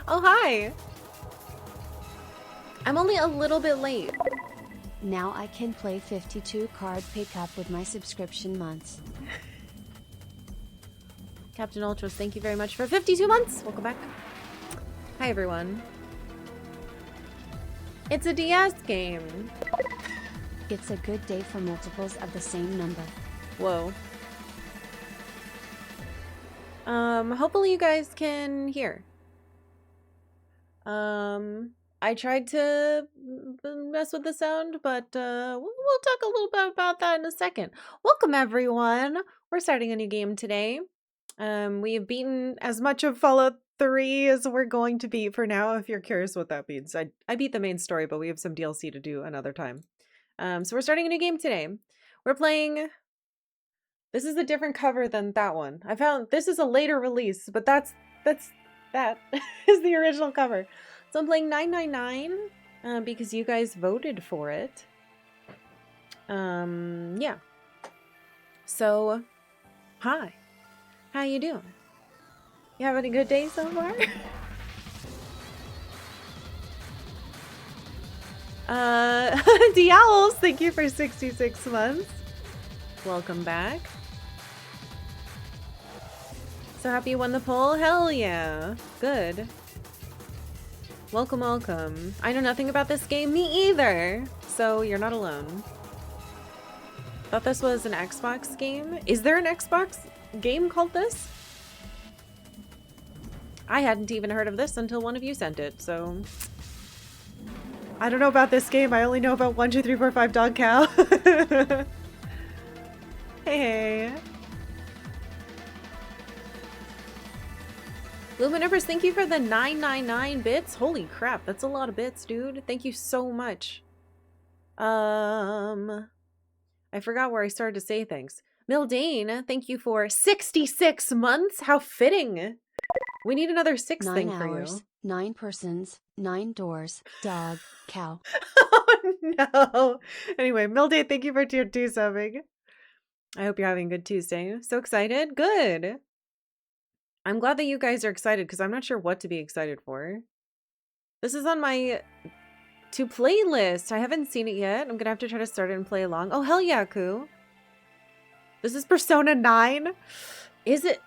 Oh, hi. I'm only a little bit late. Now I can play 52 card pickup with my subscription months. Captain Ultras, thank you very much for 52 months. Welcome back. Hi, everyone. It's a DS game. It's a good day for multiples of the same number. Whoa. Hopefully you guys can hear. I tried to mess with the sound, but we'll talk a little bit about that in a second. Welcome, everyone. We're starting a new game today. We have beaten as much of Fallout 3 as we're going to beat for now, if you're curious what that means. I beat the main story, but we have some DLC to do another time. So we're starting a new game today. We're playing... This is a different cover than that one. I found this is a later release, but that is the original cover. So I'm playing 999 because you guys voted for it. Yeah. So, hi. How you doing? You having a good day so far? Dials, thank you for 66 months. Welcome back. So happy you won the poll? Hell yeah. Good. Welcome, welcome. I know nothing about this game. Me either. So you're not alone. Thought this was an Xbox game. Is there an Xbox game called this? I hadn't even heard of this until one of you sent it, so... I don't know about this game. I only know about 1, 2, 3, 4, 5 Dog Cow. Hey. Luminiverse, thank you for the 999 bits. Holy crap, that's a lot of bits, dude. Thank you so much. I forgot where I started to say things. Mildane, thank you for 66 months. How fitting. We need another 6 thing for you. 9 hours, 9 persons, 9 doors, dog, cow. Oh no. Anyway, Mildane, thank you for tier 2 subbing. I hope you're having a good Tuesday. So excited. Good. I'm glad that you guys are excited because I'm not sure what to be excited for. This is on my to play list. I haven't seen it yet. I'm going to have to try to start it and play along. Oh, hell yeah, Koo. This is Persona 9. Is it?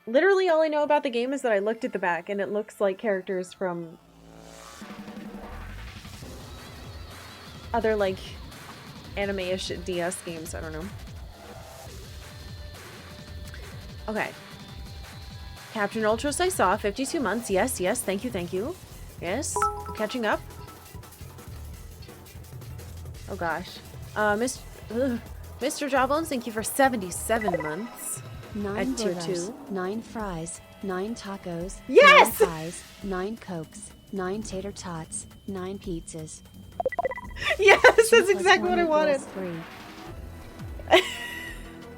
Literally all I know about the game is that I looked at the back and it looks like characters from other like anime-ish DS games. I don't know. Okay. Captain Ultras I saw. 52 months. Yes, yes. Thank you, thank you. Yes. I'm catching up. Oh gosh. Mr. Jawbones, thank you for 77 months. 9 at tier burgers, 2. 9 fries, 9 tacos, Yes! 9 pies, 9 cokes, 9 tater tots, 9 pizzas. Yes, 2 that's exactly what I wanted. 3.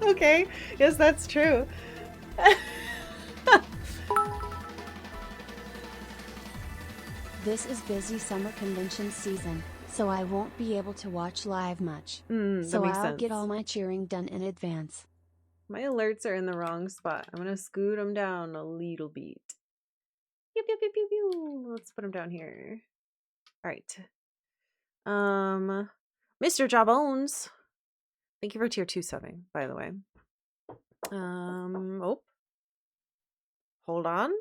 Okay. Yes, that's true. This is busy summer convention season, so I won't be able to watch live much. So I'll get all my cheering done in advance. My alerts are in the wrong spot. I'm gonna scoot them down a little bit. Pew, pew, pew, pew, pew. Let's put them down here. All right. Mr. Jawbones. Thank you for tier 2 subbing, by the way. Oh. Hold on.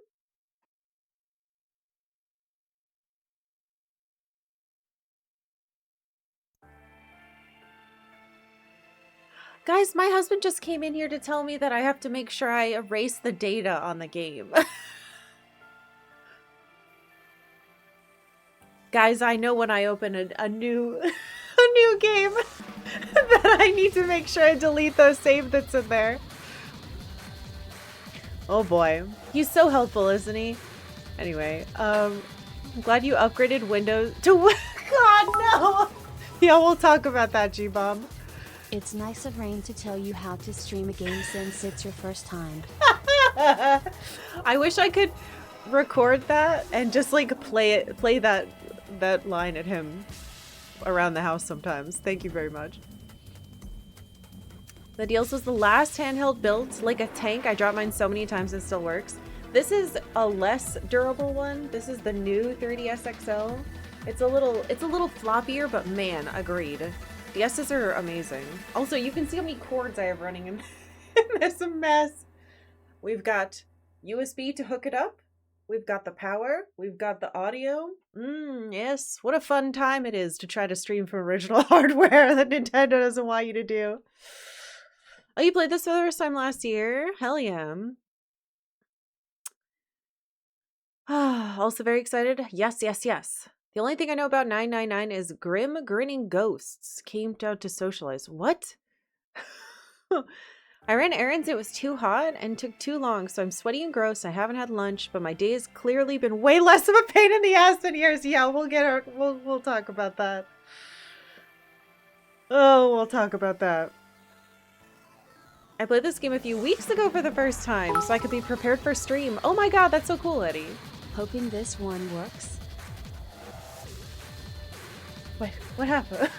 Guys, my husband just came in here to tell me that I have to make sure I erase the data on the game. Guys, I know when I open a new game that I need to make sure I delete the save that's in there. Oh boy. He's so helpful, isn't he? Anyway, I'm glad you upgraded Windows to... God, no! Yeah, we'll talk about that, G-Bomb. It's nice of Rain to tell you how to stream a game since it's your first time. I wish I could record that and just like play that line at him around the house sometimes. Thank you very much. The Deals was the last handheld built like a tank. I dropped mine so many times and still works. This is a less durable one. This is the new 3DS XL. It's a little floppier, but man, agreed. The S's are amazing. Also, you can see how many cords I have running in this mess. We've got USB to hook it up. We've got the power. We've got the audio. Yes. What a fun time it is to try to stream from original hardware that Nintendo doesn't want you to do. Oh, you played this for the first time last year? Hell yeah. Also very excited. Yes, yes, yes. The only thing I know about 999 is grim grinning ghosts came out to socialize. What? I ran errands, it was too hot and took too long, so I'm sweaty and gross. I haven't had lunch, but my day has clearly been way less of a pain in the ass than yours. Yeah, we'll talk about that. Oh, we'll talk about that. I played this game a few weeks ago for the first time, so I could be prepared for stream. Oh my god, that's so cool, Eddie. Hoping this one works. Wait, what happened?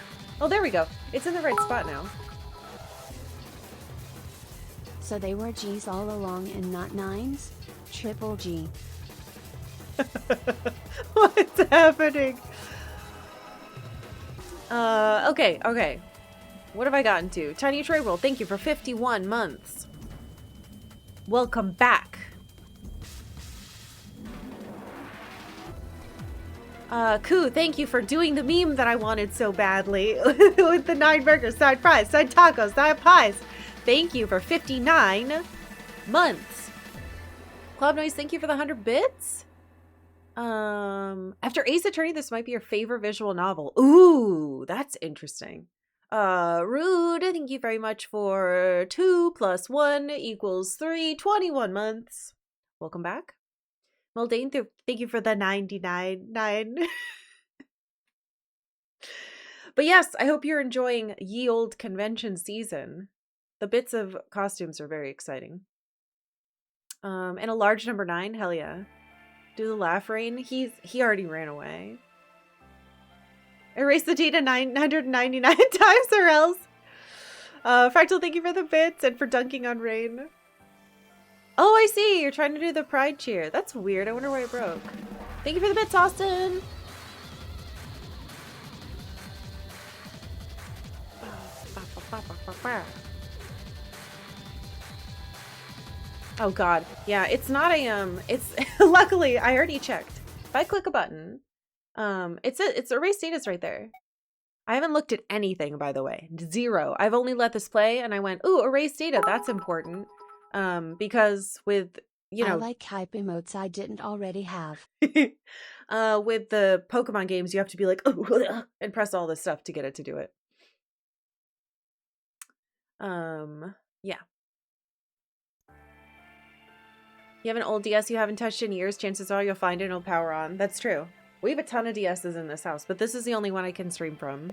Oh, there we go. It's in the right spot now. So they were G's all along and not 9s? Triple G. What's happening? Okay. What have I gotten to? Tiny Trade World, thank you for 51 months. Welcome back. Koo, thank you for doing the meme that I wanted so badly. With the 9 burgers, side fries, side tacos, side pies. Thank you for 59 months. Club Noise, thank you for the 100 bits. After Ace Attorney, this might be your favorite visual novel. Ooh, that's interesting. Rude, thank you very much for 2 + 1 = 3, 21 months. Welcome back. Muldane, thank you for the 99. But yes, I hope you're enjoying ye old convention season. The bits of costumes are very exciting. And a large number 9, hell yeah. Do the laugh rain. He already ran away. Erase the data 999 times or else. Fractal, thank you for the bits and for dunking on Rain. Oh, I see. You're trying to do the pride cheer. That's weird. I wonder why it broke. Thank you for the bits, Austin. Oh god. Yeah, it's not a it's luckily I already checked. If I click a button, it's erase status right there. I haven't looked at anything, by the way. 0. I've only let this play and I went, ooh, erase data. That's important. Because with, you know, I like hype emotes I didn't already have. with the Pokemon games, you have to be like, oh, and press all this stuff to get it to do it. Yeah. You have an old DS you haven't touched in years, chances are you'll find it and it'll power on. That's true. We have a ton of DSs in this house, but this is the only one I can stream from.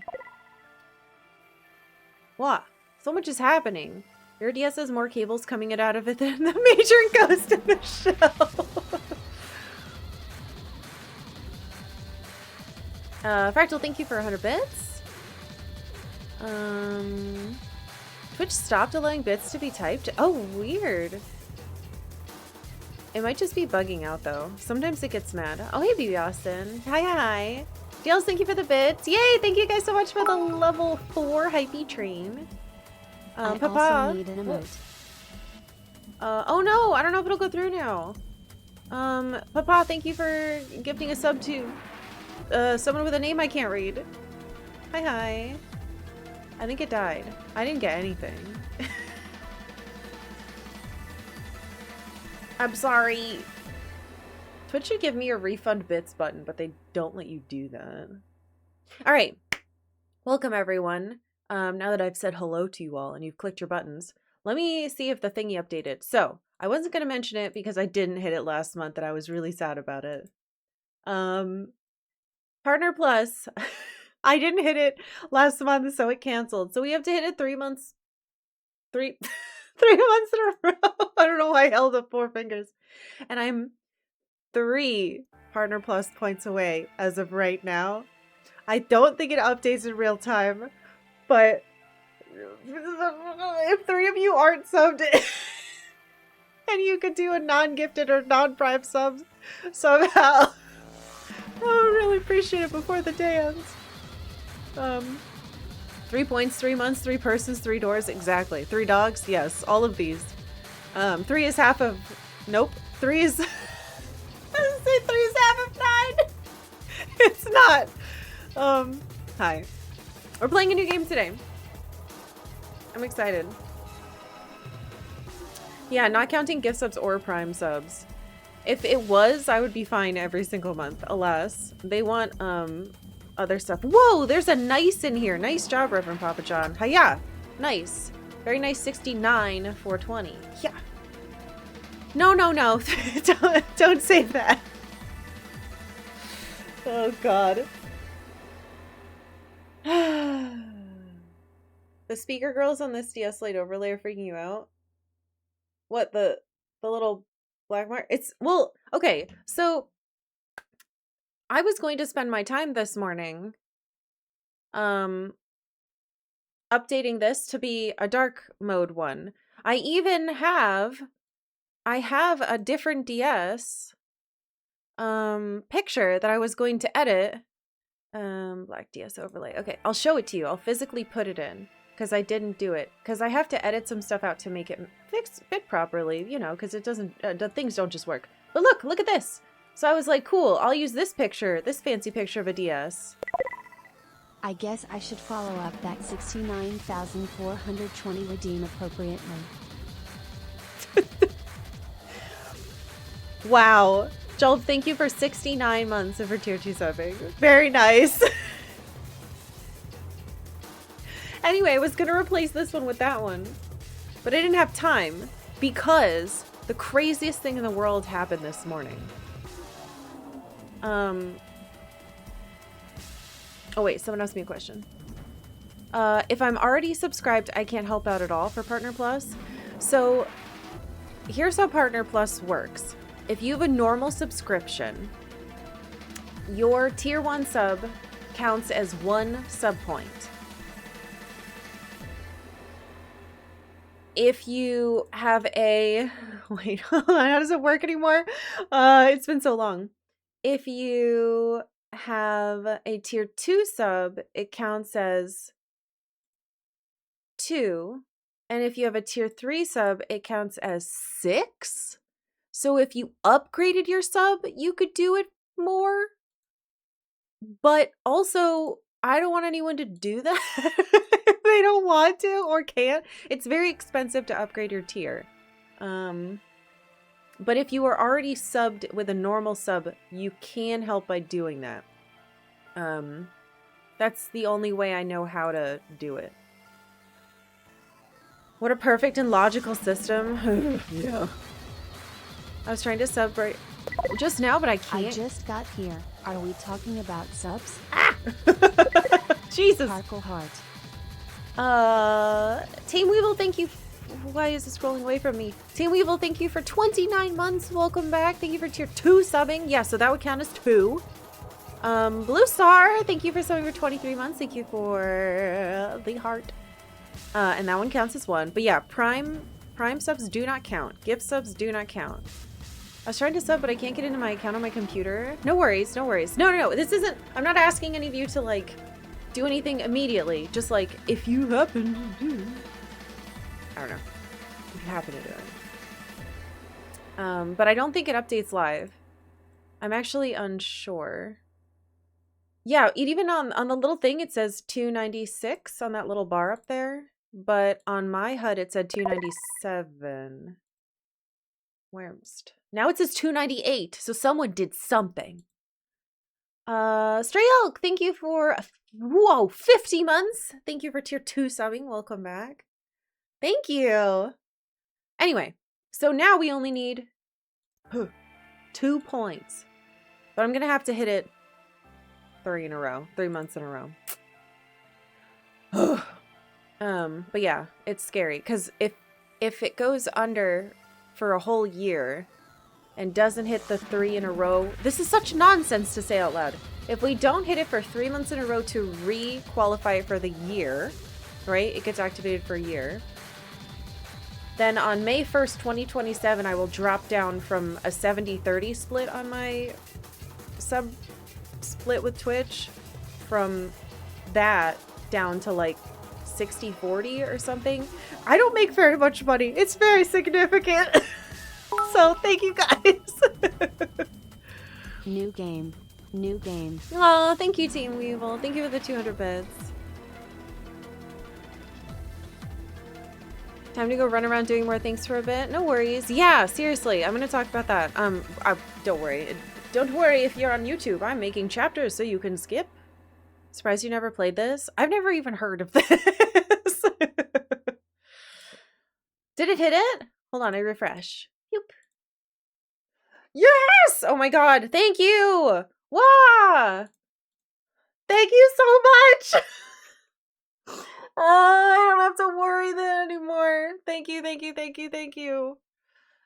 What? So much is happening. Your DS has more cables coming out of it than the major ghost in the show. Fractal, thank you for 100 bits. Twitch stopped allowing bits to be typed. Oh, weird. It might just be bugging out though. Sometimes it gets mad. Oh, hey, BB Austin. Hi. Dales, thank you for the bits. Yay! Thank you guys so much for the level 4 hypey train. I Papa. also need an emote. Oh no, I don't know if it'll go through now. Papa, thank you for gifting a sub to someone with a name I can't read. Hi. I think it died. I didn't get anything. I'm sorry. Twitch should give me a refund bits button, but they don't let you do that. All right. Welcome, everyone. Now that I've said hello to you all and you've clicked your buttons, let me see if the thingy updated. So I wasn't going to mention it because I didn't hit it last month and I was really sad about it. Partner Plus, I didn't hit it last month, so it canceled. So we have to hit it 3 months. 3 months in a row. I don't know why I held up 4 fingers. And I'm 3 Partner Plus points away as of right now. I don't think it updates in real time, but if 3 of you aren't subbed, And you could do a non-gifted or non-prime sub somehow. I would really appreciate it before the day ends. 3 points, 3 months, 3 persons, 3 doors. Exactly. 3 dogs. Yes, all of these. 3 is half of. Nope. 3 is. I was gonna say 3 is half of 9. It's not. Hi. We're playing a new game today. I'm excited. Yeah, not counting gift subs or prime subs. If it was, I would be fine every single month. Alas, they want other stuff. Whoa, there's a nice in here. Nice job, Reverend Papa John. Hiya. Nice. Very nice 69 420. Yeah. No. don't say that. Oh God. The speaker girls on this DS Lite overlay are freaking you out. What, the little black mark? It's, well, okay, so I was going to spend my time this morning updating this to be a dark mode one. I have a different DS picture that I was going to edit. Black DS overlay. Okay, I'll show it to you. I'll physically put it in. Because I didn't do it. Because I have to edit some stuff out to make it fit properly, you know, because it doesn't, the things don't just work. But look at this. So I was like, cool, I'll use this picture, this fancy picture of a DS. I guess I should follow up that 69,420 redeem appropriately. Wow. Joel, thank you for 69 months of her tier 2 subbing. Very nice. Anyway, I was going to replace this one with that one, but I didn't have time because the craziest thing in the world happened this morning. Oh wait, someone asked me a question. If I'm already subscribed, I can't help out at all for Partner Plus. So here's how Partner Plus works. If you have a normal subscription, your tier 1 sub counts as 1 sub point. If you have a, wait, how does it work anymore? It's been so long. If you have a tier 2 sub, it counts as 2. And if you have a tier 3 sub, it counts as 6. So if you upgraded your sub, you could do it more. But also, I don't want anyone to do that if they don't want to or can't. It's very expensive to upgrade your tier. But if you are already subbed with a normal sub, you can help by doing that. That's the only way I know how to do it. What a perfect and logical system. Yeah. I was trying to sub right just now, but I can't. I just got here. Are we talking about subs? Ah! Jesus. Karkalla heart. Team Weevil, thank you. Why is this scrolling away from me? Team Weevil, thank you for 29 months. Welcome back. Thank you for tier 2 subbing. Yeah, so that would count as 2. Blue Star, thank you for subbing for 23 months. Thank you for the heart. And that one counts as 1. But yeah, prime subs do not count. Gift subs do not count. I was trying to sub, but I can't get into my account on my computer. No worries, no worries. No. This isn't, I'm not asking any of you to, like, do anything immediately. Just, like, if you happen to do. I don't know. If you happen to do it. But I don't think it updates live. I'm actually unsure. Yeah, even on the little thing, it says 296 on that little bar up there. But on my HUD, it said 297. Where's... Now it says 298, so someone did something. Stray Elk, thank you for, 50 months. Thank you for tier 2 subbing. Welcome back. Thank you. Anyway, so now we only need 2 points. But I'm going to have to hit it 3 months in a row. But yeah, it's scary because if it goes under for a whole year and doesn't hit the 3 in a row, this is such nonsense to say out loud. If we don't hit it for 3 months in a row to re-qualify it for the year, right? It gets activated for a year. Then on May 1st, 2027, I will drop down from a 70-30 split on my sub split with Twitch, from that down to like 60-40 or something. I don't make very much money. It's very significant. So thank you guys. New game. New game. Oh, thank you, Team Weevil. Thank you for the 200 bits. Time to go run around doing more things for a bit. No worries. Yeah, seriously, I'm gonna talk about that. Don't worry. Don't worry if you're on YouTube. I'm making chapters so you can skip. Surprised you never played this? I've never even heard of this. Did it hit it? Hold on, I refresh. Yoop. Yes! Oh my god, thank you! Wow! Thank you so much! I don't have to worry then anymore. Thank you, thank you, thank you, thank you.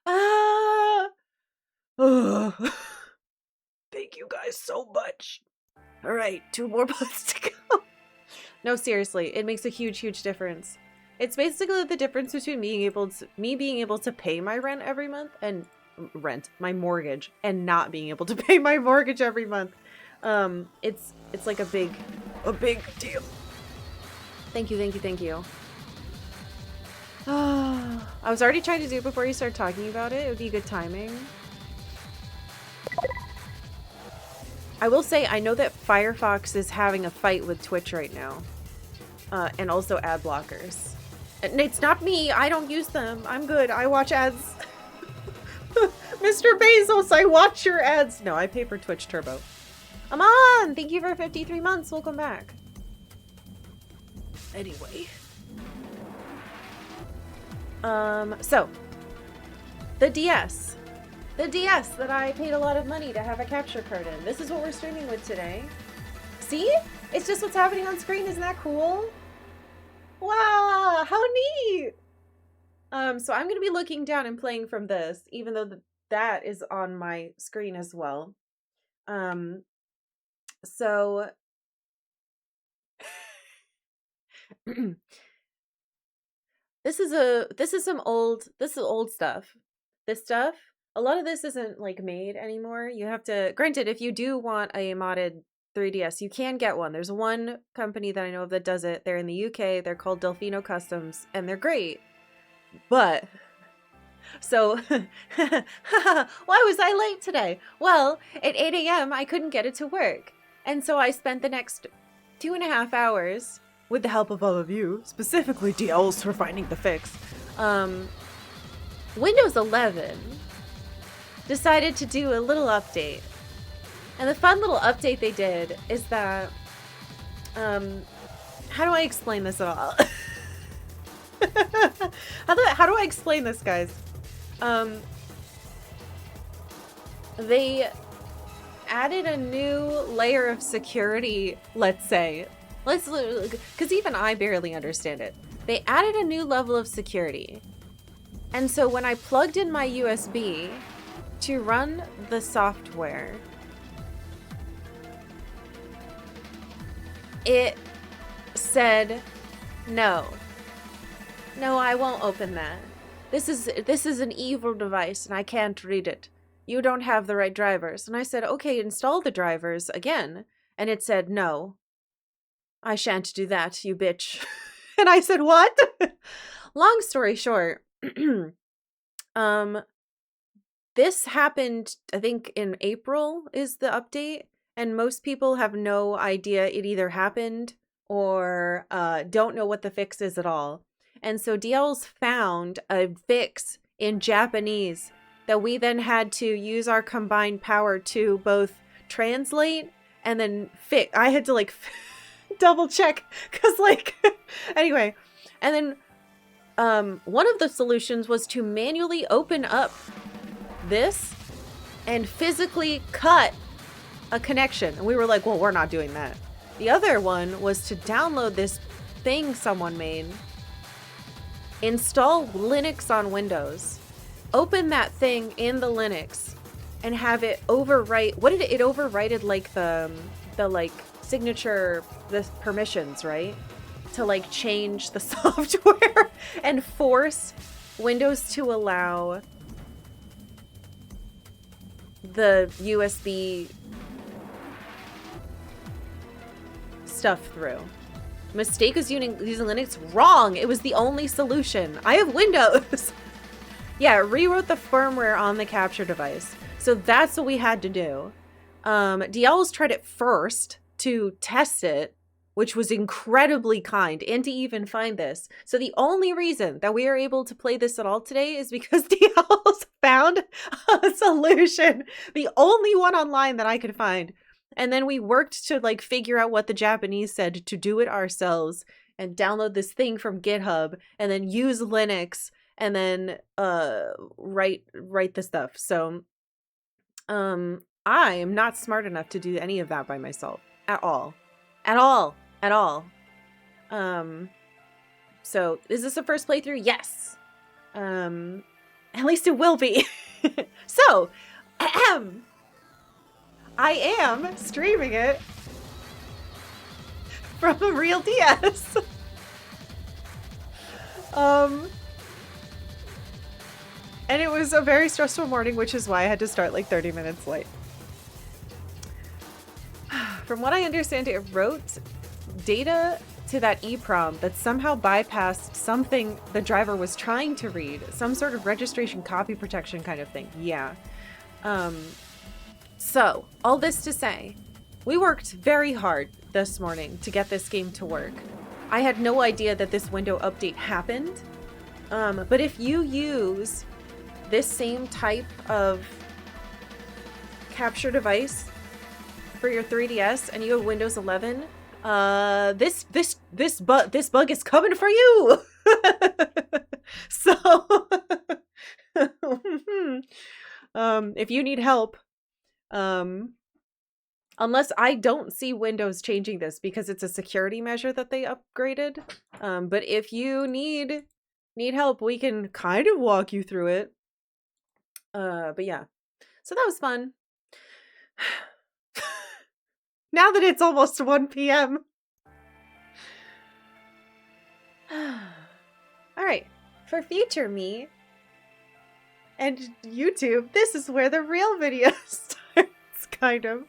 Ah! Thank you guys so much. All right, 2 more months to go. No, seriously, it makes a huge, huge difference. It's basically the difference between me being able to pay my rent every month and my mortgage, and not being able to pay my mortgage every month. It's like a big deal. Thank you, thank you, thank you. I was already trying to do it before you start talking about it. It would be good timing. I will say, I know that Firefox is having a fight with Twitch right now. And also ad blockers. And it's not me. I don't use them. I'm good. I watch ads. Mr. Bezos, I watch your ads. No, I pay for Twitch Turbo. Aman, thank you for 53 months. Welcome back. Anyway. So. The DS. The DS that I paid a lot of money to have a capture card in. This is what we're streaming with today. See? It's just what's happening on screen. Isn't that cool? Wow, how neat! So I'm going to be looking down and playing from this, even though that is on my screen as well. So this is old stuff. This stuff, a lot of this isn't like made anymore. You have to, granted, if you do want a modded 3DS, you can get one. There's one company that I know of that does it. They're in the UK. They're called Delfino Customs, and they're great. But so why was I late today? Well, at 8 a.m. I couldn't get it to work, and so I spent the next 2.5 hours with the help of all of you, specifically DLs for finding the fix. Windows 11 decided to do a little update. And the fun little update they did is that, how do I explain this at all? How do I explain this, guys? They added a new layer of security, let's say. Because even I barely understand it. They added a new level of security. And so when I plugged in my USB to run the software, it said, no, I won't open that. This is an evil device and I can't read it. You don't have the right drivers. And I said, okay, install the drivers again. And it said, no, I shan't do that, you bitch. And I said, what? Long story short, this happened, I think in April is the update. And most people have no idea it either happened or don't know what the fix is at all. And so DLs found a fix in Japanese that we then had to use our combined power to both translate and then fix. I had to like double check because like, anyway. And then one of the solutions was to manually open up this and physically cut a connection. And we were like, well, we're not doing that. The other one was to download this thing someone made, install Linux on Windows, open that thing in the Linux, and have it overwrite. What did it overwrited like the like signature, the permissions, right? To like change the software and force Windows to allow the USB stuff through. Mistake is using Linux. Wrong. It was the only solution. I have Windows. Yeah, it rewrote the firmware on the capture device. So that's what we had to do. DL's tried it first to test it, which was incredibly kind, and to even find this. So the only reason that we are able to play this at all today is because DL's found a solution. The only one online that I could find. And then we worked to like figure out what the Japanese said to do it ourselves and download this thing from GitHub and then use Linux and then write the stuff. So I am not smart enough to do any of that by myself at all. At all. So is this a first playthrough? Yes. At least it will be. So, I am streaming it from a real DS. And it was a very stressful morning, which is why I had to start like 30 minutes late. From what I understand, it wrote data to that EEPROM that somehow bypassed something the driver was trying to read, some sort of registration copy protection kind of thing. Yeah. So, all this to say, we worked very hard this morning to get this game to work. I had no idea that this window update happened, but if you use this same type of capture device for your 3DS and you have Windows 11, this bug is coming for you. So, if you need help, unless I don't see Windows changing this because it's a security measure that they upgraded. But if you need help, we can kind of walk you through it. But yeah, so that was fun. Now that it's almost 1 p.m. All right, for future me and YouTube, this is where the real video starts, kind of.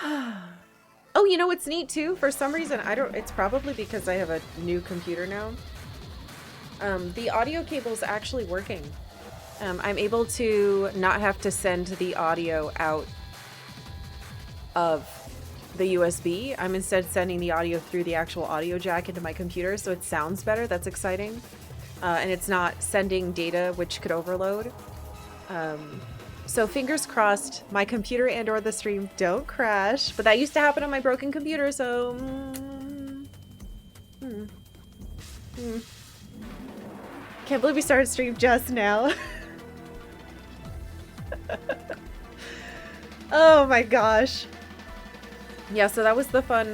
Oh, you know what's neat too? For some reason, it's probably because I have a new computer now. The audio cable is actually working. I'm able to not have to send the audio out of the USB. I'm instead sending the audio through the actual audio jack into my computer, so it sounds better. That's exciting. And it's not sending data, which could overload. So fingers crossed, my computer and or the stream don't crash. But that used to happen on my broken computer, so... Can't believe we started stream just now. Oh my gosh. Yeah, so that was the fun.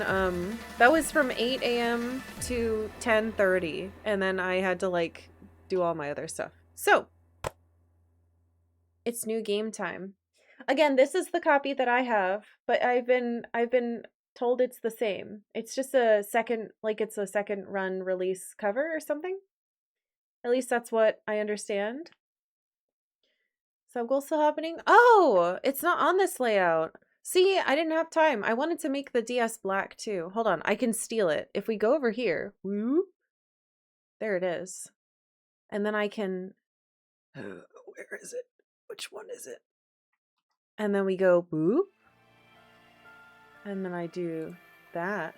That was from 8 a.m. to 10:30, and then I had to like do all my other stuff. So it's new game time. Again, this is the copy that I have, but I've been told it's the same. It's just a second, like it's a second run release cover or something. At least that's what I understand. Sub-goal still happening? Oh, it's not on this layout. See, I didn't have time. I wanted to make the DS black too. Hold on, I can steal it. If we go over here, whoop, there it is. And then I can, where is it? Which one is it? And then we go boop. And then I do that.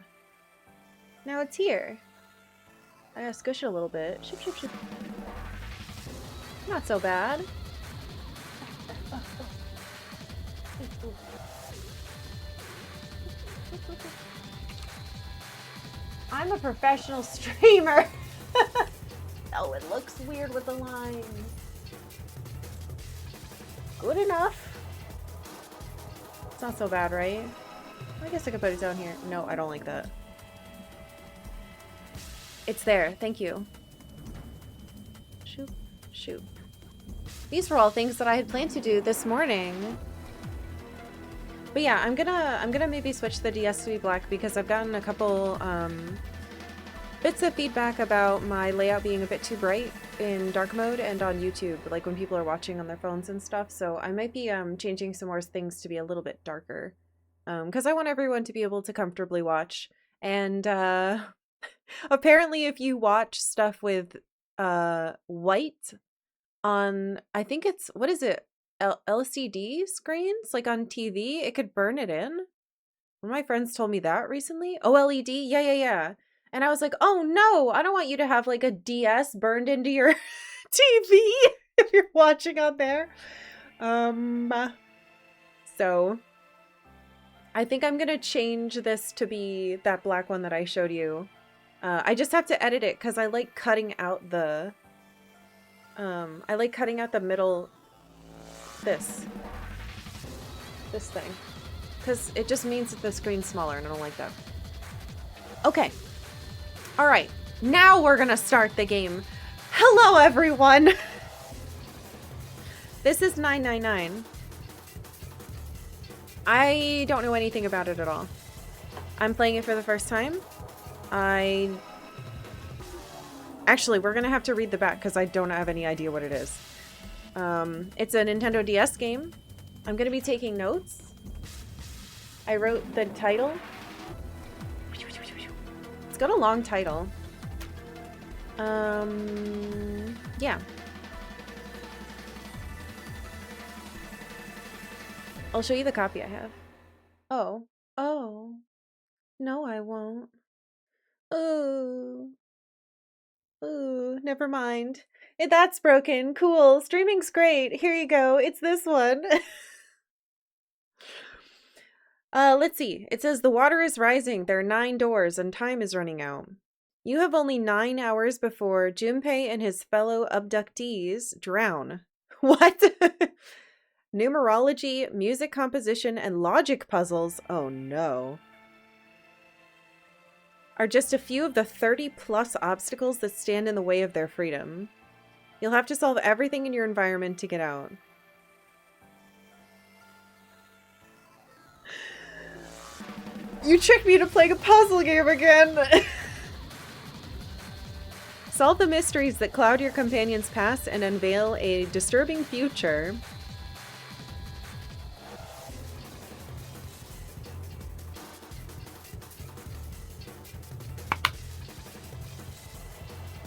Now it's here. I gotta squish it a little bit. Ship, ship, ship. Not so bad. I'm a professional streamer. Oh, it looks weird with the lines. Good enough. It's not so bad, right? I guess I could put it down here. No, I don't like that. It's there. Thank you. Shoot. Shoot. These were all things that I had planned to do this morning. But yeah, I'm gonna maybe switch the DS to be black because I've gotten a couple bits of feedback about my layout being a bit too bright in dark mode and on YouTube, like when people are watching on their phones and stuff. So I might be changing some more things to be a little bit darker, because I want everyone to be able to comfortably watch. And apparently, if you watch stuff with white on, I think it's, what is it, LCD screens, like on TV, it could burn it in. One of my friends told me that recently. OLED, yeah. And I was like, oh no, I don't want you to have like a DS burned into your TV if you're watching on there. So I think I'm gonna change this to be that black one that I showed you. I just have to edit it because I like cutting out the middle, this thing, because it just means that the screen's smaller and I don't like that. Okay. All right. Now we're gonna start the game. Hello, everyone. This is 999. I don't know anything about it at all. I'm playing it for the first time. Actually, we're gonna have to read the back because I don't have any idea what it is. It's a Nintendo DS game. I'm gonna be taking notes. I wrote the title. It's got a long title. Yeah. I'll show you the copy I have. Oh. No, I won't. Ooh, never mind. That's broken. Cool. Streaming's great. Here you go. It's this one. Let's see. It says the water is rising. There are 9 doors and time is running out. You have only 9 hours before Junpei and his fellow abductees drown. What? Numerology, music composition, and logic puzzles. Oh no. Are just a few of the 30+ obstacles that stand in the way of their freedom. You'll have to solve everything in your environment to get out. You tricked me to playing a puzzle game again! Solve the mysteries that cloud your companion's past and unveil a disturbing future.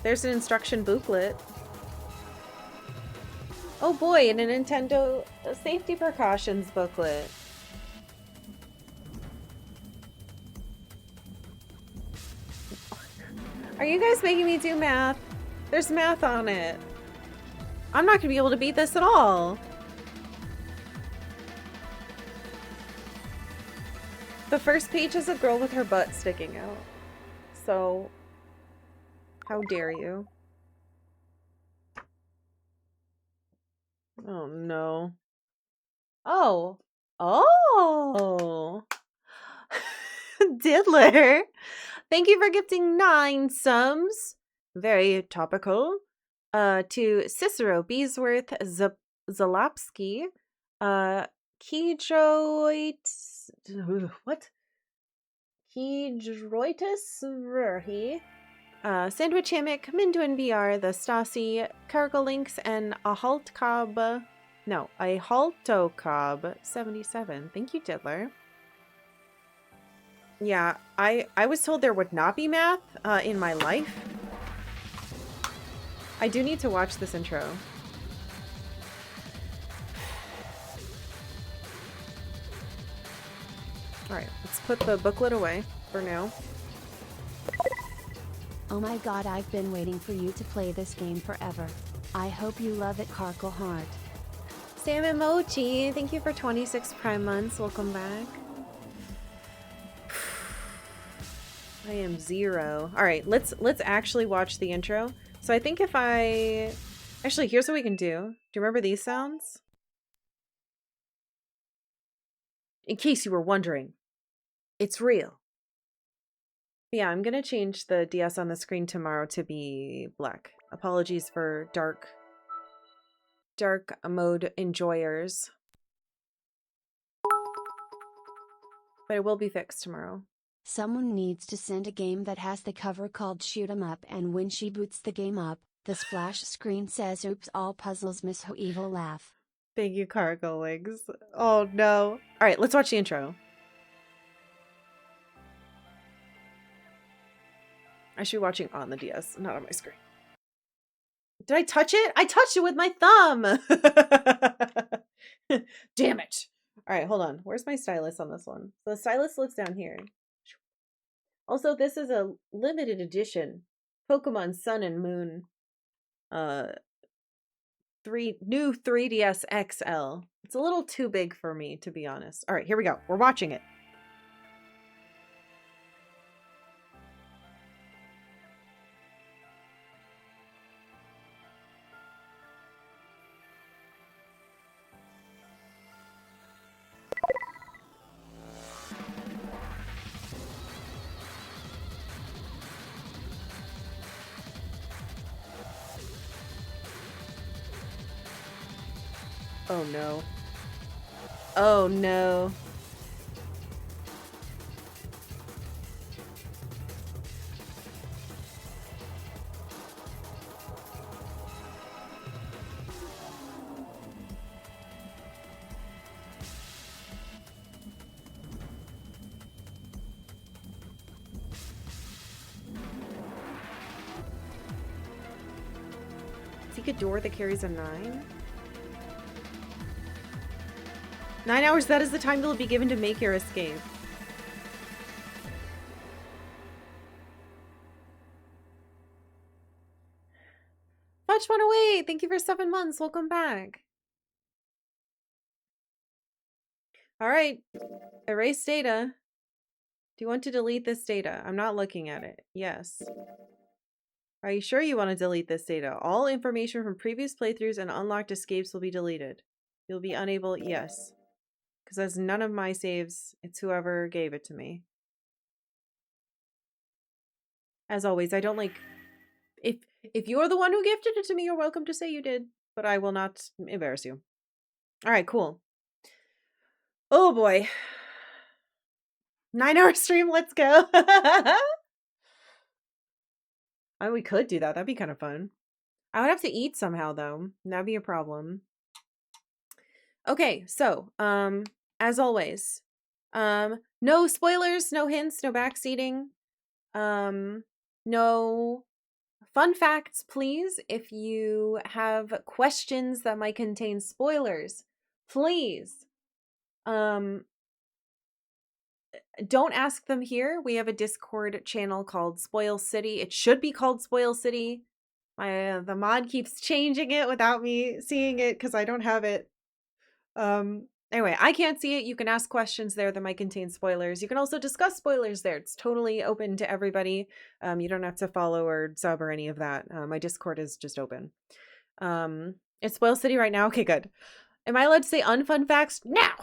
There's an instruction booklet. Oh boy, and a Nintendo safety precautions booklet. Are you guys making me do math? There's math on it. I'm not gonna be able to beat this at all. The first page is a girl with her butt sticking out. So, how dare you? Oh no. Oh. Oh. Diddler. Thank you for gifting 9 subs. Very topical. To Cicero, Beesworth, Zalapsky, Kidroit, what? Kidroitus Verhi, Sandwich Hammock, Minduin BR, the Stasi, Kargalinks, and Ahaltkob 77. Thank you, Diddler. Yeah, I was told there would not be math in my life. I do need to watch this intro. Alright, let's put the booklet away for now. Oh my god, I've been waiting for you to play this game forever. I hope you love it, Karkal Heart. Sam Emoji, thank you for 26 Prime months. Welcome back. I am 0. Alright, let's actually watch the intro. So I think if I... Actually, here's what we can do. Do you remember these sounds? In case you were wondering, it's real. Yeah, I'm gonna change the DS on the screen tomorrow to be black. Apologies for dark mode enjoyers. But it will be fixed tomorrow. Someone needs to send a game that has the cover called Shoot 'em Up, and when she boots the game up, the splash screen says oops all puzzles miss ho evil laugh. Thank you, Karkalla. Oh no. Alright, let's watch the intro. I should be watching on the DS, not on my screen. Did I touch it? I touched it with my thumb! Damn it! Alright, hold on. Where's my stylus on this one? So the stylus lives down here. Also, this is a limited edition Pokemon Sun and Moon new 3DS XL. It's a little too big for me, to be honest. Alright, here we go. We're watching it. Oh no. Oh no. Seek a door that carries a 9? 9 hours, that is the time that will be given to make your escape. Fudge108, thank you for 7 months. Welcome back. Alright. Erase data. Do you want to delete this data? I'm not looking at it. Yes. Are you sure you want to delete this data? All information from previous playthroughs and unlocked escapes will be deleted. You'll be unable... Yes. Because that's none of my saves. It's whoever gave it to me. As always, I don't like... If you're the one who gifted it to me, you're welcome to say you did. But I will not embarrass you. Alright, cool. Oh boy. 9-hour stream, let's go. Oh, we could do that. That'd be kind of fun. I would have to eat somehow, though. That'd be a problem. Okay, so, as always, no spoilers, no hints, no backseating, no fun facts, please. If you have questions that might contain spoilers, please, don't ask them here. We have a Discord channel called Spoil City. It should be called Spoil City. The mod keeps changing it without me seeing it because I don't have it. Anyway, I can't see it. You can ask questions there that might contain spoilers. You can also discuss spoilers there. It's totally open to everybody. You don't have to follow or sub or any of that. My Discord is just open. It's Spoil City right now. Okay, good. Am I allowed to say unfun facts? Now!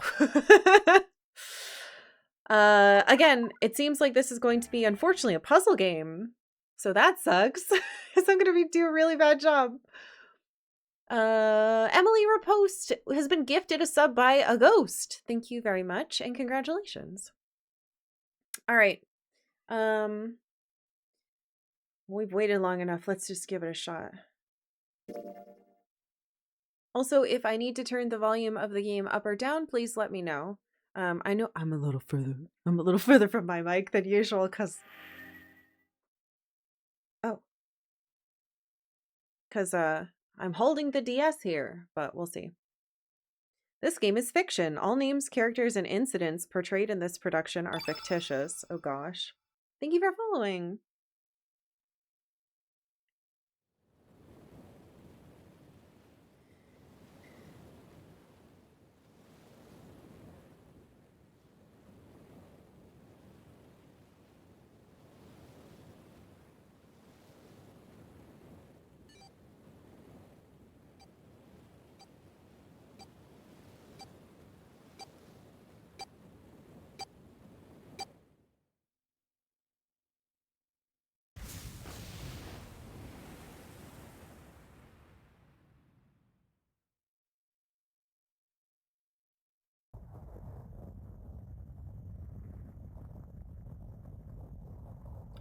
Again, it seems like this is going to be, unfortunately, a puzzle game. So that sucks. Because I'm going to do a really bad job. Emily Repost has been gifted a sub by a ghost. Thank you very much and congratulations. All right. We've waited long enough. Let's just give it a shot. Also, if I need to turn the volume of the game up or down, please let me know. I know I'm a little further from my mic than usual because I'm holding the DS here, but we'll see. This game is fiction. All names, characters, and incidents portrayed in this production are fictitious. Oh gosh. Thank you for following.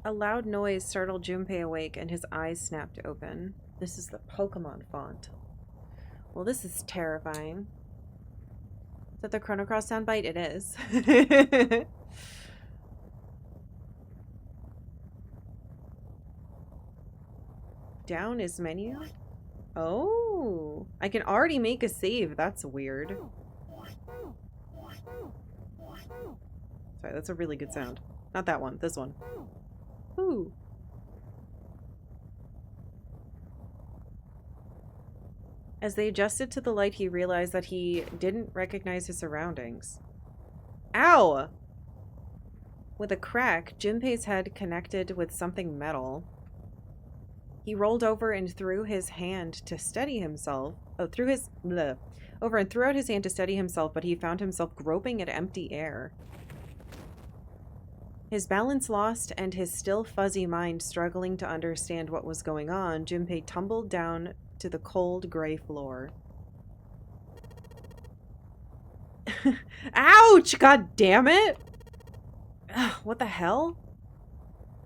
A loud noise startled Junpei awake and his eyes snapped open. This is the Pokemon font. Well, this is terrifying. Is that the Chrono Cross soundbite? It is. Down is menu? Oh, I can already make a save. That's weird. Sorry, that's a really good sound. Not that one, this one. Ooh. As they adjusted to the light, he realized that he didn't recognize his surroundings. Ow! With a crack, Junpei's head connected with something metal. He rolled over and threw his hand to steady himself. Over and threw out his hand to steady himself, but he found himself groping at empty air. His balance lost and his still fuzzy mind struggling to understand what was going on, Junpei tumbled down to the cold gray floor. Ouch! God damn it! Ugh, what the hell?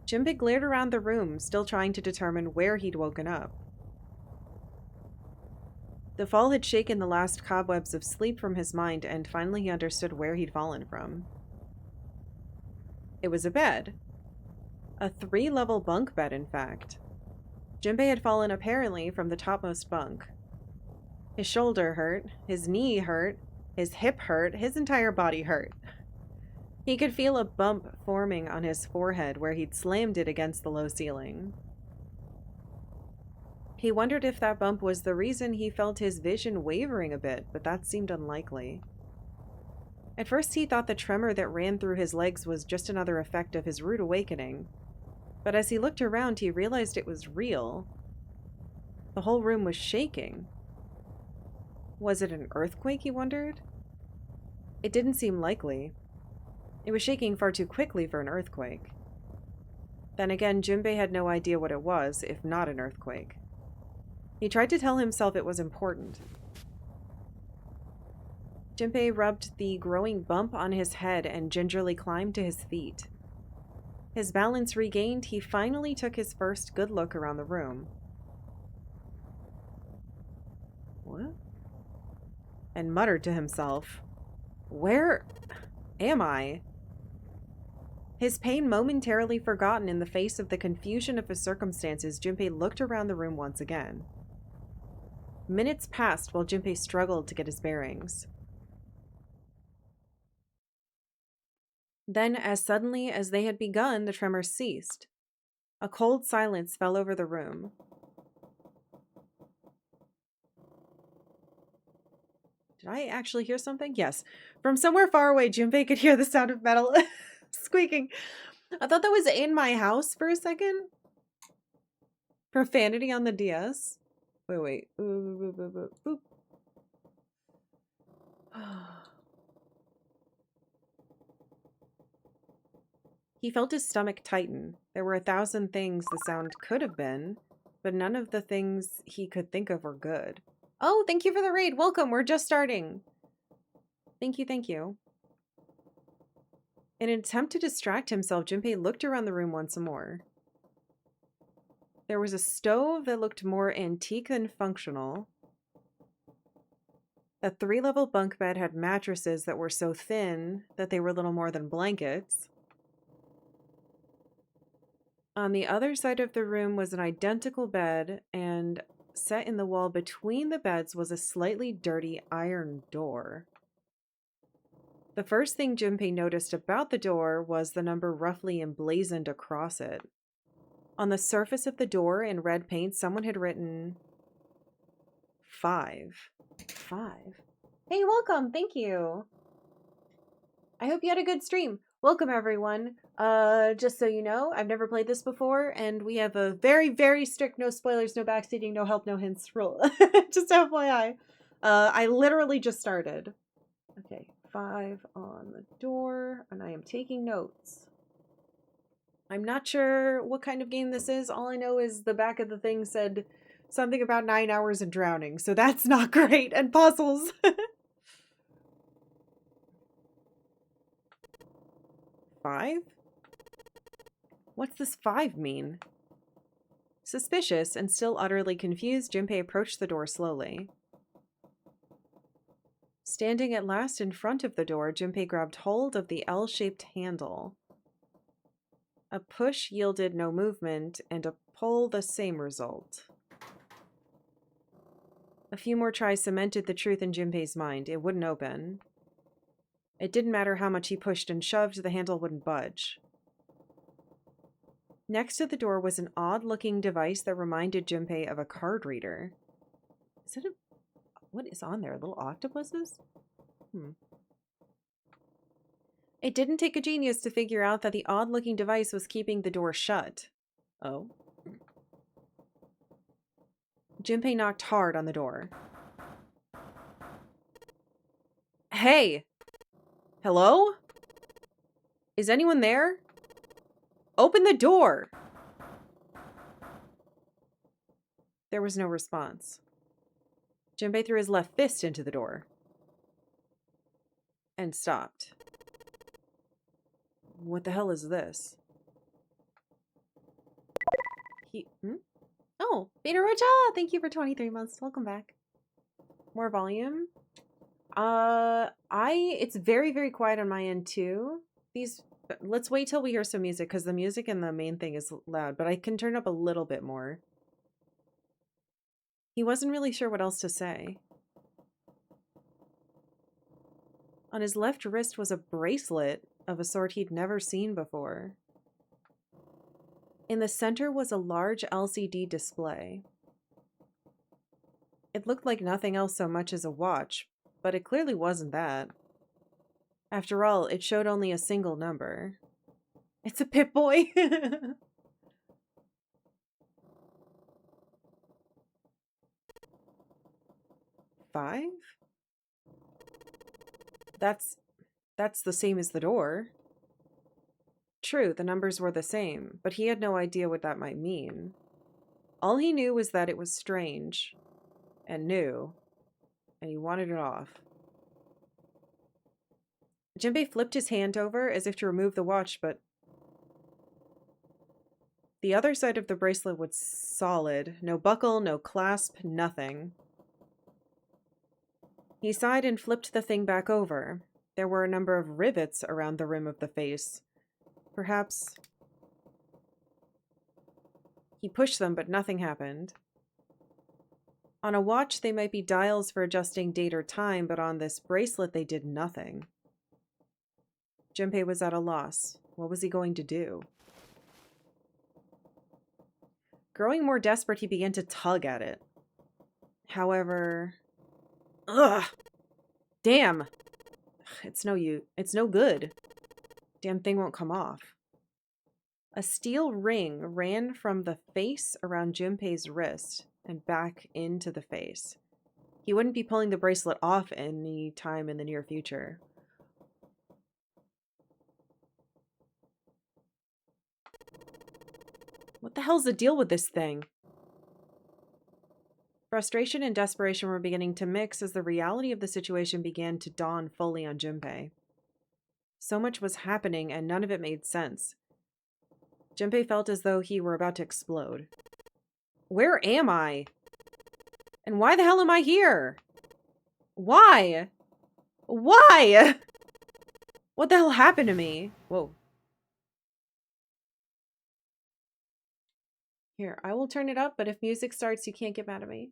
Junpei glared around the room, still trying to determine where he'd woken up. The fall had shaken the last cobwebs of sleep from his mind, and finally he understood where he'd fallen from. It was a bed. A 3-level bunk bed, in fact. Junpei had fallen apparently from the topmost bunk. His shoulder hurt, his knee hurt, his hip hurt, his entire body hurt. He could feel a bump forming on his forehead where he'd slammed it against the low ceiling. He wondered if that bump was the reason he felt his vision wavering a bit, but that seemed unlikely. At first he thought the tremor that ran through his legs was just another effect of his rude awakening. But as he looked around, he realized it was real. The whole room was shaking. Was it an earthquake, he wondered? It didn't seem likely. It was shaking far too quickly for an earthquake. Then again, Junpei had no idea what it was, if not an earthquake. He tried to tell himself it was important. Junpei rubbed the growing bump on his head and gingerly climbed to his feet. His balance regained, he finally took his first good look around the room. What? And muttered to himself, "Where am I?" His pain momentarily forgotten in the face of the confusion of his circumstances, Junpei looked around the room once again. Minutes passed while Junpei struggled to get his bearings. Then, as suddenly as they had begun, the tremors ceased. A cold silence fell over the room. Did I actually hear something? Yes. From somewhere far away, Junpei could hear the sound of metal squeaking. I thought that was in my house for a second. Profanity on the DS. Wait. Boop. He felt his stomach tighten. There were 1,000 things the sound could have been, but none of the things he could think of were good. Oh, thank you for the raid. Welcome. We're just starting. Thank you. In an attempt to distract himself, Junpei looked around the room once more. There was a stove that looked more antique than functional. A 3-level bunk bed had mattresses that were so thin that they were little more than blankets. On the other side of the room was an identical bed, and set in the wall between the beds was a slightly dirty iron door. The first thing Junpei noticed about the door was the number roughly emblazoned across it. On the surface of the door in red paint, someone had written 5. 5. Hey, welcome. Thank you. I hope you had a good stream. Welcome, everyone. Just so you know, I've never played this before, and we have a very, very strict no spoilers, no backseating, no help, no hints rule. Just FYI. I literally just started. Okay, 5 on the door, and I am taking notes. I'm not sure what kind of game this is. All I know is the back of the thing said something about 9 hours and drowning, so that's not great, and puzzles. 5? What's this 5 mean? Suspicious and still utterly confused, Junpei approached the door slowly. Standing at last in front of the door, Junpei grabbed hold of the L-shaped handle. A push yielded no movement, and a pull the same result. A few more tries cemented the truth in Junpei's mind. It wouldn't open. It didn't matter how much he pushed and shoved, the handle wouldn't budge. Next to the door was an odd-looking device that reminded Junpei of a card reader. Is it a... What is on there? Little octopuses? It didn't take a genius to figure out that the odd-looking device was keeping the door shut. Oh. Junpei knocked hard on the door. Hey! Hello? Is anyone there? Open the door! There was no response. Junpei threw his left fist into the door. And stopped. What the hell is this? Oh, Beta Rocha! Thank you for 23 months. Welcome back. More volume. It's very, very quiet on my end too. Let's wait till we hear some music, because the music in the main thing is loud, but I can turn up a little bit more. He wasn't really sure what else to say. On his left wrist was a bracelet of a sort he'd never seen before. In the center was a large LCD display. It looked like nothing else so much as a watch, but it clearly wasn't that. After all, it showed only a single number. It's a Pip-Boy! 5? That's the same as the door. True, the numbers were the same, but he had no idea what that might mean. All he knew was that it was strange, and new, and he wanted it off. Junpei flipped his hand over as if to remove the watch, but the other side of the bracelet was solid. No buckle, no clasp, nothing. He sighed and flipped the thing back over. There were a number of rivets around the rim of the face. Perhaps... He pushed them, but nothing happened. On a watch, they might be dials for adjusting date or time, but on this bracelet, they did nothing. Junpei was at a loss. What was he going to do? Growing more desperate, he began to tug at it. However... Ugh! Damn! It's no good. Damn thing won't come off. A steel ring ran from the face around Junpei's wrist and back into the face. He wouldn't be pulling the bracelet off any time in the near future. What the hell's the deal with this thing? Frustration and desperation were beginning to mix as the reality of the situation began to dawn fully on Junpei. So much was happening and none of it made sense. Junpei felt as though he were about to explode. Where am I? And why the hell am I here? Why? Why? What the hell happened to me? Whoa. Here, I will turn it up, but if music starts, you can't get mad at me.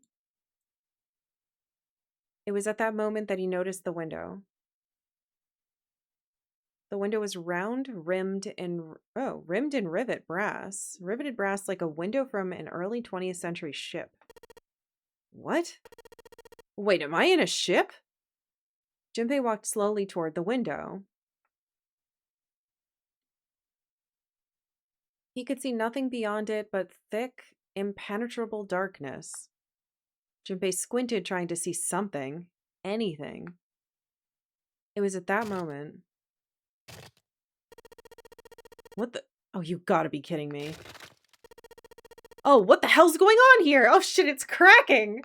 It was at that moment that he noticed the window. The window was round, rimmed in riveted brass. Riveted brass like a window from an early 20th century ship. What? Wait, am I in a ship? Junpei walked slowly toward the window. He could see nothing beyond it but thick, impenetrable darkness. Junpei squinted, trying to see something. Anything. It was at that moment... What the... Oh, you gotta be kidding me. Oh, what the hell's going on here? Oh shit, it's cracking!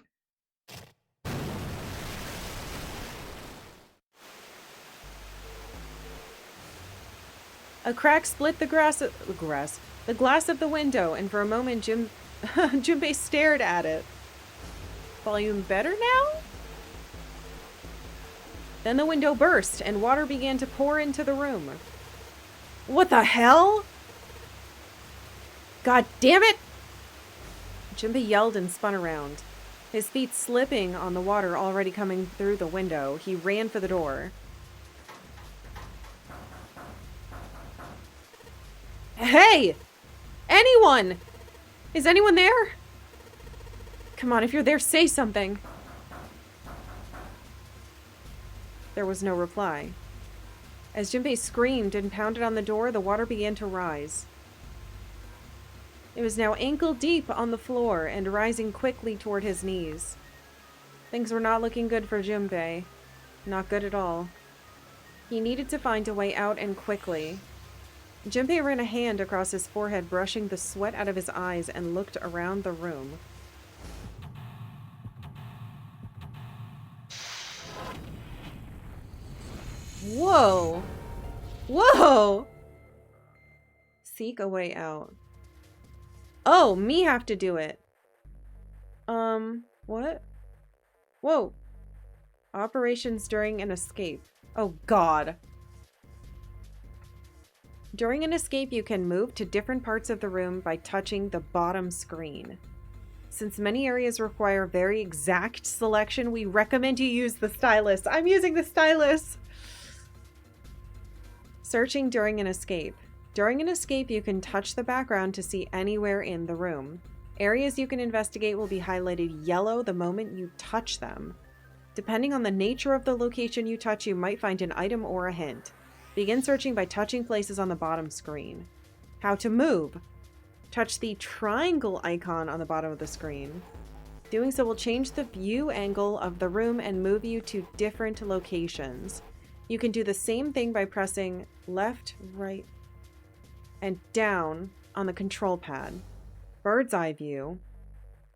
A crack split the glass of the window, and for a moment Junpei stared at it. Volume better now? Then the window burst, and water began to pour into the room. What the hell? God damn it! Junpei yelled and spun around. His feet slipping on the water already coming through the window, he ran for the door. Hey! Anyone! Is anyone there? Come on, if you're there, say something. There was no reply. As Junpei screamed and pounded on the door, the water began to rise. It was now ankle deep on the floor and rising quickly toward his knees. Things were not looking good for Junpei. Not good at all. He needed to find a way out, and quickly. Junpei ran a hand across his forehead, brushing the sweat out of his eyes, and looked around the room. Whoa! Whoa! Seek a way out. Oh, me have to do it. What? Whoa. Operations during an escape. Oh, God. During an escape, you can move to different parts of the room by touching the bottom screen. Since many areas require very exact selection, we recommend you use the stylus. I'm using the stylus! Searching during an escape. During an escape, you can touch the background to see anywhere in the room. Areas you can investigate will be highlighted yellow the moment you touch them. Depending on the nature of the location you touch, you might find an item or a hint. Begin searching by touching places on the bottom screen. How to move. Touch the triangle icon on the bottom of the screen. Doing so will change the view angle of the room and move you to different locations. You can do the same thing by pressing left, right, and down on the control pad. Bird's eye view.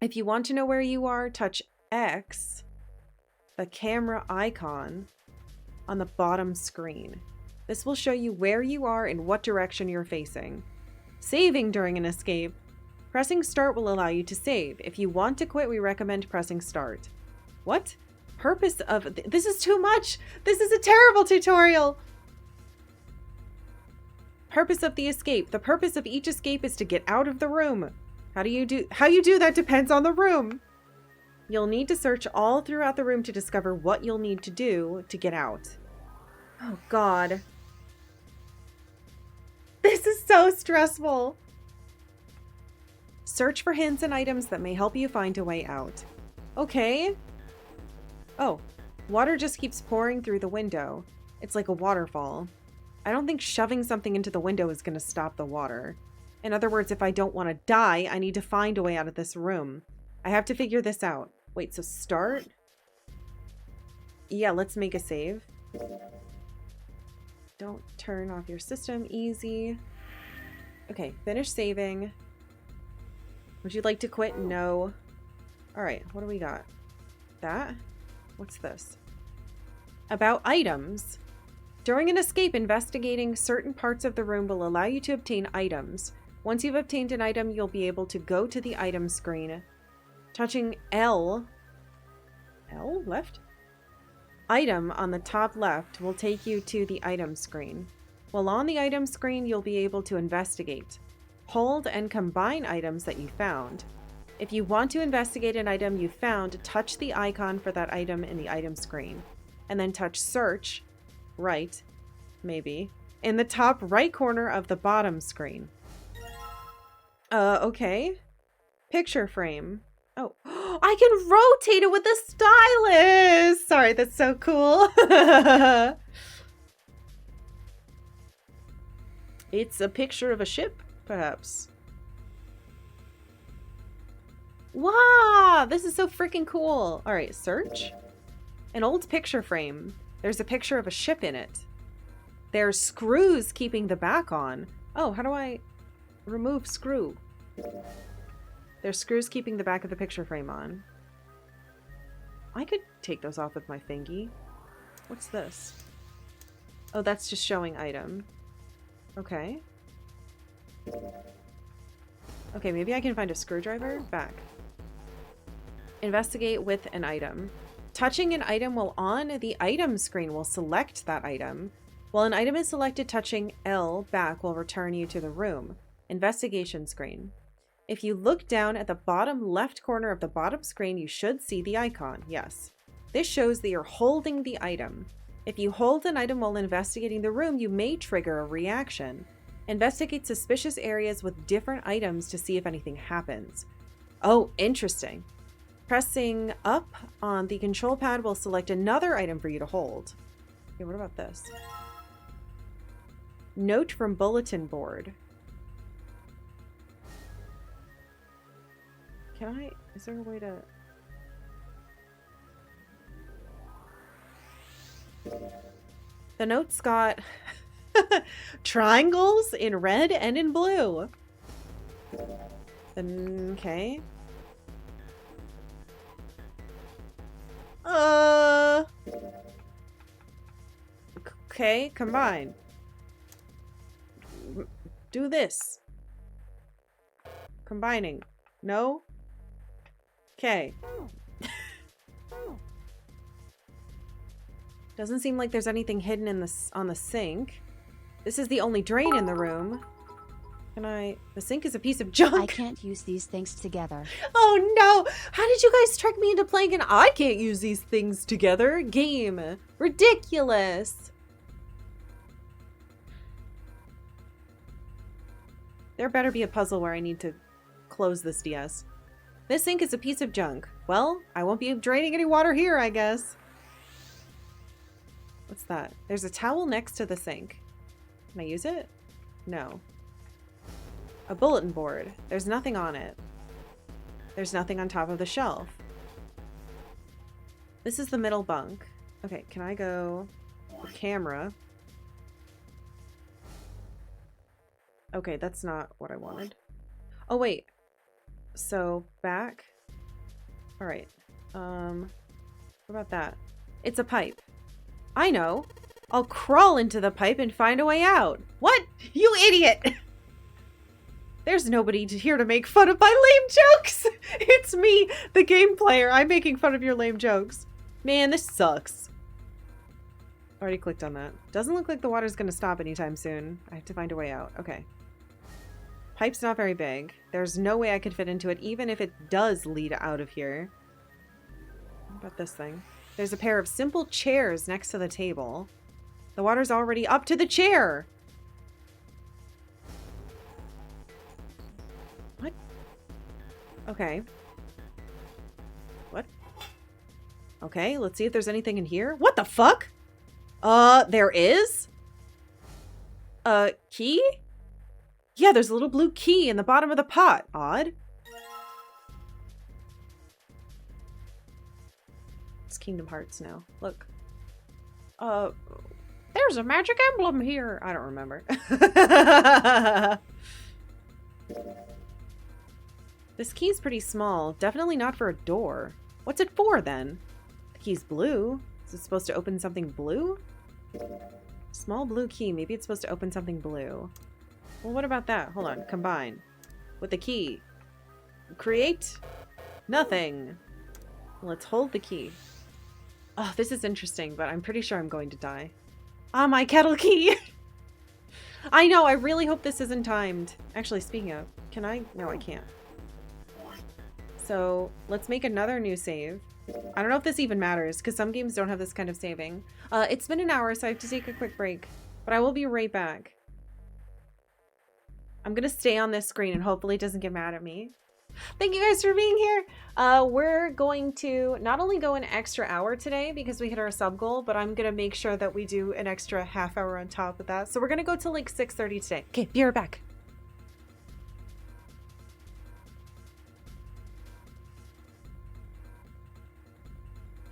If you want to know where you are, touch X, the camera icon, on the bottom screen. This will show you where you are and what direction you're facing. Saving during an escape. Pressing start will allow you to save. If you want to quit, we recommend pressing start. What? Purpose of... This is too much! This is a terrible tutorial! Purpose of the escape. The purpose of each escape is to get out of the room. How you do that depends on the room. You'll need to search all throughout the room to discover what you'll need to do to get out. Oh, God. This is so stressful. Search for hints and items that may help you find a way out. Okay. Oh, water just keeps pouring through the window. It's like a waterfall. I don't think shoving something into the window is going to stop the water. In other words, if I don't want to die, I need to find a way out of this room. I have to figure this out. Wait, so start? Yeah, let's make a save. Don't turn off your system. Easy. Okay, finish saving. Would you like to quit? No. Alright, what do we got? That? What's this? About items. During an escape, investigating certain parts of the room will allow you to obtain items. Once you've obtained an item, you'll be able to go to the item screen. Touching L left? Item on the top left will take you to the item screen. While on the item screen, you'll be able to investigate. Hold and combine items that you found. If you want to investigate an item you found, touch the icon for that item in the item screen. And then touch search, right, maybe, in the top right corner of the bottom screen. Okay. Picture frame. Oh, I can rotate it with the stylus! Sorry, that's so cool. It's a picture of a ship, perhaps. Wow, this is so freaking cool. All right, search. An old picture frame. There's a picture of a ship in it. There's screws keeping the back on. Oh, how do I remove screw? There's screws keeping the back of the picture frame on. I could take those off with my fingy. What's this? Oh, that's just showing item. Okay. Okay, maybe I can find a screwdriver. Back. Investigate with an item. Touching an item while on the item screen will select that item. While an item is selected, touching L back will return you to the room. Investigation screen. If you look down at the bottom left corner of the bottom screen, you should see the icon. Yes. This shows that you're holding the item. If you hold an item while investigating the room, you may trigger a reaction. Investigate suspicious areas with different items to see if anything happens. Oh, interesting. Pressing up on the control pad will select another item for you to hold. Okay, what about this? Note from bulletin board. Is there a way to... The note's got triangles in red and in blue. Okay. Okay, combine. Do this. Combining. No? Okay. Doesn't seem like there's anything hidden in on the sink. This is the only drain in the room. The sink is a piece of junk. I can't use these things together. Oh no! How did you guys trick me into playing an I can't use these things together game? Ridiculous! There better be a puzzle where I need to close this DS. This sink is a piece of junk. Well, I won't be draining any water here, I guess. What's that? There's a towel next to the sink. Can I use it? No. A bulletin board. There's nothing on it. There's nothing on top of the shelf. This is the middle bunk. Okay, can I go... The camera. Okay, that's not what I wanted. Oh, wait. So, back. Alright. What about that? It's a pipe. I know. I'll crawl into the pipe and find a way out. What? You idiot! There's nobody here to make fun of my lame jokes! It's me, the game player. I'm making fun of your lame jokes. Man, this sucks. Already clicked on that. Doesn't look like the water's gonna stop anytime soon. I have to find a way out. Okay. Pipe's not very big. There's no way I could fit into it, even if it does lead out of here. What about this thing? There's a pair of simple chairs next to the table. The water's already up to the chair! What? Okay. What? Okay, let's see if there's anything in here. What the fuck? There is? Key? Yeah, there's a little blue key in the bottom of the pot. Odd. It's Kingdom Hearts now. Look. There's a magic emblem here. I don't remember. This key's pretty small. Definitely not for a door. What's it for, then? The key's blue. Is it supposed to open something blue? Small blue key. Maybe it's supposed to open something blue. Well, what about that? Hold on. Combine. With the key. Create. Nothing. Let's hold the key. Oh, this is interesting, but I'm pretty sure I'm going to die. Ah, my kettle key! I know, I really hope this isn't timed. Actually, speaking of, can I? No, I can't. So, let's make another new save. I don't know if this even matters, because some games don't have this kind of saving. It's been an hour, so I have to take a quick break. But I will be right back. I'm gonna stay on this screen and hopefully it doesn't get mad at me. Thank you guys for being here. We're going to not only go an extra hour today because we hit our sub goal, but I'm gonna make sure that we do an extra half hour on top of that. So we're gonna go till like 6:30 today. Okay, be right back.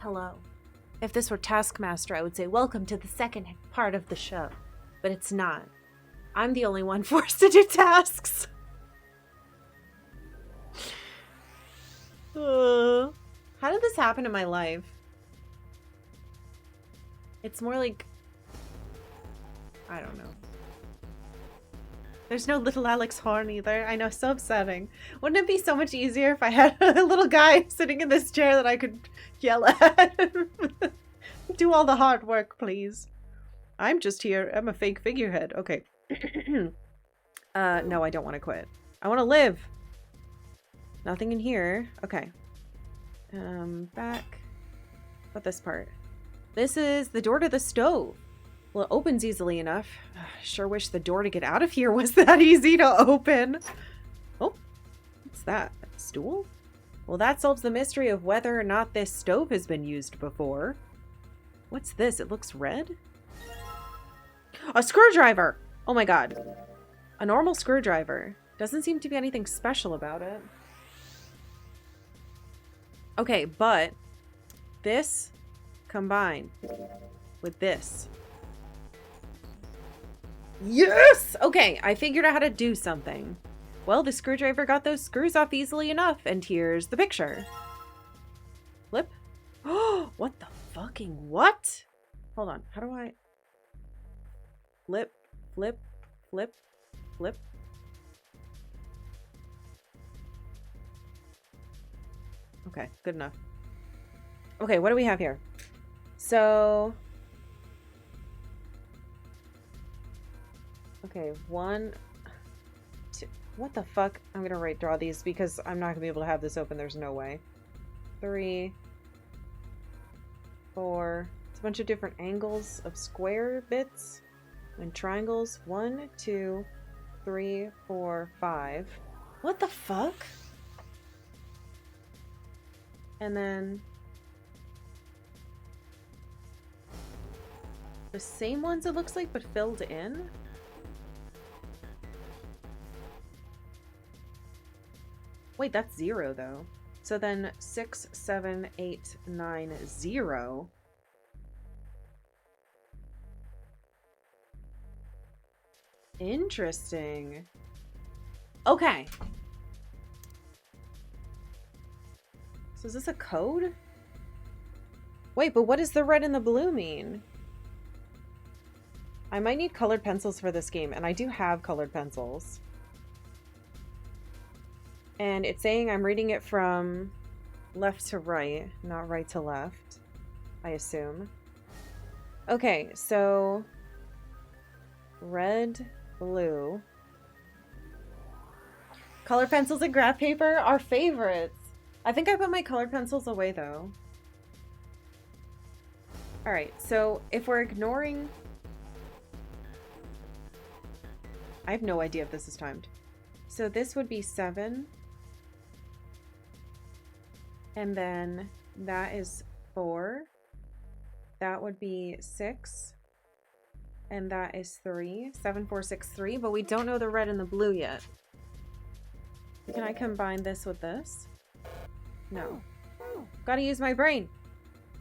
Hello. If this were Taskmaster, I would say welcome to the second part of the show, but it's not. I'm the only one forced to do tasks. How did this happen in my life? It's more like... I don't know. There's no little Alex Horn either. I know, so upsetting. Wouldn't it be so much easier if I had a little guy sitting in this chair that I could yell at? Do all the hard work, please. I'm just here. I'm a fake figurehead. Okay. No, I don't want to quit. I want to live. Nothing in here. Okay. Back. What this part? This is the door to the stove. Well, it opens easily enough. Sure wish the door to get out of here was that easy to open. Oh, what's that? A stool? Well, that solves the mystery of whether or not this stove has been used before. What's this? It looks red? A screwdriver! Oh my god. A normal screwdriver. Doesn't seem to be anything special about it. Okay, but this combined with this. Yes! Okay, I figured out how to do something. Well, the screwdriver got those screws off easily enough, and here's the picture. Flip. Oh, what the fucking what? Hold on, how do I... Flip, flip, flip, flip. Okay, good enough. Okay, what do we have here? So... Okay, 1, 2... What the fuck? I'm gonna draw these because I'm not gonna be able to have this open. There's no way. 3, 4... It's a bunch of different angles of square bits and triangles. 1, 2, 3, 4, 5. What the fuck? And then the same ones it looks like, but filled in. Wait, that's 0 though. So then 6, 7, 8, 9, 0. Interesting. Okay. So is this a code? Wait, but what does the red and the blue mean? I might need colored pencils for this game, and I do have colored pencils. And it's saying I'm reading it from left to right, not right to left, I assume. Okay, so red, blue. Colored pencils and graph paper are favorites. I think I put my colored pencils away though. Alright, so if we're ignoring... I have no idea if this is timed. So this would be 7. And then that is 4. That would be 6. And that is 3. 7, 4, 6, 3. But we don't know the red and the blue yet. Can I combine this with this? No. Gotta use my brain.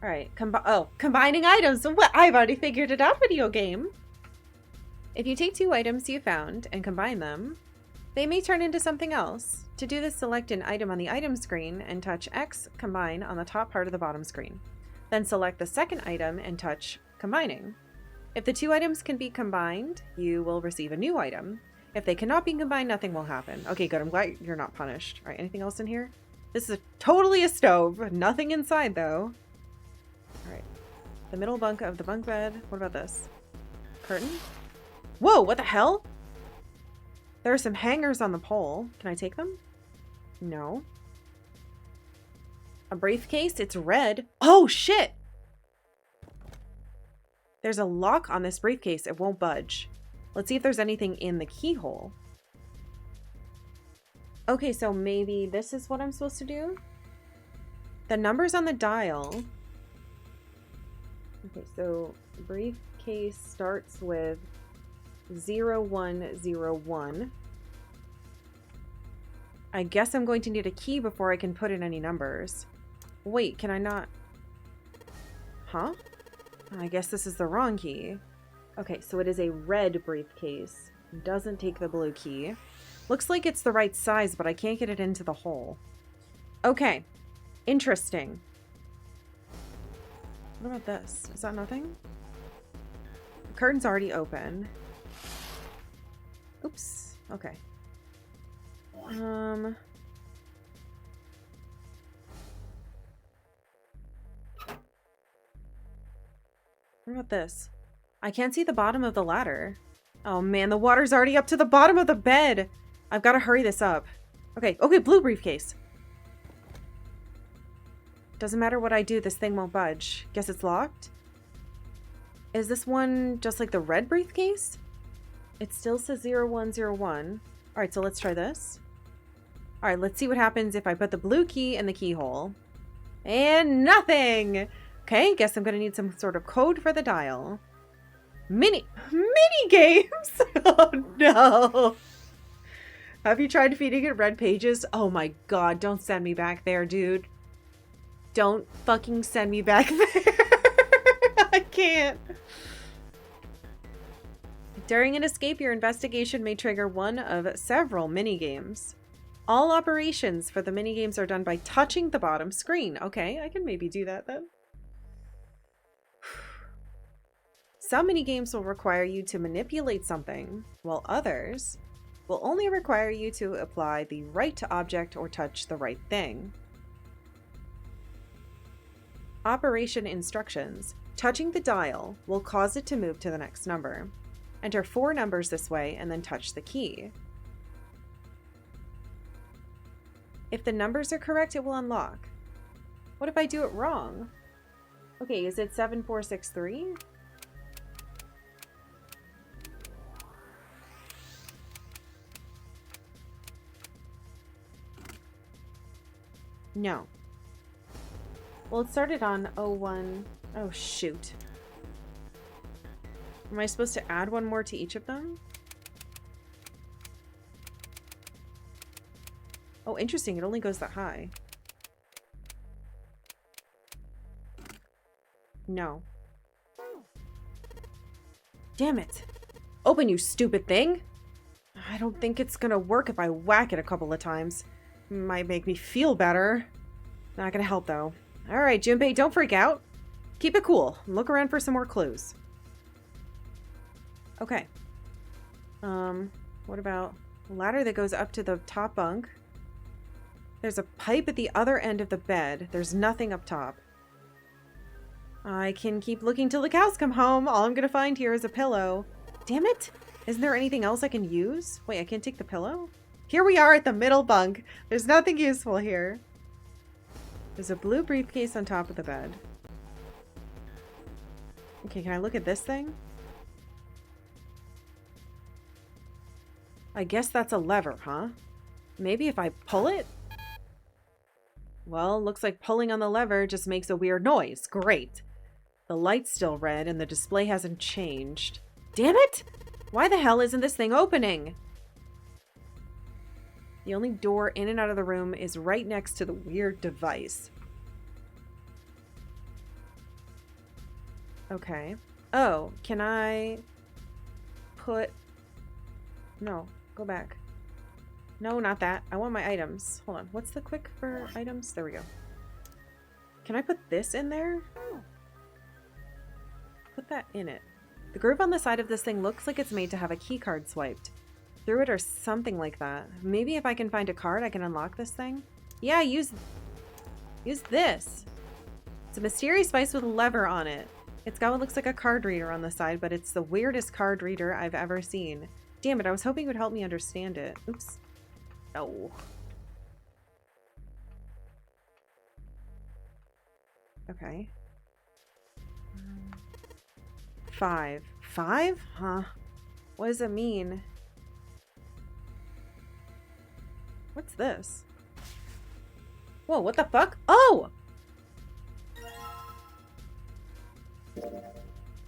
Alright, combining items. What? I've already figured it out, video game. If you take 2 items you found and combine them, they may turn into something else. To do this, select an item on the item screen and touch X Combine on the top part of the bottom screen. Then select the second item and touch Combining. If the 2 items can be combined, you will receive a new item. If they cannot be combined, nothing will happen. Okay, good. I'm glad you're not punished. All right, anything else in here? This is totally a stove. Nothing inside, though. All right. The middle bunk of the bunk bed. What about this? Curtain? Whoa, what the hell? There are some hangers on the pole. Can I take them? No. A briefcase? It's red. Oh, shit! There's a lock on this briefcase. It won't budge. Let's see if there's anything in the keyhole. Okay, so maybe this is what I'm supposed to do? The numbers on the dial. Okay, so briefcase starts with 0101. I guess I'm going to need a key before I can put in any numbers. Wait, can I not? Huh? I guess this is the wrong key. Okay, so it is a red briefcase. Doesn't take the blue key. Looks like it's the right size, but I can't get it into the hole. Okay. Interesting. What about this? Is that nothing? The curtain's already open. Oops. Okay. What about this? I can't see the bottom of the ladder. Oh man, the water's already up to the bottom of the bed. I've got to hurry this up. Okay, blue briefcase. Doesn't matter what I do, this thing won't budge. Guess it's locked? Is this one just like the red briefcase? It still says 0101. Alright, so let's try this. Alright, let's see what happens if I put the blue key in the keyhole. And nothing! Okay, guess I'm gonna need some sort of code for the dial. Mini games! Oh no! Have you tried feeding it red pages? Oh my god, don't send me back there, dude. Don't fucking send me back there. I can't. During an escape, your investigation may trigger one of several minigames. All operations for the minigames are done by touching the bottom screen. Okay, I can maybe do that then. Some minigames will require you to manipulate something, while others will only require you to apply the right object or touch the right thing. Operation instructions. Touching the dial will cause it to move to the next number. Enter 4 numbers this way and then touch the key. If the numbers are correct, it will unlock. What if I do it wrong? Okay, is it 7463? No. Well, it started on 01. Oh, shoot. Am I supposed to add one more to each of them? Oh, interesting. It only goes that high. No. Damn it. Open, you stupid thing! I don't think it's gonna work if I whack it a couple of times. Might make me feel better. Not gonna help, though. Alright, Junpei, don't freak out. Keep it cool. Look around for some more clues. Okay. What about a ladder that goes up to the top bunk? There's a pipe at the other end of the bed. There's nothing up top. I can keep looking till the cows come home. All I'm gonna find here is a pillow. Damn it! Isn't there anything else I can use? Wait, I can't take the pillow? Here we are at the middle bunk. There's nothing useful here. There's a blue briefcase on top of the bed. Okay, can I look at this thing? I guess that's a lever, huh? Maybe if I pull it? Well, looks like pulling on the lever just makes a weird noise. Great. The light's still red and the display hasn't changed. Damn it! Why the hell isn't this thing opening? The only door in and out of the room is right next to the weird device. Okay. Oh, can I put... No, go back. No, not that. I want my items. Hold on. What's the quick for items? There we go. Can I put this in there? Put that in it. The groove on the side of this thing looks like it's made to have a key card swiped through it or something like that. Maybe if I can find a card, I can unlock this thing. Yeah, use this. It's a mysterious device with a lever on it. It's got what looks like a card reader on the side, but it's the weirdest card reader I've ever seen. Damn it, I was hoping it would help me understand it. Oops. Oh. Okay. 5. 5? Huh. What does it mean? What's this? Whoa, what the fuck? Oh!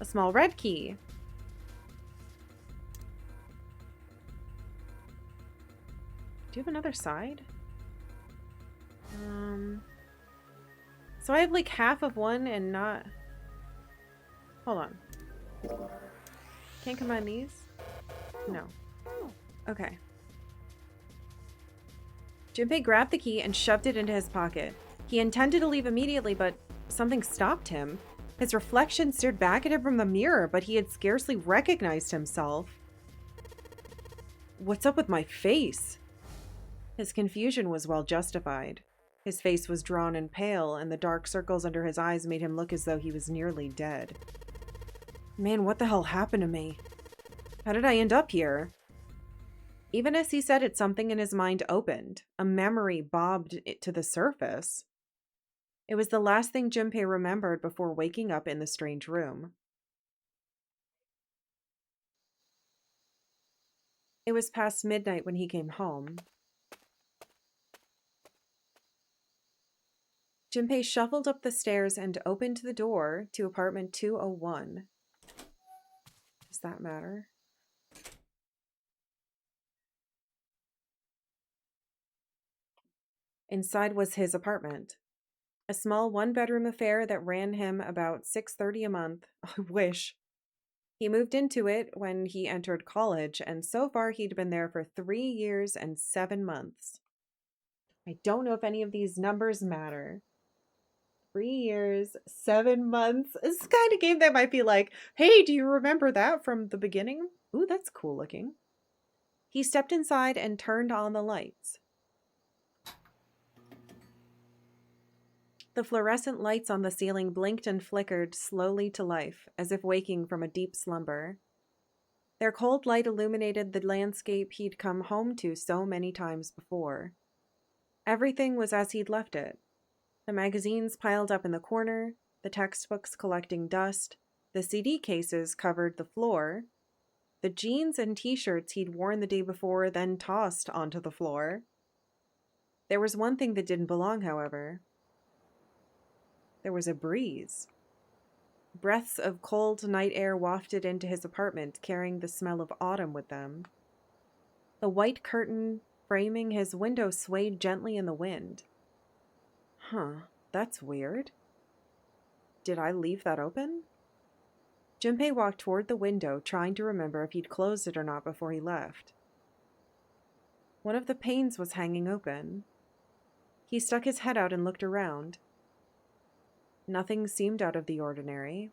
A small red key. Do you have another side? So I have like half of one and not... Hold on. Can't combine these? No. Okay. Junpei grabbed the key and shoved it into his pocket. He intended to leave immediately, but something stopped him. His reflection stared back at him from the mirror, but he had scarcely recognized himself. What's up with my face? His confusion was well justified. His face was drawn and pale, and the dark circles under his eyes made him look as though he was nearly dead. Man, what the hell happened to me? How did I end up here? Even as he said it, something in his mind opened. A memory bobbed it to the surface. It was the last thing Junpei remembered before waking up in the strange room. It was past midnight when he came home. Junpei shuffled up the stairs and opened the door to apartment 201. Does that matter? Inside was his apartment. A small one-bedroom affair that ran him about $630 a month. I wish. He moved into it when he entered college, and so far he'd been there for 3 years and 7 months. I don't know if any of these numbers matter. 3 years, 7 months. This is the kind of game that might be like, hey, do you remember that from the beginning? Ooh, that's cool looking. He stepped inside and turned on the lights. The fluorescent lights on the ceiling blinked and flickered slowly to life, as if waking from a deep slumber. Their cold light illuminated the landscape he'd come home to so many times before. Everything was as he'd left it. The magazines piled up in the corner, the textbooks collecting dust, the CD cases covered the floor, the jeans and t-shirts he'd worn the day before then tossed onto the floor. There was one thing that didn't belong, however. There was a breeze. Breaths of cold night air wafted into his apartment, carrying the smell of autumn with them. The white curtain framing his window swayed gently in the wind. Huh, that's weird. Did I leave that open? Junpei walked toward the window, trying to remember if he'd closed it or not before he left. One of the panes was hanging open. He stuck his head out and looked around. Nothing seemed out of the ordinary.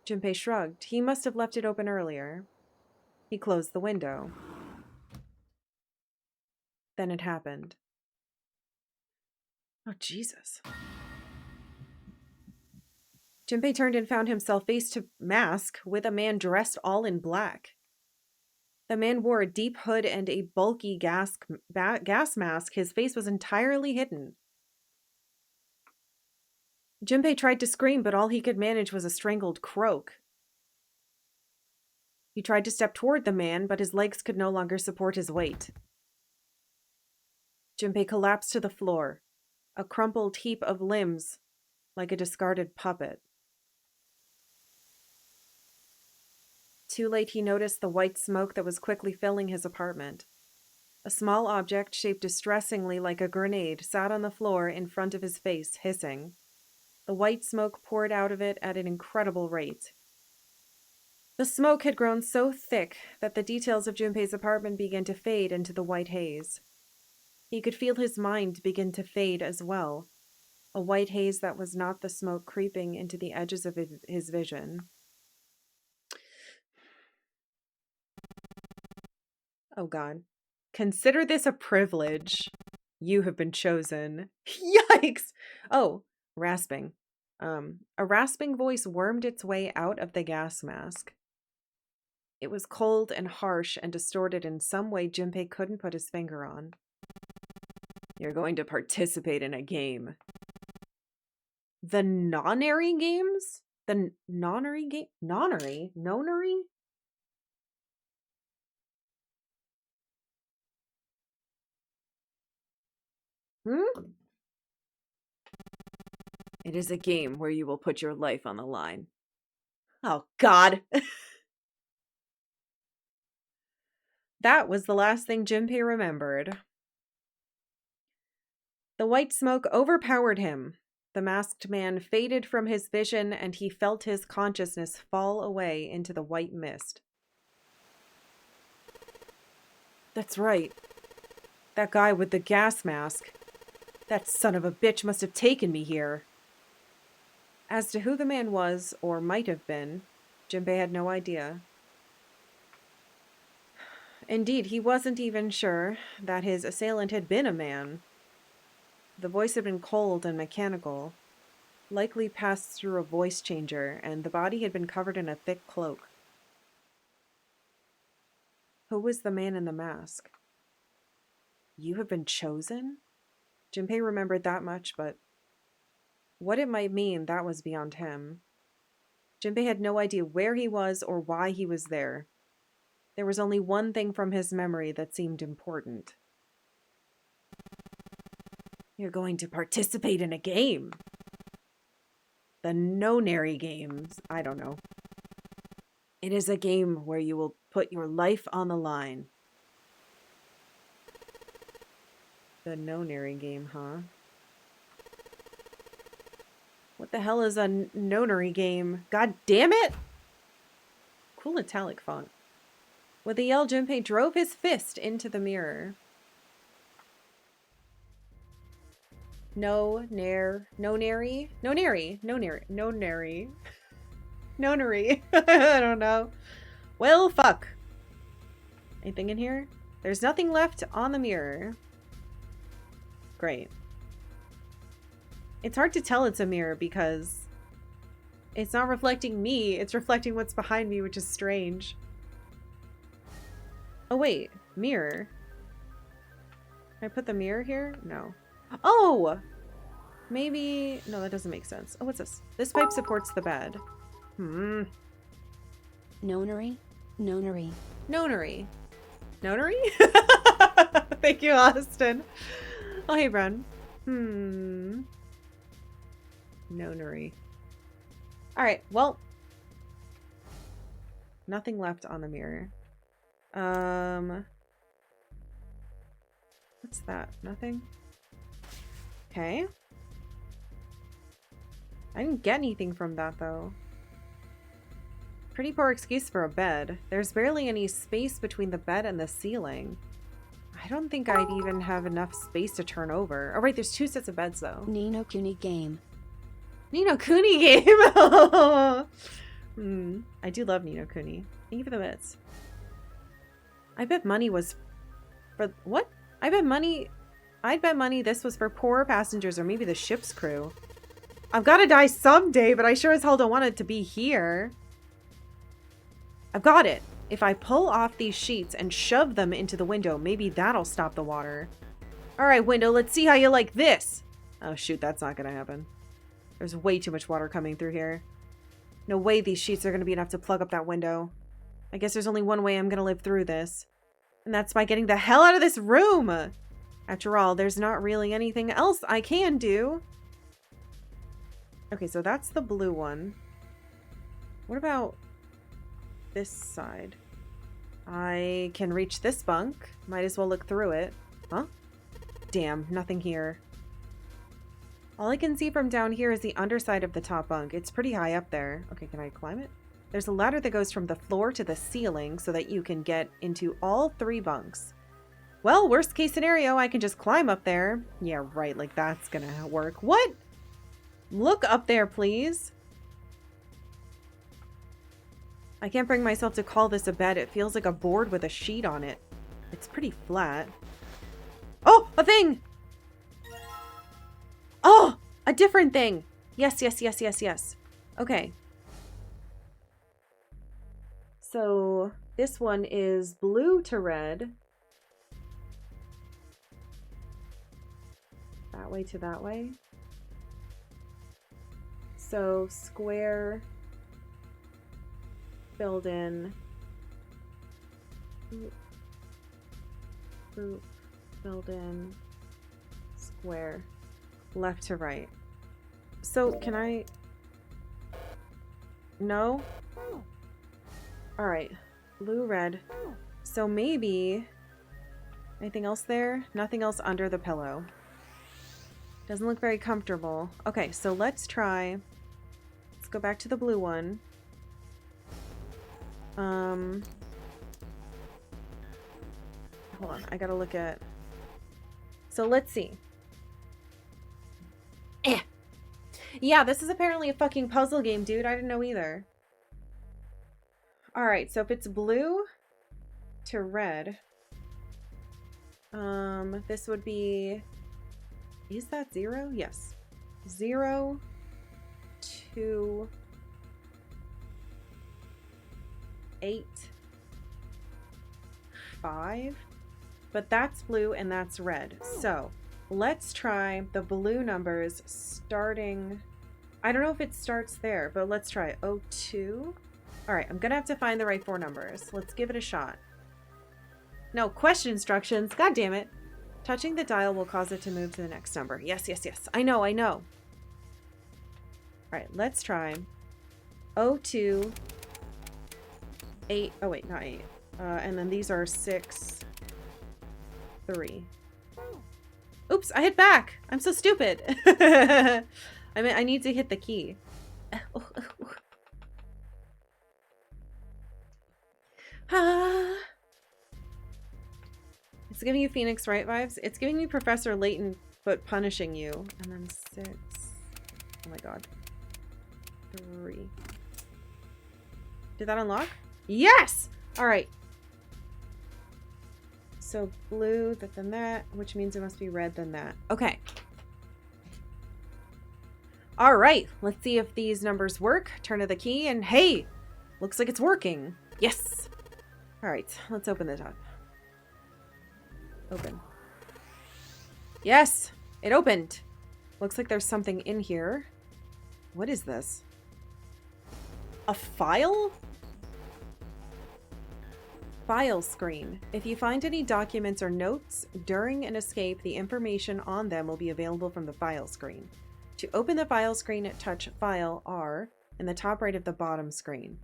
Junpei shrugged. He must have left it open earlier. He closed the window. Then it happened. Oh, Jesus. Junpei turned and found himself face to mask with a man dressed all in black. The man wore a deep hood and a bulky gas mask. His face was entirely hidden. Junpei tried to scream, but all he could manage was a strangled croak. He tried to step toward the man, but his legs could no longer support his weight. Junpei collapsed to the floor, a crumpled heap of limbs like a discarded puppet. Too late, he noticed the white smoke that was quickly filling his apartment. A small object shaped distressingly like a grenade sat on the floor in front of his face, hissing. The white smoke poured out of it at an incredible rate. The smoke had grown so thick that the details of Junpei's apartment began to fade into the white haze. He could feel his mind begin to fade as well, a white haze that was not the smoke creeping into the edges of his vision. Oh God. Consider this a privilege. You have been chosen. Yikes! Oh, rasping. A rasping voice wormed its way out of the gas mask. It was cold and harsh and distorted in some way Junpei couldn't put his finger on. You're going to participate in a game. The nonary games? The nonary game? Nonary? Nonary? It is a game where you will put your life on the line. Oh, God. That was the last thing Junpei remembered. The white smoke overpowered him. The masked man faded from his vision, and he felt his consciousness fall away into the white mist. That's right. That guy with the gas mask. That son of a bitch must have taken me here. As to who the man was, or might have been, Junpei had no idea. Indeed, he wasn't even sure that his assailant had been a man. The voice had been cold and mechanical, likely passed through a voice changer, and the body had been covered in a thick cloak. Who was the man in the mask? You have been chosen? Junpei remembered that much, but what it might mean, that was beyond him. Junpei had no idea where he was or why he was there. There was only one thing from his memory that seemed important. You're going to participate in a game. The Nonary games. I don't know. It is a game where you will put your life on the line. The Nonary game, huh? What the hell is a Nonary game? God damn it! Cool italic font. With a yell, Junpei drove his fist into the mirror. Nonary. I don't know. Well, fuck. Anything in here? There's nothing left on the mirror. Great. It's hard to tell it's a mirror because it's not reflecting me. It's reflecting what's behind me, which is strange. Oh, wait. Mirror. Can I put the mirror here? No. Oh! Maybe... No, that doesn't make sense. Oh, what's this? This pipe supports the bed. Nonary? Nonary. Nonary. Nonary? Thank you, Austin. Oh, hey, Bren. Nonary. Alright, well. Nothing left on the mirror. What's that? Nothing? Okay. I didn't get anything from that, though. Pretty poor excuse for a bed. There's barely any space between the bed and the ceiling. I don't think I'd even have enough space to turn over. Oh, right, there's 2 sets of beds, though. Ni no Kuni game. Ni no Kuni game! I do love Ni no Kuni. Thank you for the bits. I bet money was for... What? I'd bet money this was for poor passengers or maybe the ship's crew. I've got to die someday, but I sure as hell don't want it to be here. I've got it. If I pull off these sheets and shove them into the window, maybe that'll stop the water. Alright, window, let's see how you like this. Oh, shoot, that's not gonna happen. There's way too much water coming through here. No way these sheets are gonna be enough to plug up that window. I guess there's only one way I'm gonna live through this. And that's by getting the hell out of this room! After all, there's not really anything else I can do. Okay, so that's the blue one. What about this side? I can reach this bunk. Might as well look through it. Huh? Damn, nothing here. All I can see from down here is the underside of the top bunk. It's pretty high up there. Okay, can I climb it? There's a ladder that goes from the floor to the ceiling so that you can get into all 3 bunks. Well, worst case scenario, I can just climb up there. Yeah, right, like that's gonna work. What? Look up there, please. I can't bring myself to call this a bed. It feels like a board with a sheet on it. It's pretty flat. Oh, a thing! Oh, a different thing. Yes, yes, yes, yes, yes. Okay. So this one is blue to red. That way to that way. So square, filled in, boop, filled in, square, left to right. So can I? No? Alright, blue, red. So maybe, anything else there? Nothing else under the pillow. Doesn't look very comfortable. Okay, so let's try. Let's go back to the blue one. Hold on, I gotta look at... So let's see. Yeah, this is apparently a fucking puzzle game, dude. I didn't know either. Alright, so if it's blue to red. This would be, is that 0? Yes. 0, 2, 8, 5. But that's blue and that's red. So let's try the blue numbers starting. I don't know if it starts there, but let's try 02. All right, I'm gonna have to find the right 4 numbers. Let's give it a shot. No, question instructions. God damn it. Touching the dial will cause it to move to the next number. Yes, yes, yes. I know, I know. All right, let's try 02, 8. Oh, wait, not 8. And then these are 6, 3. Oops, I hit back. I'm so stupid. I mean, I need to hit the key. It's giving you Phoenix Wright vibes. It's giving me Professor Layton, but punishing you. And then 6. Oh my god. 3. Did that unlock? Yes! Alright. So blue, then that, which means it must be red, then that. Okay. Alright, let's see if these numbers work. Turn of the key, and hey! Looks like it's working. Yes! Alright, let's open this up. Open. Yes! It opened! Looks like there's something in here. What is this? A file? File screen. If you find any documents or notes during an escape, the information on them will be available from the file screen. To open the file screen, touch File R in the top right of the bottom screen.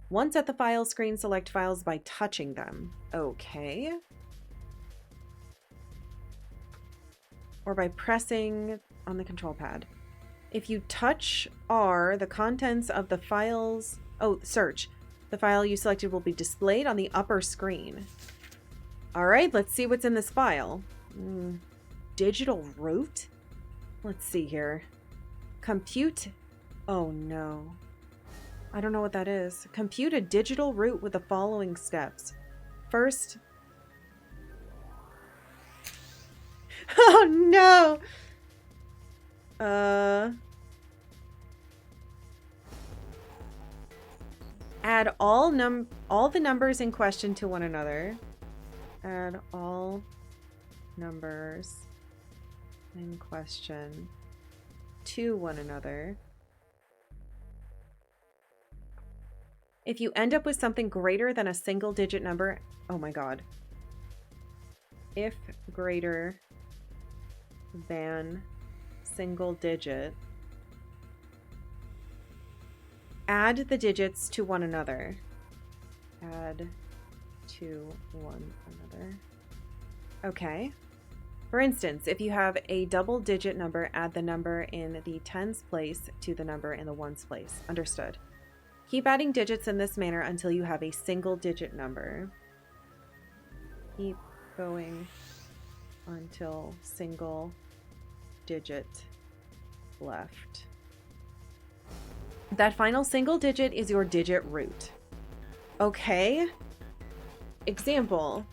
Once at the file screen, select files by touching them. Okay. Or by pressing on the control pad. If you touch R, the contents of the files... Oh, search. The file you selected will be displayed on the upper screen. Alright, let's see what's in this file. Digital root? Let's see here. Compute... Oh no. I don't know what that is. Compute a digital route with the following steps. First... Oh no! Add all the numbers in question to one another. Add all numbers in question to one another. If you end up with something greater than a single digit number, oh my god. If greater than single digit, add the digits to one another. Add to one another. Okay. For instance, if you have a double digit number, add the number in the tens place to the number in the ones place. Understood. Keep adding digits in this manner until you have a single digit number. Keep going until single digit left. That final single digit is your digit root. Okay. Example.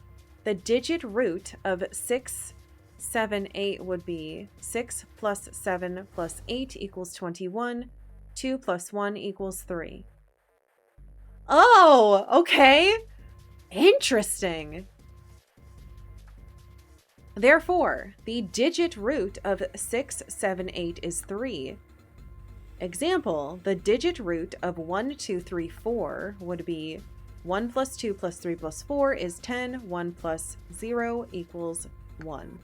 The digit root of 6, 7, 8 would be 6 plus 7 plus 8 equals 21. 2 plus 1 equals 3. Oh, okay. Interesting. Therefore, the digit root of 6, 7, 8 is 3. Example, the digit root of 1, 2, 3, 4 would be 1 plus 2 plus 3 plus 4 is 10. 1 plus 0 equals 1.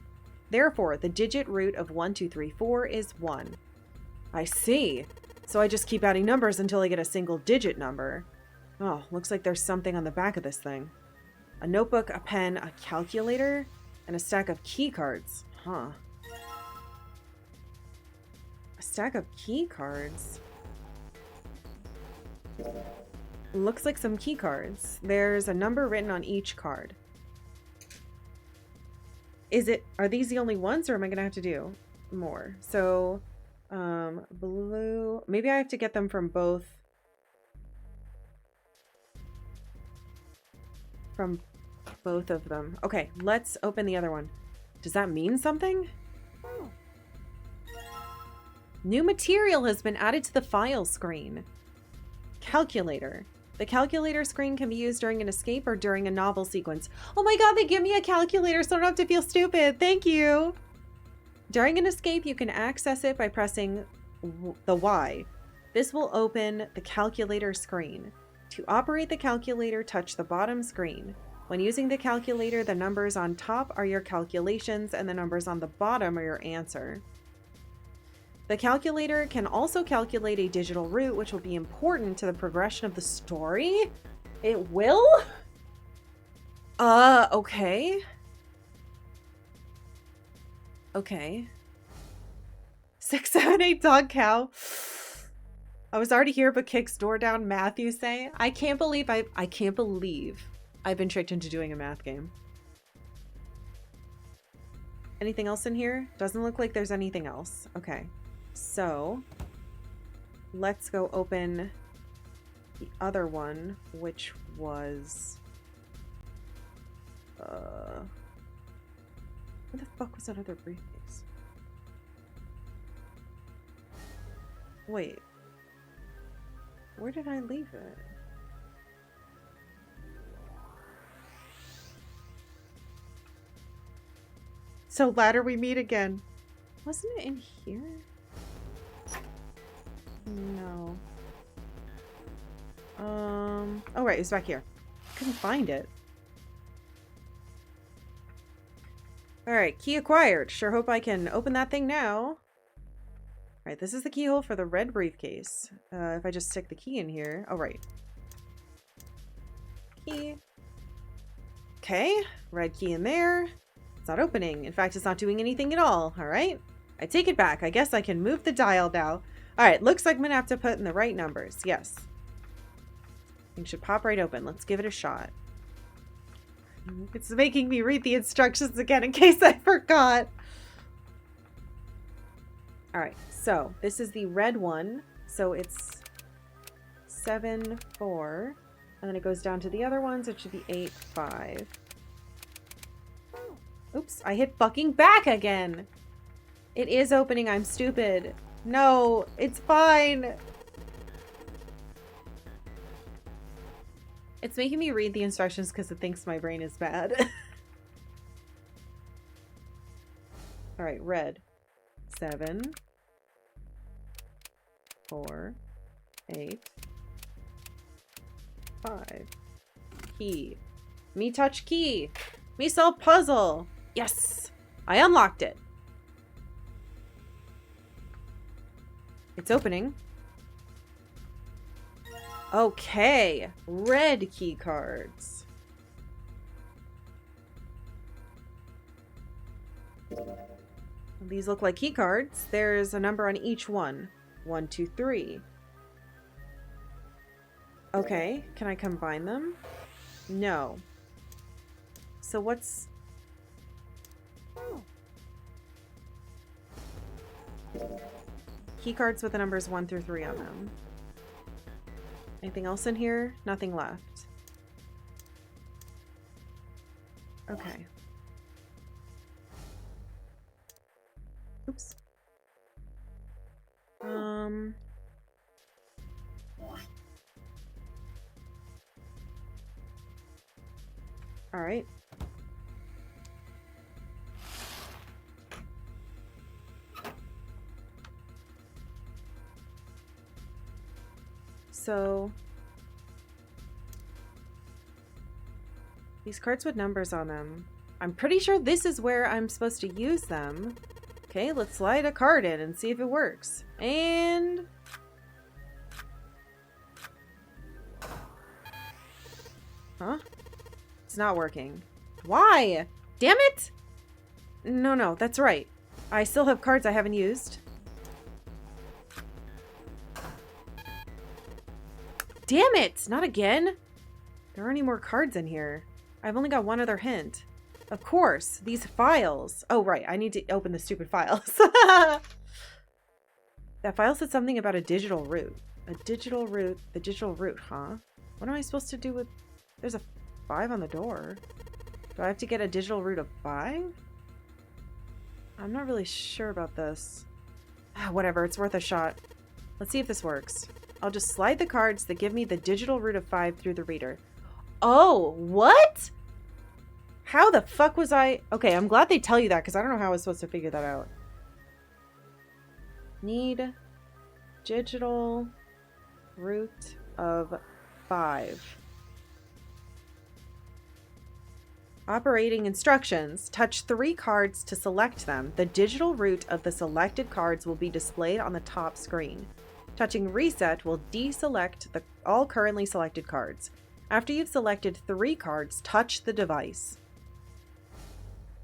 Therefore, the digit root of 1, 2, 3, 4 is 1. I see. So I just keep adding numbers until I get a single digit number. Oh, looks like there's something on the back of this thing. A notebook, a pen, a calculator, and a stack of key cards. Huh. A stack of key cards? Looks like some key cards. There's a number written on each card. Are these the only ones, or am I gonna have to do more? So, blue, maybe I have to get them from both. From Both of them. Okay, let's open the other one. Does that mean something? New material has been added to the file screen. Calculator. The calculator screen can be used during an escape or during a novel sequence. Oh my god, they give me a calculator so I don't have to feel stupid. Thank you. During an escape, you can access it by pressing the Y. This will open the calculator screen. To operate the calculator, touch the bottom screen. When using the calculator, the numbers on top are your calculations and the numbers on the bottom are your answer. The calculator can also calculate a digital route, which will be important to the progression of the story. It will? Okay. Okay. 6, 7, 8 dog cow. I was already here, but kicks door down math, you say? I can't believe I've been tricked into doing a math game. Anything else in here? Doesn't look like there's anything else. Okay. So, let's go open the other one, which was... where the fuck was that other briefcase? Wait. Where did I leave it? So ladder we meet again. Wasn't it in here? No. Oh right, it's back here. Couldn't find it. Alright, key acquired. Sure hope I can open that thing now. Alright, this is the keyhole for the red briefcase. If I just stick the key in here. Oh, right. Key. Okay, red key in there. It's not opening. In fact, it's not doing anything at all. Alright. I take it back. I guess I can move the dial now. Alright, looks like I'm gonna have to put in the right numbers. Yes. Thing should pop right open. Let's give it a shot. It's making me read the instructions again in case I forgot. Alright, so this is the red one. So it's 7, 4. And then it goes down to the other ones. It should be 8, 5. Oops, I hit fucking back again. It is opening. I'm stupid. No, it's fine. It's making me read the instructions because it thinks my brain is bad. Alright, red. 7, 4, 8, 5. Key. Me touch key. Me solve puzzle. Yes! I unlocked it. It's opening. Okay. Red key cards. These look like key cards. There's a number on each one. 1, 2, 3. Okay. Can I combine them? No. So what's... Key cards with the numbers 1 through 3 on them. Anything else in here? Nothing left. Okay. Oops. All right. So these cards with numbers on them. I'm pretty sure this is where I'm supposed to use them. Okay, let's slide a card in and see if it works. And... Huh? It's not working. Why? Damn it! No, that's right. I still have cards I haven't used. Damn it! Not again! There aren't any more cards in here. I've only got one other hint. Of course, these files. Oh, right. I need to open the stupid files. That file said something about a digital route. A digital route. The digital route, huh? What am I supposed to do with... There's a 5 on the door. Do I have to get a digital root of 5? I'm not really sure about this. Whatever, it's worth a shot. Let's see if this works. I'll just slide the cards that give me the digital root of 5 through the reader. Oh, what? How the fuck was I... Okay, I'm glad they tell you that because I don't know how I was supposed to figure that out. Need digital root of 5. Operating instructions. Touch 3 cards to select them. The digital root of the selected cards will be displayed on the top screen. Touching reset will deselect all currently selected cards. After you've selected 3 cards, touch the device.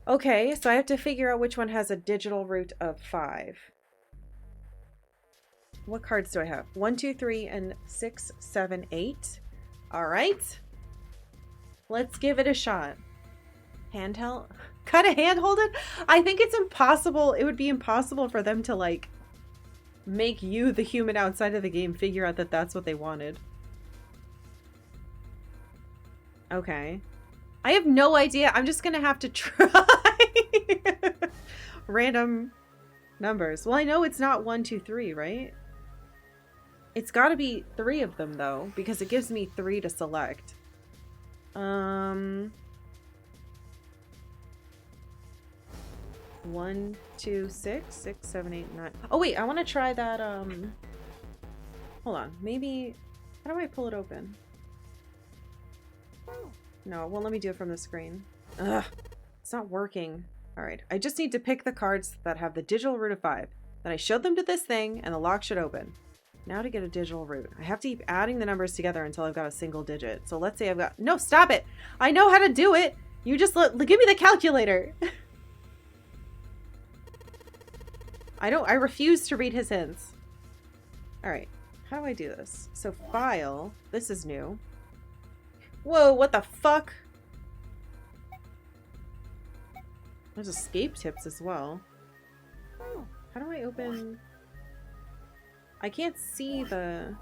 Okay, so I have to figure out which one has a digital root of 5. What cards do I have? 1, 2, 3, and 6, 7, 8. All right. Let's give it a shot. Handheld? Kind of handhold it? I think it's impossible. It would be impossible for them to, like, make you, the human outside of the game, figure out that that's what they wanted. Okay. I have no idea. I'm just gonna have to try random numbers. Well, I know it's not 1, 2, 3, right? It's got to be 3 of them, though, because it gives me 3 to select. 1, 2, 6, 6, 7, 8, 9. Oh, wait, I want to try that, hold on. Maybe, how do I pull it open? No, it won't let me do it from the screen. Ugh, it's not working. All right, I just need to pick the cards that have the digital root of 5. Then I show them to this thing, and the lock should open. Now to get a digital root. I have to keep adding the numbers together until I've got a single digit. So let's say I've got... No, stop it! I know how to do it! You just give me the calculator! I refuse to read his hints. Alright, how do I do this? So file, this is new. Whoa, what the fuck? There's escape tips as well. How do I open... I can't see the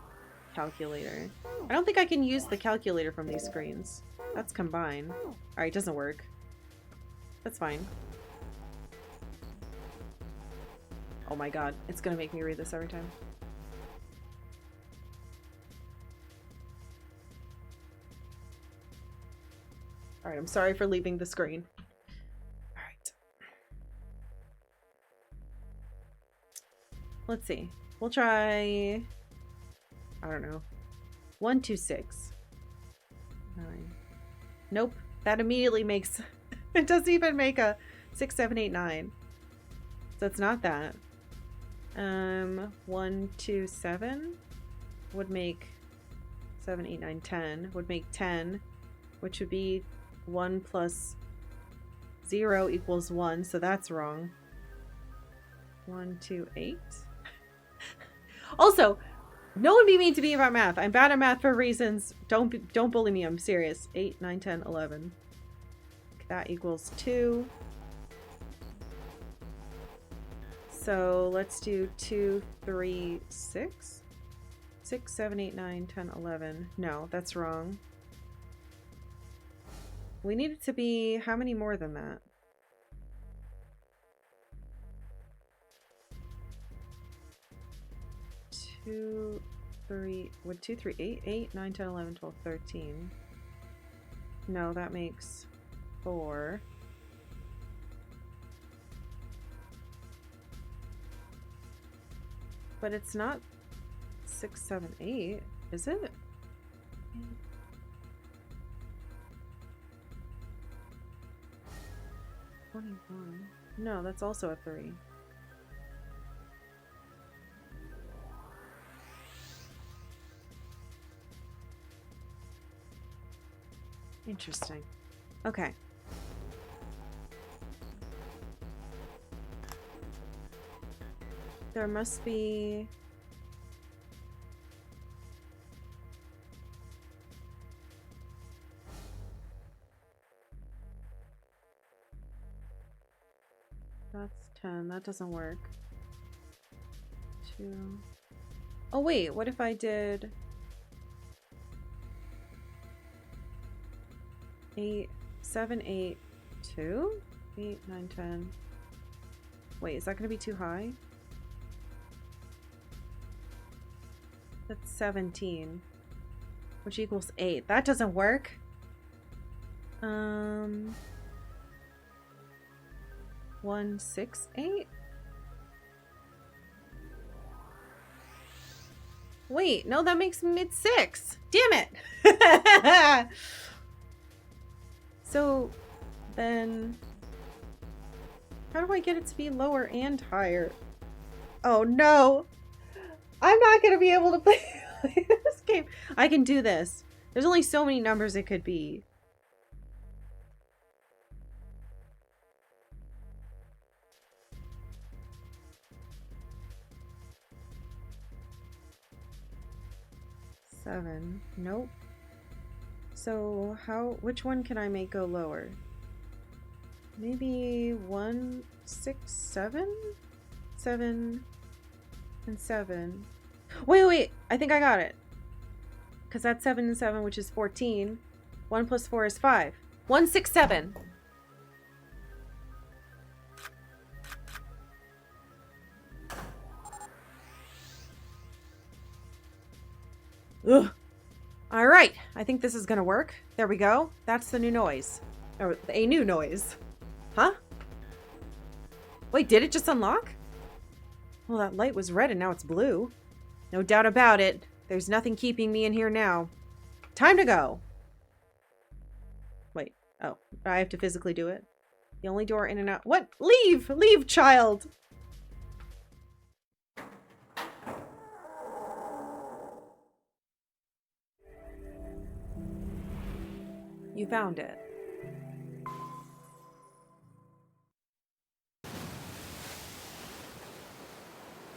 calculator. I don't think I can use the calculator from these screens. That's combine. Alright, doesn't work. That's fine. Oh my god, it's gonna make me read this every time. Alright, I'm sorry for leaving the screen. Alright. Let's see. We'll try... I don't know. 1, 2, 6. 9. Nope. That immediately makes... It doesn't even make a 6, 7, 8, 9. So it's not that. 1, 2, 7 would make 7, 8, 9, 10. Would make 10, which would be 1 plus 0 equals 1, so that's wrong. 1, 2, 8. Also, no one be mean to me about math. I'm bad at math for reasons. Don't bully me. I'm serious. 8, 9, 10, 11. That equals 2. So let's do 2, 3, 6. 6, 7, 8, 9, 10, 11. No, that's wrong. We need it to be how many more than that? 2, 3, what, 2, 3, 8, 8, 9, 10, 11, 12, 13. No, that makes 4. But it's not 6, 7, 8, is it? 21. No, that's also a 3. Interesting. Okay. There must be... That's 10. That doesn't work. 2. Oh wait, what if I did... 8, 7, 8, 2, 8, 9, 10. Wait, is that going to be too high? That's 17, which equals 8. That doesn't work. 1, 6, 8. Wait, no, that makes mid 6. Damn it. So then how do I get it to be lower and higher? Oh no. I'm not going to be able to play this game. I can do this. There's only so many numbers it could be. Seven. Nope. So which one can I make go lower? Maybe 1, 6, 7? 7 and 7. Wait. I think I got it. Because that's 7 and 7, which is 14. 1 plus 4 is 5. 1, 6, 7. Ugh. All right. I think this is going to work. There we go. That's the new noise. Or a new noise. Huh? Wait, did it just unlock? Well, that light was red and now it's blue. No doubt about it. There's nothing keeping me in here now. Time to go. Wait. Oh, I have to physically do it. The only door in and out. What? Leave! Leave, child! You found it.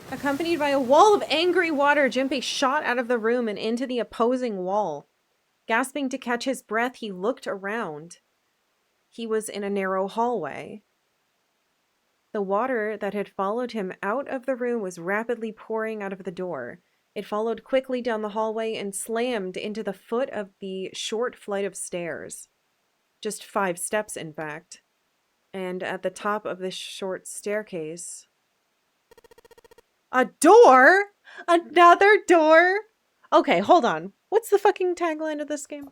Accompanied by a wall of angry water, Junpei shot out of the room and into the opposing wall. Gasping to catch his breath, he looked around. He was in a narrow hallway. The water that had followed him out of the room was rapidly pouring out of the door. It followed quickly down the hallway and slammed into the foot of the short flight of stairs. Just 5 steps, in fact. And at the top of this short staircase... A door? Another door? Okay, hold on. What's the fucking tagline of this game?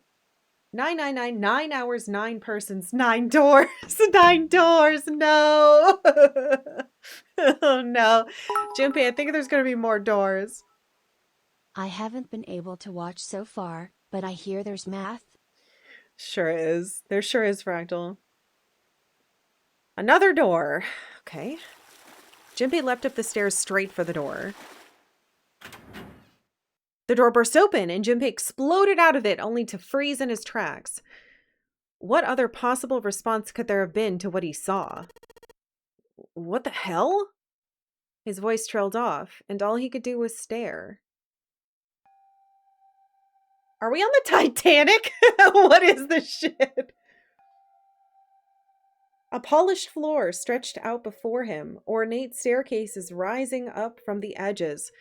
999, 9 hours, 9 persons, 9 doors. 9 doors, no. Oh no. Junpei, I think there's gonna be more doors. I haven't been able to watch so far, but I hear there's math. Sure is. There sure is, Fractal. Another door. Okay. Junpei leapt up the stairs straight for the door. The door burst open and Junpei exploded out of it, only to freeze in his tracks. What other possible response could there have been to what he saw? What the hell? His voice trailed off, and all he could do was stare. Are we on the Titanic? What is this shit? A polished floor stretched out before him, ornate staircases rising up from the edges,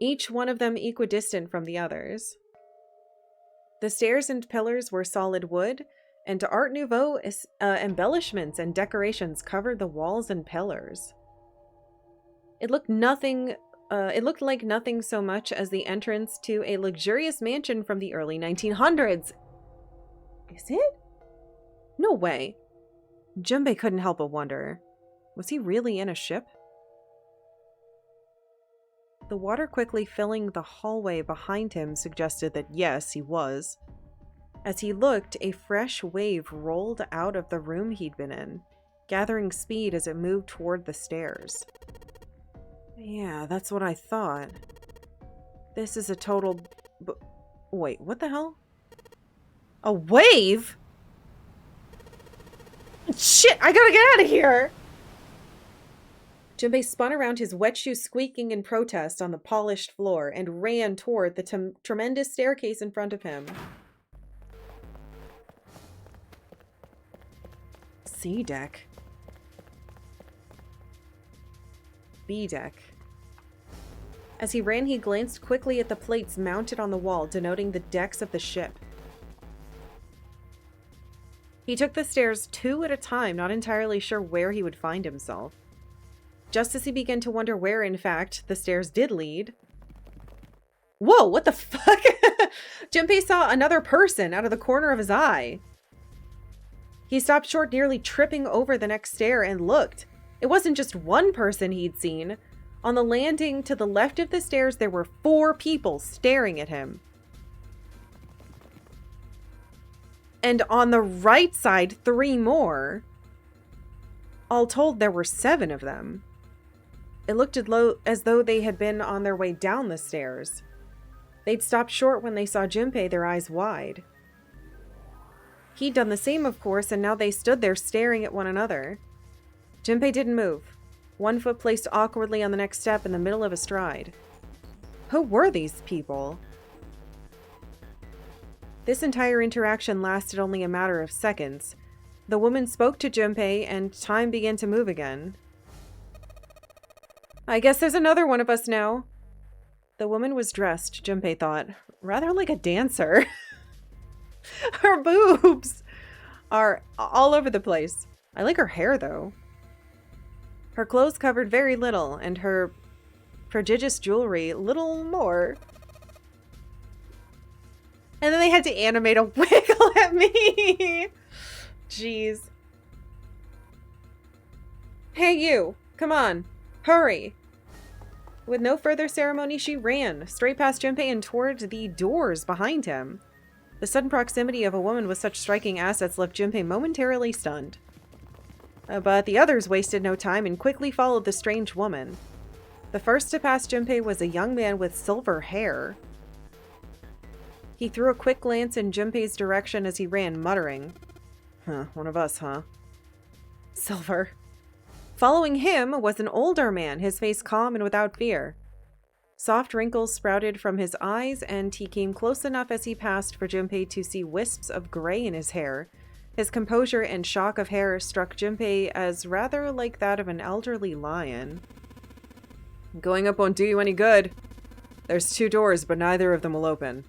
each one of them equidistant from the others. The stairs and pillars were solid wood, and Art Nouveau embellishments and decorations covered the walls and pillars. It looked like nothing so much as the entrance to a luxurious mansion from the early 1900s. Is it? No way. Junpei couldn't help but wonder. Was he really in a ship? The water quickly filling the hallway behind him suggested that yes, he was. As he looked, a fresh wave rolled out of the room he'd been in, gathering speed as it moved toward the stairs. Yeah, that's what I thought. This is a total... Wait, what the hell? A wave? Shit, I gotta get out of here! Junpei spun around, his wet shoes squeaking in protest on the polished floor, and ran toward the tremendous staircase in front of him. C deck. B deck. As he ran, he glanced quickly at the plates mounted on the wall, denoting the decks of the ship. He took the stairs 2 at a time, not entirely sure where he would find himself. Just as he began to wonder where, in fact, the stairs did lead... Whoa, what the fuck? Junpei saw another person out of the corner of his eye. He stopped short, nearly tripping over the next stair, and looked. It wasn't just one person he'd seen. On the landing to the left of the stairs, there were 4 people staring at him. And on the right side, 3 more. All told, there were 7 of them. It looked as though they had been on their way down the stairs. They'd stopped short when they saw Junpei, their eyes wide. He'd done the same, of course, and now they stood there staring at one another. Junpei didn't move, one foot placed awkwardly on the next step in the middle of a stride. Who were these people? This entire interaction lasted only a matter of seconds. The woman spoke to Junpei, and time began to move again. I guess there's another one of us now. The woman was dressed, Junpei thought, rather like a dancer. Her boobs are all over the place. I like her hair, though. Her clothes covered very little, and her prodigious jewelry little more. And then they had to animate a wiggle at me. Jeez. Hey, you. Come on. Hurry. With no further ceremony, she ran, straight past Junpei and toward the doors behind him. The sudden proximity of a woman with such striking assets left Junpei momentarily stunned. But the others wasted no time and quickly followed the strange woman. The first to pass Junpei was a young man with silver hair. He threw a quick glance in Junpei's direction as he ran, muttering, one of us, huh? Silver. Following him was an older man, his face calm and without fear. Soft wrinkles sprouted from his eyes, and he came close enough as he passed for Junpei to see wisps of gray in his hair. His composure and shock of hair struck Junpei as rather like that of an elderly lion. Going up won't do you any good. There's 2 doors, but neither of them will open.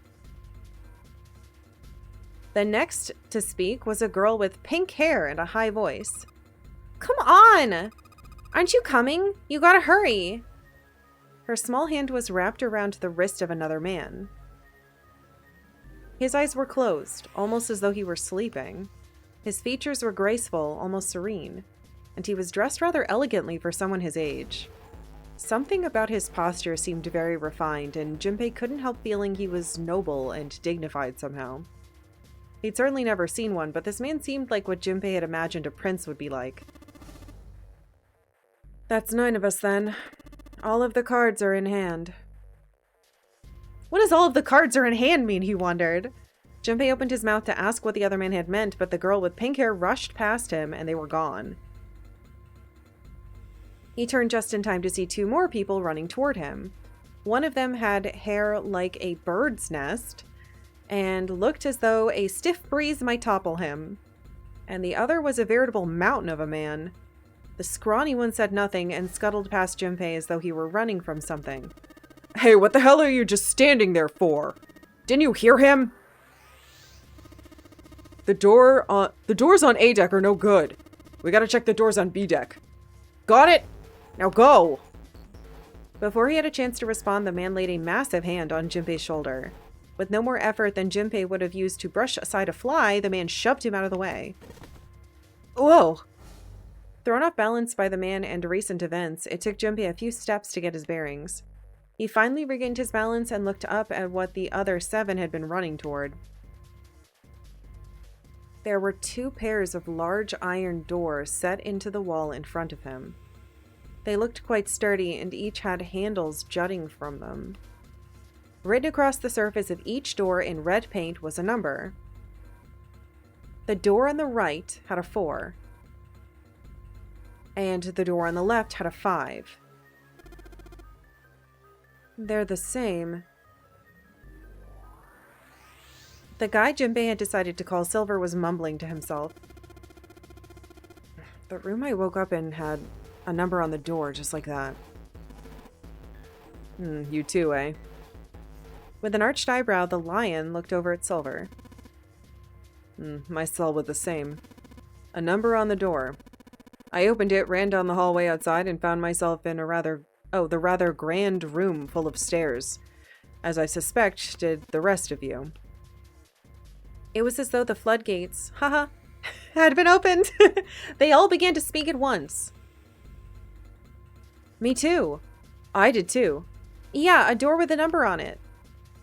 The next to speak was a girl with pink hair and a high voice. Come on! Aren't you coming? You gotta hurry! Her small hand was wrapped around the wrist of another man. His eyes were closed, almost as though he were sleeping. His features were graceful, almost serene, and he was dressed rather elegantly for someone his age. Something about his posture seemed very refined, and Junpei couldn't help feeling he was noble and dignified somehow. He'd certainly never seen one, but this man seemed like what Junpei had imagined a prince would be like. That's 9 of us, then. All of the cards are in hand. What does all of the cards are in hand mean, he wondered. Junpei opened his mouth to ask what the other man had meant, but the girl with pink hair rushed past him, and they were gone. He turned just in time to see 2 more people running toward him. One of them had hair like a bird's nest, and looked as though a stiff breeze might topple him. And the other was a veritable mountain of a man. The scrawny one said nothing and scuttled past Junpei as though he were running from something. Hey, what the hell are you just standing there for? Didn't you hear him? The doors on A deck are no good. We gotta check the doors on B deck. Got it? Now go! Before he had a chance to respond, the man laid a massive hand on Junpei's shoulder. With no more effort than Junpei would have used to brush aside a fly, the man shoved him out of the way. Whoa! Thrown off balance by the man and recent events, it took Junpei a few steps to get his bearings. He finally regained his balance and looked up at what the other 7 had been running toward. There were 2 pairs of large iron doors set into the wall in front of him. They looked quite sturdy, and each had handles jutting from them. Written across the surface of each door in red paint was a number. The door on the right had a 4. And the door on the left had a 5. They're the same. The guy Junpei had decided to call Silver was mumbling to himself. The room I woke up in had a number on the door just like that. You too, eh? With an arched eyebrow, the lion looked over at Silver. My cell was the same. A number on the door. I opened it, ran down the hallway outside, and found myself in the rather grand room full of stairs, as I suspect did the rest of you. It was as though the floodgates, had been opened. They all began to speak at once. Me too. I did too. Yeah, a door with a number on it.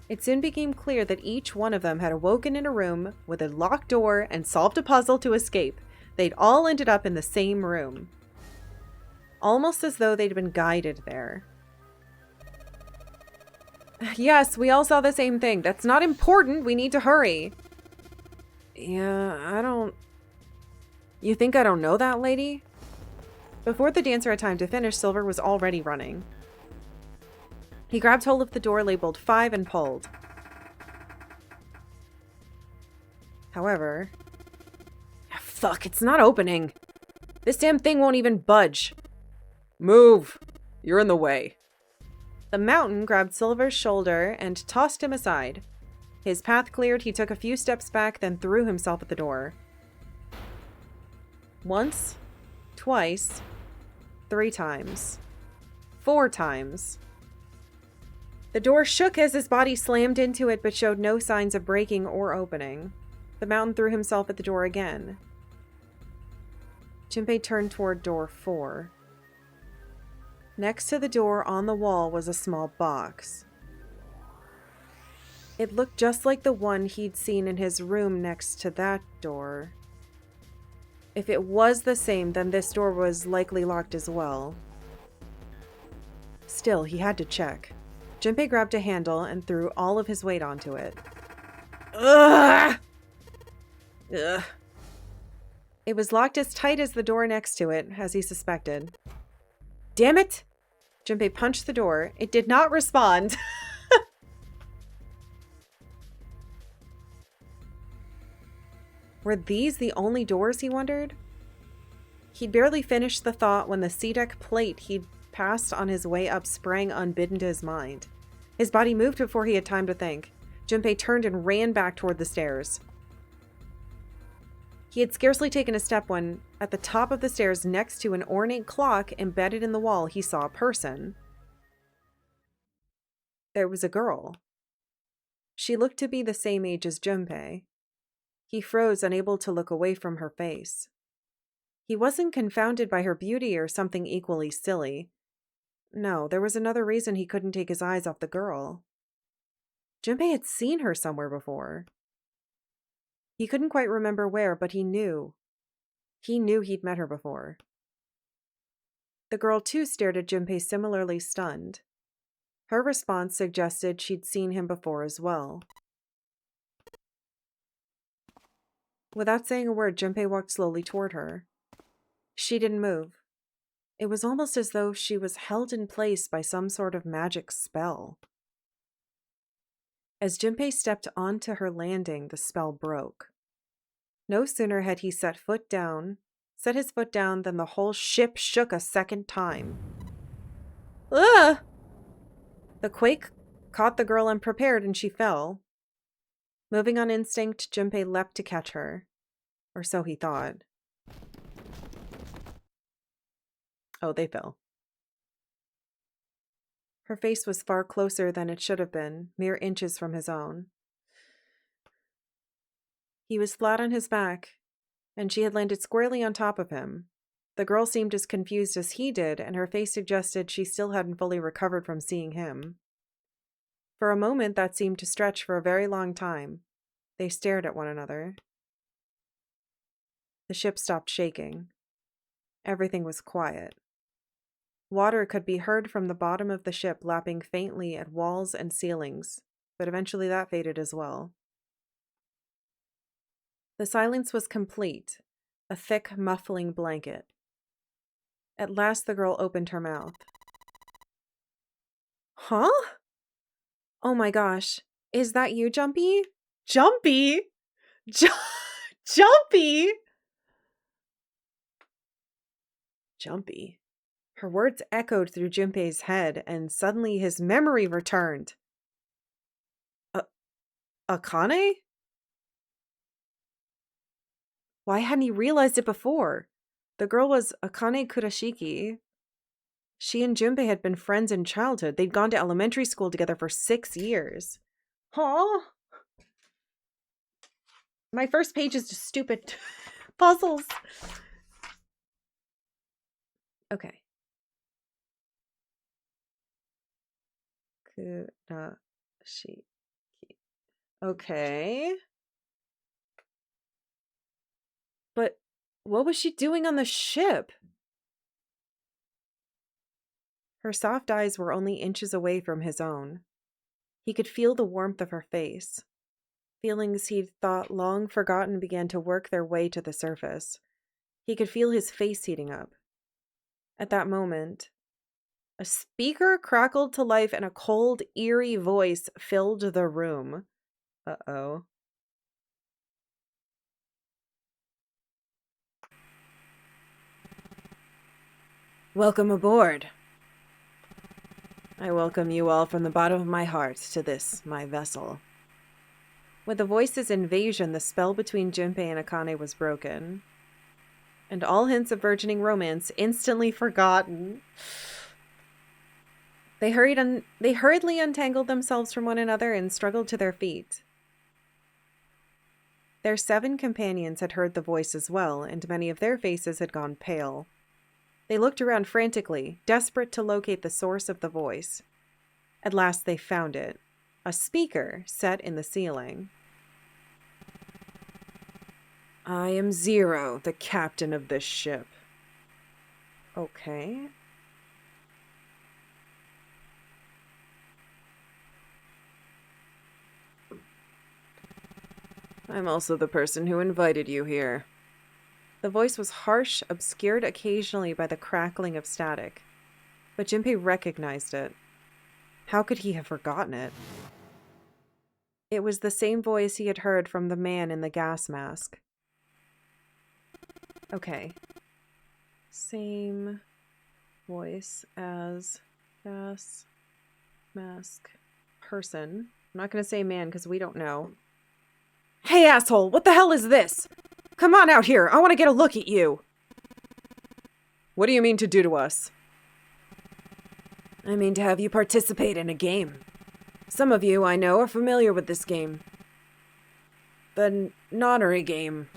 It soon became clear that each one of them had awoken in a room with a locked door and solved a puzzle to escape. They'd all ended up in the same room. Almost as though they'd been guided there. Yes, we all saw the same thing. That's not important. We need to hurry. Yeah, You think I don't know that, lady? Before the dancer had time to finish, Silver was already running. He grabbed hold of the door labeled 5 and pulled. However... Fuck, it's not opening. This damn thing won't even budge. Move! You're in the way. The mountain grabbed Silver's shoulder and tossed him aside. His path cleared, he took a few steps back, then threw himself at the door. Once, twice, 3 times, 4 times. The door shook as his body slammed into it, but showed no signs of breaking or opening. The mountain threw himself at the door again. Junpei turned toward door 4. Next to the door on the wall was a small box. It looked just like the one he'd seen in his room next to that door. If it was the same, then this door was likely locked as well. Still, he had to check. Junpei grabbed a handle and threw all of his weight onto it. Ugh! Ugh. It was locked as tight as the door next to it, as he suspected. Damn it! Junpei punched the door. It did not respond. Were these the only doors, he wondered? He'd barely finished the thought when the C-deck plate he'd passed on his way up sprang unbidden to his mind. His body moved before he had time to think. Junpei turned and ran back toward the stairs. He had scarcely taken a step when, at the top of the stairs next to an ornate clock embedded in the wall, he saw a person. There was a girl. She looked to be the same age as Junpei. He froze, unable to look away from her face. He wasn't confounded by her beauty or something equally silly. No, there was another reason he couldn't take his eyes off the girl. Junpei had seen her somewhere before. He couldn't quite remember where, but he knew. He knew he'd met her before. The girl too stared at Junpei, similarly stunned. Her response suggested she'd seen him before as well. Without saying a word, Junpei walked slowly toward her. She didn't move. It was almost as though she was held in place by some sort of magic spell. As Junpei stepped onto her landing, the spell broke. No sooner had he set his foot down, than the whole ship shook a second time. Ugh! The quake caught the girl unprepared and she fell. Moving on instinct, Junpei leapt to catch her. Or so he thought. Oh, they fell. Her face was far closer than it should have been, mere inches from his own. He was flat on his back, and she had landed squarely on top of him. The girl seemed as confused as he did, and her face suggested she still hadn't fully recovered from seeing him. For a moment that seemed to stretch for a very long time. They stared at one another. The ship stopped shaking. Everything was quiet. Water could be heard from the bottom of the ship lapping faintly at walls and ceilings, but eventually that faded as well. The silence was complete, a thick, muffling blanket. At last the girl opened her mouth. Huh? Oh my gosh, is that you, Jumpy? Jumpy? Jumpy? Jumpy? Her words echoed through Junpei's head, and suddenly his memory returned. Akane? Why hadn't he realized it before? The girl was Akane Kurashiki. She and Junpei had been friends in childhood. They'd gone to elementary school together for 6 years. Huh? My first page is just stupid puzzles. Okay. Kurashiki. Okay. But what was she doing on the ship? Her soft eyes were only inches away from his own. He could feel the warmth of her face. Feelings he'd thought long forgotten began to work their way to the surface. He could feel his face heating up. At that moment, a speaker crackled to life and a cold, eerie voice filled the room. Uh-oh. Welcome aboard. I welcome you all from the bottom of my heart to this, my vessel. With the voice's invasion, the spell between Junpei and Akane was broken, and all hints of burgeoning romance instantly forgotten. They hurriedly untangled themselves from one another and struggled to their feet. Their 7 companions had heard the voice as well, and many of their faces had gone pale. They looked around frantically, desperate to locate the source of the voice. At last they found it, a speaker set in the ceiling. I am Zero, the captain of this ship. Okay. I'm also the person who invited you here. The voice was harsh, obscured occasionally by the crackling of static. But Junpei recognized it. How could he have forgotten it? It was the same voice he had heard from the man in the gas mask. Okay. Same voice as gas mask person. I'm not going to say man because we don't know. Hey, asshole! What the hell is this? Come on out here! I want to get a look at you! What do you mean to do to us? I mean to have you participate in a game. Some of you, I know, are familiar with this game. The nonary game.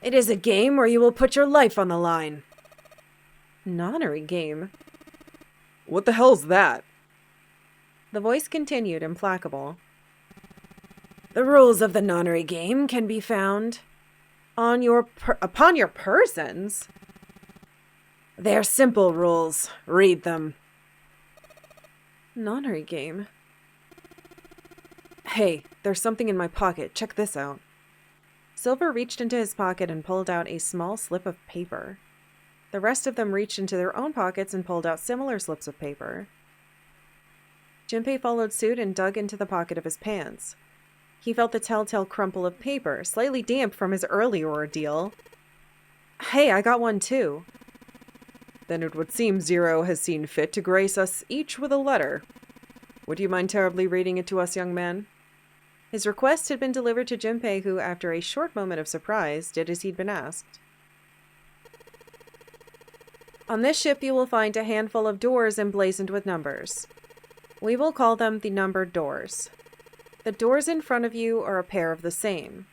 It is a game where you will put your life on the line. Nonary game? What the hell's that? The voice continued, implacable. The rules of the nonary game can be found on upon your persons. They're simple rules. Read them. Nonary game? Hey, there's something in my pocket. Check this out. Silver reached into his pocket and pulled out a small slip of paper. The rest of them reached into their own pockets and pulled out similar slips of paper. Junpei followed suit and dug into the pocket of his pants. He felt the telltale crumple of paper, slightly damp from his earlier ordeal. Hey, I got one too. Then it would seem Zero has seen fit to grace us each with a letter. Would you mind terribly reading it to us, young man? His request had been delivered to Junpei, who, after a short moment of surprise, did as he'd been asked. On this ship you will find a handful of doors emblazoned with numbers. We will call them the numbered doors. The doors in front of you are a pair of the same.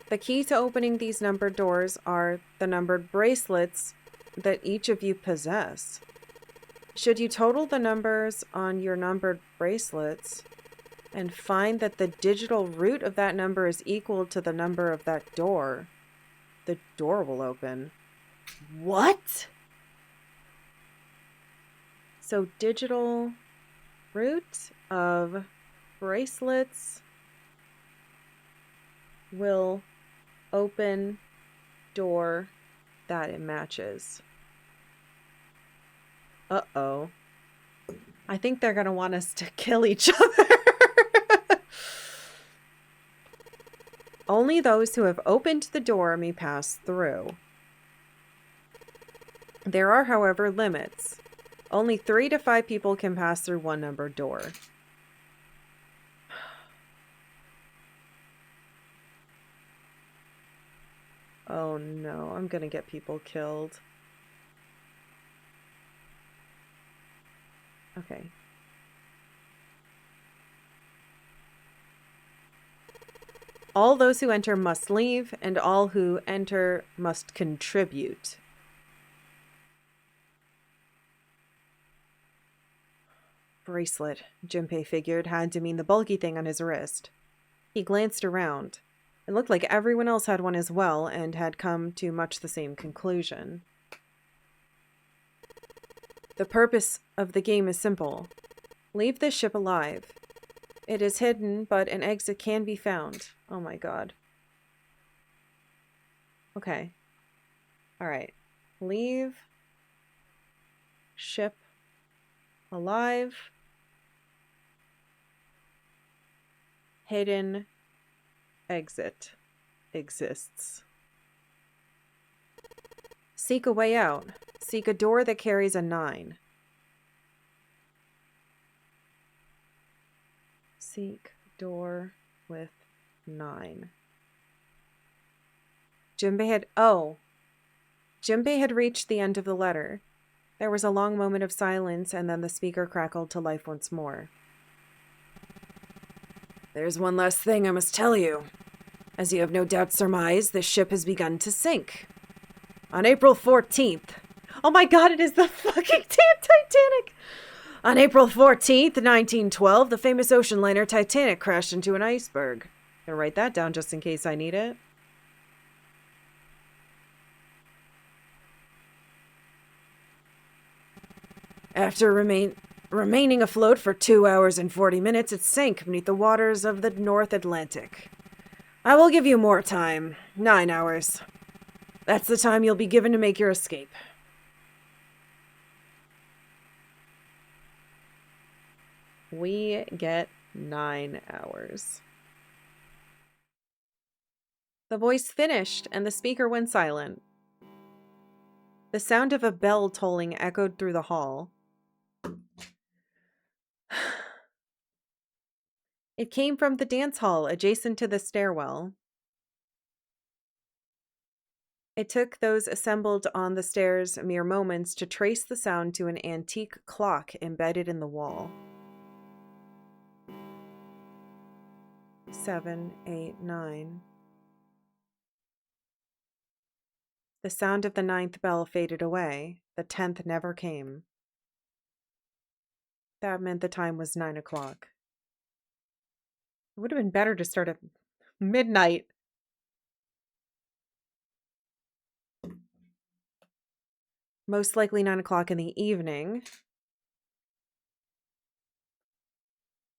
The key to opening these numbered doors are the numbered bracelets that each of you possess. Should you total the numbers on your numbered bracelets and find that the digital root of that number is equal to the number of that door, the door will open. What? So digital root of bracelets will open door that it matches. Uh-oh. I think they're going to want us to kill each other. Only those who have opened the door may pass through. There are, however, limits. Only 3 to 5 people can pass through one numbered door. Oh no, I'm gonna get people killed. Okay. All those who enter must leave, and all who enter must contribute. Bracelet, Junpei figured, had to mean the bulky thing on his wrist. He glanced around. It looked like everyone else had one as well and had come to much the same conclusion. The purpose of the game is simple. Leave this ship alive. It is hidden, but an exit can be found. Oh my god. Okay. Alright. Leave ship alive. Hidden exit exists. Seek a way out. Seek a door that carries a 9. Seek door with 9. Junpei had reached the end of the letter. There was a long moment of silence, and then the speaker crackled to life once more. There's one last thing I must tell you. As you have no doubt surmised, the ship has begun to sink. On April 14th. Oh my god, it is the fucking damn Titanic! On April 14th, 1912, the famous ocean liner Titanic crashed into an iceberg. I'm gonna write that down just in case I need it. After remaining afloat for 2 hours and 40 minutes, it sank beneath the waters of the North Atlantic. I will give you more time. 9 hours. That's the time you'll be given to make your escape. We get 9 hours. The voice finished, and the speaker went silent. The sound of a bell tolling echoed through the hall. It came from the dance hall adjacent to the stairwell. It took those assembled on the stairs mere moments to trace the sound to an antique clock embedded in the wall. 7, 8, 9. The sound of the 9th bell faded away. The 10th never came. That meant the time was 9 o'clock. It would have been better to start at midnight. Most likely 9 o'clock in the evening.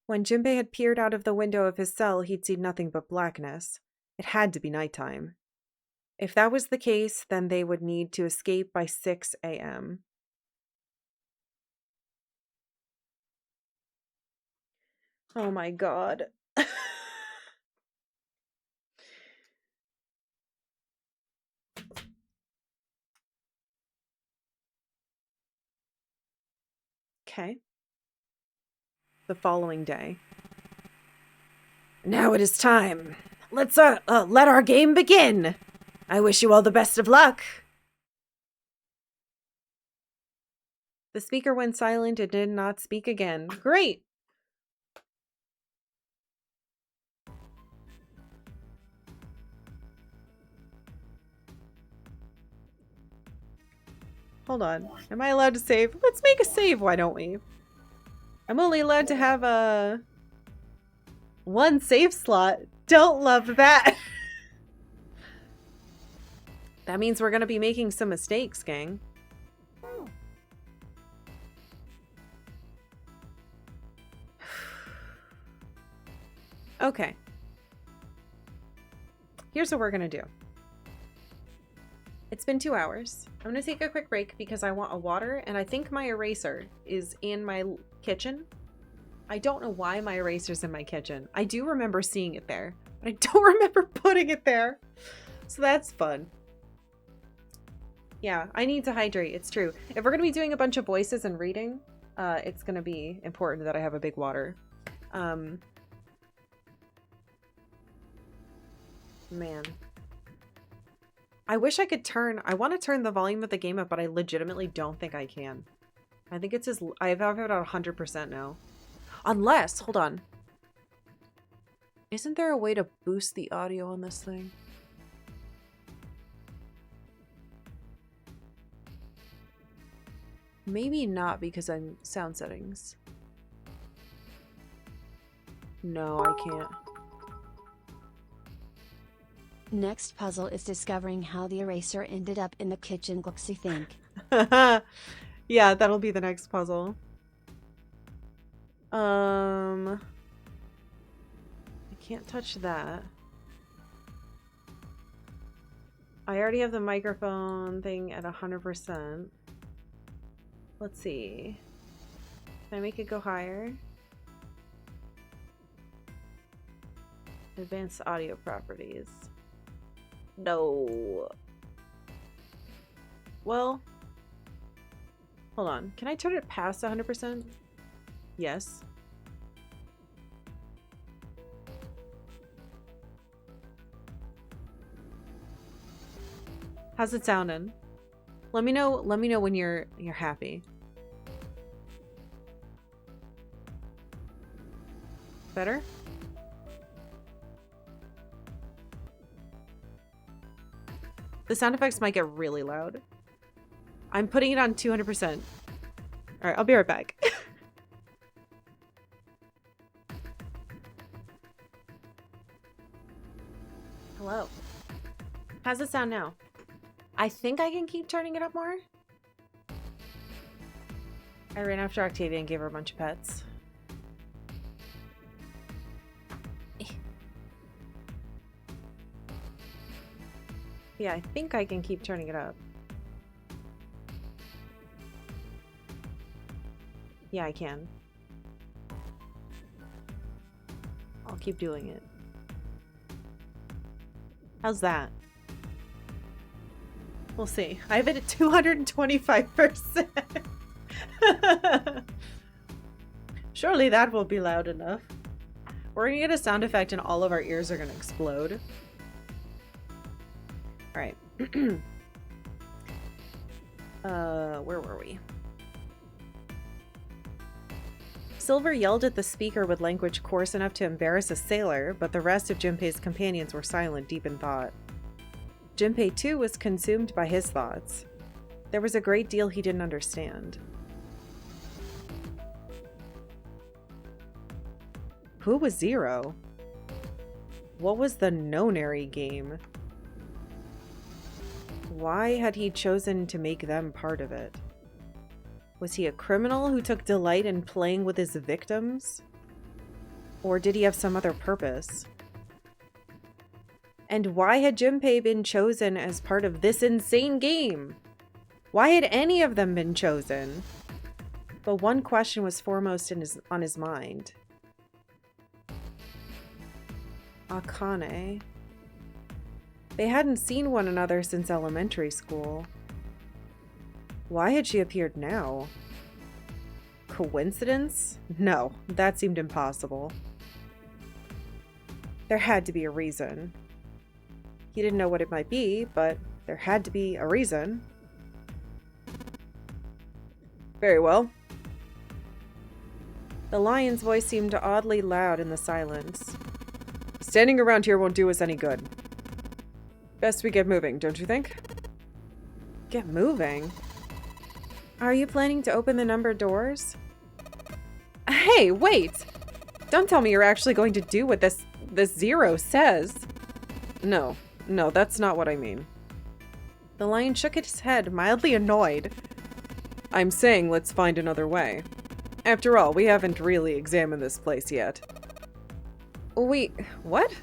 When Junpei had peered out of the window of his cell, he'd seen nothing but blackness. It had to be nighttime. If that was the case, then they would need to escape by 6 a.m. Oh my god. Okay. The following day. Now it is time. Let's let our game begin. I wish you all the best of luck. The speaker went silent and did not speak again. Great. Hold on. Am I allowed to save? Let's make a save, why don't we? I'm only allowed to have one save slot. Don't love that. That means we're gonna be making some mistakes, gang. Okay. Here's what we're gonna do. It's been 2 hours. I'm gonna take a quick break because I want a water, and I think my eraser is in my kitchen. I don't know why my eraser's in my kitchen. I do remember seeing it there, but I don't remember putting it there. So that's fun. Yeah, I need to hydrate, it's true. If we're gonna be doing a bunch of voices and reading, it's gonna be important that I have a big water. Man. I wish I could I want to turn the volume of the game up, but I legitimately don't think I can. I think it's I have it at 100% now. Unless, hold on. Isn't there a way to boost the audio on this thing? Maybe not because I'm sound settings. No, I can't. Next puzzle is discovering how the eraser ended up in the kitchen glooksy think. Yeah, that'll be the next puzzle. I can't touch that. I already have the microphone thing at 100%. Let's see. Can I make it go higher? Advanced audio properties. No. Well, hold on. Can I turn it past 100%? Yes. How's it sounding? Let me know when you're happy. Better? The sound effects might get really loud. I'm putting it on 200%. All right, I'll be right back. Hello. How's it sound now? I think I can keep turning it up more. I ran after Octavia and gave her a bunch of pets. Yeah, I think I can keep turning it up. Yeah, I can. I'll keep doing it. How's that? We'll see. I have it at 225%. Surely that will be loud enough. We're gonna get a sound effect and all of our ears are gonna explode. Alright. Where were we? Silver yelled at the speaker with language coarse enough to embarrass a sailor, but the rest of Junpei's companions were silent, deep in thought. Junpei, too, was consumed by his thoughts. There was a great deal he didn't understand. Who was Zero? What was the Nonary game? Why had he chosen to make them part of it? Was he a criminal who took delight in playing with his victims? Or did he have some other purpose? And why had Junpei been chosen as part of this insane game? Why had any of them been chosen? But one question was foremost on his mind. Akane. They hadn't seen one another since elementary school. Why had she appeared now? Coincidence? No, that seemed impossible. There had to be a reason. He didn't know what it might be, but there had to be a reason. Very well. The lion's voice seemed oddly loud in the silence. Standing around here won't do us any good. Best we get moving, don't you think? Get moving? Are you planning to open the numbered doors? Hey, wait! Don't tell me you're actually going to do what this Zero says. No, that's not what I mean. The lion shook his head, mildly annoyed. I'm saying let's find another way. After all, we haven't really examined this place yet. Wait, what?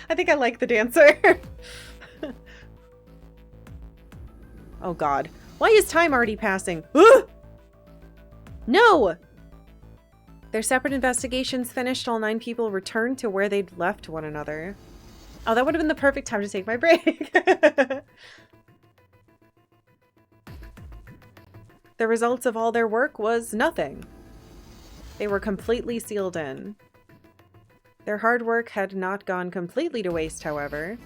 I think I like the dancer. Oh god. Why is time already passing? No! Their separate investigations finished, all 9 people returned to where they'd left one another. Oh, that would have been the perfect time to take my break. The results of all their work was nothing. They were completely sealed in. Their hard work had not gone completely to waste, however.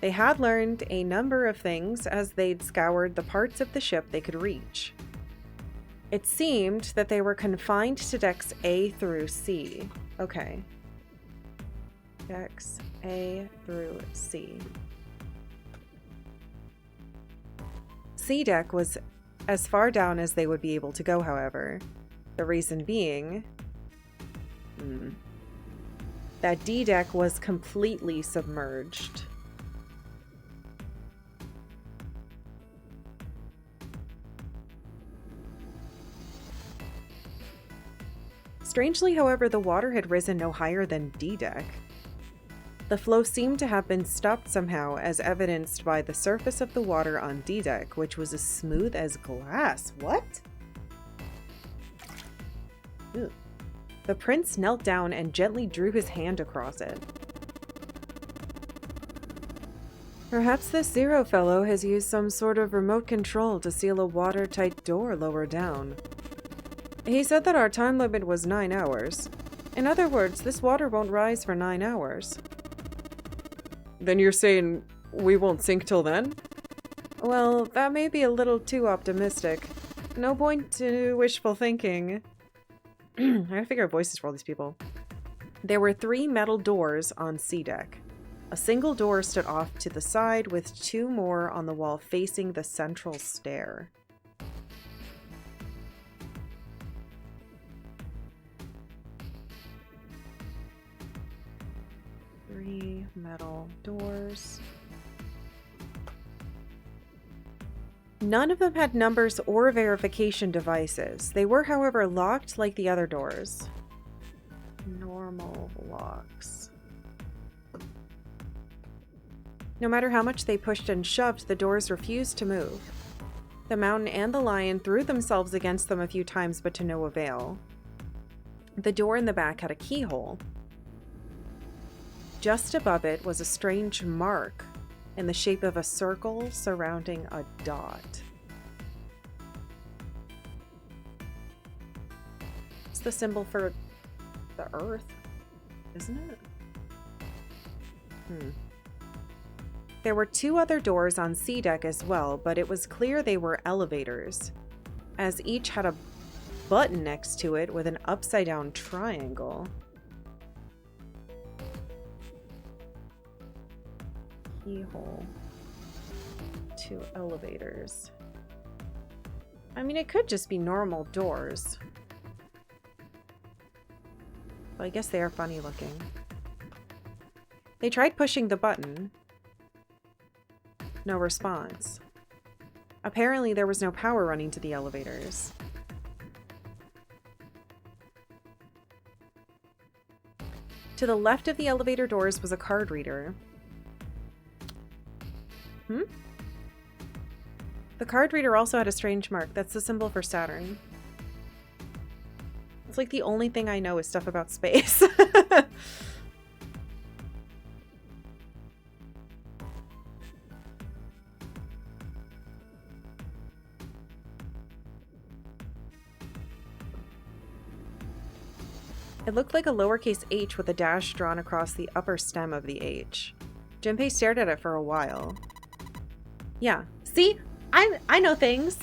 They had learned a number of things as they'd scoured the parts of the ship they could reach. It seemed that they were confined to decks A through C. Okay. Decks A through C. C deck was as far down as they would be able to go, however. The reason being that D deck was completely submerged. Strangely, however, the water had risen no higher than D deck. The flow seemed to have been stopped somehow, as evidenced by the surface of the water on D deck, which was as smooth as glass. What? Ew. The prince knelt down and gently drew his hand across it. Perhaps this Zero fellow has used some sort of remote control to seal a watertight door lower down. He said that our time limit was 9 hours. In other words, this water won't rise for 9 hours. Then you're saying we won't sink till then? Well, that may be a little too optimistic. No point to wishful thinking. I gotta figure out voices for all these people. There were 3 metal doors on C deck. A single door stood off to the side, with 2 more on the wall facing the central stair. Metal doors. None of them had numbers or verification devices. They were, however, locked like the other doors. Normal locks. No matter how much they pushed and shoved, the doors refused to move. The mountain and the lion threw themselves against them a few times, but to no avail. The door in the back had a keyhole. Just above it was a strange mark in the shape of a circle surrounding a dot. It's the symbol for the earth, isn't it? There were 2 other doors on C deck as well, but it was clear they were elevators, as each had a button next to it with an upside-down triangle. Keyhole. 2 elevators. I mean, it could just be normal doors. But I guess they are funny looking. They tried pushing the button. No response. Apparently there was no power running to the elevators. To the left of the elevator doors was a card reader. The card reader also had a strange mark. That's the symbol for Saturn. It's like the only thing I know is stuff about space. It looked like a lowercase h with a dash drawn across the upper stem of the H. Junpei stared at it for a while. Yeah. See? I know things.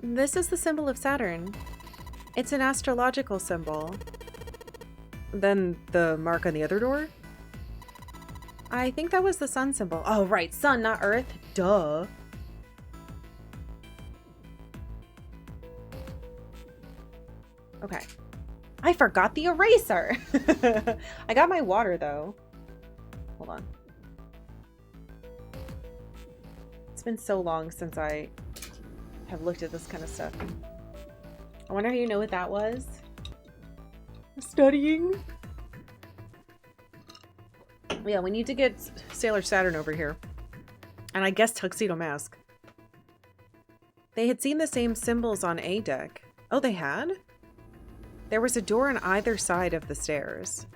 This is the symbol of Saturn. It's an astrological symbol. Then the mark on the other door? I think that was the sun symbol. Oh, right. Sun, not Earth. Duh. Okay. I forgot the eraser. I got my water, though. Hold on. It's been so long since I have looked at this kind of stuff. I wonder how you know what that was? Studying. Yeah, we need to get Sailor Saturn over here. And I guess Tuxedo Mask. They had seen the same symbols on A deck. Oh, they had? There was a door on either side of the stairs.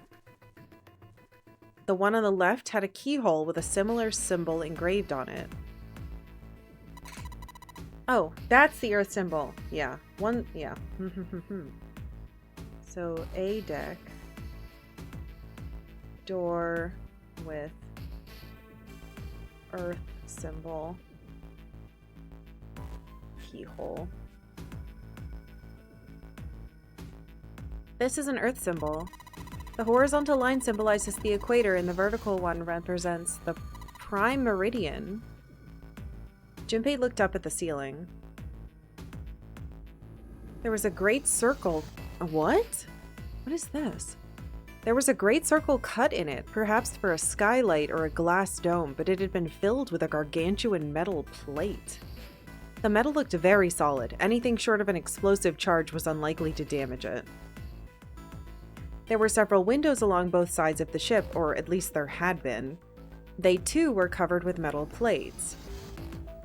The one on the left had a keyhole with a similar symbol engraved on it. Oh, that's the Earth symbol. Yeah. Yeah. So A deck. Door with earth symbol. Keyhole. This is an earth symbol. The horizontal line symbolizes the equator and the vertical one represents the prime meridian. Junpei looked up at the ceiling. There was a great circle. What? What is this? There was a great circle cut in it, perhaps for a skylight or a glass dome, but it had been filled with a gargantuan metal plate. The metal looked very solid. Anything short of an explosive charge was unlikely to damage it. There were several windows along both sides of the ship, or at least there had been. They too were covered with metal plates.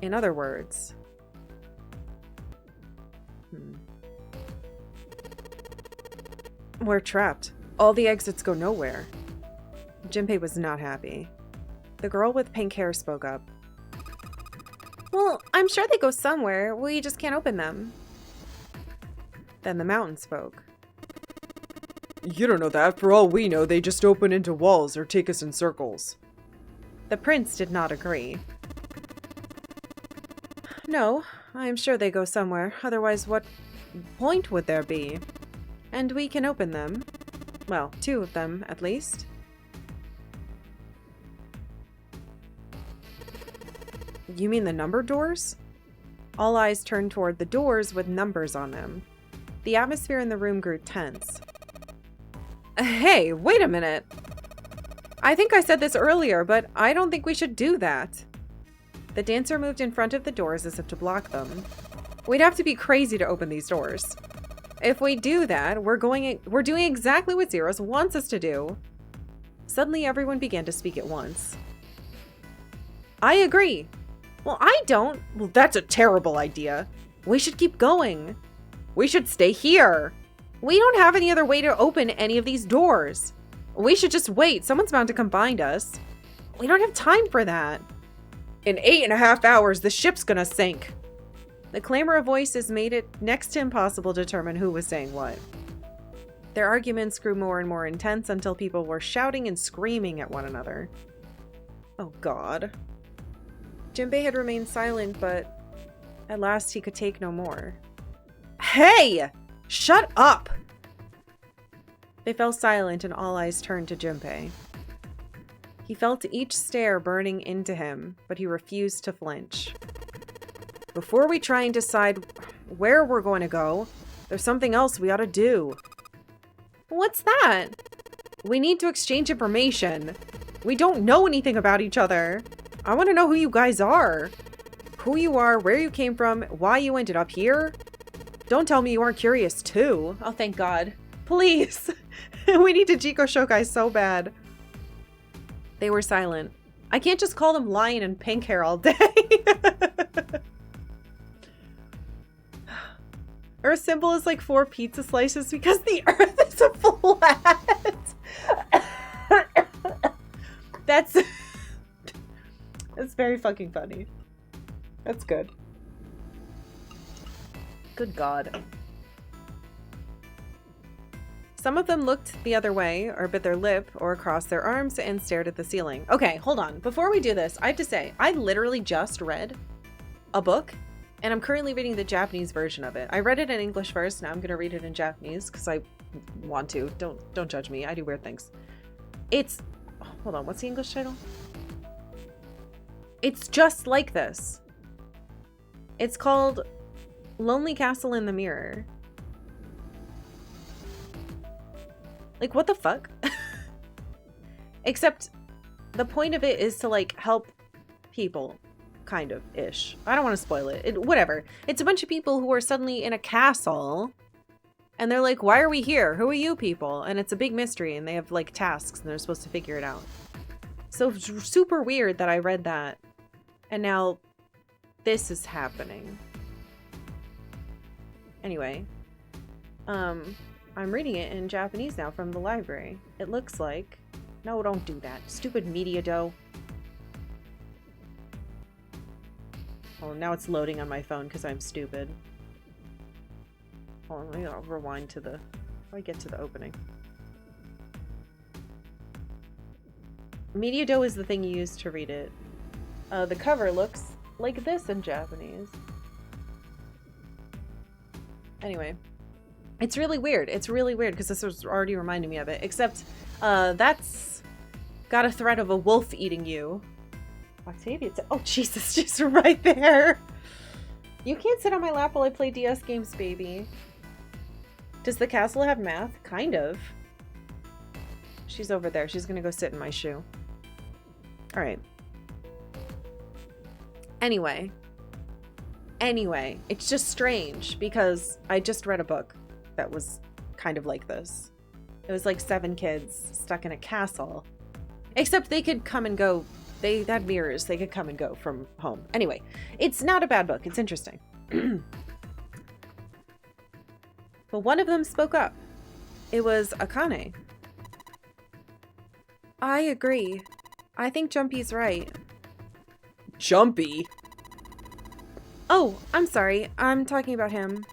In other words... We're trapped. All the exits go nowhere. Junpei was not happy. The girl with pink hair spoke up. Well, I'm sure they go somewhere. We just can't open them. Then the mountain spoke. You don't know that. For all we know, they just open into walls or take us in circles. The prince did not agree. No, I'm sure they go somewhere. Otherwise, what point would there be? And we can open them. Well, 2 of them, at least. You mean the numbered doors? All eyes turned toward the doors with numbers on them. The atmosphere in the room grew tense. Hey, wait a minute. I think I said this earlier, but I don't think we should do that. The dancer moved in front of the doors as if to block them. We'd have to be crazy to open these doors. If we do that, we're doing exactly what Zeros wants us to do. Suddenly, everyone began to speak at once. I agree. Well, I don't. Well, that's a terrible idea. We should keep going. We should stay here. We don't have any other way to open any of these doors. We should just wait. Someone's bound to come find us. We don't have time for that. In 8.5 hours, the ship's gonna sink. The clamor of voices made it next to impossible to determine who was saying what. Their arguments grew more and more intense until people were shouting and screaming at one another. Oh God. Junpei had remained silent, but at last he could take no more. Hey! Shut up! They fell silent and all eyes turned to Junpei. He felt each stare burning into him, but he refused to flinch. Before we try and decide where we're going to go, there's something else we ought to do. What's that? We need to exchange information. We don't know anything about each other. I want to know who you guys are. Who you are, where you came from, why you ended up here. Don't tell me you aren't curious too. Oh, thank God. Please. We need to Jiko Shokai so bad. They were silent. I can't just call them lion and pink hair all day. Earth symbol is like 4 pizza slices because the earth is a flat. That's very fucking funny. That's good. Good God. Some of them looked the other way, or bit their lip, or across their arms and stared at the ceiling. Okay, hold on. Before we do this, I have to say, I literally just read a book, and I'm currently reading the Japanese version of it. I read it in English first, now I'm gonna read it in Japanese, because I want to. Don't judge me, I do weird things. It's... Hold on, what's the English title? It's just like this. It's called Lonely Castle in the Mirror. Like, what the fuck? Except the point of it is to, like, help people. Kind of, ish. I don't want to spoil it. Whatever. It's a bunch of people who are suddenly in a castle. And they're like, why are we here? Who are you people? And it's a big mystery. And they have, like, tasks. And they're supposed to figure it out. So, it's super weird that I read that. And now, this is happening. Anyway. I'm reading it in Japanese now from the library. It looks like... No, don't do that. Stupid media dough. Oh, now it's loading on my phone because I'm stupid. Hold on, I'll rewind to the How do I get to the opening? Media is the thing you use to read it. The cover looks like this in Japanese. Anyway. It's really weird. It's really weird because this was already reminding me of it. Except, that's got a threat of a wolf eating you. Octavia, oh Jesus, just right there. You can't sit on my lap while I play DS games, baby. Does the castle have math? Kind of. She's over there. She's gonna go sit in my shoe. Alright. Anyway, it's just strange because I just read a book that was kind of like this. It was like 7 kids stuck in a castle. Except they could come and go. They had mirrors. They could come and go from home. Anyway, it's not a bad book. It's interesting. But one of them spoke up. It was Akane. I agree. I think Jumpy's right. Jumpy? Oh, I'm sorry. I'm talking about him.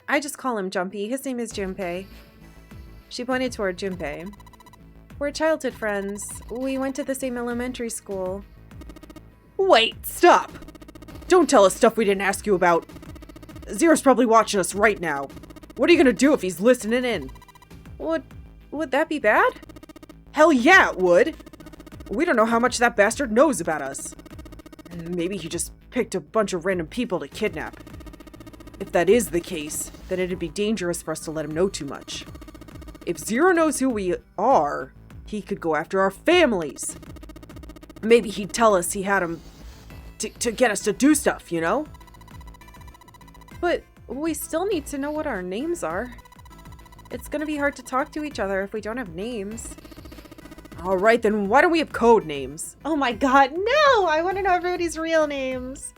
I just call him Jumpy. His name is Junpei. She pointed toward Junpei. We're childhood friends. We went to the same elementary school. Wait, stop! Don't tell us stuff we didn't ask you about. Zero's probably watching us right now. What are you gonna do if he's listening in? Would that be bad? Hell yeah, it would! We don't know how much that bastard knows about us. Maybe he just picked a bunch of random people to kidnap. If that is the case, then it'd be dangerous for us to let him know too much. If Zero knows who we are, he could go after our families. Maybe he'd tell us he had him to get us to do stuff, you know? But we still need to know what our names are. It's gonna be hard to talk to each other if we don't have names. Alright, then why don't we have code names? Oh my god, no! I want to know everybody's real names.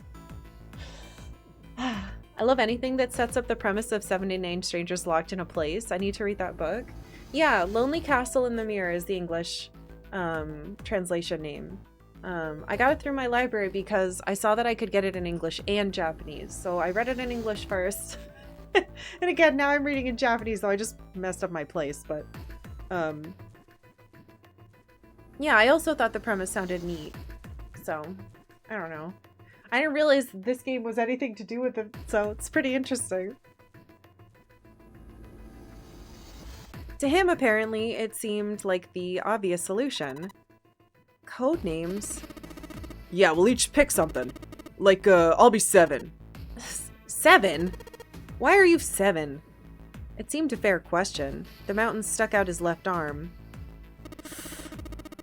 I love anything that sets up the premise of 79 strangers locked in a place. I need to read that book. Yeah, Lonely Castle in the Mirror is the English translation name. I got it through my library because I saw that I could get it in English and Japanese. So I read it in English first. And again, now I'm reading in Japanese, so I just messed up my place. But yeah, I also thought the premise sounded neat. So, I don't know. I didn't realize this game was anything to do with it, so it's pretty interesting. To him, apparently, it seemed like the obvious solution. Code names? Yeah, we'll each pick something. Like, I'll be 7. 7? Why are you 7? It seemed a fair question. The mountain stuck out his left arm.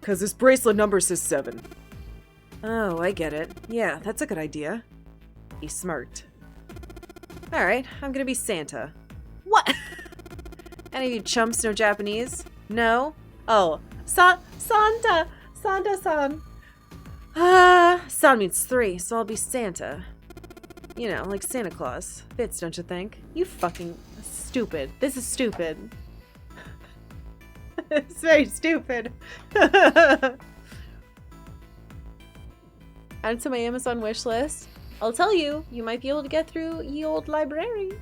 'Cause his bracelet number says 7. Oh, I get it. Yeah, that's a good idea. He smirked. Alright, I'm gonna be Santa. What? Any of you chumps know Japanese? No? Oh, Santa! Santa-san. San means 3, so I'll be Santa. You know, like Santa Claus. Fits, don't you think? You fucking stupid. This is stupid. It's very stupid. Add to my Amazon wish list. I'll tell you, you might be able to get through ye old library.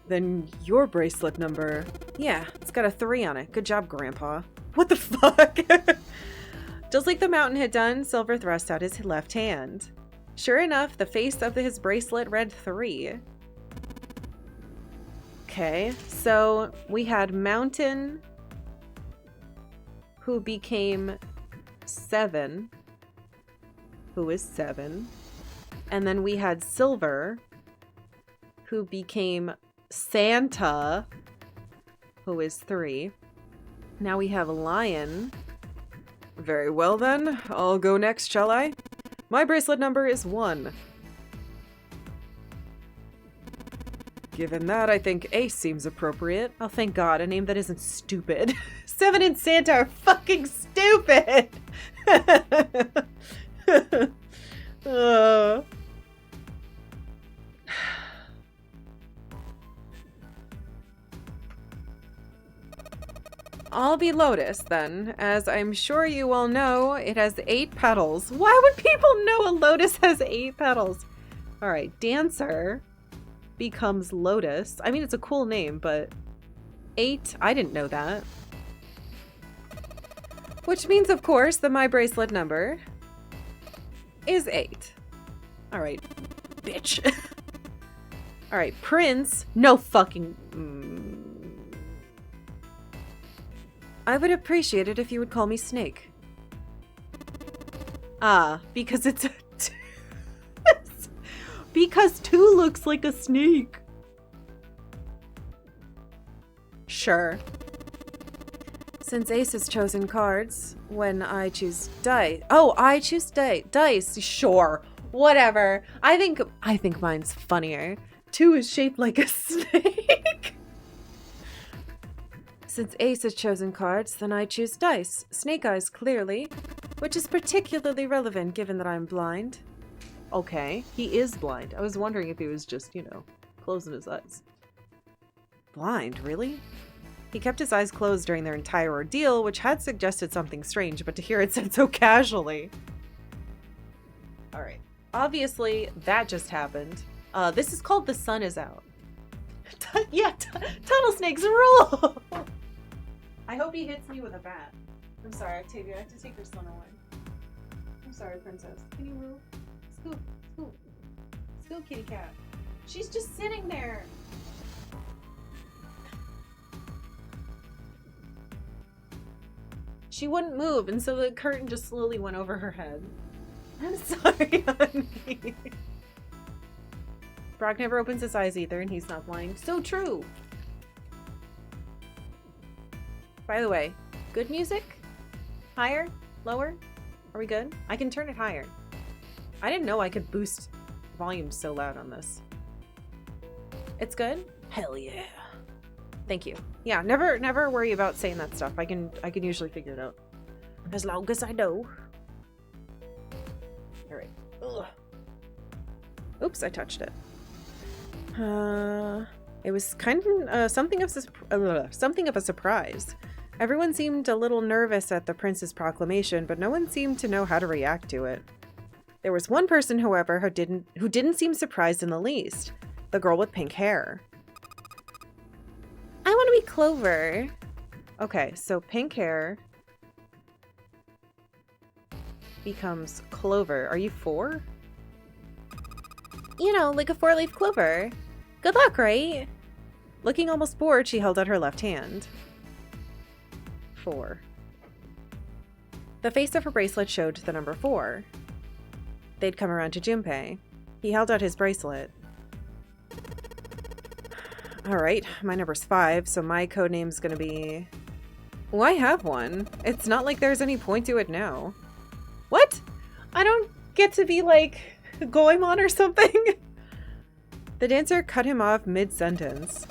Then your bracelet number. Yeah, it's got a 3 on it. Good job, Grandpa. What the fuck? Just like the mountain had done, Silver thrust out his left hand. Sure enough, the face of his bracelet read 3. Okay, so we had Mountain, who became 7, who is 7. And then we had Silver, who became Santa, who is 3. Now we have Lion. Very well then, I'll go next, shall I? My bracelet number is 1. Given that, I think Ace seems appropriate. Oh, thank God, a name that isn't stupid. 7 and Santa are fucking stupid! I'll be Lotus, then. As I'm sure you all know, it has 8 petals. Why would people know a lotus has 8 petals? All right, Dancer becomes Lotus. I mean, it's a cool name, but 8, I didn't know that. Which means, of course, that my bracelet number is 8. All right, bitch. All right, Prince. No fucking... I would appreciate it if you would call me Snake. Ah, because it's a... because 2 looks like a snake. Sure. Since Ace has chosen cards, when I choose dice... Oh, I choose dice. Sure. Whatever. I think mine's funnier. 2 is shaped like a snake. Since Ace has chosen cards, then I choose dice. Snake eyes, clearly. Which is particularly relevant given that I'm blind. Okay, he is blind. I was wondering if he was just, you know, closing his eyes. Blind, really? He kept his eyes closed during their entire ordeal, which had suggested something strange, but to hear it said so casually. Alright. Obviously, that just happened. This is called The Sun Is Out. Yeah, tunnel snakes rule! I hope he hits me with a bat. I'm sorry, Octavia, I have to take her son away. I'm sorry, princess. Can you move? Scoop, scoop. Scoop, kitty cat. She's just sitting there. She wouldn't move, and so the curtain just slowly went over her head. I'm sorry, honey. Brock never opens his eyes either, and he's not blind. So true! By the way, good music? Higher? Lower? Are we good? I can turn it higher. I didn't know I could boost volume so loud on this. It's good? Hell yeah. Thank you. Yeah, never worry about saying that stuff. I can usually figure it out. As long as I know. Alright. Oops, I touched it. It was kind of something of a surprise. Everyone seemed a little nervous at the prince's proclamation, but no one seemed to know how to react to it. There was one person, however, who didn't seem surprised in the least. The girl with pink hair. I want to be Clover. Okay, so pink hair becomes Clover. Are you 4? You know, like a 4-leaf clover. Good luck, right? Looking almost bored, she held out her left hand. 4. The face of her bracelet showed the number 4. They'd come around to Junpei. He held out his bracelet. Alright, my number's 5, so my codename's gonna be... Oh, I have one. It's not like there's any point to it now. What? I don't get to be like Goemon or something? The dancer cut him off mid-sentence.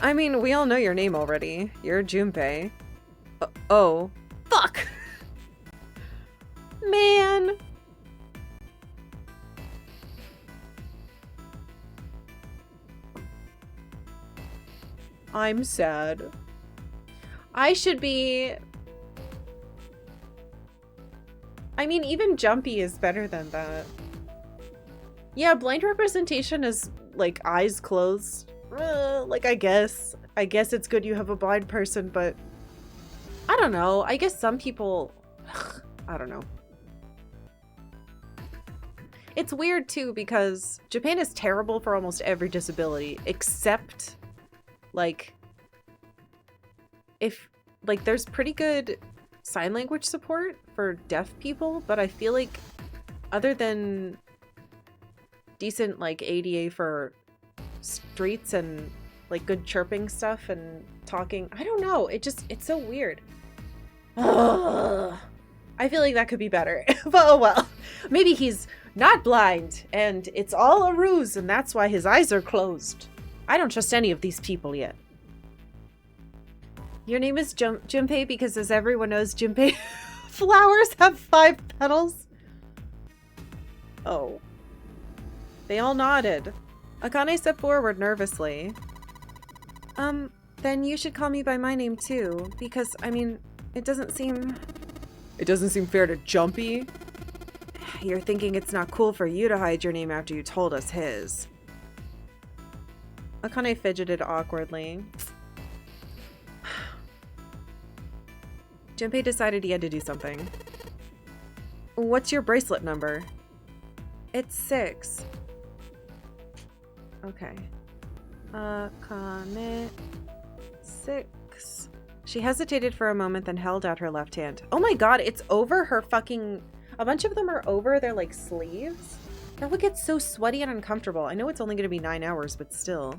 I mean, we all know your name already. You're Junpei. Oh. Fuck! Man! I'm sad. I should be... I mean, even Jumpy is better than that. Yeah, blind representation is, like, eyes closed. Like, I guess. I guess it's good you have a blind person, but... I don't know. I guess some people... I don't know. It's weird, too, because Japan is terrible for almost every disability, except... Like, if, like, there's pretty good sign language support for deaf people, but I feel like other than decent, like, ADA for streets and, like, good chirping stuff and talking, I don't know. It's so weird. Ugh. I feel like that could be better. But oh well. Maybe he's not blind and it's all a ruse and that's why his eyes are closed. I don't trust any of these people yet. Your name is Junpei because, as everyone knows, Junpei flowers have 5 petals. Oh. They all nodded. Akane stepped forward nervously. Then you should call me by my name too, because, I mean, it doesn't seem fair to Jumpy. You're thinking it's not cool for you to hide your name after you told us his. Akane fidgeted awkwardly. Junpei decided he had to do something. What's your bracelet number? It's 6. Okay. Akane 6. She hesitated for a moment, then held out her left hand. Oh my god, it's over her fucking... A bunch of them are over their, like, sleeves. That would get so sweaty and uncomfortable. I know it's only going to be 9 hours, but still.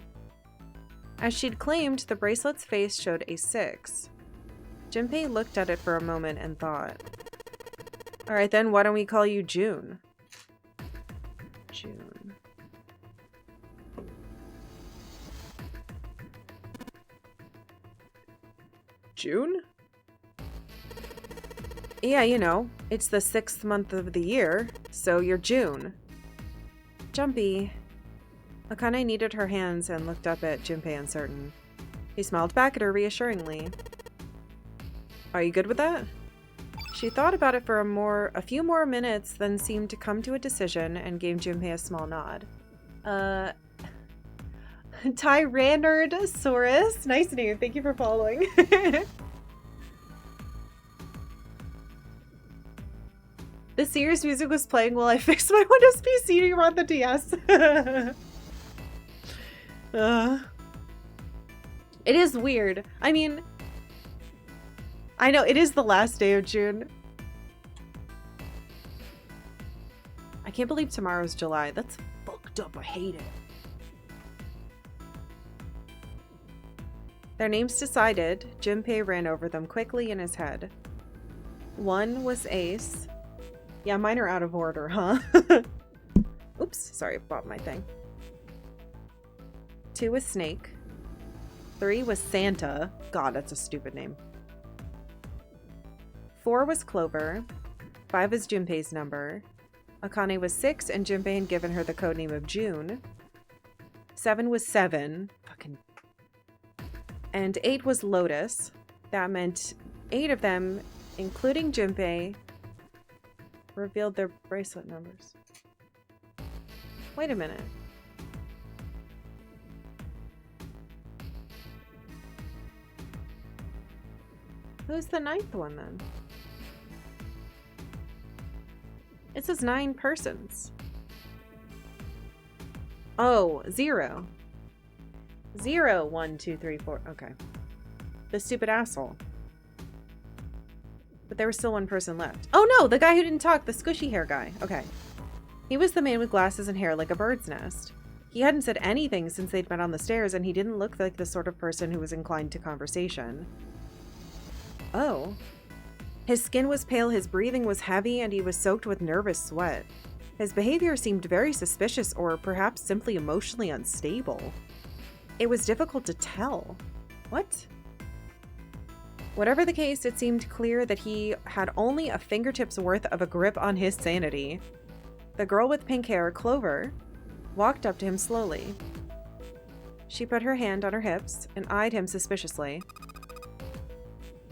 As she'd claimed, the bracelet's face showed a 6. Junpei looked at it for a moment and thought. Alright then, why don't we call you June? June. June? Yeah, you know, it's the 6th month of the year, so you're June. Jumpy. Akane kneaded her hands and looked up at Junpei uncertain. He smiled back at her reassuringly. Are you good with that? She thought about it for a few more minutes, then seemed to come to a decision and gave Junpei a small nod. Tyrannosaurus. Nice name. Thank you for following. The Sears music was playing while I fixed my Windows PC to run the DS. It is weird. I mean, I know it is the last day of June. I can't believe tomorrow's July. That's fucked up. I hate it. Their names decided, Junpei ran over them quickly in his head. 1 was Ace. Yeah, mine are out of order, huh? Oops, sorry, I bobbed my thing. 2 was Snake. 3 was Santa. God, that's a stupid name. 4 was Clover. 5 is Junpei's number. Akane was 6, and Junpei had given her the codename of June. 7 was 7. Fucking. And 8 was Lotus. That meant 8 of them, including Junpei, revealed their bracelet numbers. Wait a minute. Who's the 9th one then? It says 9 persons. Oh, 0. 0, 1, 2, 3, 4. Okay. The stupid asshole. But there was still 1 person left. Oh no, the guy who didn't talk, the squishy hair guy. Okay. He was the man with glasses and hair like a bird's nest. He hadn't said anything since they'd met on the stairs, and he didn't look like the sort of person who was inclined to conversation. Oh. His skin was pale, his breathing was heavy, and he was soaked with nervous sweat. His behavior seemed very suspicious, or perhaps simply emotionally unstable. It was difficult to tell. What? Whatever the case, it seemed clear that he had only a fingertip's worth of a grip on his sanity. The girl with pink hair, Clover, walked up to him slowly. She put her hand on her hips and eyed him suspiciously.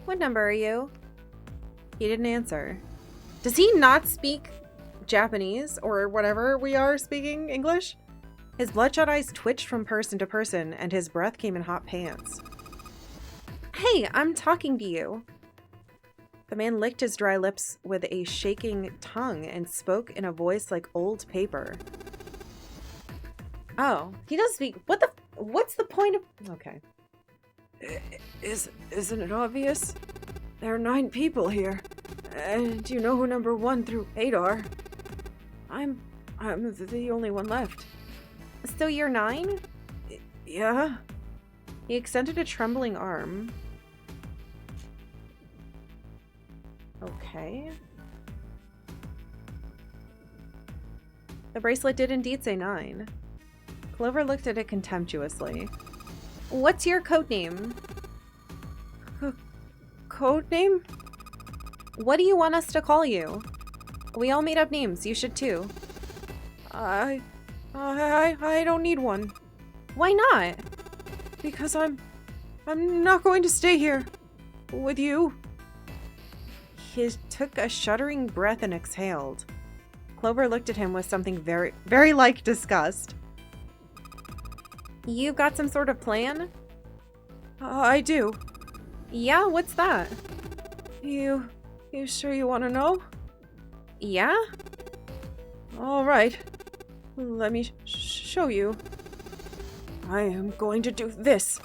What number are you? He didn't answer. Does he not speak Japanese or whatever we are speaking English? His bloodshot eyes twitched from person to person, and his breath came in hot pants. Hey, I'm talking to you. The man licked his dry lips with a shaking tongue and spoke in a voice like old paper. Oh, he does speak. What's the point of... Okay. Isn't it obvious? There are 9 people here. And you know who number 1 through 8 are. I'm the only one left. So you're 9? Yeah. He extended a trembling arm. Okay. The bracelet did indeed say 9. Clover looked at it contemptuously. What's your codename? Codename? What do you want us to call you? We all made up names. You should too. I don't need one. Why not? Because I'm not going to stay here with you. He took a shuddering breath and exhaled. Clover looked at him with something very, very like disgust. You've got some sort of plan? I do. Yeah, what's that? You sure you want to know? Yeah? All right. Let me show you. I am going to do this.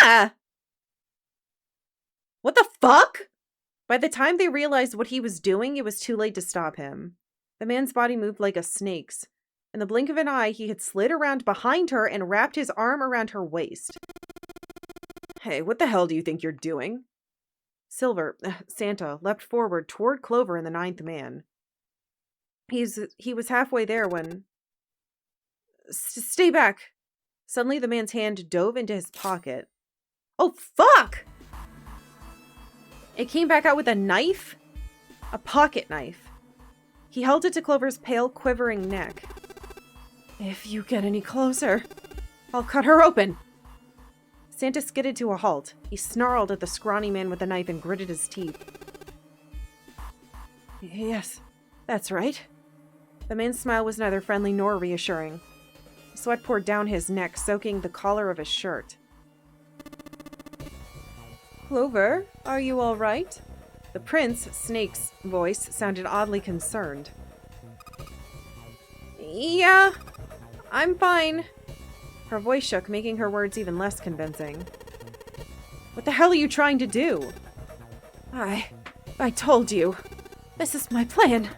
Ah! What the fuck? By the time they realized what he was doing, it was too late to stop him. The man's body moved like a snake's. In the blink of an eye, he had slid around behind her and wrapped his arm around her waist. Hey, what the hell do you think you're doing? Santa, leapt forward toward Clover and the ninth man. He was halfway there when... Stay back! Suddenly, the man's hand dove into his pocket. Oh, fuck! It came back out with a knife? A pocket knife. He held it to Clover's pale, quivering neck. If you get any closer, I'll cut her open. Santa skidded to a halt. He snarled at the scrawny man with the knife and gritted his teeth. Yes, that's right. The man's smile was neither friendly nor reassuring. Sweat poured down his neck, soaking the collar of his shirt. Clover, are you all right? The prince, Snake's voice, sounded oddly concerned. Yeah, I'm fine. Her voice shook, making her words even less convincing. What the hell are you trying to do? I told you. This is my plan.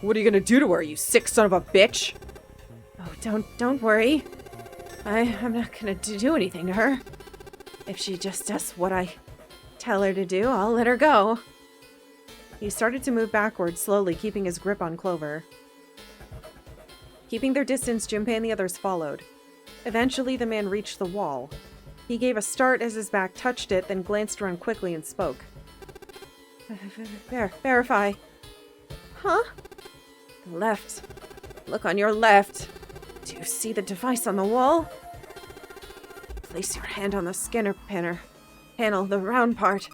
What are you gonna do to her, you sick son of a bitch? Oh, don't worry. I'm not gonna do anything to her. If she just does what I tell her to do, I'll let her go. He started to move backwards, slowly, keeping his grip on Clover. Keeping their distance, Junpei and the others followed. Eventually, the man reached the wall. He gave a start as his back touched it, then glanced around quickly and spoke. Verify. Huh? The left. Look on your left. Do you see the device on the wall? Place your hand on the scanner panel, the round part.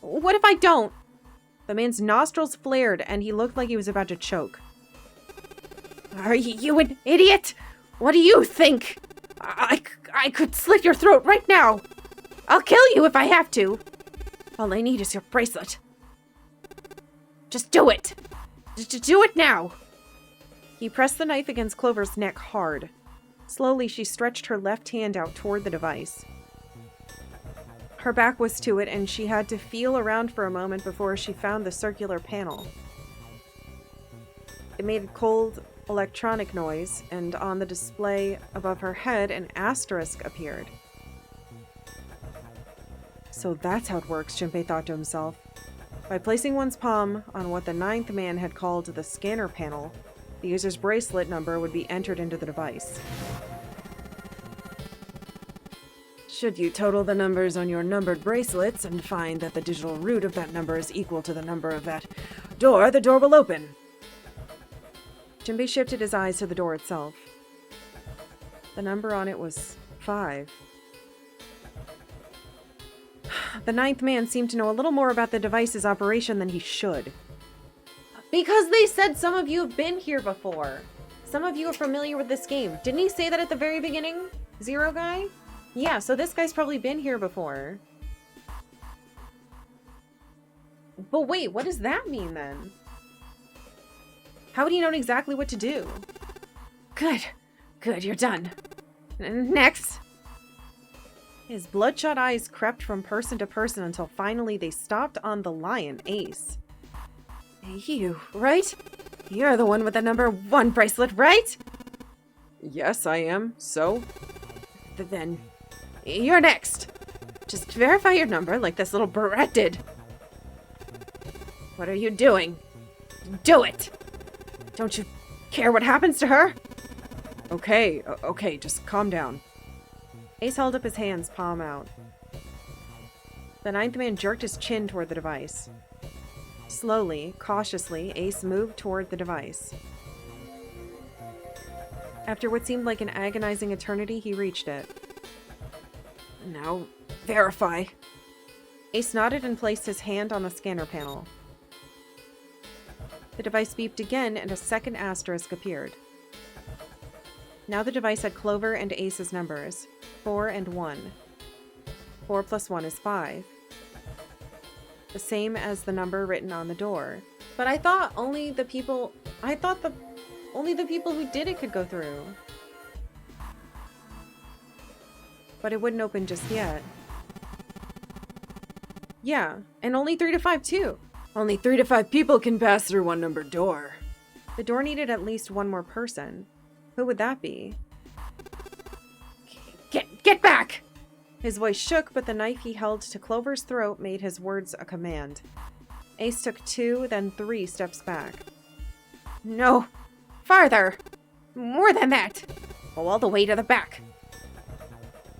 What if I don't? The man's nostrils flared, and he looked like he was about to choke. Are you an idiot? What do you think? I could slit your throat right now. I'll kill you if I have to. All I need is your bracelet. Just do it. Just do it now. He pressed the knife against Clover's neck hard. Slowly, she stretched her left hand out toward the device. Her back was to it, and she had to feel around for a moment before she found the circular panel. It made a cold electronic noise, and on the display above her head, an asterisk appeared. So that's how it works, Junpei thought to himself. By placing one's palm on what the ninth man had called the scanner panel, the user's bracelet number would be entered into the device. Should you total the numbers on your numbered bracelets and find that the digital root of that number is equal to the number of that door, the door will open. Junpei shifted his eyes to the door itself. The number on it was 5. The ninth man seemed to know a little more about the device's operation than he should. Because they said some of you have been here before. Some of you are familiar with this game. Didn't he say that at the very beginning? Zero guy? Yeah, so this guy's probably been here before. But wait, what does that mean then? How would he know exactly what to do? Good, you're done. Next. His bloodshot eyes crept from person to person until finally they stopped on the lion, Ace. You, right? You're the one with the number 1 bracelet, right? Yes, I am. So? Then, you're next. Just verify your number like this little brat did. What are you doing? Do it! Don't you care what happens to her? Okay, just calm down. Ace held up his hands, palm out. The ninth man jerked his chin toward the device. Slowly, cautiously, Ace moved toward the device. After what seemed like an agonizing eternity, he reached it. Now, verify. Ace nodded and placed his hand on the scanner panel. The device beeped again, and a second asterisk appeared. Now the device had Clover and Ace's numbers, 4 and 1. 4 plus 1 is 5. The same as the number written on the door. But I thought only the people who did it could go through. But it wouldn't open just yet. Yeah, and only 3 to 5 too. Only 3 to 5 people can pass through one numbered door. The door needed at least one more person. Who would that be? Get back! His voice shook, but the knife he held to Clover's throat made his words a command. Ace took 2, then 3 steps back. No! Farther! More than that! Go all the way to the back!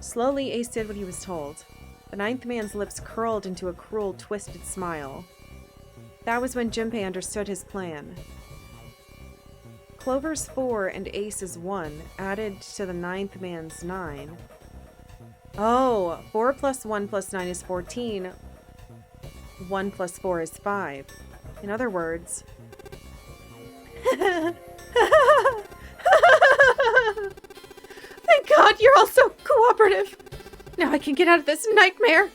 Slowly, Ace did what he was told. The ninth man's lips curled into a cruel, twisted smile. That was when Junpei understood his plan. Clover's 4 and Ace's 1 added to the ninth man's 9. Oh, 4 plus 1 plus 9 is 14. 1 plus 4 is 5. In other words... Thank God you're all so cooperative! Now I can get out of this nightmare!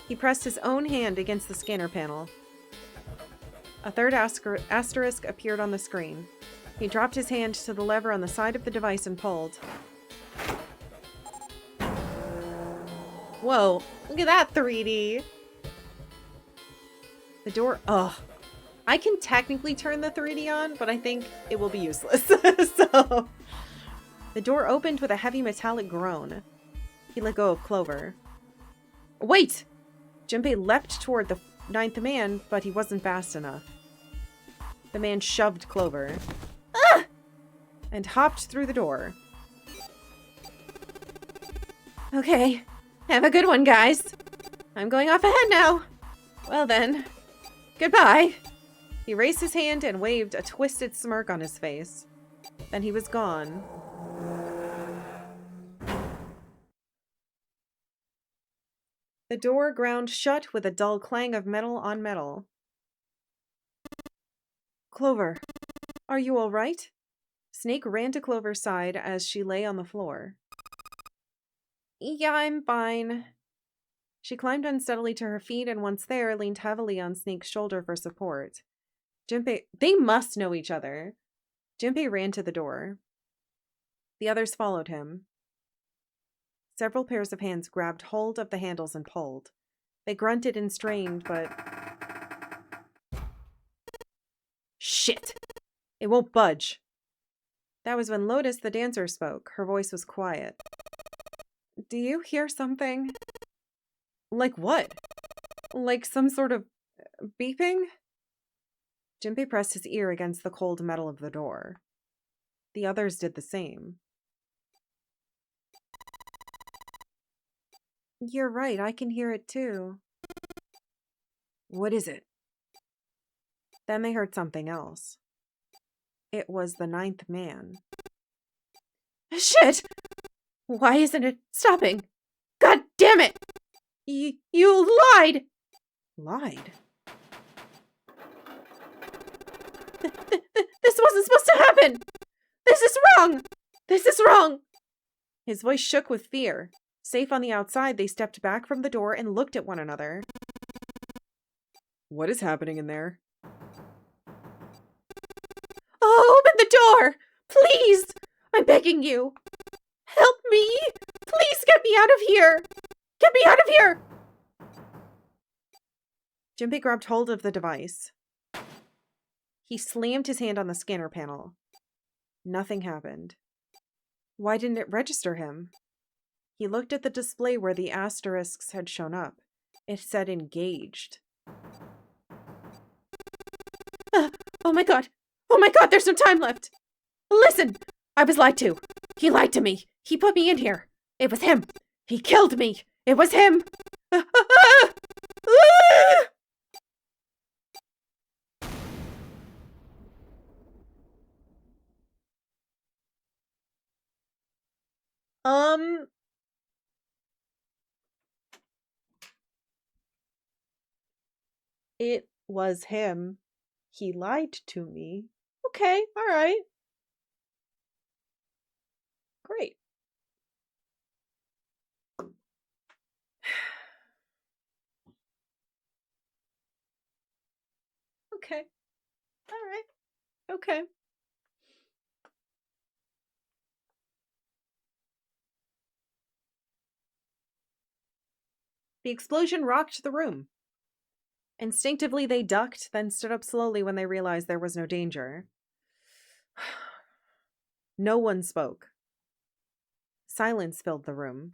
He pressed his own hand against the scanner panel. A third asterisk appeared on the screen. He dropped his hand to the lever on the side of the device and pulled. Whoa, look at that 3D. The door, ugh. I can technically turn the 3D on, but I think it will be useless. So, the door opened with a heavy metallic groan. He let go of Clover. Wait! Junpei leapt toward the ninth man, but he wasn't fast enough. The man shoved Clover. Ah! And hopped through the door. Okay. Have a good one, guys. I'm going off ahead now. Well then. Goodbye. He raised his hand and waved a twisted smirk on his face. Then he was gone. The door ground shut with a dull clang of metal on metal. Clover, are you all right? Snake ran to Clover's side as she lay on the floor. Yeah, I'm fine. She climbed unsteadily to her feet and once there, leaned heavily on Snake's shoulder for support. Junpei, they must know each other. Junpei ran to the door. The others followed him. Several pairs of hands grabbed hold of the handles and pulled. They grunted and strained, but... Shit! It won't budge. That was when Lotus, the dancer, spoke. Her voice was quiet. Do you hear something? Like what? Like some sort of beeping? Junpei pressed his ear against the cold metal of the door. The others did the same. You're right, I can hear it too. What is it? Then they heard something else. It was the ninth man. Shit! Why isn't it stopping? God damn it! You lied! Lied? This wasn't supposed to happen! This is wrong! This is wrong! His voice shook with fear. Safe on the outside, they stepped back from the door and looked at one another. What is happening in there? Oh, open the door! Please! I'm begging you! Help me! Please get me out of here! Get me out of here! Junpei grabbed hold of the device. He slammed his hand on the scanner panel. Nothing happened. Why didn't it register him? He looked at the display where the asterisks had shown up. It said engaged. Oh my god! Oh my god, there's some time left! Listen! I was lied to. He lied to me. He put me in here. It was him. He killed me. It was him. It was him. He lied to me. Okay, all right. Great. Okay. All right. Okay. The explosion rocked the room. Instinctively, they ducked, then stood up slowly when they realized there was no danger. No one spoke. Silence filled the room.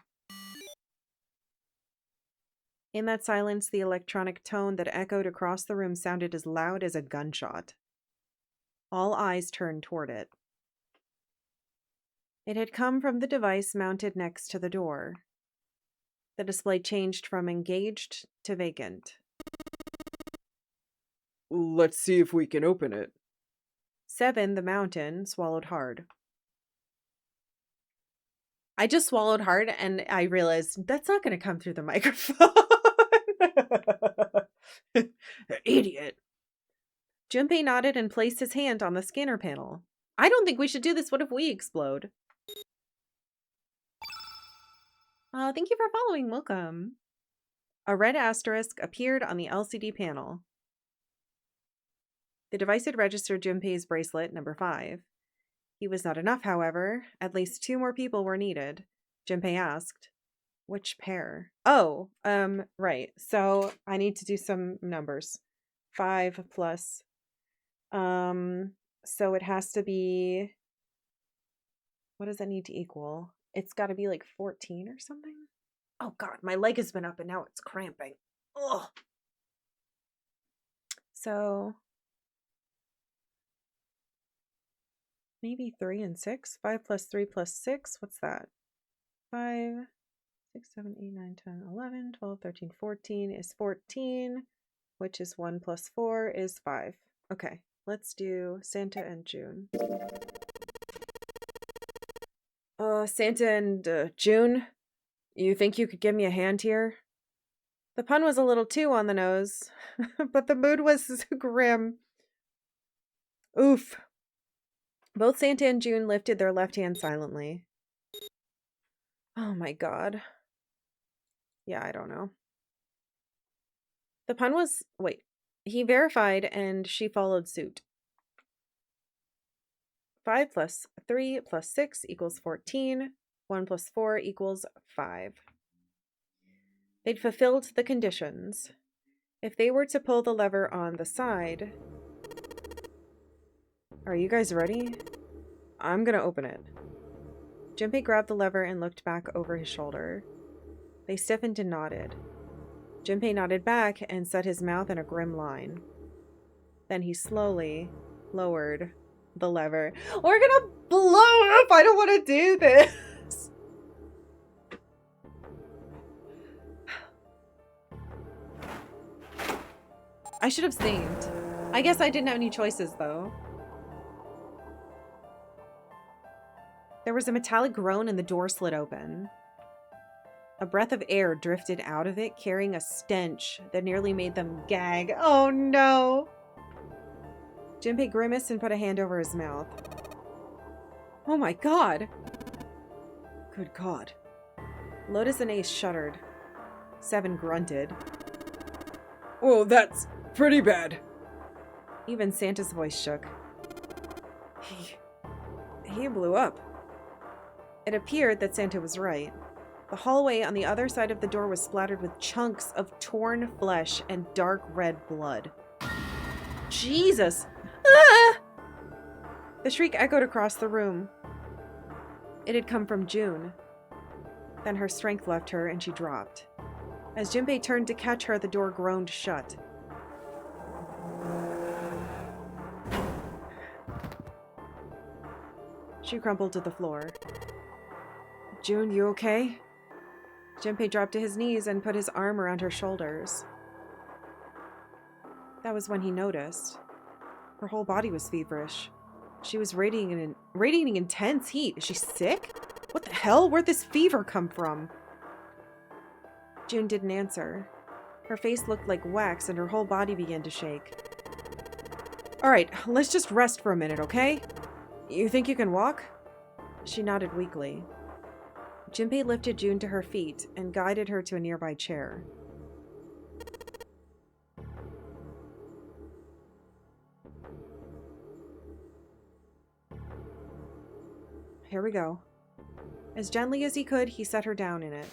In that silence, the electronic tone that echoed across the room sounded as loud as a gunshot. All eyes turned toward it. It had come from the device mounted next to the door. The display changed from engaged to vacant. Let's see if we can open it. Seven, the mountain, swallowed hard. I just swallowed hard and I realized that's not going to come through the microphone. Idiot. Junpei nodded and placed his hand on the scanner panel. I don't think we should do this. What if we explode? Thank you for following. Welcome. A red asterisk appeared on the LCD panel. The device had registered Junpei's bracelet, number 5. He was not enough, however. At least 2 more people were needed. Junpei asked, which pair? Oh, right. So I need to do some numbers. 5 plus. So it has to be, what does that need to equal? It's got to be like 14 or something. Oh God, my leg has been up and now it's cramping. Ugh. So maybe 3 and 6. 5 plus 3 plus 6. What's that? 5, 6, 7, 8, 9, 10, 11, 12, 13, 14 is 14, which is 1 plus 4 is 5. Okay, let's do Santa and June. Santa and June, you think you could give me a hand here? The pun was a little too on the nose, but the mood was grim. Oof. Both Santa and June lifted their left hand silently. Oh my God. Yeah, I don't know. The pun was... Wait. He verified and she followed suit. 5 plus 3 plus 6 equals 14. 1 plus 4 equals 5. They'd fulfilled the conditions. If they were to pull the lever on the side... Are you guys ready? I'm gonna open it. Junpei grabbed the lever and looked back over his shoulder. They stiffened and nodded. Junpei nodded back and set his mouth in a grim line. Then he slowly lowered the lever. We're gonna blow up! I don't want to do this! I should have saved. I guess I didn't have any choices, though. There was a metallic groan and the door slid open. A breath of air drifted out of it, carrying a stench that nearly made them gag. Oh no! Junpei grimaced and put a hand over his mouth. Oh my God! Good God. Lotus and Ace shuddered. 7 grunted. Oh, that's pretty bad. Even Santa's voice shook. He blew up. It appeared that Santa was right. The hallway on the other side of the door was splattered with chunks of torn flesh and dark red blood. Jesus! Ah! The shriek echoed across the room. It had come from June. Then her strength left her and she dropped. As Junpei turned to catch her, the door groaned shut. She crumpled to the floor. June, you okay? Junpei dropped to his knees and put his arm around her shoulders. That was when he noticed. Her whole body was feverish. She was radiating intense heat. Is she sick? What the hell? Where'd this fever come from? June didn't answer. Her face looked like wax and her whole body began to shake. All right, let's just rest for a minute, okay? You think you can walk? She nodded weakly. Junpei lifted June to her feet and guided her to a nearby chair. Here we go. As gently as he could, he set her down in it.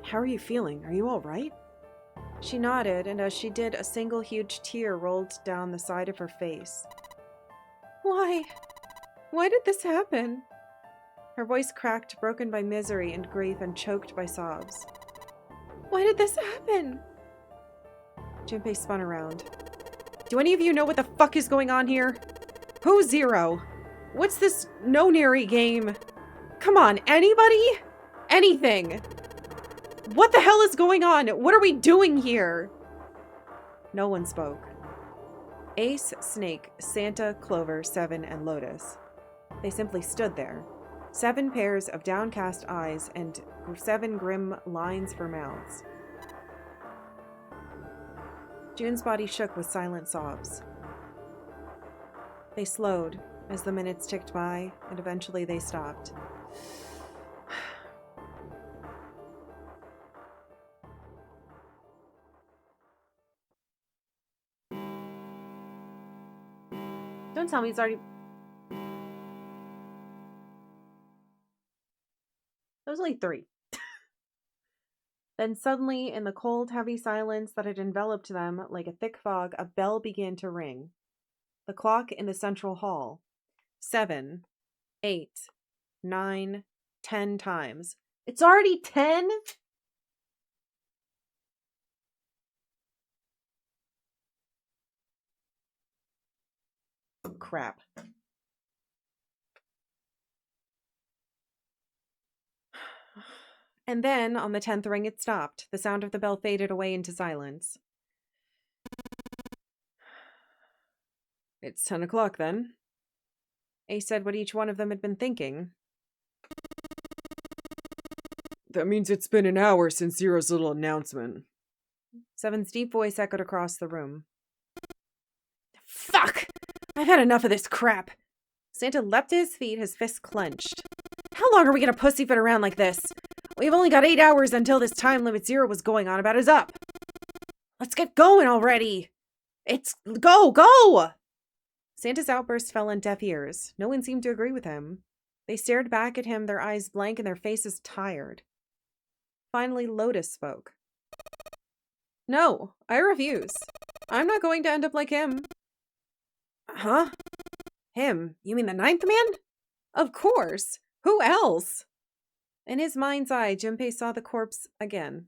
How are you feeling? Are you all right? She nodded, and as she did, a single huge tear rolled down the side of her face. Why? Why did this happen? Her voice cracked, broken by misery and grief and choked by sobs. Why did this happen? Junpei spun around. Do any of you know what the fuck is going on here? Who's Zero? What's this no-nary game? Come on, anybody? Anything. What the hell is going on? What are we doing here? No one spoke. Ace, Snake, Santa, Clover, Seven, and Lotus. They simply stood there. 7 pairs of downcast eyes and 7 grim lines for mouths. June's body shook with silent sobs. They slowed as the minutes ticked by, and eventually they stopped. Don't tell me it's already... That was only 3. Then suddenly, in the cold, heavy silence that had enveloped them like a thick fog, a bell began to ring. The clock in the central hall. 7, 8, 9, 10 times. It's already 10? Crap. And then, on the 10th ring, it stopped. The sound of the bell faded away into silence. It's 10 o'clock, then. Ace said what each one of them had been thinking. That means it's been an hour since Zero's little announcement. Seven's deep voice echoed across the room. Fuck! I've had enough of this crap! Santa leapt to his feet, his fists clenched. How long are we gonna pussyfoot around like this? We've only got 8 hours until this time limit Zero was going on about is up. Let's get going already! It's... Go! Santa's outburst fell on deaf ears. No one seemed to agree with him. They stared back at him, their eyes blank and their faces tired. Finally, Lotus spoke. No, I refuse. I'm not going to end up like him. Huh? Him? You mean the 9th man? Of course. Who else? In his mind's eye, Junpei saw the corpse again.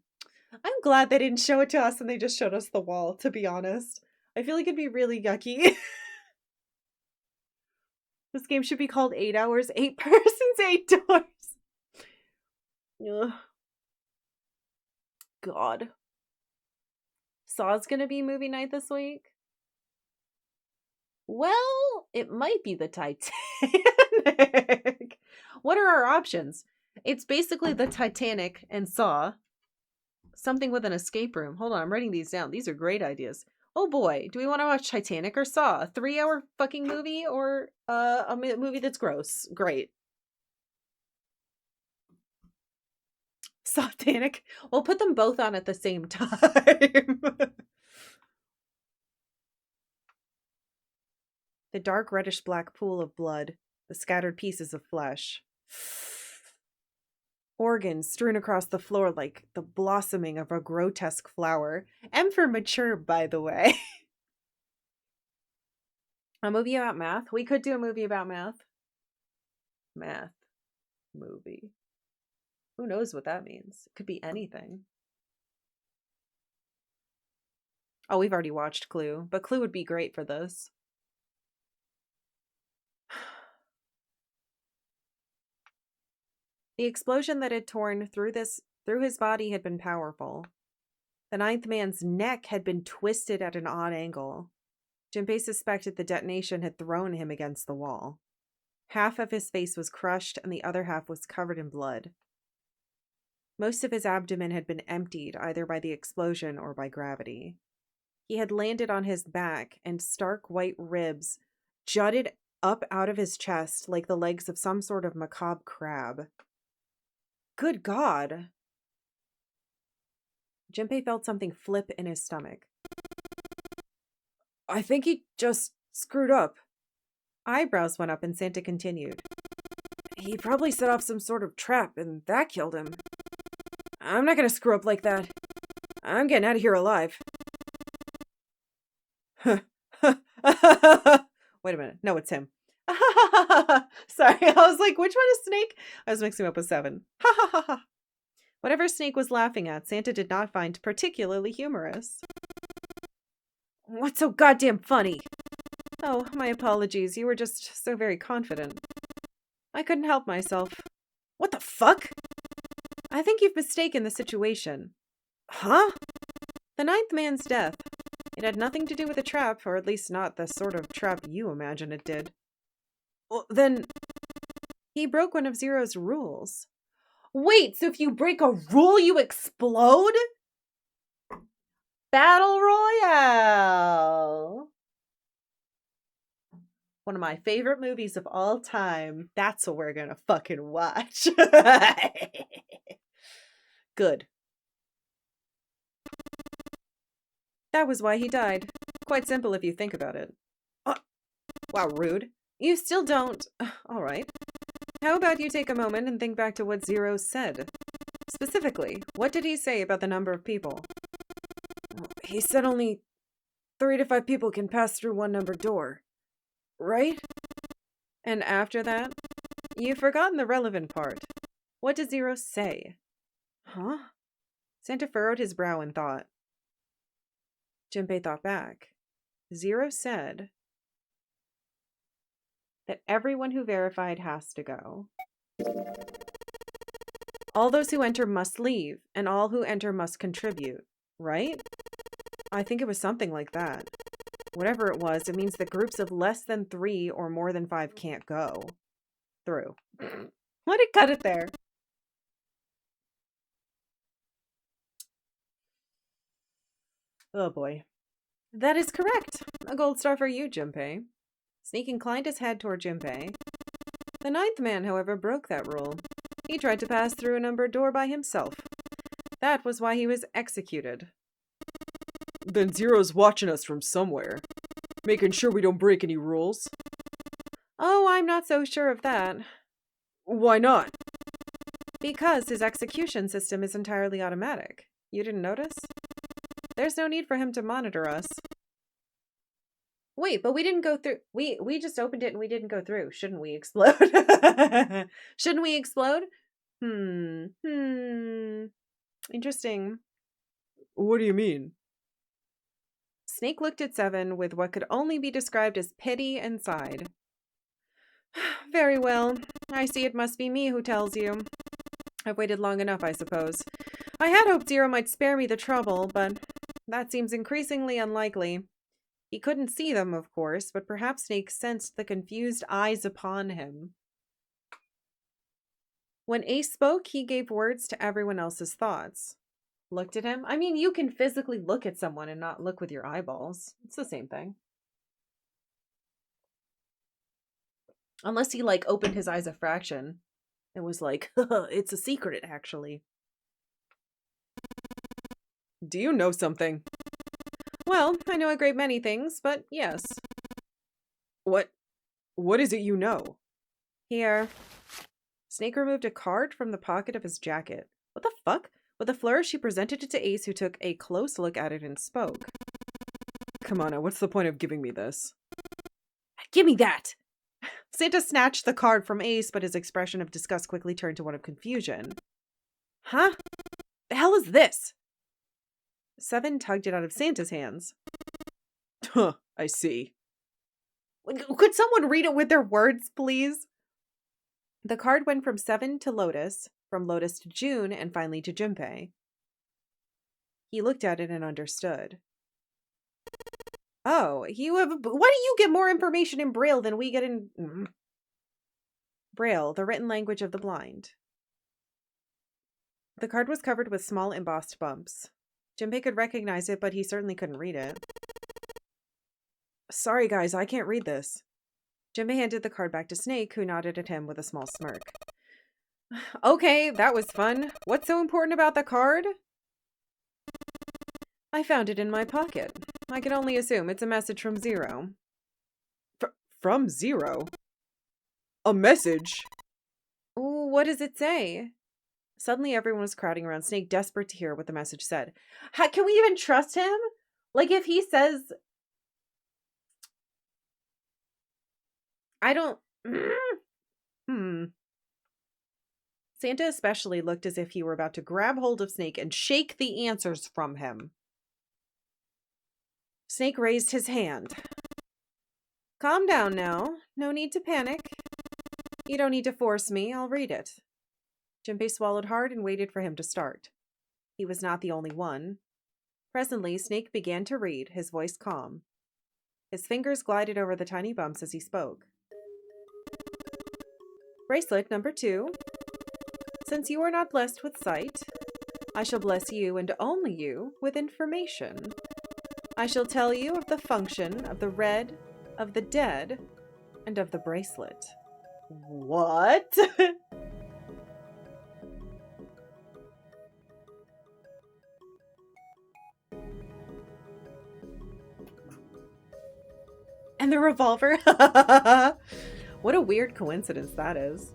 I'm glad they didn't show it to us and they just showed us the wall, to be honest. I feel like it'd be really yucky. This game should be called 8 Hours, 8 Persons, 8 Doors. Ugh. God. Saw's gonna be movie night this week? Well, it might be the Titanic. What are our options? It's basically the Titanic and Saw. Something with an escape room. Hold on, I'm writing these down. These are great ideas. Oh boy, do we want to watch Titanic or Saw? A 3-hour fucking movie or a movie that's gross? Great. Sawtanic. We'll put them both on at the same time. The dark reddish-black pool of blood, the scattered pieces of flesh. Organs strewn across the floor like the blossoming of a grotesque flower. M for mature, by the way. A movie about math? We could do a movie about math. Math. Movie. Who knows what that means? It could be anything. Oh, we've already watched Clue, but Clue would be great for this. The explosion that had torn through his body had been powerful. The 9th man's neck had been twisted at an odd angle. Junpei suspected the detonation had thrown him against the wall. Half of his face was crushed and the other half was covered in blood. Most of his abdomen had been emptied either by the explosion or by gravity. He had landed on his back, and stark white ribs jutted up out of his chest like the legs of some sort of macabre crab. Good God! Junpei felt something flip in his stomach. I think he just screwed up. Eyebrows went up and Santa continued. He probably set off some sort of trap and that killed him. I'm not gonna screw up like that. I'm getting out of here alive. Wait a minute. No, it's him. Sorry, I was like, which one is Snake? I was mixing him up with Seven. Whatever Snake was laughing at, Santa did not find particularly humorous. What's so goddamn funny? Oh, my apologies. You were just so very confident. I couldn't help myself. What the fuck? I think you've mistaken the situation. Huh? The ninth man's death. It had nothing to do with a trap, or at least not the sort of trap you imagine it did. Well, then... He broke one of Zero's rules. Wait, so if you break a rule, you explode? Battle Royale! One of my favorite movies of all time. That's what we're gonna fucking watch. Good. That was why he died. Quite simple if you think about it. Wow, rude. You still don't... All right. How about you take a moment and think back to what Zero said? Specifically, what did he say about the number of people? He said only 3 to 5 people can pass through one numbered door. Right? And after that? You've forgotten the relevant part. What does Zero say? Huh? Santa furrowed his brow in thought. Junpei thought back. Zero said that everyone who verified has to go. All those who enter must leave, and all who enter must contribute, right? I think it was something like that. Whatever it was, it means that groups of less than 3 or more than 5 can't go through. Let it cut it there. Oh boy. That is correct. A gold star for you, Junpei. Sneak inclined his head toward Junpei. The ninth man, however, broke that rule. He tried to pass through a numbered door by himself. That was why he was executed. Then Zero's watching us from somewhere, making sure we don't break any rules. Oh, I'm not so sure of that. Why not? Because his execution system is entirely automatic. You didn't notice? There's no need for him to monitor us. Wait, but we didn't go through. We just opened it and we didn't go through. Shouldn't we explode? Shouldn't we explode? Interesting. What do you mean? Snake looked at Seven with what could only be described as pity and sighed. Very well. I see it must be me who tells you. I've waited long enough, I suppose. I had hoped Zero might spare me the trouble, but that seems increasingly unlikely. He couldn't see them, of course, but perhaps Snake sensed the confused eyes upon him. When Ace spoke, he gave words to everyone else's thoughts. Looked at him? I mean, you can physically look at someone and not look with your eyeballs. It's the same thing. Unless he, like, opened his eyes a fraction. It was like, it's a secret, actually. Do you know something? Well, I know a great many things, but yes. What is it you know? Here. Snake removed a card from the pocket of his jacket. What the fuck? With a flourish, she presented it to Ace, who took a close look at it and spoke. Come on now, what's the point of giving me this? Give me that! Santa snatched the card from Ace, but his expression of disgust quickly turned to one of confusion. Huh? The hell is this? Seven tugged it out of Santa's hands. Huh, I see. Could someone read it with their words, please? The card went from Seven to Lotus, from Lotus to June, and finally to Junpei. He looked at it and understood. Oh, why do you get more information in Braille than we get in... Braille, the written language of the blind. The card was covered with small embossed bumps. Junpei could recognize it, but he certainly couldn't read it. Sorry, guys, I can't read this. Junpei handed the card back to Snake, who nodded at him with a small smirk. Okay, that was fun. What's so important about the card? I found it in my pocket. I can only assume it's a message from Zero. From Zero? A message? What does it say? Suddenly everyone was crowding around Snake, desperate to hear what the message said. Can we even trust him? Like, if he says... I don't... Santa especially looked as if he were about to grab hold of Snake and shake the answers from him. Snake raised his hand. Calm down now. No need to panic. You don't need to force me. I'll read it. Junpei swallowed hard and waited for him to start. He was not the only one. Presently, Snake began to read, his voice calm. His fingers glided over the tiny bumps as he spoke. Bracelet number 2. Since you are not blessed with sight, I shall bless you and only you with information. I shall tell you of the function of the red, of the dead, and of the bracelet. What? And the revolver? What a weird coincidence that is.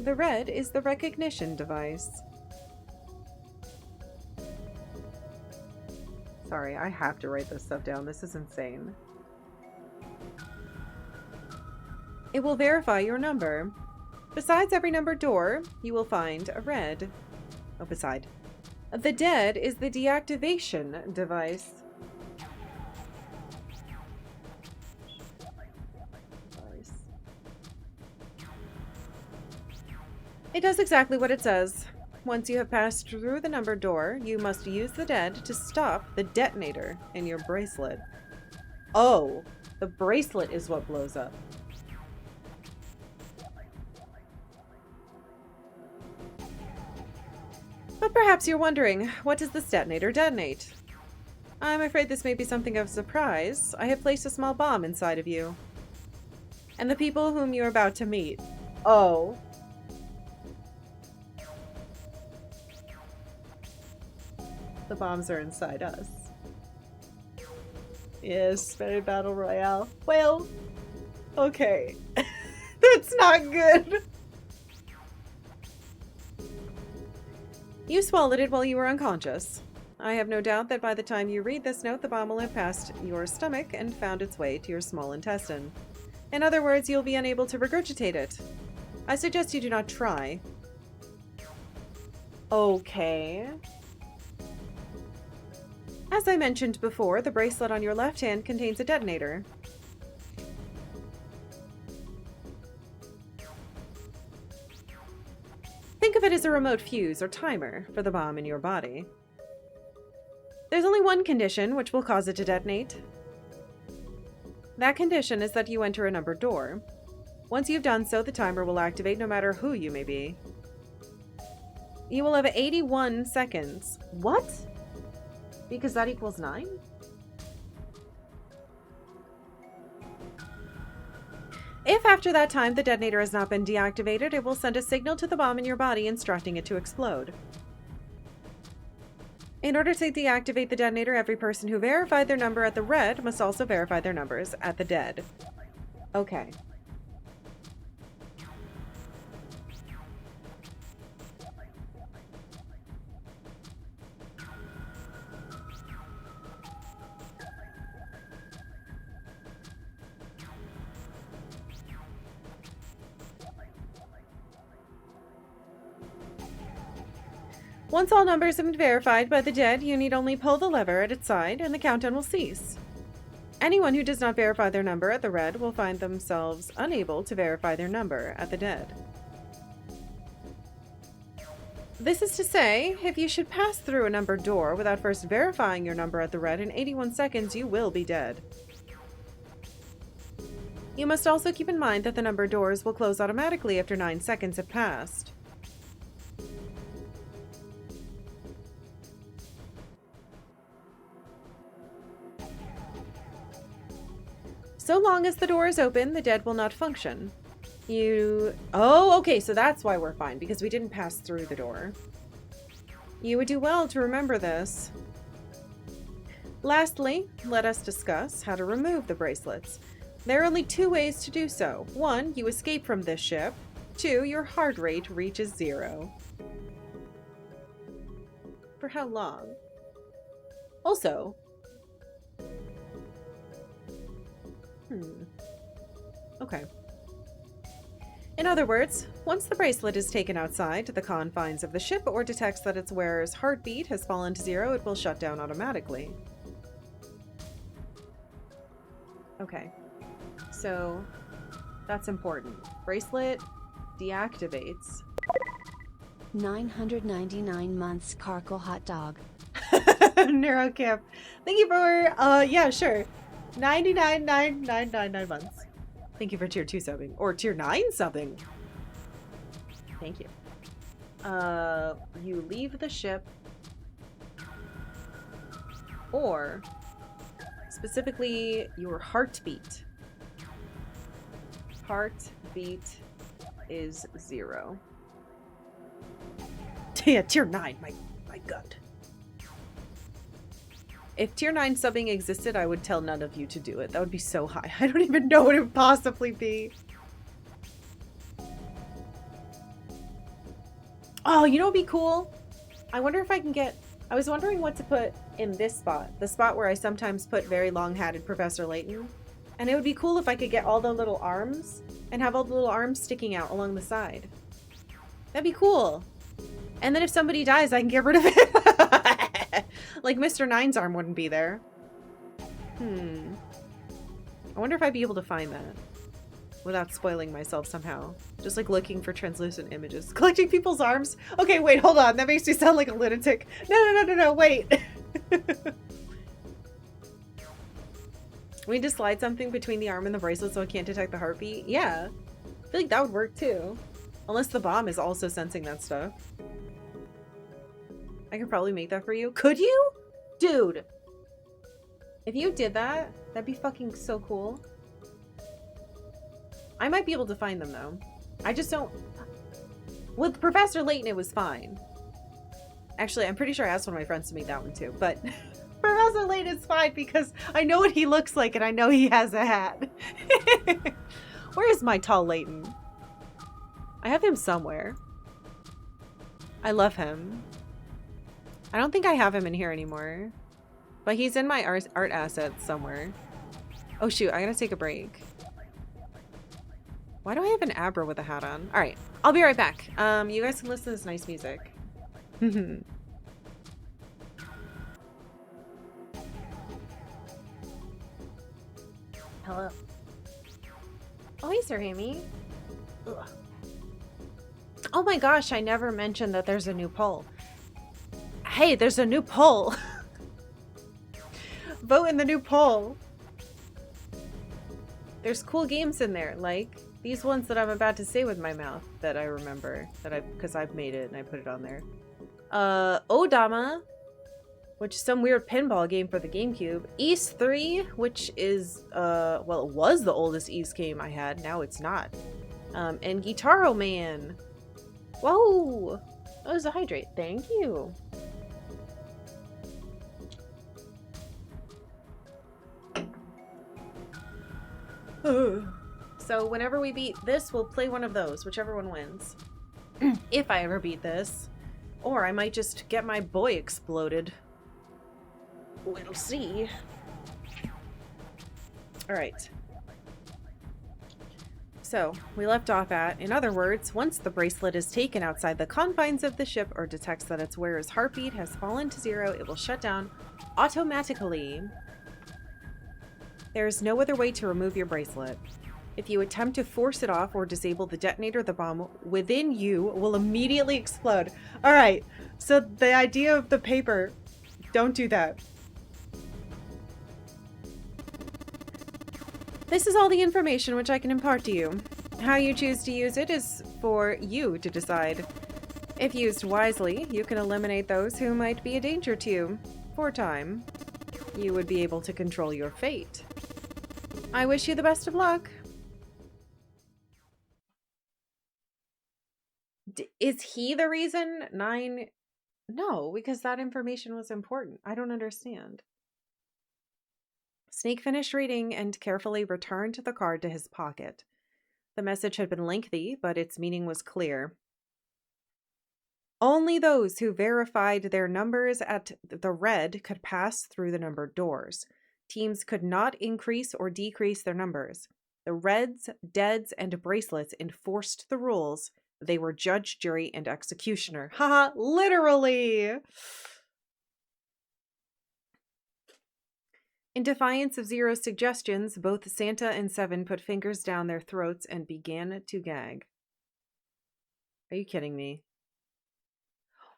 The red is the recognition device. Sorry, I have to write this stuff down. This is insane. It will verify your number. Besides every numbered door, you will find a red. Oh, beside. The dead is the deactivation device. It does exactly what it says. Once you have passed through the numbered door, you must use the dead to stop the detonator in your bracelet. Oh, the bracelet is what blows up. But perhaps you're wondering, what does this detonator detonate? I'm afraid this may be something of a surprise. I have placed a small bomb inside of you. And the people whom you're about to meet. Oh. The bombs are inside us. Yes, very battle royale. Well, okay. That's not good. You swallowed it while you were unconscious. I have no doubt that by the time you read this note, the bomb will have passed your stomach and found its way to your small intestine. In other words, you'll be unable to regurgitate it. I suggest you do not try. Okay. As I mentioned before, the bracelet on your left hand contains a detonator. Think of it as a remote fuse or timer for the bomb in your body. There's only one condition which will cause it to detonate. That condition is that you enter a numbered door. Once you've done so, the timer will activate no matter who you may be. You will have 81 seconds. What? Because that equals 9? If after that time the detonator has not been deactivated, it will send a signal to the bomb in your body instructing it to explode. In order to deactivate the detonator, every person who verified their number at the red must also verify their numbers at the dead. Okay. Once all numbers have been verified by the dead, you need only pull the lever at its side and the countdown will cease. Anyone who does not verify their number at the red will find themselves unable to verify their number at the dead. This is to say, if you should pass through a numbered door without first verifying your number at the red in 81 seconds, you will be dead. You must also keep in mind that the numbered doors will close automatically after 9 seconds have passed. So long as the door is open, the dead will not function. Oh, okay, so that's why we're fine, because we didn't pass through the door. You would do well to remember this. Lastly, let us discuss how to remove the bracelets. There are only 2 ways to do so. 1, you escape from this ship. 2, your heart rate reaches 0. For how long? Also, okay. In other words, once the bracelet is taken outside the confines of the ship or detects that its wearer's heartbeat has fallen to 0, it will shut down automatically. Okay. So, that's important. Bracelet deactivates. 999 months Karkalla hot dog. Neurocamp. Thank you for, yeah, sure. 99,999 months. Thank you for tier 2 subbing. Or tier 9 subbing. Thank you. You leave the ship. Or, specifically, your heartbeat. Heartbeat is 0. Yeah, tier 9, my god. If tier 9 subbing existed, I would tell none of you to do it. That would be so high. I don't even know what it would possibly be. Oh, you know what would be cool? I wonder if I can get... I was wondering what to put in this spot. The spot where I sometimes put very long-hatted Professor Layton. And it would be cool if I could get all the little arms and have all the little arms sticking out along the side. That'd be cool. And then if somebody dies, I can get rid of it. Like Mr. Nine's arm wouldn't be there. I wonder if I'd be able to find that without spoiling myself somehow. Just like looking for translucent images. Collecting people's arms? Okay, wait, hold on. That makes me sound like a lunatic. No, wait. We need to slide something between the arm and the bracelet so it can't detect the heartbeat? Yeah. I feel like that would work too. Unless the bomb is also sensing that stuff. I could probably make that for you. Could you? Dude. If you did that, that'd be fucking so cool. I might be able to find them though. I just don't... With Professor Layton, it was fine. Actually, I'm pretty sure I asked one of my friends to make that one too, but... Professor Layton is fine because I know what he looks like and I know he has a hat. Where is my tall Layton? I have him somewhere. I love him. I don't think I have him in here anymore. But he's in my art assets somewhere. Oh shoot, I gotta take a break. Why do I have an Abra with a hat on? Alright, I'll be right back. You guys can listen to this nice music. Hello. Oh, hey, Sir Amy. Ugh. Oh my gosh, I never mentioned that there's a new poll. Hey, there's a new poll. Vote in the new poll. There's cool games in there, like these ones that I'm about to say with my mouth that I remember, because I've made it and I put it on there. Odama, which is some weird pinball game for the GameCube. Ys 3, which is, well, it was the oldest Ys game I had. Now it's not. And Guitaro Man. Whoa! That was a hydrate. Thank you. So whenever we beat this, we'll play one of those, whichever one wins. If I ever beat this. Or I might just get my boy exploded. We'll see. Alright. So, we left off at, in other words, once the bracelet is taken outside the confines of the ship or detects that its wearer's heartbeat has fallen to 0, it will shut down automatically. There is no other way to remove your bracelet. If you attempt to force it off or disable the detonator, the bomb within you will immediately explode. Alright, so the idea of the paper, don't do that. This is all the information which I can impart to you. How you choose to use it is for you to decide. If used wisely, you can eliminate those who might be a danger to you. For a time, you would be able to control your fate. I wish you the best of luck. Is he the reason 9? No, because that information was important. I don't understand. Snake finished reading and carefully returned the card to his pocket. The message had been lengthy, but its meaning was clear. Only those who verified their numbers at the red could pass through the numbered doors. Teams could not increase or decrease their numbers. The reds, deads, and bracelets enforced the rules. They were judge, jury, and executioner. Haha, literally! In defiance of Zero's suggestions, both Santa and Seven put fingers down their throats and began to gag. Are you kidding me?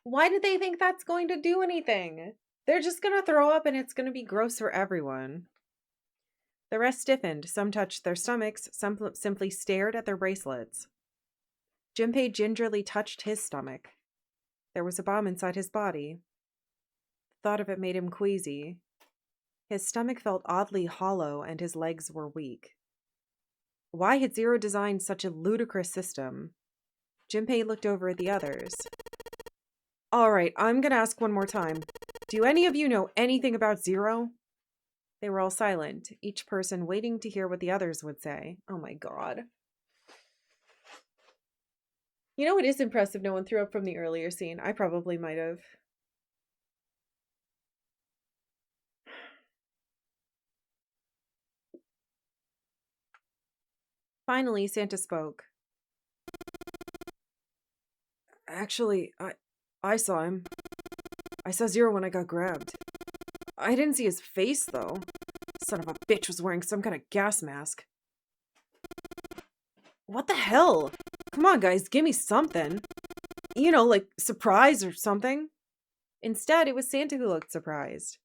Why did they think that's going to do anything? They're just going to throw up and it's going to be gross for everyone. The rest stiffened. Some touched their stomachs. Some simply stared at their bracelets. Junpei gingerly touched his stomach. There was a bomb inside his body. The thought of it made him queasy. His stomach felt oddly hollow and his legs were weak. Why had Zero designed such a ludicrous system? Junpei looked over at the others. All right, I'm going to ask one more time. Do any of you know anything about Zero? They were all silent, each person waiting to hear what the others would say. Oh my god. You know, it is impressive no one threw up from the earlier scene. I probably might have. Finally, Santa spoke. Actually, I saw him. I saw Zero when I got grabbed. I didn't see his face, though. Son of a bitch was wearing some kind of gas mask. What the hell? Come on, guys, give me something. You know, like surprise or something. Instead, it was Santa who looked surprised.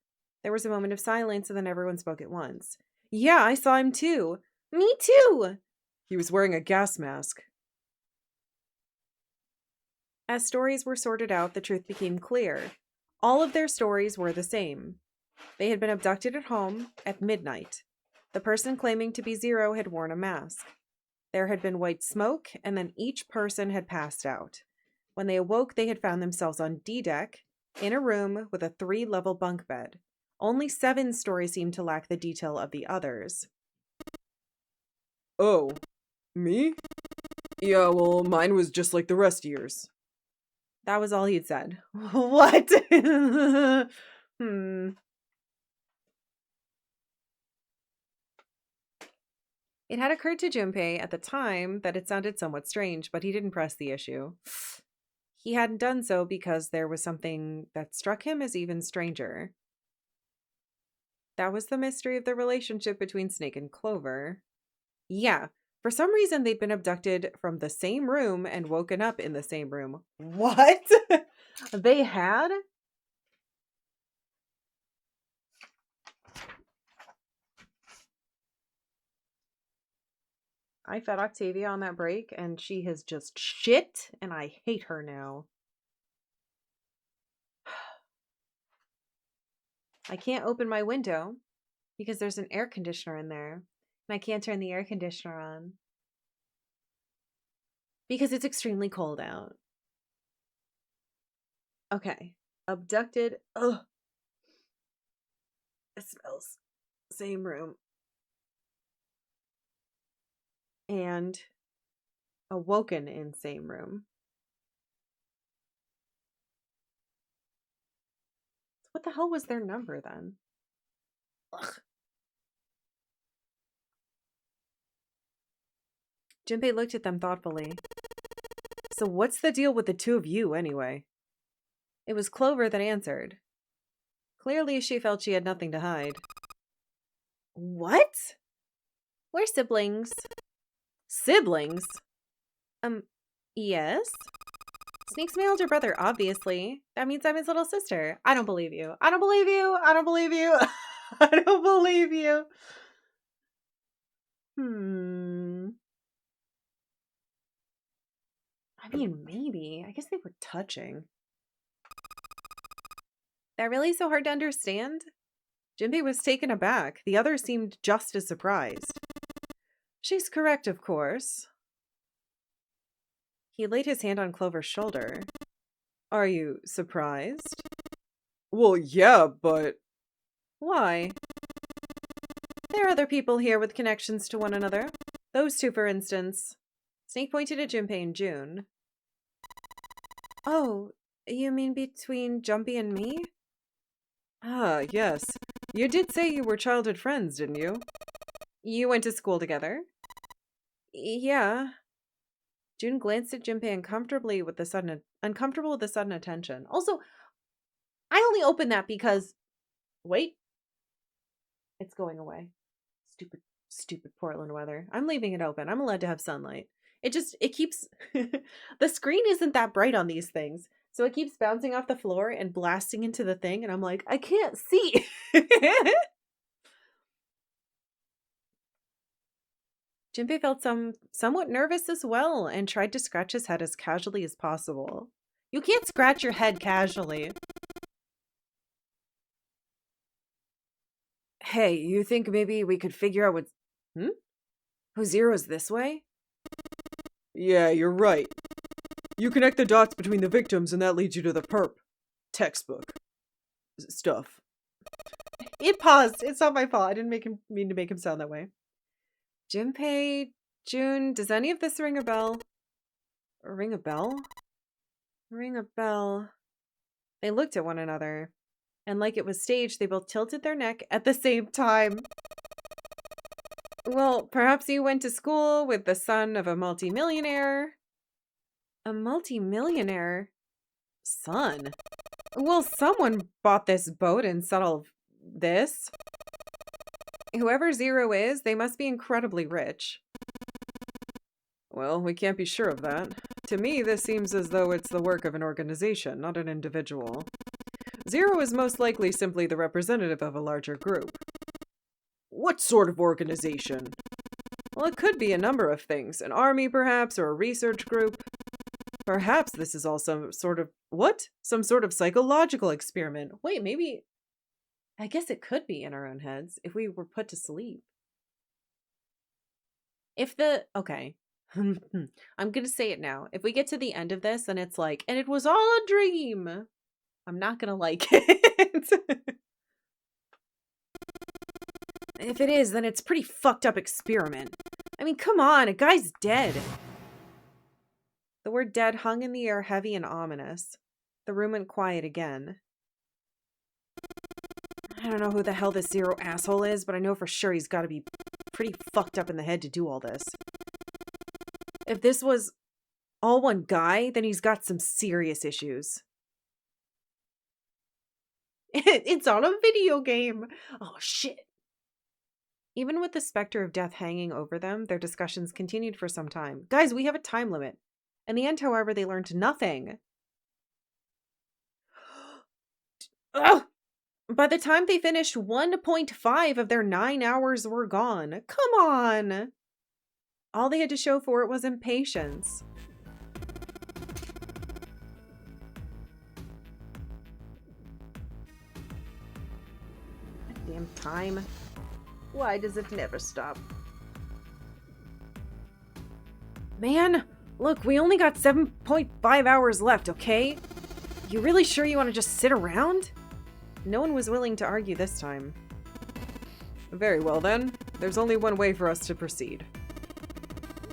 There was a moment of silence, and then everyone spoke at once. Yeah, I saw him too. Me too! He was wearing a gas mask. As stories were sorted out, the truth became clear. All of their stories were the same. They had been abducted at home at midnight. The person claiming to be Zero had worn a mask. There had been white smoke, and then each person had passed out. When they awoke, they had found themselves on D-deck, in a room with a 3-level bunk bed. Only Seven's story seemed to lack the detail of the others. Oh, me? Yeah, well, mine was just like the rest of yours. That was all he'd said. What? It had occurred to Junpei at the time that it sounded somewhat strange, but he didn't press the issue. He hadn't done so because there was something that struck him as even stranger. That was the mystery of the relationship between Snake and Clover. Yeah, for some reason they'd been abducted from the same room and woken up in the same room. What? They had? I fed Octavia on that break, and she has just shit, and I hate her now. I can't open my window because there's an air conditioner in there, and I can't turn the air conditioner on because it's extremely cold out. Okay. Abducted. Ugh. It smells. Same room. And awoken in same room. What the hell was their number then? Ugh. Junpei looked at them thoughtfully. So what's the deal with the two of you anyway? It was Clover that answered. Clearly she felt she had nothing to hide. What? We're siblings. Siblings? Yes? Snake's my older brother, obviously. That means I'm his little sister. I don't believe you. I don't believe you. I don't believe you. I don't believe you. I mean, maybe. I guess they were touching. That really so hard to understand? Junpei was taken aback. The others seemed just as surprised. She's correct, of course. He laid his hand on Clover's shoulder. Are you surprised? Well, yeah, but... Why? There are other people here with connections to one another. Those two, for instance. Snake pointed at Junpei and June. Oh, you mean between Jumpy and me? Ah, yes. You did say you were childhood friends, didn't you? You went to school together? Yeah. June glanced at Junpei uncomfortable with the sudden attention. Also, I only opened that because... Wait. It's going away. Stupid Portland weather. I'm leaving it open. I'm allowed to have sunlight. It keeps... The screen isn't that bright on these things. So it keeps bouncing off the floor and blasting into the thing. And I'm like, I can't see. Junpei felt somewhat nervous as well and tried to scratch his head as casually as possible. You can't scratch your head casually. Hey, you think maybe we could figure out what's... Who zeroes this way? Yeah, you're right. You connect the dots between the victims and that leads you to the perp. Textbook. Stuff. It paused. It's not my fault. I didn't mean to make him sound that way. Junpei, June, does any of this ring a bell? Ring a bell? Ring a bell. They looked at one another, and like it was staged, they both tilted their neck at the same time. Well, perhaps you went to school with the son of a multimillionaire. A multimillionaire? Son? Well, someone bought this boat and settled this. Whoever Zero is, they must be incredibly rich. Well, we can't be sure of that. To me, this seems as though it's the work of an organization, not an individual. Zero is most likely simply the representative of a larger group. What sort of organization? Well, it could be a number of things. An army, perhaps, or a research group. Perhaps this is all some sort of... What? Some sort of psychological experiment. Wait, maybe... I guess it could be in our own heads if we were put to sleep. If the... Okay. I'm going to say it now. If we get to the end of this and it's like, and it was all a dream, I'm not going to like it. If it is, then it's a pretty fucked up experiment. I mean, come on, a guy's dead. The word dead hung in the air heavy and ominous. The room went quiet again. I don't know who the hell this Zero asshole is, but I know for sure he's got to be pretty fucked up in the head to do all this. If this was all one guy, then he's got some serious issues. It's on a video game. Oh, shit. Even with the specter of death hanging over them, their discussions continued for some time. Guys, we have a time limit. In the end, however, they learned nothing. Ugh! By the time they finished, 1.5 of their 9 hours were gone. Come on! All they had to show for it was impatience. Damn time. Why does it never stop? Man, look, we only got 7.5 hours left, okay? You really sure you want to just sit around? No one was willing to argue this time. Very well then. There's only one way for us to proceed.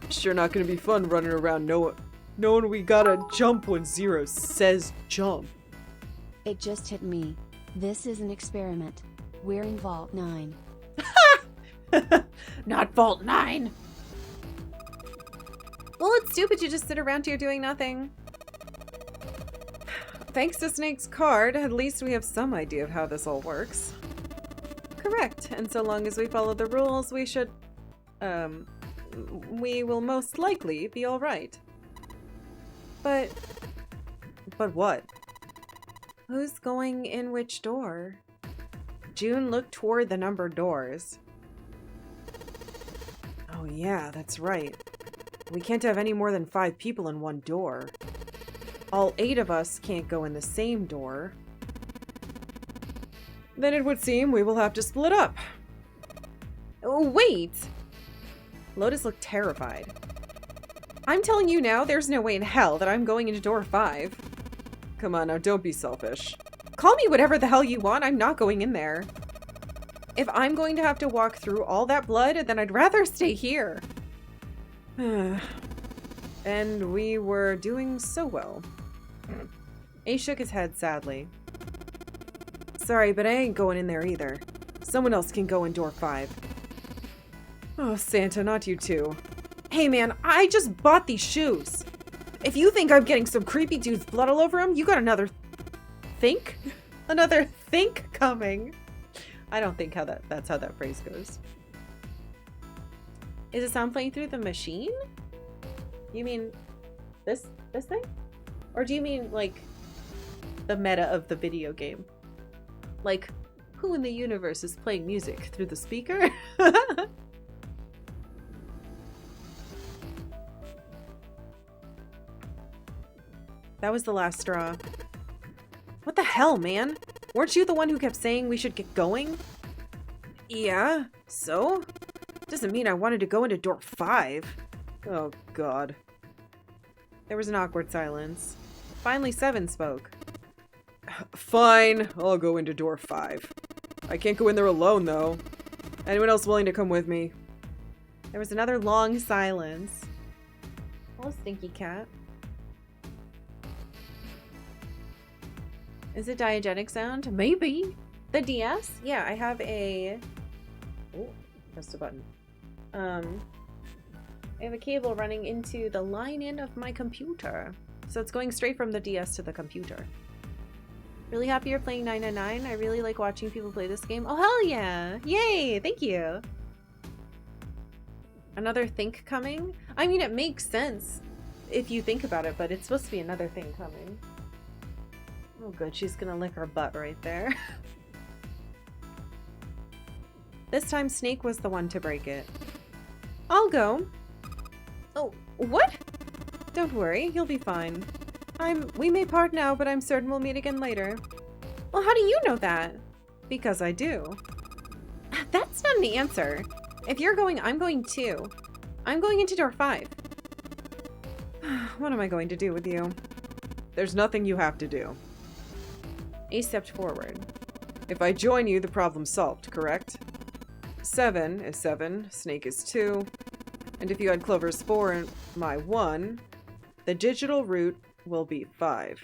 Sure not gonna be fun running around knowing we gotta jump when Zero says jump. It just hit me. This is an experiment. We're in Vault 9. Not Vault 9! Well, it's stupid you just sit around here doing nothing. Thanks to Snake's card, at least we have some idea of how this all works. Correct, and so long as we follow the rules, we should... we will most likely be alright. But what? Who's going in which door? June looked toward the numbered doors. Oh yeah, that's right. We can't have any more than 5 people in one door. All 8 of us can't go in the same door. Then it would seem we will have to split up. Oh, wait! Lotus looked terrified. I'm telling you now, there's no way in hell that I'm going into door 5. Come on now, don't be selfish. Call me whatever the hell you want, I'm not going in there. If I'm going to have to walk through all that blood, then I'd rather stay here. And we were doing so well. Ace shook his head sadly. Sorry, but I ain't going in there either. Someone else can go in door 5. Oh, Santa, not you too. Hey man, I just bought these shoes. If you think I'm getting some creepy dude's blood all over him, you got another think? Another think coming. I don't think that's how that phrase goes. Is the sound playing through the machine? You mean this thing? Or do you mean like the meta of the video game? Like, who in the universe is playing music through the speaker? That was the last straw. What the hell, man? Weren't you the one who kept saying we should get going? Yeah, so? Doesn't mean I wanted to go into door 5. Oh, God. There was an awkward silence. Finally, 7 spoke. Fine, I'll go into door 5. I can't go in there alone, though. Anyone else willing to come with me? There was another long silence. Hello, Stinky Cat. Is it diegetic sound? Maybe. The DS? Yeah, I have a... Oh, pressed a button. I have a cable running into the line-in of my computer. So it's going straight from the DS to the computer. Really happy you're playing 999. I really like watching people play this game. Oh, hell yeah! Yay! Thank you! Another think coming? I mean, it makes sense if you think about it, but it's supposed to be another thing coming. Oh good, she's gonna lick her butt right there. This time Snake was the one to break it. I'll go. Oh, what? Don't worry, you'll be fine. We may part now, but I'm certain we'll meet again later. Well, how do you know that? Because I do. That's not an answer. If you're going, I'm going too. I'm going into door 5. What am I going to do with you? There's nothing you have to do. Ace stepped forward. If I join you, the problem's solved, correct? 7 is 7, Snake is 2, and if you add Clover's 4 and my 1, the digital root will be 5.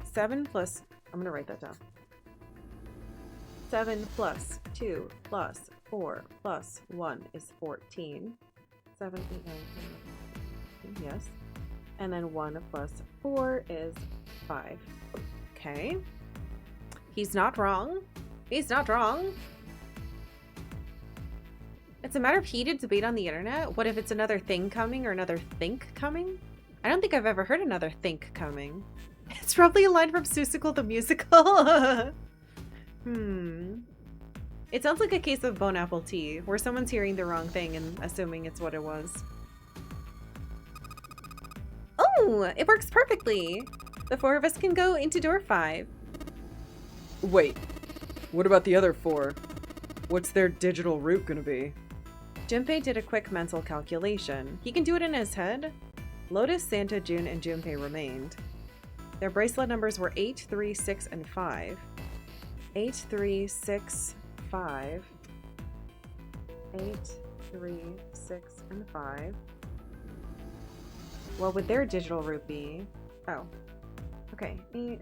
7 plus... I'm gonna write that down. 7 plus 2 plus 4 plus 1 is 14. 7, 8, 9, 10, yes. And then 1 plus 4 is 5. Okay. He's not wrong. He's not wrong. It's a matter of heated debate on the internet. What if it's another thing coming or another think coming? I don't think I've ever heard another think coming. It's probably a line from Seussical the Musical. It sounds like a case of bone apple tea, where someone's hearing the wrong thing and assuming it's what it was. Oh, it works perfectly. The 4 of us can go into door 5. Wait, what about the other 4? What's their digital root gonna be? Junpei did a quick mental calculation. He can do it in his head. Lotus, Santa, June, and Junpei remained. Their bracelet numbers were 8, 3, 6, and 5. 8, 3, 6, 5. 8, 3, 6, and 5. What would their digital root be? Oh. Okay. 8.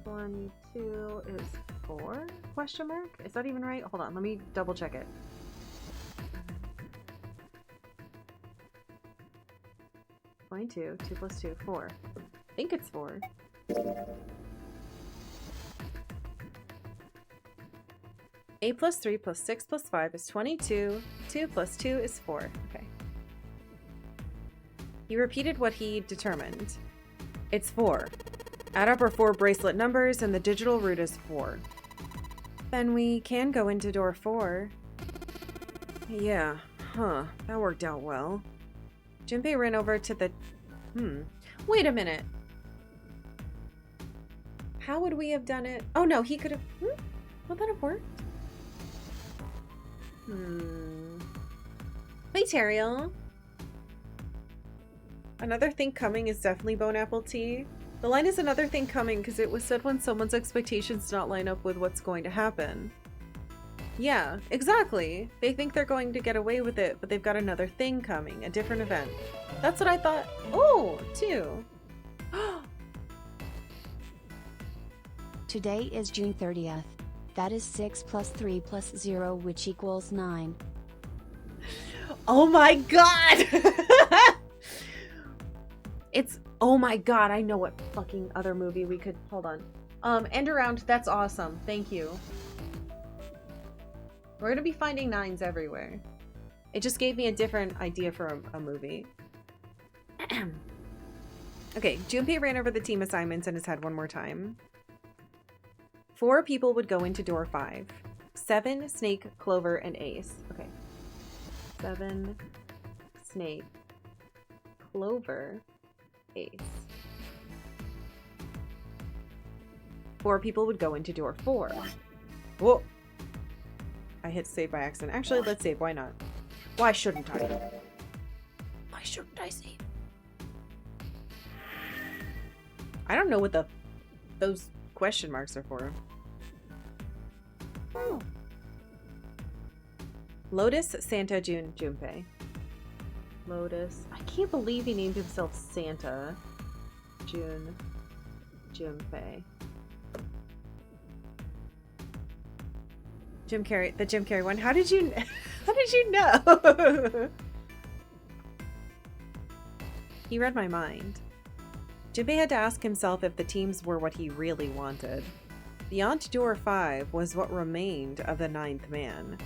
22 is 4? Question mark? Is that even right? Hold on, let me double check it. 22, 2 plus 2, 4. I think it's 4. Eight plus 3 plus 6 plus 5 is 22. 2 plus 2 is 4. Okay. He repeated what he determined. It's 4. Add up our 4 bracelet numbers and the digital root is 4. Then we can go into door 4. Yeah, huh. That worked out well. Junpei ran over to the... Wait a minute. how would we have done it? Oh no, he could have... Would that have worked? Hey, Teriel. Another thing coming is definitely bone apple tea. The line is another thing coming because it was said when someone's expectations do not line up with what's going to happen. Yeah, exactly. They think they're going to get away with it, but they've got another thing coming, a different event. That's what I thought. Oh, two. Today is June 30th. That is 6 plus 3 plus 0, which equals 9. Oh my god! It's... Oh my god, I know what fucking other movie we could... Hold on. End around. That's awesome. Thank you. We're gonna be finding 9s everywhere. It just gave me a different idea for a movie. Okay, Junpei ran over the team assignments in his head one more time. 4 people would go into door 5. 7, Snake, Clover, and Ace. Okay. 7, Snake, Clover, Ace. 4 people would go into door 4. Whoa! I hit save by accident. Actually, let's save. Why not? Why shouldn't I? Why shouldn't I save? I don't know what those question marks are for. Oh. Lotus, Santa, June, Junpei. Lotus. I can't believe he named himself Santa. June, Junpei. Jim Carrey, the Jim Carrey one. How did you know? He read my mind. Junpei had to ask himself if the teams were what he really wanted. Beyond door 5 was what remained of the 9th man.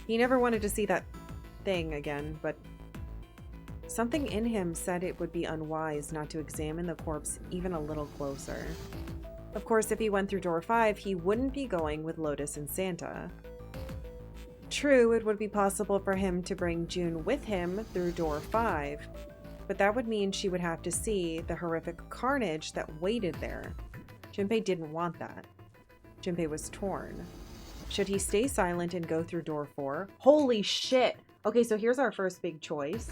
He never wanted to see that thing again, but something in him said it would be unwise not to examine the corpse even a little closer. Of course, if he went through door 5, he wouldn't be going with Lotus and Santa. True, it would be possible for him to bring June with him through door 5, but that would mean she would have to see the horrific carnage that waited there. Junpei didn't want that. Junpei was torn. Should he stay silent and go through door 4? Holy shit! Okay, so here's our first big choice.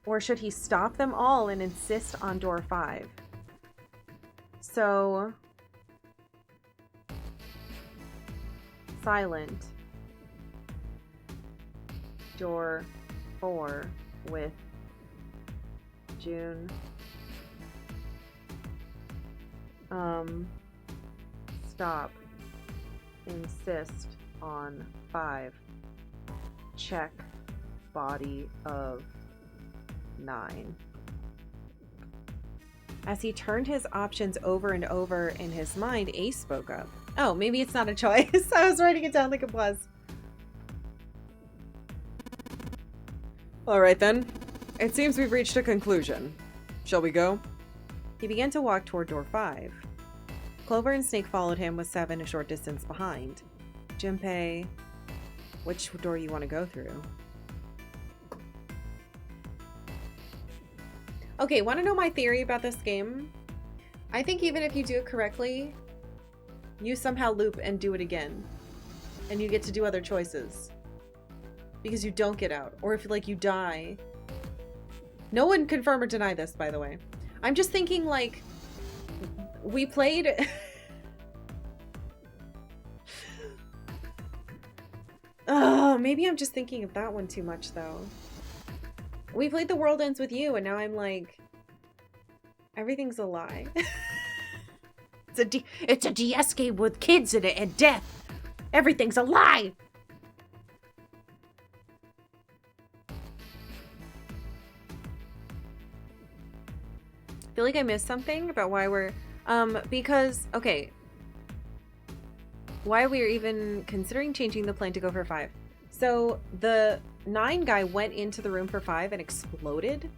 Or should he stop them all and insist on door 5? So, silent. Door 4 with June. Stop. Insist on 5. Check body of 9. As he turned his options over and over in his mind, Ace spoke up. Oh, maybe it's not a choice. I was writing it down like it was. All right then. It seems we've reached a conclusion. Shall we go? He began to walk toward door 5. Clover and Snake followed him with 7 a short distance behind. Junpei, which door you want to go through? Okay, want to know my theory about this game? I think even if you do it correctly, you somehow loop and do it again. And you get to do other choices. Because you don't get out. Or if, like, you die. No one confirm or deny this, by the way. I'm just thinking, like, we played... Oh, maybe I'm just thinking of that one too much, though. We played The World Ends With You, and now I'm like... Everything's a lie. It's a DS game with kids in it and death. Everything's a lie! I feel like I missed something about why we're... because... Okay. Why we're even considering changing the plan to go for 5. So, the 9 guy went into the room for 5 and exploded.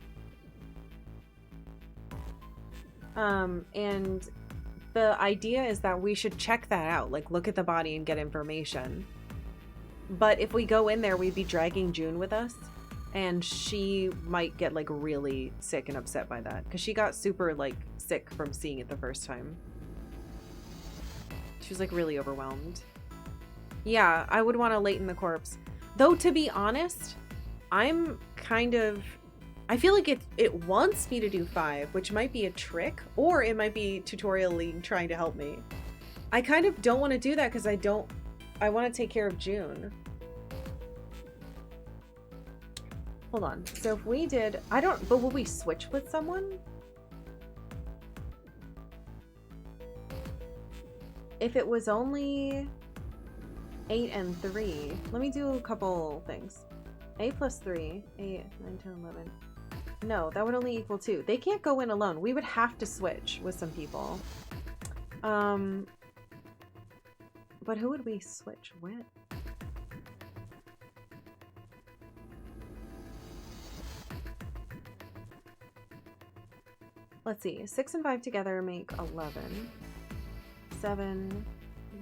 And the idea is that we should check that out. Like, look at the body and get information. But if we go in there, we'd be dragging June with us. And she might get, like, really sick and upset by that. Because she got super, like, sick from seeing it the first time. She was like really overwhelmed. Yeah, I would want to lighten the corpse. Though, to be honest, I'm kind of... I feel like it wants me to do 5, which might be a trick, or it might be tutorially trying to help me. I kind of don't want to do that because I want to take care of June. Hold on. So if we did... but will we switch with someone? If it was only 8 and 3, let me do a couple things. 8 plus 3, 8, 9, 10, 11. No, that would only equal 2. They can't go in alone. We would have to switch with some people. But who would we switch with? Let's see. 6 and 5 together make 11. 7,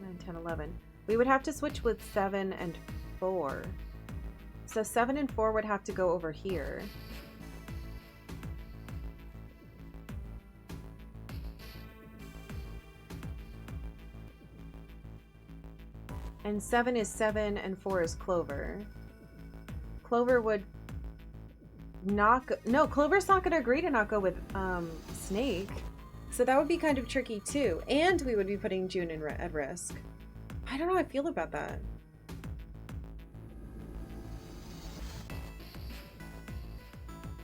9, 10, 11. We would have to switch with 7 and 4. So 7 and 4 would have to go over here. And 7 is 7 and 4 is Clover. Clover would not go... No, Clover's not going to agree to not go with Snake. So that would be kind of tricky too. And we would be putting June at risk. I don't know how I feel about that.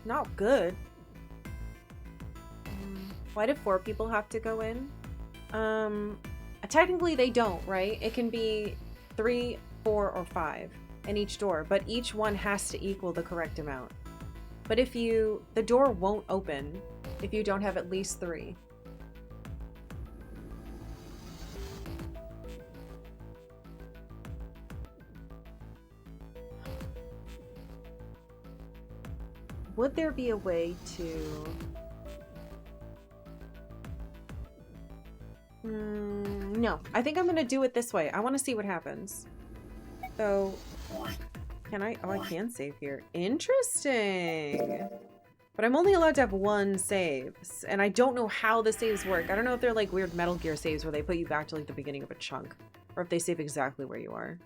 Not good. Why do 4 people have to go in? Technically they don't, right? It can be 3, 4, or 5 in each door, but each one has to equal the correct amount. But if the door won't open if you don't have at least 3. Would there be a way to... No, I think I'm going to do it this way. I want to see what happens. So, can I? Oh, I can save here. Interesting. But I'm only allowed to have 1 save. And I don't know how the saves work. I don't know if they're like weird Metal Gear saves where they put you back to like the beginning of a chunk. Or if they save exactly where you are.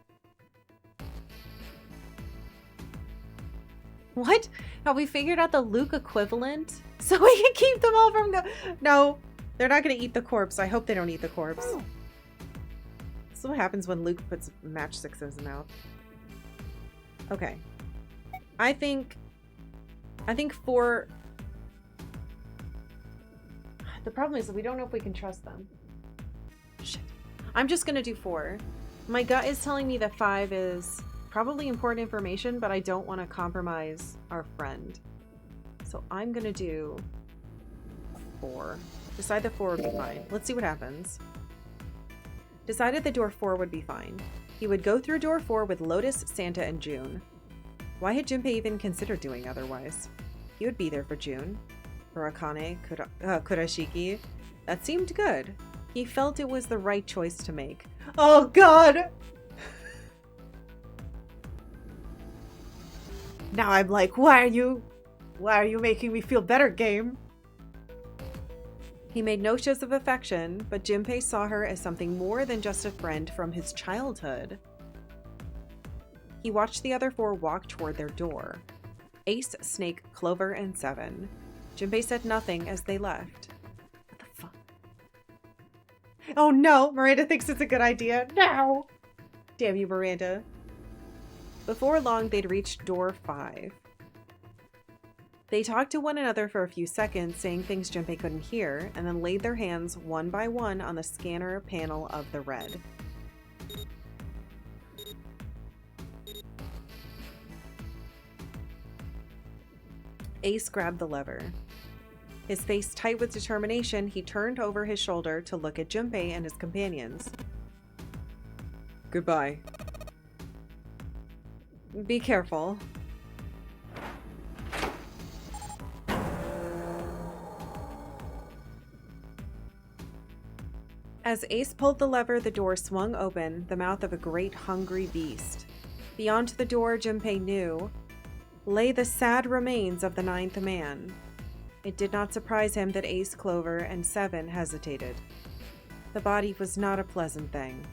What? Have we figured out the Luke equivalent? So we can keep them all from No, they're not going to eat the corpse. I hope they don't eat the corpse. This is what happens when Luke puts matchsticks in his mouth. Okay. I think 4... The problem is that we don't know if we can trust them. Shit. I'm just going to do 4. My gut is telling me that 5 is... probably important information, but I don't want to compromise our friend. So I'm going to do 4. Decide that 4 would be fine. Let's see what happens. Decided that door 4 would be fine. He would go through door 4 with Lotus, Santa, and June. Why had Junpei even considered doing otherwise? He would be there for June. For Akane, Kurashiki. That seemed good. He felt it was the right choice to make. Oh god! Now I'm like, why are you making me feel better, game? He made no shows of affection, but Junpei saw her as something more than just a friend from his childhood. He watched the other 4 walk toward their door. Ace, Snake, Clover, and 7. Junpei said nothing as they left. What the fuck? Oh no! Miranda thinks it's a good idea. No! Damn you, Miranda. Before long, they'd reached door 5. They talked to one another for a few seconds, saying things Junpei couldn't hear, and then laid their hands one by one on the scanner panel of the red. Ace grabbed the lever. His face tight with determination, he turned over his shoulder to look at Junpei and his companions. Goodbye. Be careful. As Ace pulled the lever, the door swung open, the mouth of a great hungry beast. Beyond the door, Junpei knew, lay the sad remains of the 9th man. It did not surprise him that Ace, Clover, and Seven hesitated. The body was not a pleasant thing.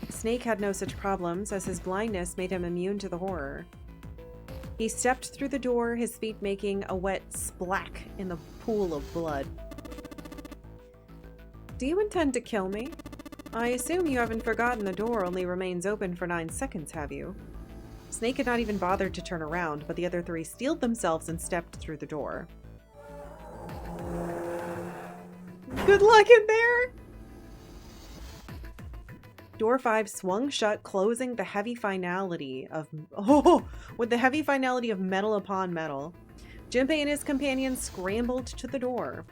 Snake had no such problems, as his blindness made him immune to the horror. He stepped through the door, his feet making a wet splack in the pool of blood. Do you intend to kill me? I assume you haven't forgotten the door only remains open for 9 seconds, have you? Snake had not even bothered to turn around, but the other 3 steeled themselves and stepped through the door. Good luck in there! Door 5 swung shut, closing the heavy finality of... with the heavy finality of metal upon metal. Junpei and his companions scrambled to the door.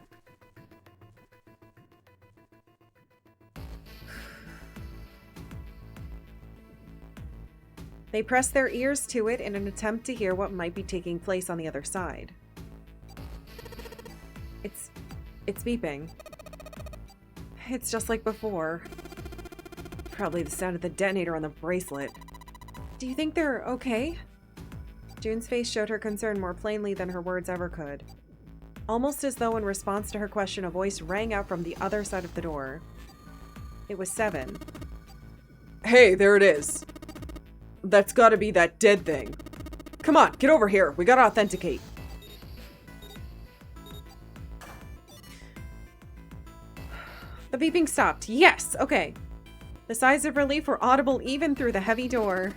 They pressed their ears to it in an attempt to hear what might be taking place on the other side. It's beeping. It's just like before. Probably the sound of the detonator on the bracelet. Do you think they're okay? June's face showed her concern more plainly than her words ever could. Almost as though in response to her question, a voice rang out from the other side of the door. It was Seven. Hey, there it is. That's gotta be that dead thing. Come on, get over here. We gotta authenticate. The beeping stopped. Yes! Okay. The sighs of relief were audible even through the heavy door.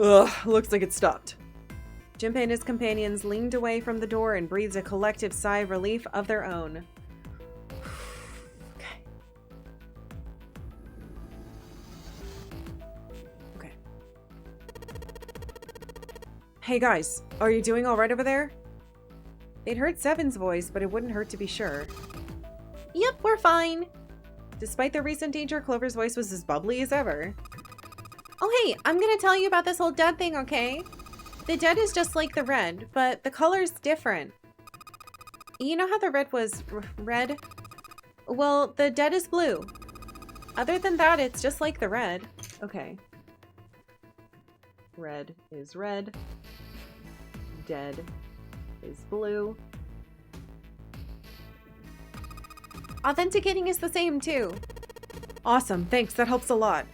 Ugh, looks like it stopped. Junpei and his companions leaned away from the door and breathed a collective sigh of relief of their own. Okay. Hey guys, are you doing alright over there? They'd heard Seven's voice, but it wouldn't hurt to be sure. Yep, we're fine. Despite the recent danger, Clover's voice was as bubbly as ever. Oh hey, I'm gonna tell you about this whole dead thing, okay? The dead is just like the red, but the color's different. You know how the red was red? Well, the dead is blue. Other than that, it's just like the red. Okay. Red is red. Dead is blue. Authenticating is the same too. Awesome, thanks, that helps a lot.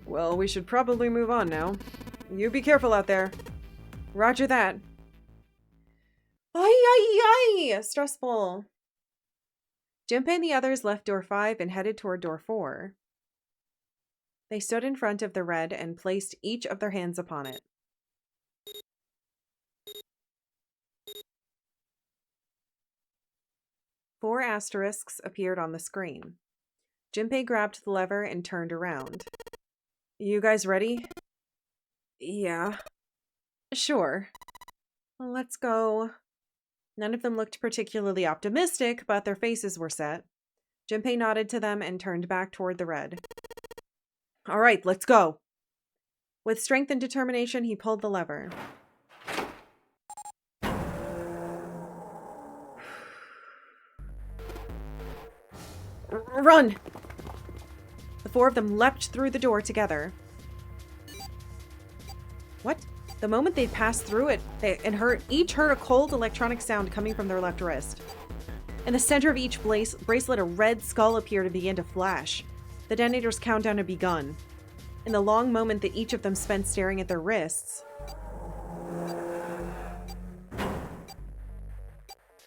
Well, we should probably move on now. You be careful out there. Roger that. Ay! Stressful. Junpei and the others left door 5 and headed toward door 4. They stood in front of the red and placed each of their hands upon it. Four asterisks appeared on the screen. Junpei grabbed the lever and turned around. You guys ready? Yeah. Sure. Well, let's go. None of them looked particularly optimistic, but their faces were set. Junpei nodded to them and turned back toward the red. All right, let's go. With strength and determination, he pulled the lever. Run! The 4 of them leapt through the door together. What? The moment they'd passed through it, each heard a cold electronic sound coming from their left wrist. In the center of each bracelet, a red skull appeared and began to flash. The detonator's countdown had begun. In the long moment that each of them spent staring at their wrists,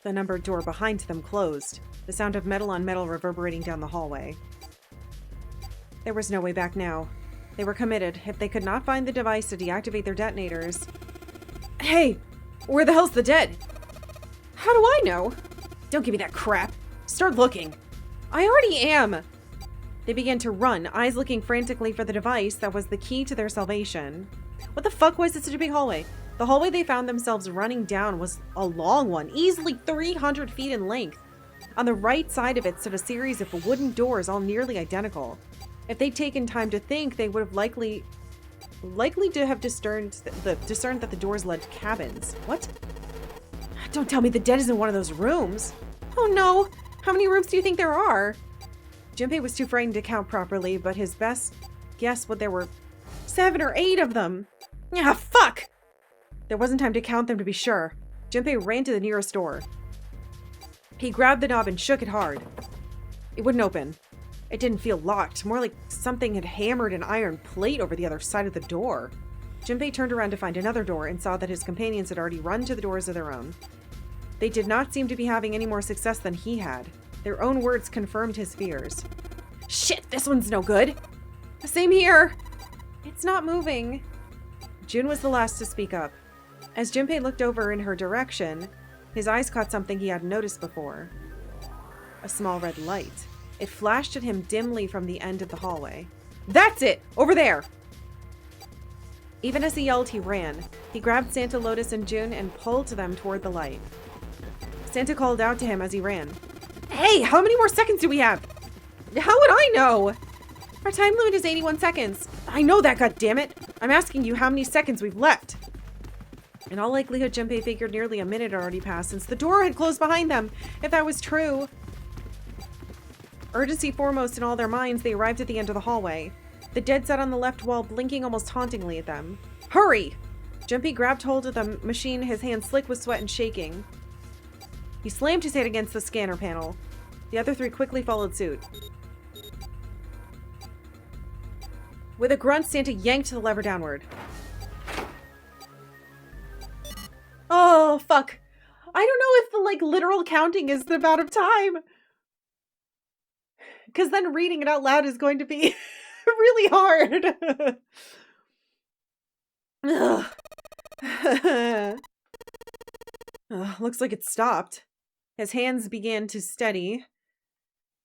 the numbered door behind them closed, the sound of metal on metal reverberating down the hallway. There was no way back now. They were committed. If they could not find the device to deactivate their detonators... Hey! Where the hell's the dead? How do I know? Don't give me that crap. Start looking. I already am! They began to run, eyes looking frantically for the device that was the key to their salvation. What the fuck was it such a big hallway? The hallway they found themselves running down was a long one, easily 300 feet in length. On the right side of it stood a series of wooden doors, all nearly identical. If they'd taken time to think, they would have likely to have discerned that the doors led to cabins. What? Don't tell me the dead is in one of those rooms. Oh no! How many rooms do you think there are? Junpei was too frightened to count properly, but his best guess was there were 7 or 8 of them. Ah, fuck! There wasn't time to count them to be sure. Junpei ran to the nearest door. He grabbed the knob and shook it hard. It wouldn't open. It didn't feel locked, more like something had hammered an iron plate over the other side of the door. Junpei turned around to find another door and saw that his companions had already run to the doors of their own. They did not seem to be having any more success than he had. Their own words confirmed his fears. Shit, this one's no good. Same here. It's not moving. Jun was the last to speak up. As Junpei looked over in her direction, his eyes caught something he hadn't noticed before. A small red light. It flashed at him dimly from the end of the hallway. That's it! Over there! Even as he yelled, he ran. He grabbed Santa, Lotus, and Jun and pulled them toward the light. Santa called out to him as he ran. Hey, how many more seconds do we have? How would I know? Our time limit is 81 seconds. I know that, goddammit. I'm asking you how many seconds we've left. In all likelihood, Junpei figured nearly a minute had already passed since the door had closed behind them, if that was true. Urgency foremost in all their minds, they arrived at the end of the hallway. The dead sat on the left wall, blinking almost tauntingly at them. Hurry! Junpei grabbed hold of the machine, his hands slick with sweat and shaking. He slammed his head against the scanner panel. The other three quickly followed suit. With a grunt, Santa yanked the lever downward. Oh, fuck. I don't know if the, literal counting is the amount of time. Because then reading it out loud is going to be really hard. Looks like it stopped. His hands began to steady.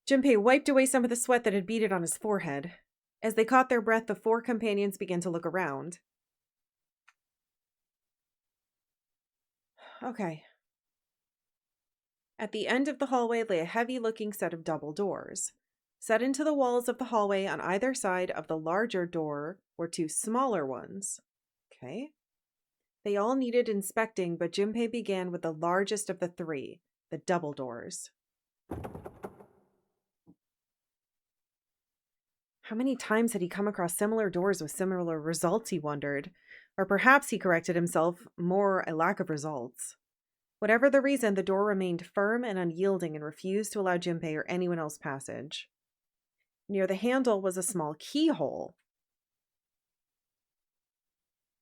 Junpei wiped away some of the sweat that had beaded on his forehead. As they caught their breath, the four companions began to look around. Okay. At the end of the hallway lay a heavy-looking set of double doors. Set into the walls of the hallway on either side of the larger door were two smaller ones. Okay. They all needed inspecting, but Junpei began with the largest of the three, the double doors. How many times had he come across similar doors with similar results, he wondered. Or perhaps, he corrected himself, more a lack of results. Whatever the reason, the door remained firm and unyielding and refused to allow Junpei or anyone else passage. Near the handle was a small keyhole.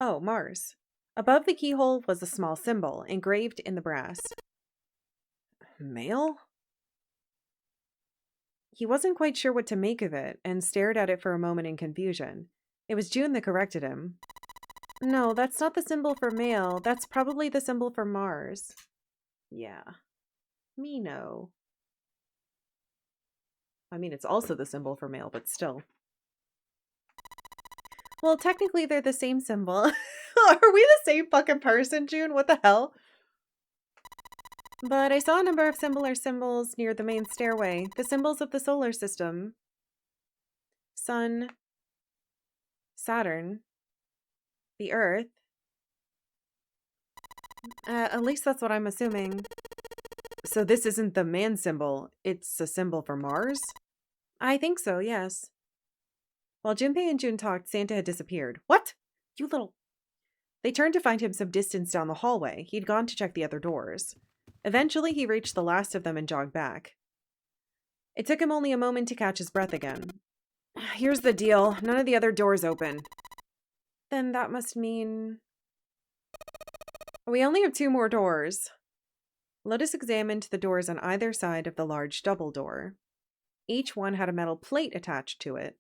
Oh, Mars. Above the keyhole was a small symbol, engraved in the brass. Mail? He wasn't quite sure what to make of it, and stared at it for a moment in confusion. It was June that corrected him. No, that's not the symbol for mail. That's probably the symbol for Mars. Yeah. Me no. I mean, it's also the symbol for mail, but still. Well, technically they're the same symbol. Are we the same fucking person, June? What the hell? But I saw a number of similar symbols near the main stairway. The symbols of the solar system. Sun. Saturn. The Earth. At least that's what I'm assuming. So this isn't the man symbol. It's a symbol for Mars? I think so, yes. While Junpei and Jun talked, Santa had disappeared. What? You little... They turned to find him some distance down the hallway. He'd gone to check the other doors. Eventually, he reached the last of them and jogged back. It took him only a moment to catch his breath again. Here's the deal. None of the other doors open. Then that must mean... We only have 2 more doors. Lotus examined the doors on either side of the large double door. Each one had a metal plate attached to it.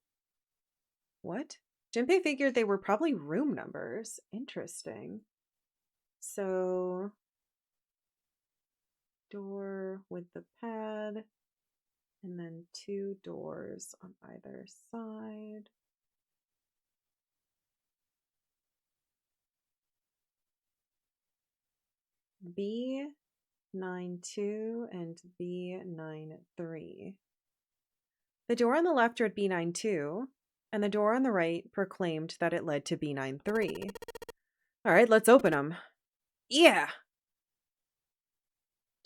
What? Junpei figured they were probably room numbers. Interesting. So... door with the pad, and then 2 doors on either side. B92 and B93. The door on the left read B92, and the door on the right proclaimed that it led to B93. All right, let's open them. Yeah!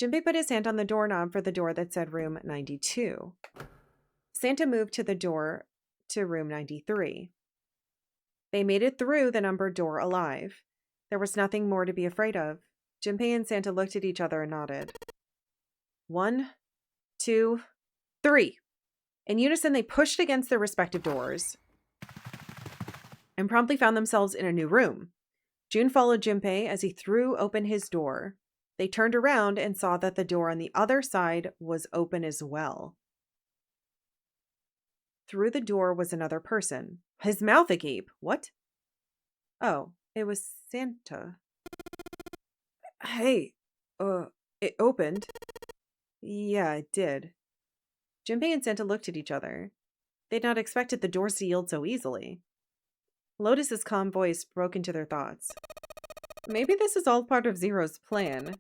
Junpei put his hand on the doorknob for the door that said room 92. Santa moved to the door to room 93. They made it through the numbered door alive. There was nothing more to be afraid of. Junpei and Santa looked at each other and nodded. 1, 2, 3. In unison, they pushed against their respective doors and promptly found themselves in a new room. June followed Junpei as he threw open his door. They turned around and saw that the door on the other side was open as well. Through the door was another person, his mouth agape. What? Oh, it was Santa. Hey, it opened. Yeah, it did. Junpei and Santa looked at each other. They'd not expected the doors to yield so easily. Lotus's calm voice broke into their thoughts. Maybe this is all part of Zero's plan.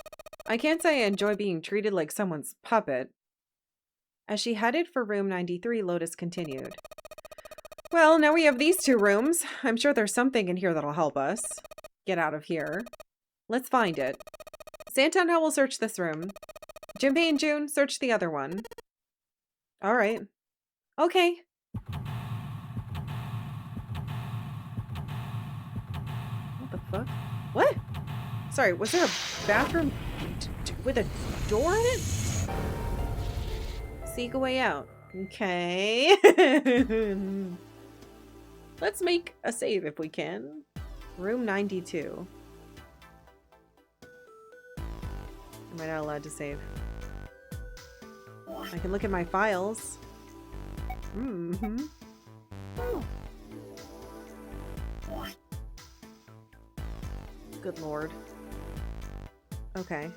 I can't say I enjoy being treated like someone's puppet. As she headed for room 93, Lotus continued. Well, now we have these 2 rooms. I'm sure there's something in here that'll help us get out of here. Let's find it. Santa and I will search this room. Junpei and June, search the other one. All right. Okay. What the fuck? What? Sorry, was there a bathroom with a door in it? Seek a way out. Okay. Let's make a save if we can. Room 92. Am I not allowed to save? I can look at my files. Mm-hmm. Good lord. Okay.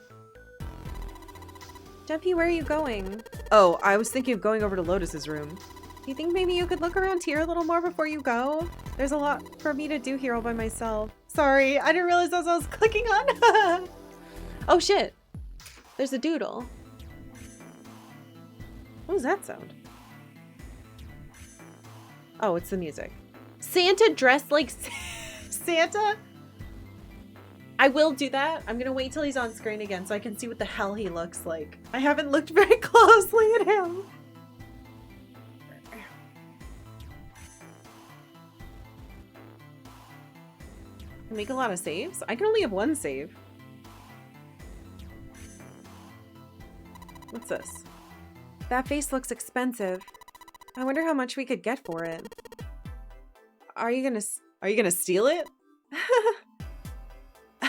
Dumpy, where are you going? Oh, I was thinking of going over to Lotus's room. Do you think maybe you could look around here a little more before you go? There's a lot for me to do here all by myself. Sorry, I didn't realize that's what I was clicking on. Oh shit. There's a doodle. What was that sound? Oh, it's the music. Santa dressed like Santa? I will do that. I'm gonna wait till he's on screen again so I can see what the hell he looks like. I haven't looked very closely at him. I make a lot of saves? I can only have 1 save. What's this? That face looks expensive. I wonder how much we could get for it. Are you gonna steal it?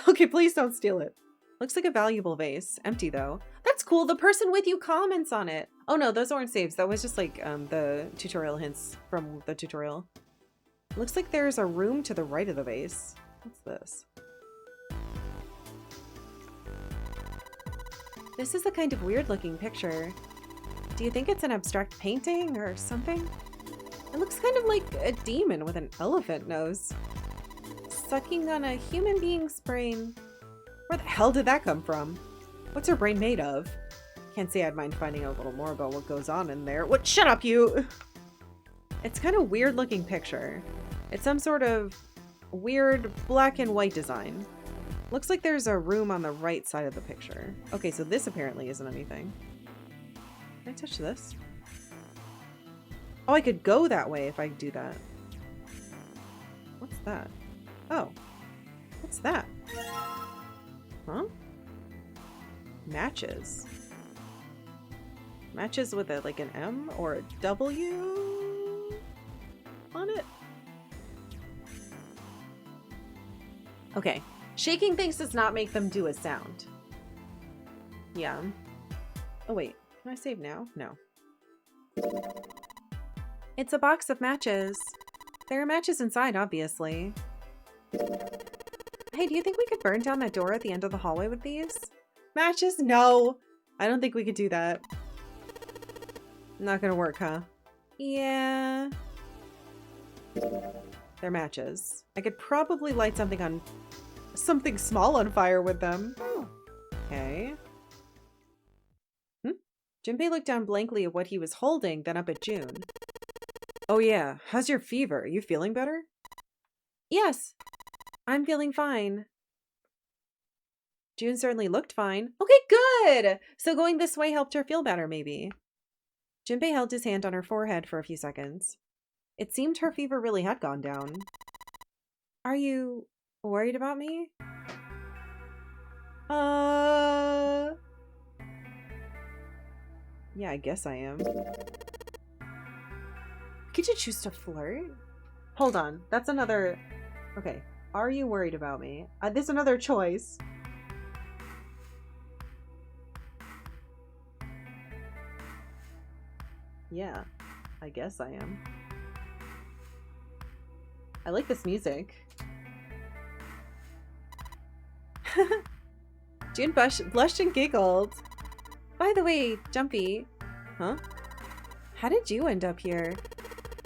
Okay, please don't steal it. Looks like a valuable vase. Empty though. That's cool. The person with you comments on it. Oh no, those aren't saves. That was just like the tutorial hints from the tutorial. Looks like there's a room to the right of the vase. What's this? This is a kind of weird looking picture. Do you think it's an abstract painting or something? It looks kind of like a demon with an elephant nose. Sucking on a human being's brain. Where the hell did that come from? What's her brain made of? Can't say I'd mind finding out a little more about what goes on in there. What? Shut up, you! It's kind of weird looking picture. It's some sort of weird black and white design. Looks like there's a room on the right side of the picture. Okay, so this apparently isn't anything. Can I touch this? Oh, I could go that way if I do that. What's that? Oh. What's that? Huh? Matches. Matches with like an M or a W on it? Okay. Shaking things does not make them do a sound. Yeah. Oh wait, can I save now? No. It's a box of matches. There are matches inside, obviously. Hey, do you think we could burn down that door at the end of the hallway with these? Matches? No! I don't think we could do that. Not gonna work, huh? Yeah. They're matches. I could probably light something small on fire with them. Okay. Junpei looked down blankly at what he was holding, then up at June. Oh yeah, how's your fever? Are you feeling better? Yes, I'm feeling fine. June certainly looked fine. Okay, good! So going this way helped her feel better, maybe. Junpei held his hand on her forehead for a few seconds. It seemed her fever really had gone down. Are you Worried about me? Yeah, I guess I am. Could you choose to flirt? Hold on. That's another... Okay. Are you worried about me? There's another choice. Yeah, I guess I am. I like this music. June blushed and giggled. By the way, Jumpy. Huh? How did you end up here?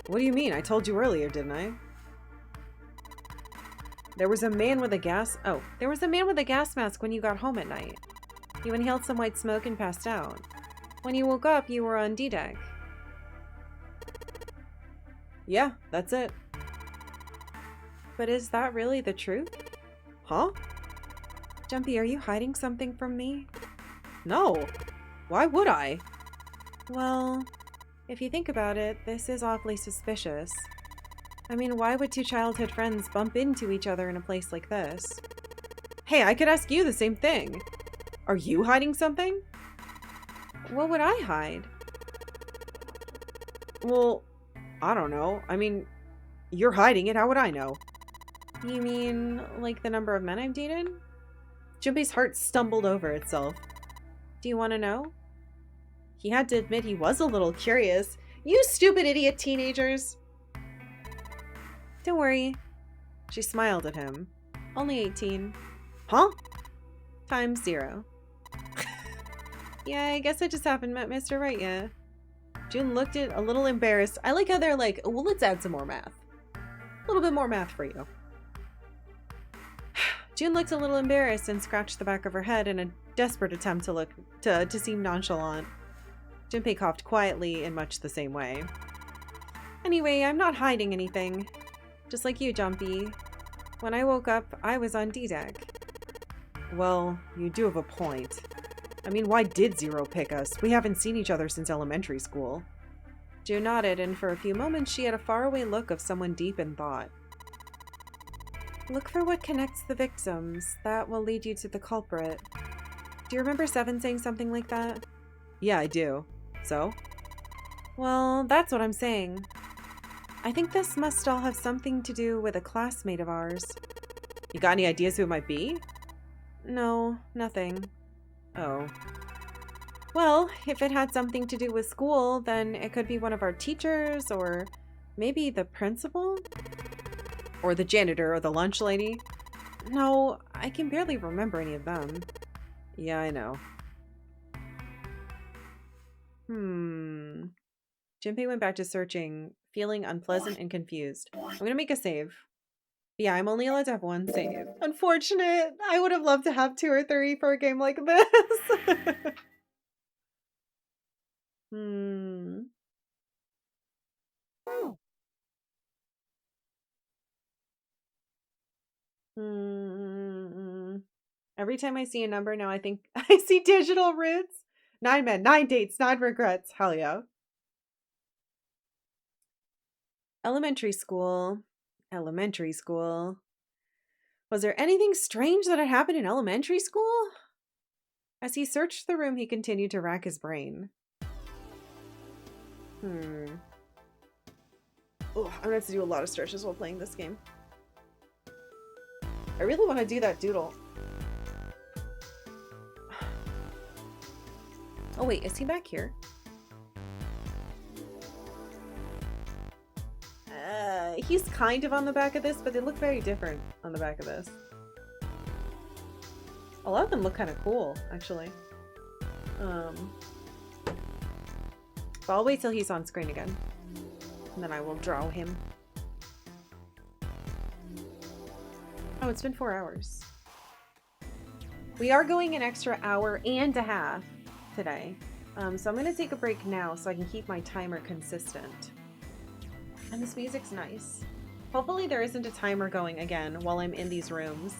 What do you mean? I told you earlier, didn't I? There was a man with a gas... Oh, there was a man with a gas mask when you got home at night. You inhaled some white smoke and passed out. When you woke up, you were on D-Deck. Yeah, that's it. But is that really the truth? Huh? Jumpy, are you hiding something from me? No. Why would I? Well, if you think about it, this is awfully suspicious. I mean, why would two childhood friends bump into each other in a place like this? Hey, I could ask you the same thing. Are you hiding something? What would I hide? Well, I don't know. I mean, you're hiding it. How would I know? You mean, like the number of men I've dated? Jumpy's heart stumbled over itself. Do you want to know? He had to admit he was a little curious. You stupid idiot teenagers! Don't worry. She smiled at him. Only 18. Huh? Times 0. Yeah, I guess I just haven't met Mr. Right yet. June looked at a little embarrassed. I like how they're like, well, let's add some more math. A little bit more math for you. June looked a little embarrassed and scratched the back of her head in a desperate attempt to seem nonchalant. Junpei coughed quietly in much the same way. Anyway, I'm not hiding anything. Just like you, Jumpy. When I woke up, I was on D-Deck. Well, you do have a point. I mean, why did Zero pick us? We haven't seen each other since elementary school. June nodded, and for a few moments she had a faraway look of someone deep in thought. Look for what connects the victims. That will lead you to the culprit. Do you remember Seven saying something like that? Yeah, I do. So? Well, that's what I'm saying. I think this must all have something to do with a classmate of ours. You got any ideas who it might be? No, nothing. Oh. Well, if it had something to do with school, then it could be one of our teachers, or maybe the principal? Or the janitor, or the lunch lady? No, I can barely remember any of them. Yeah, I know. Junpei went back to searching, feeling unpleasant and confused. I'm gonna make a save. Yeah, I'm only allowed to have one save. Unfortunate! I would have loved to have 2 or 3 for a game like this. Every time I see a number now, I think I see digital roots. 9 men, 9 dates, 9 regrets. Hell yeah. Elementary school. Elementary school. Was there anything strange that had happened in elementary school? As he searched the room, he continued to rack his brain. Oh, I'm gonna have to do a lot of stretches while playing this game. I really want to do that doodle. Oh wait, is he back here? He's kind of on the back of this, but they look very different on the back of this. A lot of them look kind of cool, actually. But I'll wait till he's on screen again. And then I will draw him. Oh, it's been 4 hours. We are going an extra hour and a half today. So I'm going to take a break now so I can keep my timer consistent. And this music's nice. Hopefully there isn't a timer going again while I'm in these rooms.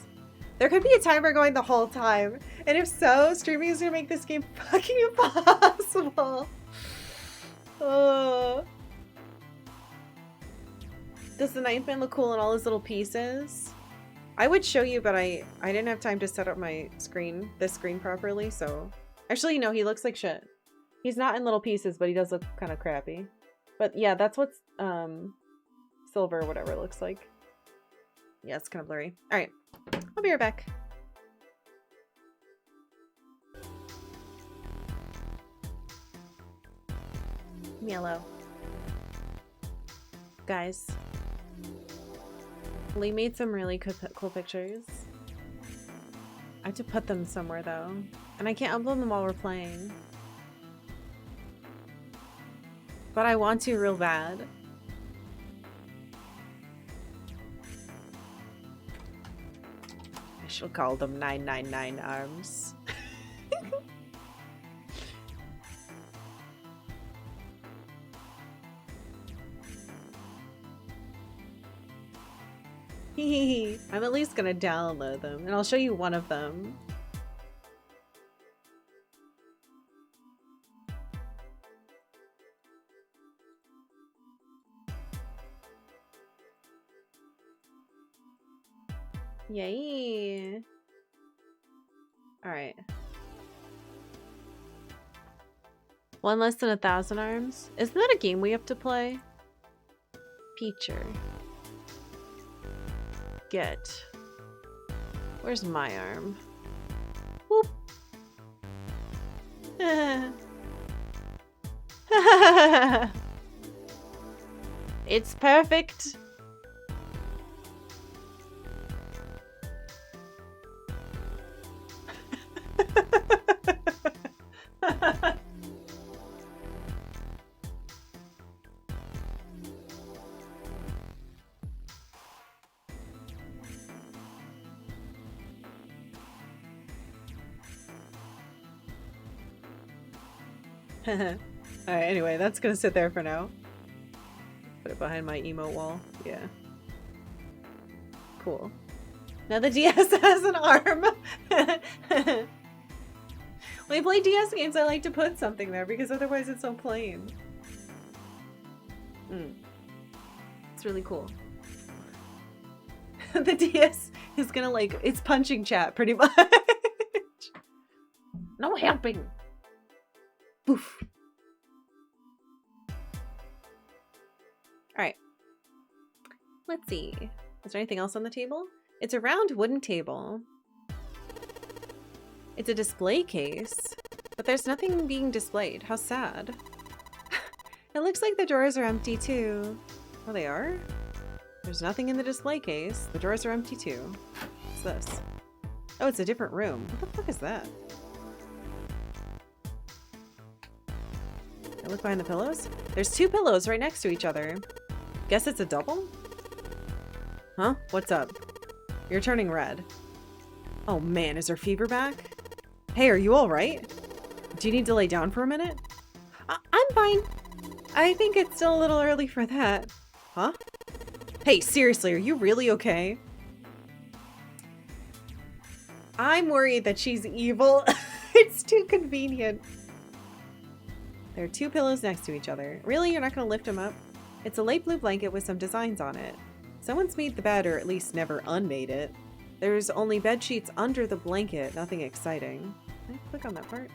There could be a timer going the whole time. And if so, streaming is going to make this game fucking impossible. Oh. Does the ninth man look cool in all his little pieces? I would show you, but I didn't have time to set up my this screen properly, so... Actually, no, he looks like shit. He's not in little pieces, but he does look kind of crappy. But yeah, that's what's, silver or whatever it looks like. Yeah, it's kind of blurry. Alright, I'll be right back. Yellow. Guys. Lee made some really cool pictures. I have to put them somewhere though. And I can't upload them while we're playing. But I want to real bad. I shall call them 999 arms. I'm at least gonna download them, and I'll show you one of them. Yay! Alright. One less than 1,000 arms? Isn't that a game we have to play? Feature. Get. Where's my arm? Whoop. It's perfect. Alright, anyway, that's gonna sit there for now. Put it behind my emote wall. Yeah. Cool. Now the DS has an arm! When I play DS games, I like to put something there because otherwise it's so plain. It's really cool. The DS is gonna like, it's punching chat pretty much. No helping! Boof. Alright. Let's see. Is there anything else on the table? It's a round wooden table. It's a display case, but there's nothing being displayed. How sad. It looks like the drawers are empty too. Oh, they are? There's nothing in the display case. The drawers are empty too. What's this? Oh, it's a different room. What the fuck is that? I look behind the pillows. There's two pillows right next to each other. Guess it's a double? Huh? What's up? You're turning red. Oh man, is her fever back? Hey, are you alright? Do you need to lay down for a minute? I'm fine. I think it's still a little early for that. Huh? Hey, seriously, are you really okay? I'm worried that she's evil. It's too convenient. There are two pillows next to each other. Really? You're not going to lift them up? It's a light blue blanket with some designs on it. Someone's made the bed, or at least never unmade it. There's only bed sheets under the blanket. Nothing exciting. Can I click on that part?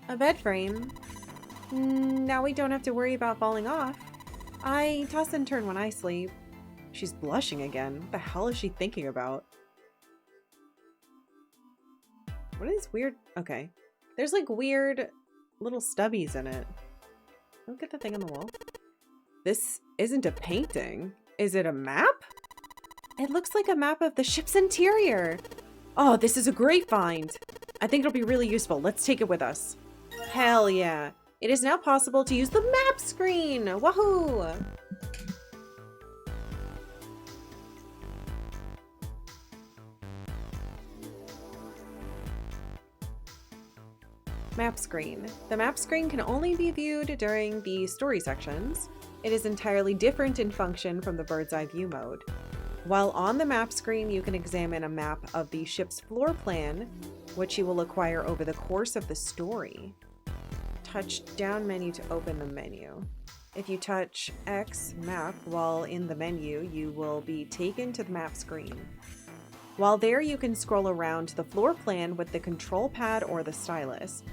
A bed frame. Now we don't have to worry about falling off. I toss and turn when I sleep. She's blushing again. What the hell is she thinking about? What is weird? Okay. There's like weird little stubbies in it. Look at the thing on the wall. This isn't a painting. Is it a map? It looks like a map of the ship's interior. Oh, this is a great find. I think it'll be really useful. Let's take it with us. Hell yeah. It is now possible to use the map screen. Wahoo! Map screen. The map screen can only be viewed during the story sections. It is entirely different in function from the bird's eye view mode. While on the map screen, you can examine a map of the ship's floor plan, which you will acquire over the course of the story. Touch down menu to open the menu. If you touch X map while in the menu, you will be taken to the map screen. While there, you can scroll around the floor plan with the control pad or the stylus.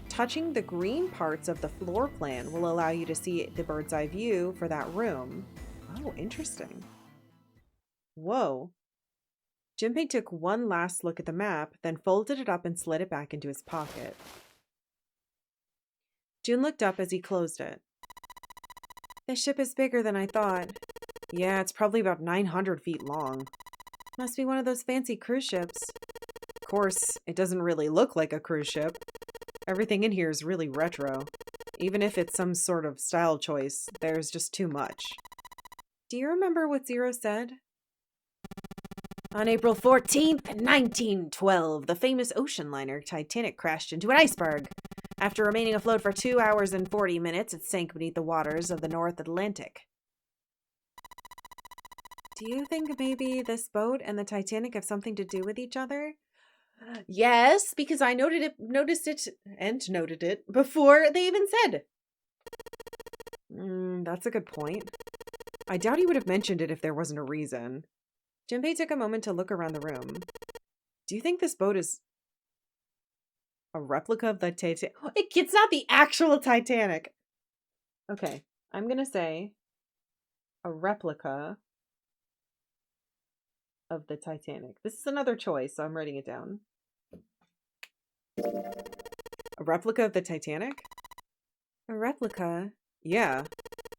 Touching the green parts of the floor plan will allow you to see the bird's eye view for that room. Oh, interesting. Whoa. Junpei took one last look at the map, then folded it up and slid it back into his pocket. Jun looked up as he closed it. This ship is bigger than I thought. Yeah, it's probably about 900 feet long. Must be one of those fancy cruise ships. Of course, it doesn't really look like a cruise ship. Everything in here is really retro. Even if it's some sort of style choice, there's just too much. Do you remember what Zero said? On April 14th, 1912, the famous ocean liner Titanic crashed into an iceberg. After remaining afloat for 2 hours and 40 minutes, it sank beneath the waters of the North Atlantic. Do you think maybe this boat and the Titanic have something to do with each other? Yes, because I noticed it before they even said. That's a good point. I doubt he would have mentioned it if there wasn't a reason. Junpei took a moment to look around the room. Do you think this boat is a replica of the Titanic? It's not the actual Titanic. Okay, I'm going to say a replica of the Titanic. This is another choice, so I'm writing it down. A replica of the Titanic? A replica? Yeah.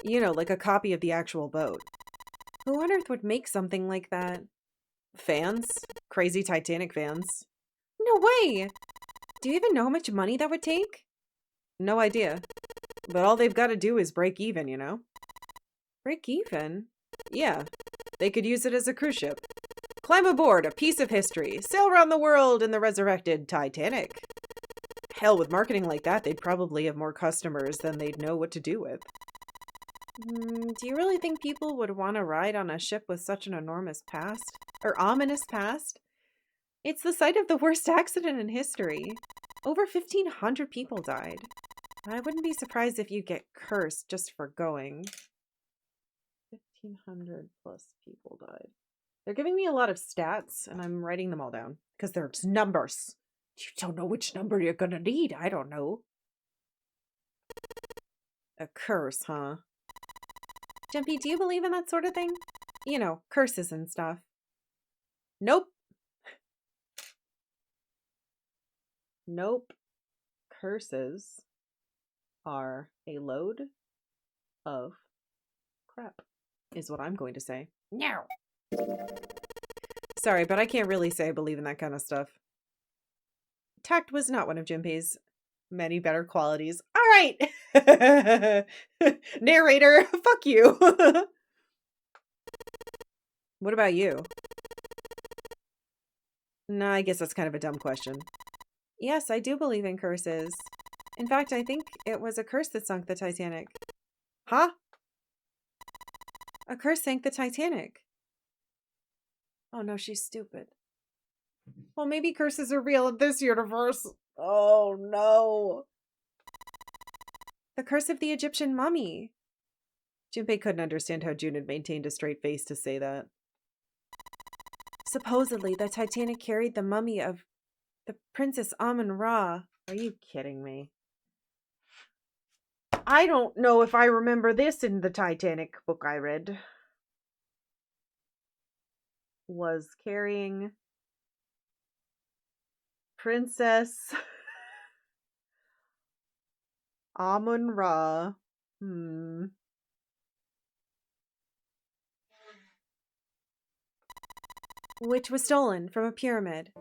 You know, like a copy of the actual boat. Who on earth would make something like that? Fans? Crazy Titanic fans. No way! Do you even know how much money that would take? No idea. But all they've got to do is break even, you know? Break even? Yeah. They could use it as a cruise ship. Climb aboard, a piece of history. Sail around the world in the resurrected Titanic. Hell, with marketing like that, they'd probably have more customers than they'd know what to do with. Do you really think people would want to ride on a ship with such an enormous past? Or ominous past? It's the site of the worst accident in history. Over 1,500 people died. I wouldn't be surprised if you get cursed just for going. 1,500 plus people died. They're giving me a lot of stats, and I'm writing them all down. Because they're just numbers. You don't know which number you're gonna need. I don't know. A curse, huh? Jumpy, do you believe in that sort of thing? You know, curses and stuff. Nope. Nope. Curses are a load of crap, is what I'm going to say. No. Sorry, but I can't really say I believe in that kind of stuff. Tact was not one of Junpei's many better qualities. All right. Narrator, fuck you. What about you? No, I guess that's kind of a dumb question. Yes, I do believe in curses. In fact, I think it was a curse that sunk the Titanic. Huh? A curse sank the Titanic. Oh no, she's stupid. Well, maybe curses are real in this universe. Oh no. The curse of the Egyptian mummy. Junpei couldn't understand how June had maintained a straight face to say that. Supposedly, the Titanic carried the mummy of the Princess Amun-Ra. Are you kidding me? I don't know if I remember this in the Titanic book I read. Was carrying Princess Amun-Ra. Which was stolen from a pyramid.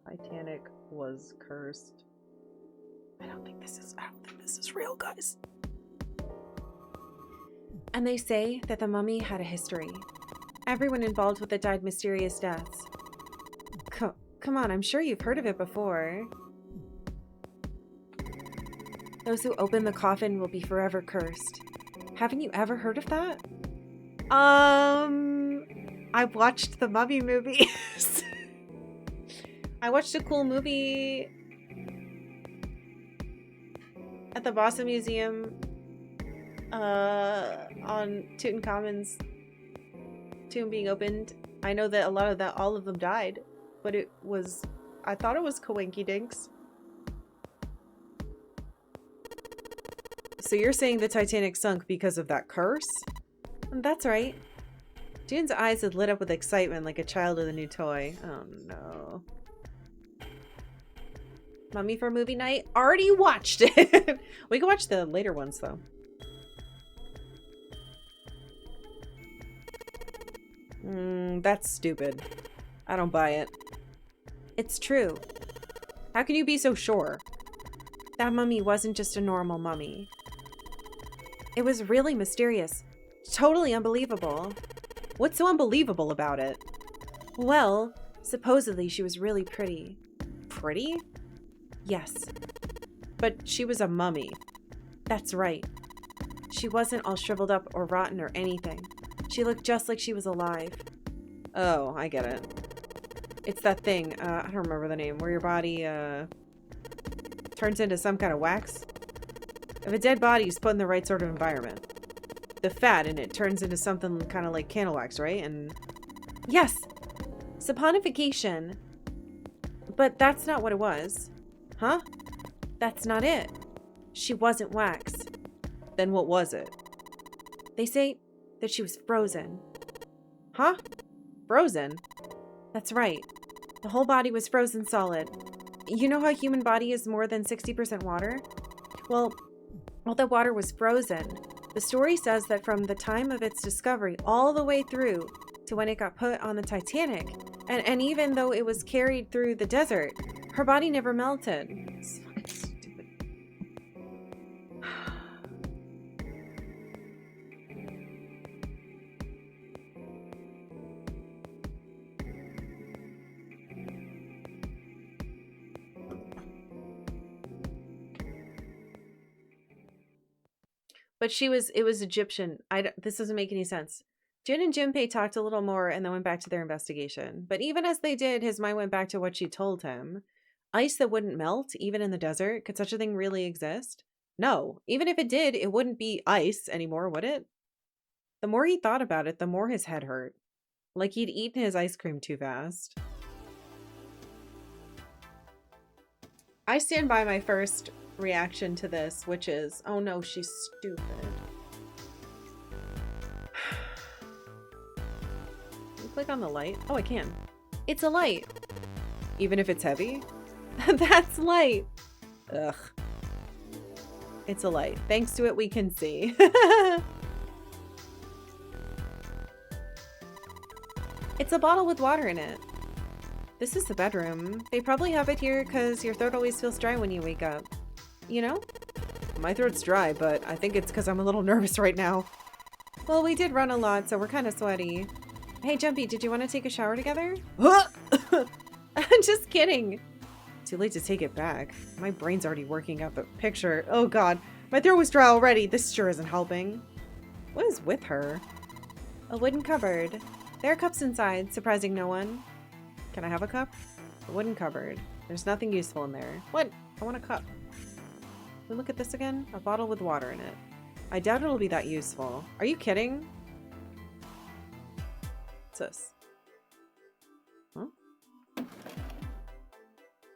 Titanic was cursed. I don't think this is real, guys. And they say that the mummy had a history. Everyone involved with it died mysterious deaths. Come on, I'm sure you've heard of it before. Those who open the coffin will be forever cursed. Haven't you ever heard of that? I've watched the Mummy movies. I watched a cool movie at the Boston Museum on Tutankhamun's tomb being opened. I know that all of them died, but I thought it was Coinky Dinks. So you're saying the Titanic sunk because of that curse? That's right. June's eyes had lit up with excitement like a child with a new toy. Oh no. Mummy for movie night? Already watched it! We can watch the later ones though. That's stupid. I don't buy it. It's true. How can you be so sure? That mummy wasn't just a normal mummy. It was really mysterious. Totally unbelievable. What's so unbelievable about it? Well, supposedly she was really pretty. Pretty? Yes. But she was a mummy. That's right. She wasn't all shriveled up or rotten or anything. She looked just like she was alive. Oh, I get it. It's that thing, I don't remember the name, where your body, turns into some kind of wax. If a dead body is put in the right sort of environment, the fat in it turns into something kind of like candle wax, right? And yes, saponification. But that's not what it was. Huh? That's not it. She wasn't wax. Then what was it? They say that she was frozen. Huh? Frozen? That's right. The whole body was frozen solid. You know how a human body is more than 60% water? Well, all the water was frozen. The story says that from the time of its discovery all the way through to when it got put on the Titanic, and even though it was carried through the desert, her body never melted. It's fucking stupid. But it was Egyptian. This doesn't make any sense. Jin and Junpei talked a little more and then went back to their investigation. But even as they did, his mind went back to what she told him. Ice that wouldn't melt, even in the desert? Could such a thing really exist? No. Even if it did, it wouldn't be ice anymore, would it? The more he thought about it, the more his head hurt. Like he'd eaten his ice cream too fast. I stand by my first reaction to this, which is, oh no, she's stupid. Can you click on the light? Oh, I can. It's a light. Even if it's heavy? That's light. Ugh. It's a light. Thanks to it, we can see. It's a bottle with water in it. This is the bedroom. They probably have it here because your throat always feels dry when you wake up. You know? My throat's dry, but I think it's because I'm a little nervous right now. Well, we did run a lot, so we're kind of sweaty. Hey, Jumpy, did you want to take a shower together? I'm just kidding. Too late to take it back. My brain's already working out the picture. Oh god, my throat was dry already. This sure isn't helping. What is with her? A wooden cupboard. There are cups inside, surprising no one. Can I have a cup? A wooden cupboard. There's nothing useful in there. What? I want a cup. Can we look at this again? A bottle with water in it. I doubt it'll be that useful. Are you kidding? What's this? Huh?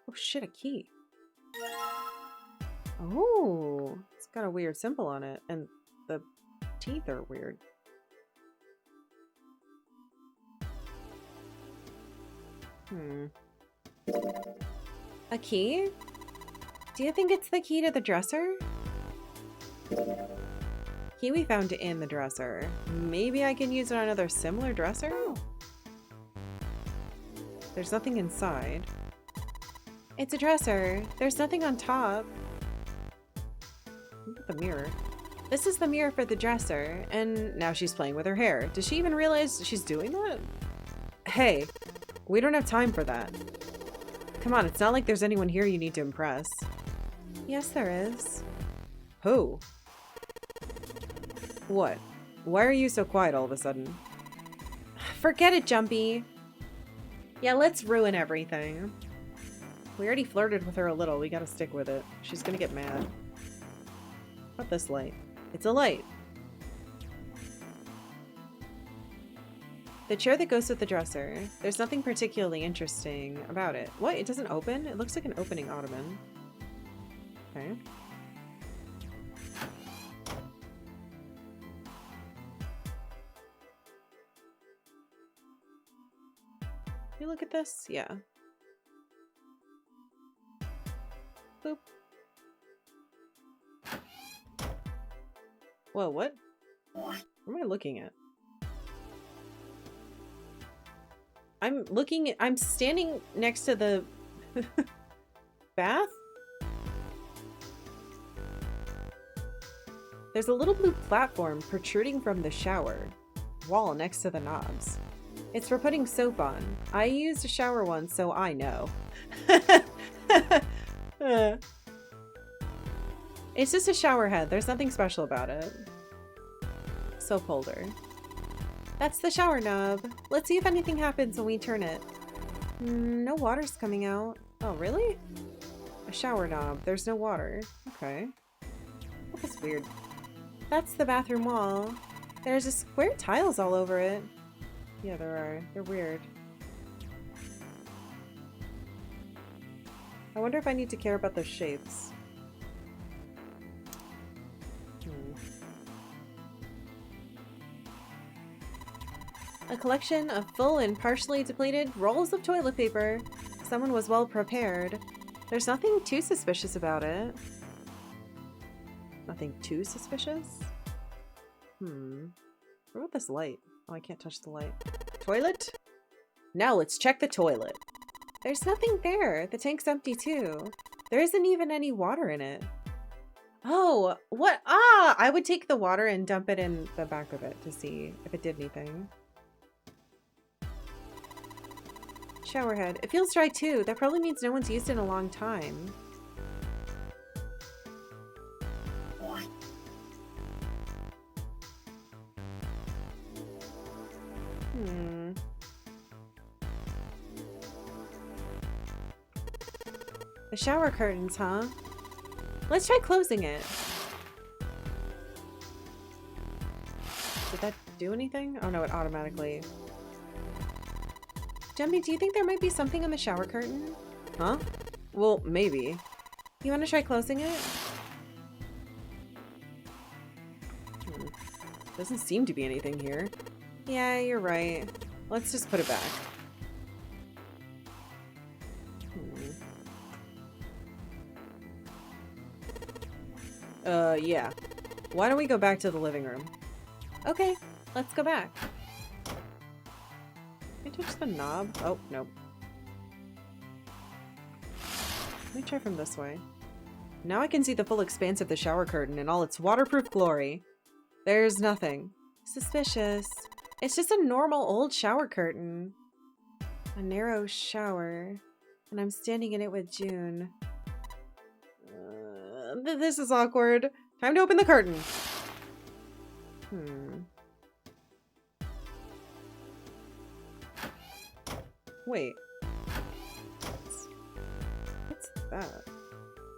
Oh shit, a key. Oh, it's got a weird symbol on it, and the teeth are weird. A key? Do you think it's the key to the dresser? Key we found in the dresser. Maybe I can use it on another similar dresser? There's nothing inside. It's a dresser. There's nothing on top. Look at the mirror. This is the mirror for the dresser, and now she's playing with her hair. Does she even realize she's doing that? Hey, we don't have time for that. Come on, it's not like there's anyone here you need to impress. Yes, there is. Who? What? Why are you so quiet all of a sudden? Forget it, Jumpy. Yeah, let's ruin everything. We already flirted with her a little. We gotta stick with it. She's gonna get mad. What about this light? It's a light. The chair that goes with the dresser. There's nothing particularly interesting about it. What? It doesn't open? It looks like an opening ottoman. Okay. You look at this? Yeah. Boop. Whoa, what? What am I looking at? I'm standing next to the bath? There's a little blue platform protruding from the shower wall next to the knobs. It's for putting soap on. I used a shower once, so I know. It's just a shower head. There's nothing special about it. Soap holder. That's the shower knob. Let's see if anything happens when we turn it. No water's coming out. Oh, really? A shower knob. There's no water. Okay. That's weird. That's the bathroom wall. There's a square tiles all over it. Yeah, there are. They're weird. I wonder if I need to care about those shapes. A collection of full and partially depleted rolls of toilet paper. Someone was well prepared. There's nothing too suspicious about it. Nothing too suspicious? What about this light? Oh, I can't touch the light. Toilet? Now let's check the toilet. There's nothing there. The tank's empty too. There isn't even any water in it. Oh, what? Ah! I would take the water and dump it in the back of it to see if it did anything. Shower head. It feels dry too. That probably means no one's used it in a long time. The shower curtains, huh? Let's try closing it. Did that do anything? Oh no, it automatically... Jumpy, do you think there might be something on the shower curtain? Huh? Well, maybe. You want to try closing it? Doesn't seem to be anything here. Yeah, you're right. Let's just put it back. Yeah. Why don't we go back to the living room? Okay, let's go back. Can I touch the knob? Oh, nope. Let me try from this way. Now I can see the full expanse of the shower curtain in all its waterproof glory. There's nothing. Suspicious. It's just a normal old shower curtain. A narrow shower. And I'm standing in it with June. This is awkward. Time to open the curtain. Wait. What's that?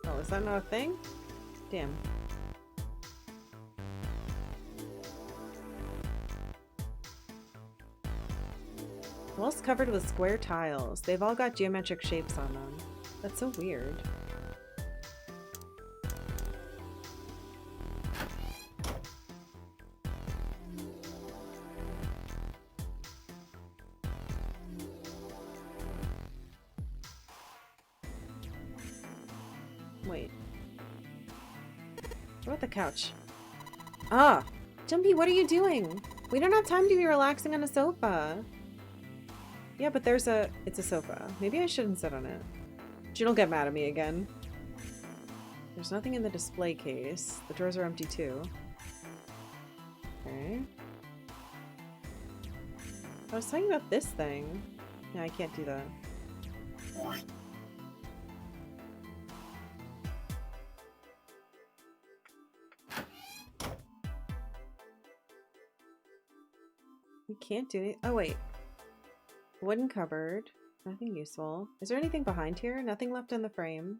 Oh, is that not a thing? Damn. Walls covered with square tiles. They've all got geometric shapes on them. That's so weird. Wait. What about the couch? Ah! Jumpy, what are you doing? We don't have time to be relaxing on a sofa. Yeah, but it's a sofa. Maybe I shouldn't sit on it. June will get mad at me again. There's nothing in the display case. The drawers are empty too. Okay. I was talking about this thing. Yeah, I can't do that. We can't do it. Oh, wait. Wooden cupboard. Nothing useful. Is there anything behind here? Nothing left in the frame.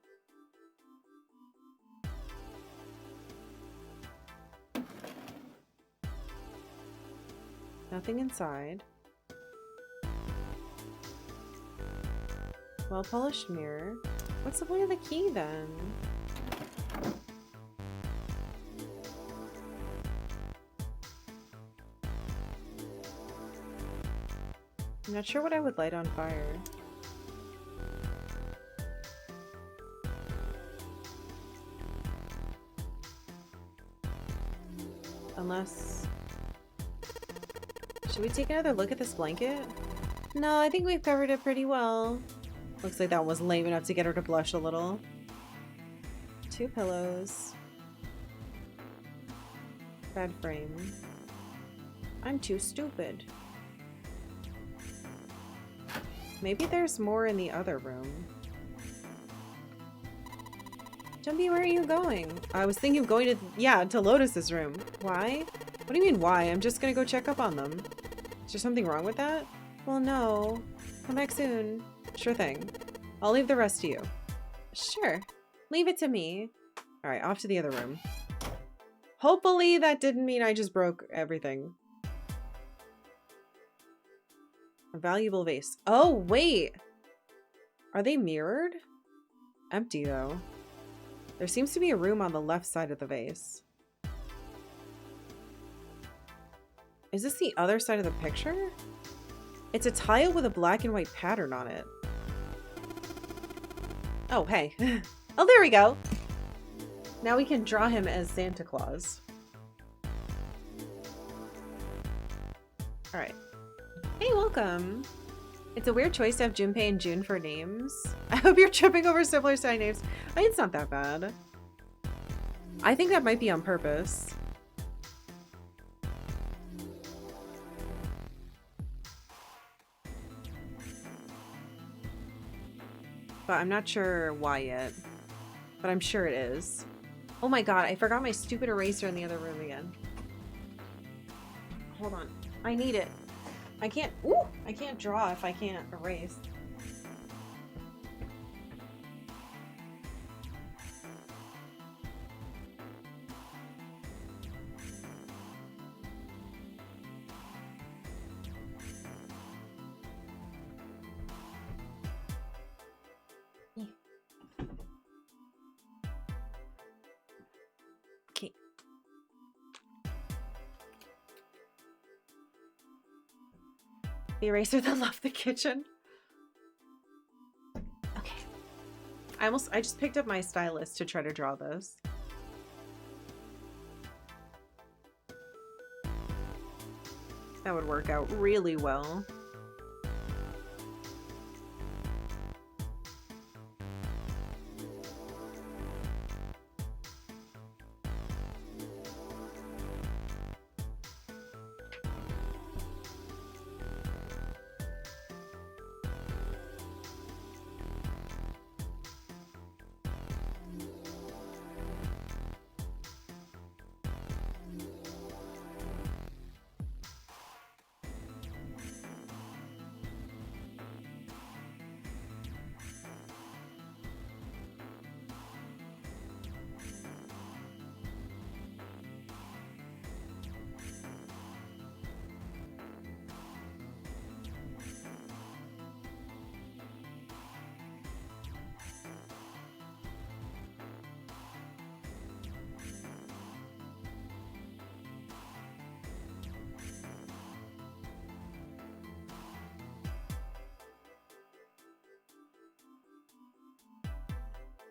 Nothing inside. Well-polished mirror. What's the point of the key then? I'm not sure what I would light on fire. Unless... Should we take another look at this blanket? No, I think we've covered it pretty well. Looks like that was lame enough to get her to blush a little. 2 pillows. Bed frame. I'm too stupid. Maybe there's more in the other room. Jumpy, where are you going? I was thinking of going to, yeah, to Lotus's room. Why? What do you mean why? I'm just gonna go check up on them. Is there something wrong with that? Well, no. Come back soon. Sure thing. I'll leave the rest to you. Sure. Leave it to me. Alright, off to the other room. Hopefully that didn't mean I just broke everything. A valuable vase. Oh, wait! Are they mirrored? Empty, though. There seems to be a room on the left side of the vase. Is this the other side of the picture? It's a tile with a black and white pattern on it. Oh, hey. Oh, there we go. Now we can draw him as Santa Claus. Alright. Hey, welcome. It's a weird choice to have Junpei and June for names. I hope you're tripping over similar sounding names. I mean, it's not that bad. I think that might be on purpose. But I'm not sure why yet. But I'm sure it is. Oh my god, I forgot my stupid eraser in the other room again. Hold on. I need it. I can't draw if I can't erase. Okay. The eraser that left the kitchen. Okay. I just picked up my stylus to try to draw this. That would work out really well.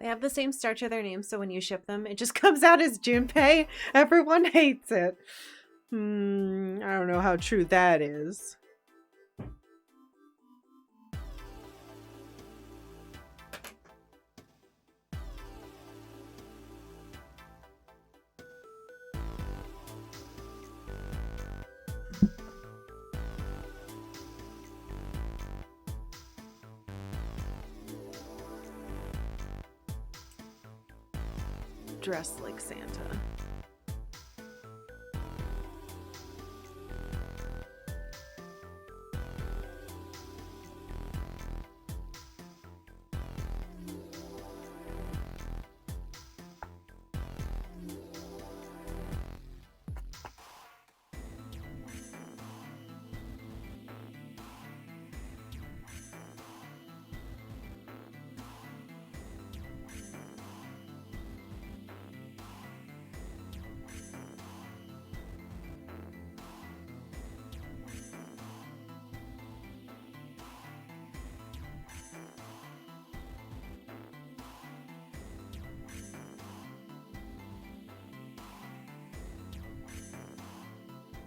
They have the same start to their names, so when you ship them, it just comes out as Junpei. Everyone hates it. I don't know how true that is. Dressed like Santa.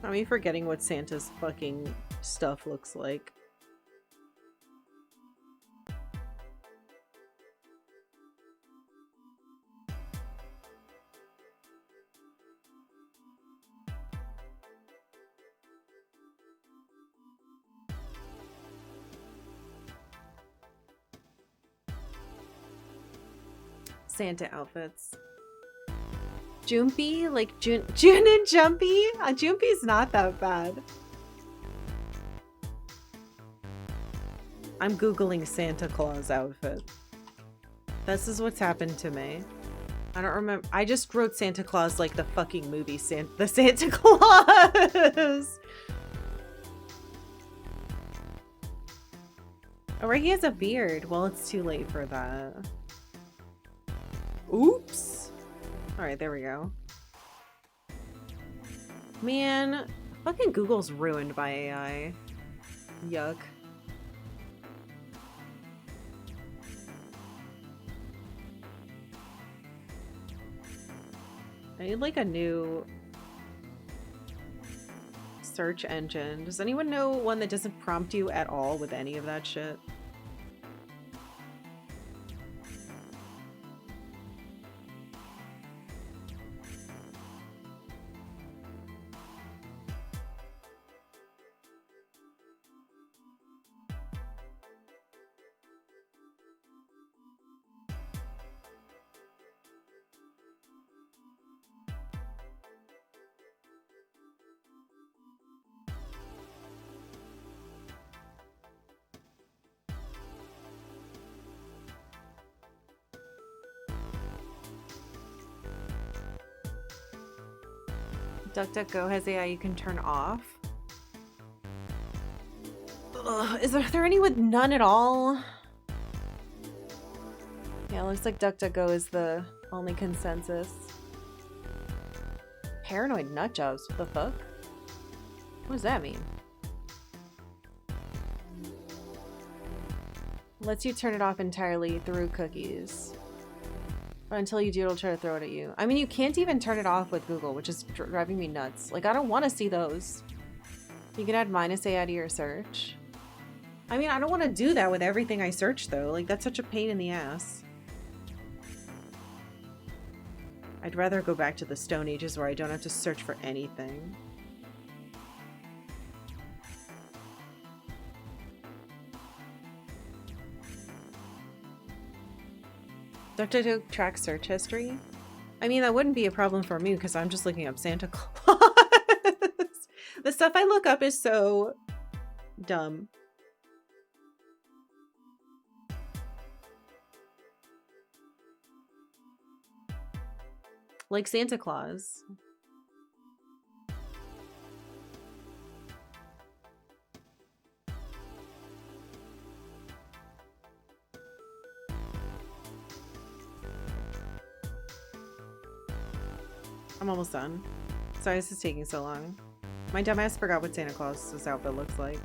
I'm forgetting what Santa's fucking stuff looks like. Santa outfits. Jumpy? Like June and Jumpy? Jumpy's not that bad. I'm Googling Santa Claus outfit. This is what's happened to me. I don't remember. I just wrote Santa Claus like the fucking movie the Santa Claus. Oh, right, he has a beard. Well, it's too late for that. Oops. Alright, there we go. Man, fucking Google's ruined by AI. Yuck. I need like a new search engine. Does anyone know one that doesn't prompt you at all with any of that shit? DuckDuckGo has AI you can turn off. Ugh, are there any with none at all? Yeah, it looks like DuckDuckGo is the only consensus. Paranoid nut jobs, what the fuck? What does that mean? Lets you turn it off entirely through cookies. But until you do, it'll try to throw it at you. I mean, you can't even turn it off with Google, which is driving me nuts. Like, I don't want to see those. You can add -AI to your search. I mean, I don't want to do that with everything I search, though. Like, that's such a pain in the ass. I'd rather go back to the Stone Ages where I don't have to search for anything. DuckDuckGo tracks search history? I mean, that wouldn't be a problem for me because I'm just looking up Santa Claus. The stuff I look up is so dumb. Like Santa Claus. I'm almost done. Sorry this is taking so long. My dumbass forgot what Santa Claus's outfit looks like.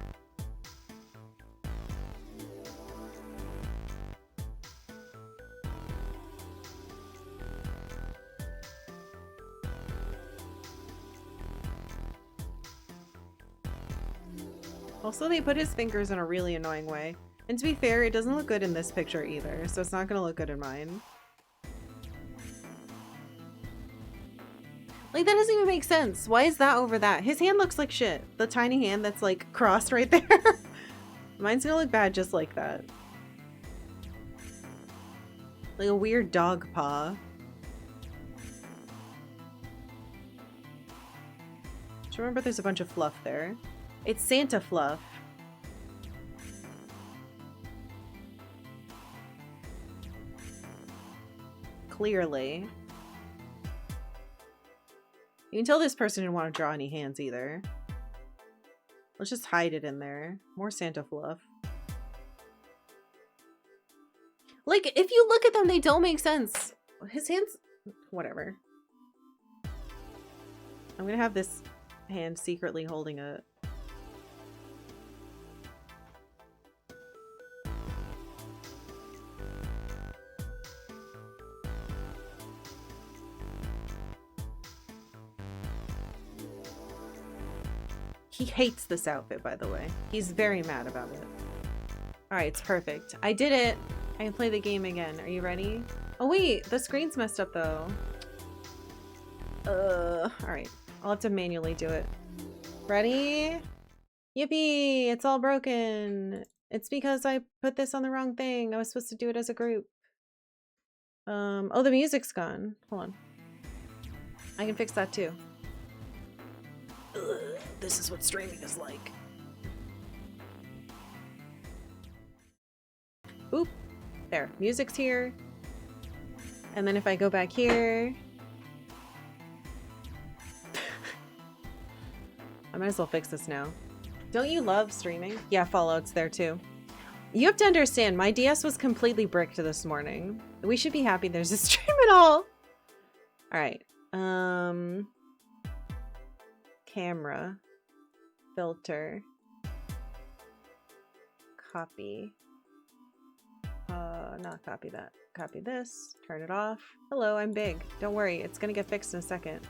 Also, they put his fingers in a really annoying way. And to be fair, it doesn't look good in this picture either, so it's not gonna look good in mine. Like, that doesn't even make sense. Why is that over that? His hand looks like shit. The tiny hand that's, like, crossed right there. Mine's gonna look bad just like that. Like a weird dog paw. Just remember there's a bunch of fluff there. It's Santa fluff. Clearly. You can tell this person didn't want to draw any hands either. Let's just hide it in there. More Santa fluff. Like, if you look at them, they don't make sense. His hands... Whatever. I'm gonna have this hand secretly holding it. He hates this outfit, by the way. He's very mad about it. Alright, it's perfect. I did it! I can play the game again. Are you ready? Oh wait, the screen's messed up though. Alright. I'll have to manually do it. Ready? Yippee! It's all broken. It's because I put this on the wrong thing. I was supposed to do it as a group. Oh, the music's gone. Hold on. I can fix that too. Ugh, this is what streaming is like. Oop. There. Music's here. And then if I go back here... I might as well fix this now. Don't you love streaming? Yeah, Fallout's there too. You have to understand, my DS was completely bricked this morning. We should be happy there's a stream at all. Alright. Camera. Filter. Copy. Not copy that. Copy this. Turn it off. Hello, I'm big. Don't worry, it's gonna get fixed in a second.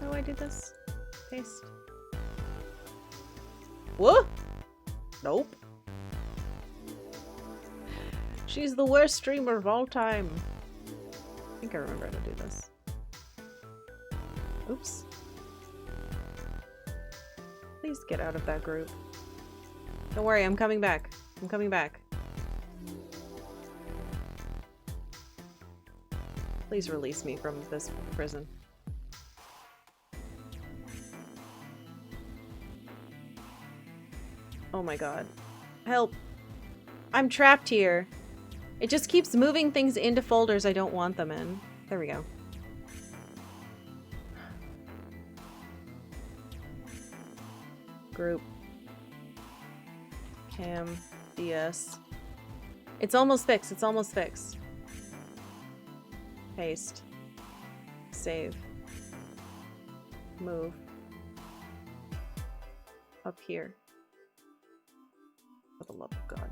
How do I do this? Paste. Whoa! Nope. She's the worst streamer of all time. I think I remember how to do this. Oops. Please get out of that group. Don't worry, I'm coming back. I'm coming back. Please release me from this prison. Oh my god. Help. I'm trapped here. It just keeps moving things into folders I don't want them in. There we go. Group. Cam. DS. It's almost fixed. It's almost fixed. Paste. Save. Move. Up here. For the love of God.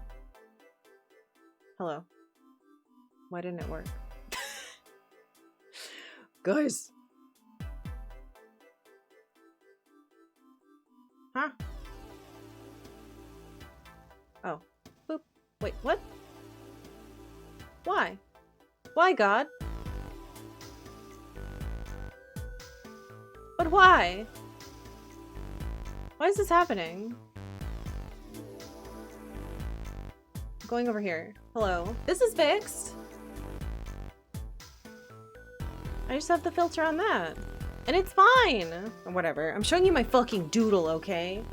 Hello. Why didn't it work? Guys. Huh? Oh. Boop. Wait, what? Why? Why, God? But why? Why is this happening? I'm going over here. Hello. This is fixed. I just have the filter on that. And it's fine. Whatever. I'm showing you my fucking doodle, okay?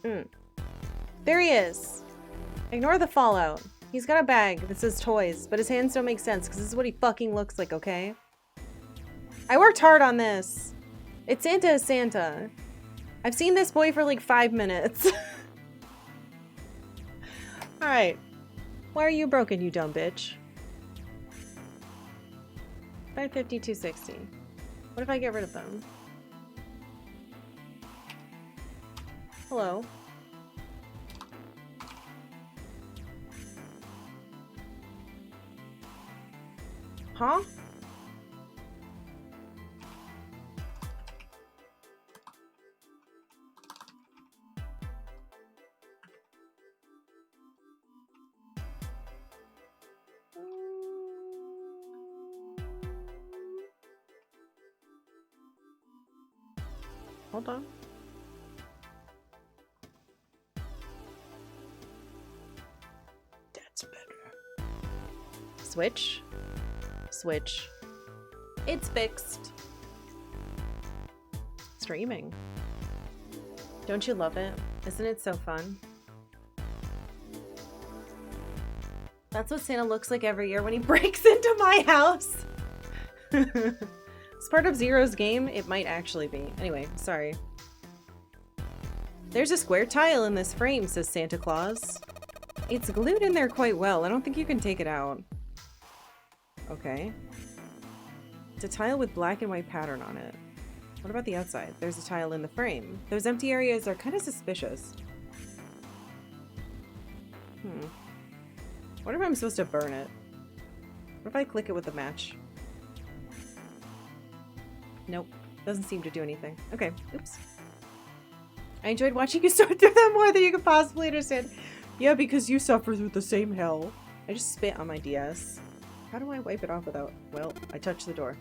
There he is. Ignore the Fallout. He's got a bag that says toys, but his hands don't make sense because this is what he fucking looks like, okay? I worked hard on this. It's Santa is Santa. I've seen this boy for like 5 minutes. Alright. Why are you broken, you dumb bitch? 550, 260. What if I get rid of them? Hello. Huh? Hold on. That's better. Switch. Switch. It's fixed. Streaming. Don't you love it? Isn't it so fun? That's what Santa looks like every year when he breaks into my house. It's part of Zero's game. It might actually be. Anyway, sorry. There's a square tile in this frame, says Santa Claus. It's glued in there quite well. I don't think you can take it out. Okay. It's a tile with black and white pattern on it. What about the outside? There's a tile in the frame. Those empty areas are kind of suspicious. What if I'm supposed to burn it? What if I click it with the match? Nope. Doesn't seem to do anything. Okay. Oops. I enjoyed watching you sort through them more than you could possibly understand. Yeah, because you suffer through the same hell. I just spit on my DS. How do I wipe it off without... Well, I touched the door.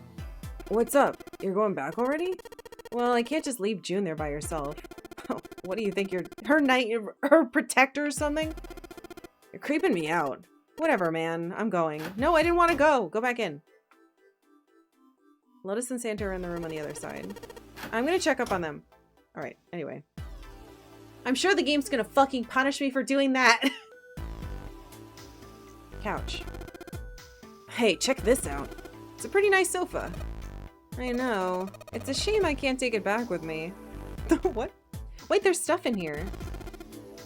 What's up? You're going back already? Well, I can't just leave June there by herself. What do you think? You're her protector or something? You're creeping me out. Whatever, man. I'm going. No, I didn't want to go. Go back in. Lotus and Santa are in the room on the other side. I'm gonna check up on them. Alright, anyway. I'm sure the game's gonna fucking punish me for doing that. Couch. Hey, check this out. It's a pretty nice sofa. I know. It's a shame I can't take it back with me. What? Wait, there's stuff in here.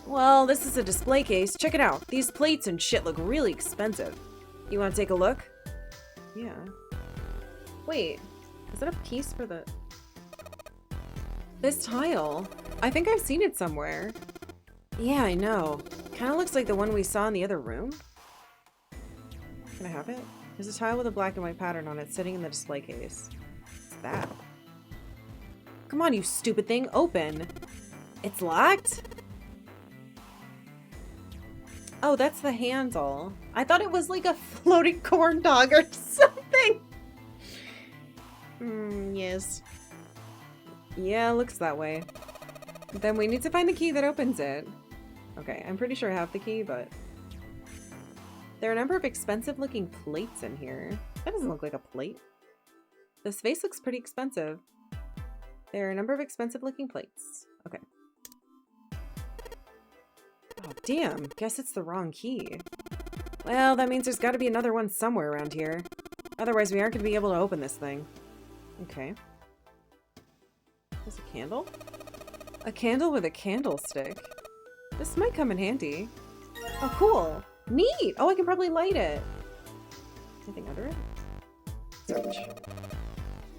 Well, this is a display case. Check it out. These plates and shit look really expensive. You want to take a look? Yeah. Wait, is that a piece for the... This tile. I think I've seen it somewhere. Yeah, I know. Kind of looks like the one we saw in the other room. Can I have it? There's a tile with a black and white pattern on it sitting in the display case. What's that? Come on, you stupid thing. Open. It's locked? Oh, that's the handle. I thought it was like a floating corn dog or something. Yes. Yeah, looks that way. Then we need to find the key that opens it. Okay, I'm pretty sure I have the key, but... There are a number of expensive looking plates in here. That doesn't look like a plate. This vase looks pretty expensive. There are a number of expensive looking plates. Okay. Oh, damn. Guess it's the wrong key. Well, that means there's got to be another one somewhere around here. Otherwise, we aren't going to be able to open this thing. Okay. There's a candle? A candle with a candlestick. This might come in handy. Oh, cool. Neat! Oh, I can probably light it. Anything under it? Search.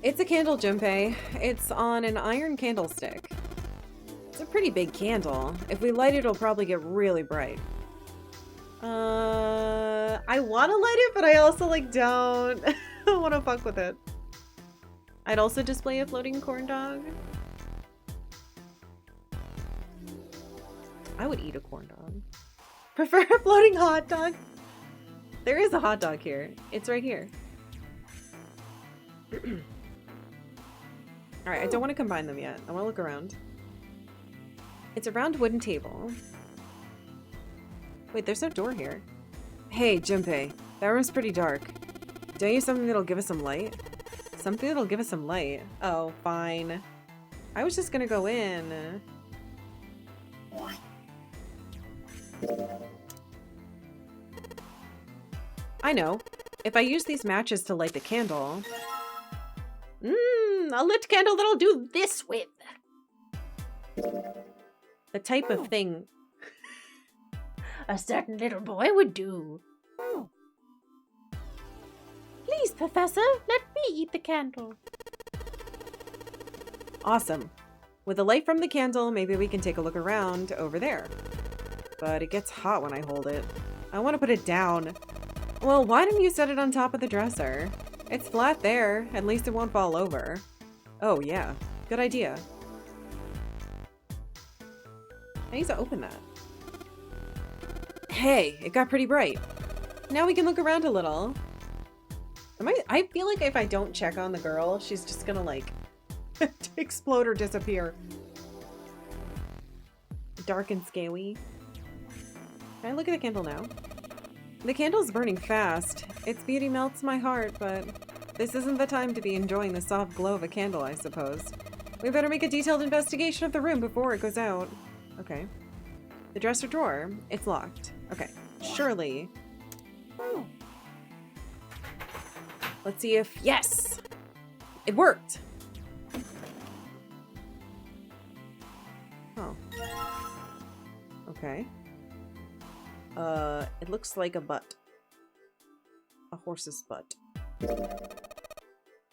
It's a candle, Junpei. It's on an iron candlestick. It's a pretty big candle. If we light it, it'll probably get really bright. I want to light it, but I also, like, don't want to fuck with it. I'd also display a floating corn dog. I would eat a corn dog. Prefer a floating hot dog? There is a hot dog here. It's right here. Alright, I don't want to combine them yet. I want to look around. It's a round wooden table. Wait, there's no door here. Hey, Junpei. That room's pretty dark. Don't you have something that'll give us some light? Something that'll give us some light? Oh, fine. I was just gonna go in. I know. If I use these matches to light the candle... a lit candle that'll do this with. The type of thing a certain little boy would do. Please, Professor, let me eat the candle. Awesome. With the light from the candle, maybe we can take a look around over there. But it gets hot when I hold it. I want to put it down. Well, why didn't you set it on top of the dresser? It's flat there. At least it won't fall over. Oh, yeah. Good idea. I need to open that. Hey, it got pretty bright. Now we can look around a little. I feel like if I don't check on the girl, she's just gonna, like, explode or disappear. Dark and scaly. Can I look at the candle now? The candle's burning fast. Its beauty melts my heart, but this isn't the time to be enjoying the soft glow of a candle, I suppose. We better make a detailed investigation of the room before it goes out. Okay. The dresser drawer. It's locked. Okay. Surely. Let's see if... Yes! It worked! Oh. Okay. It looks like a butt. A horse's butt.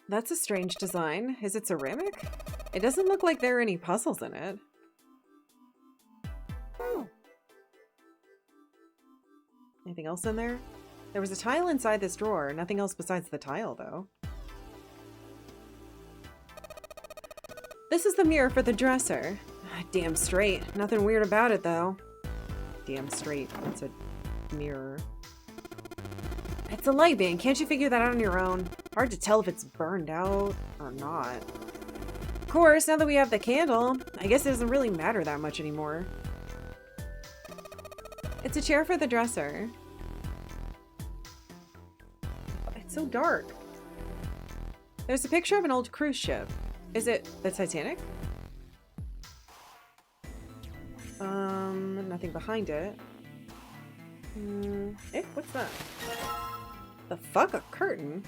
That's a strange design. Is it ceramic? It doesn't look like there are any puzzles in it. Anything else in there? There was a tile inside this drawer. Nothing else besides the tile, though. This is the mirror for the dresser. Damn straight. Nothing weird about it, though. Damn straight. It's a mirror. It's a light bin. Can't you figure that out on your own? Hard to tell if it's burned out or not. Of course, now that we have the candle, I guess it doesn't really matter that much anymore. It's a chair for the dresser. It's so dark. There's a picture of an old cruise ship. Is it the Titanic? Nothing behind it. What's that? The fuck? A curtain?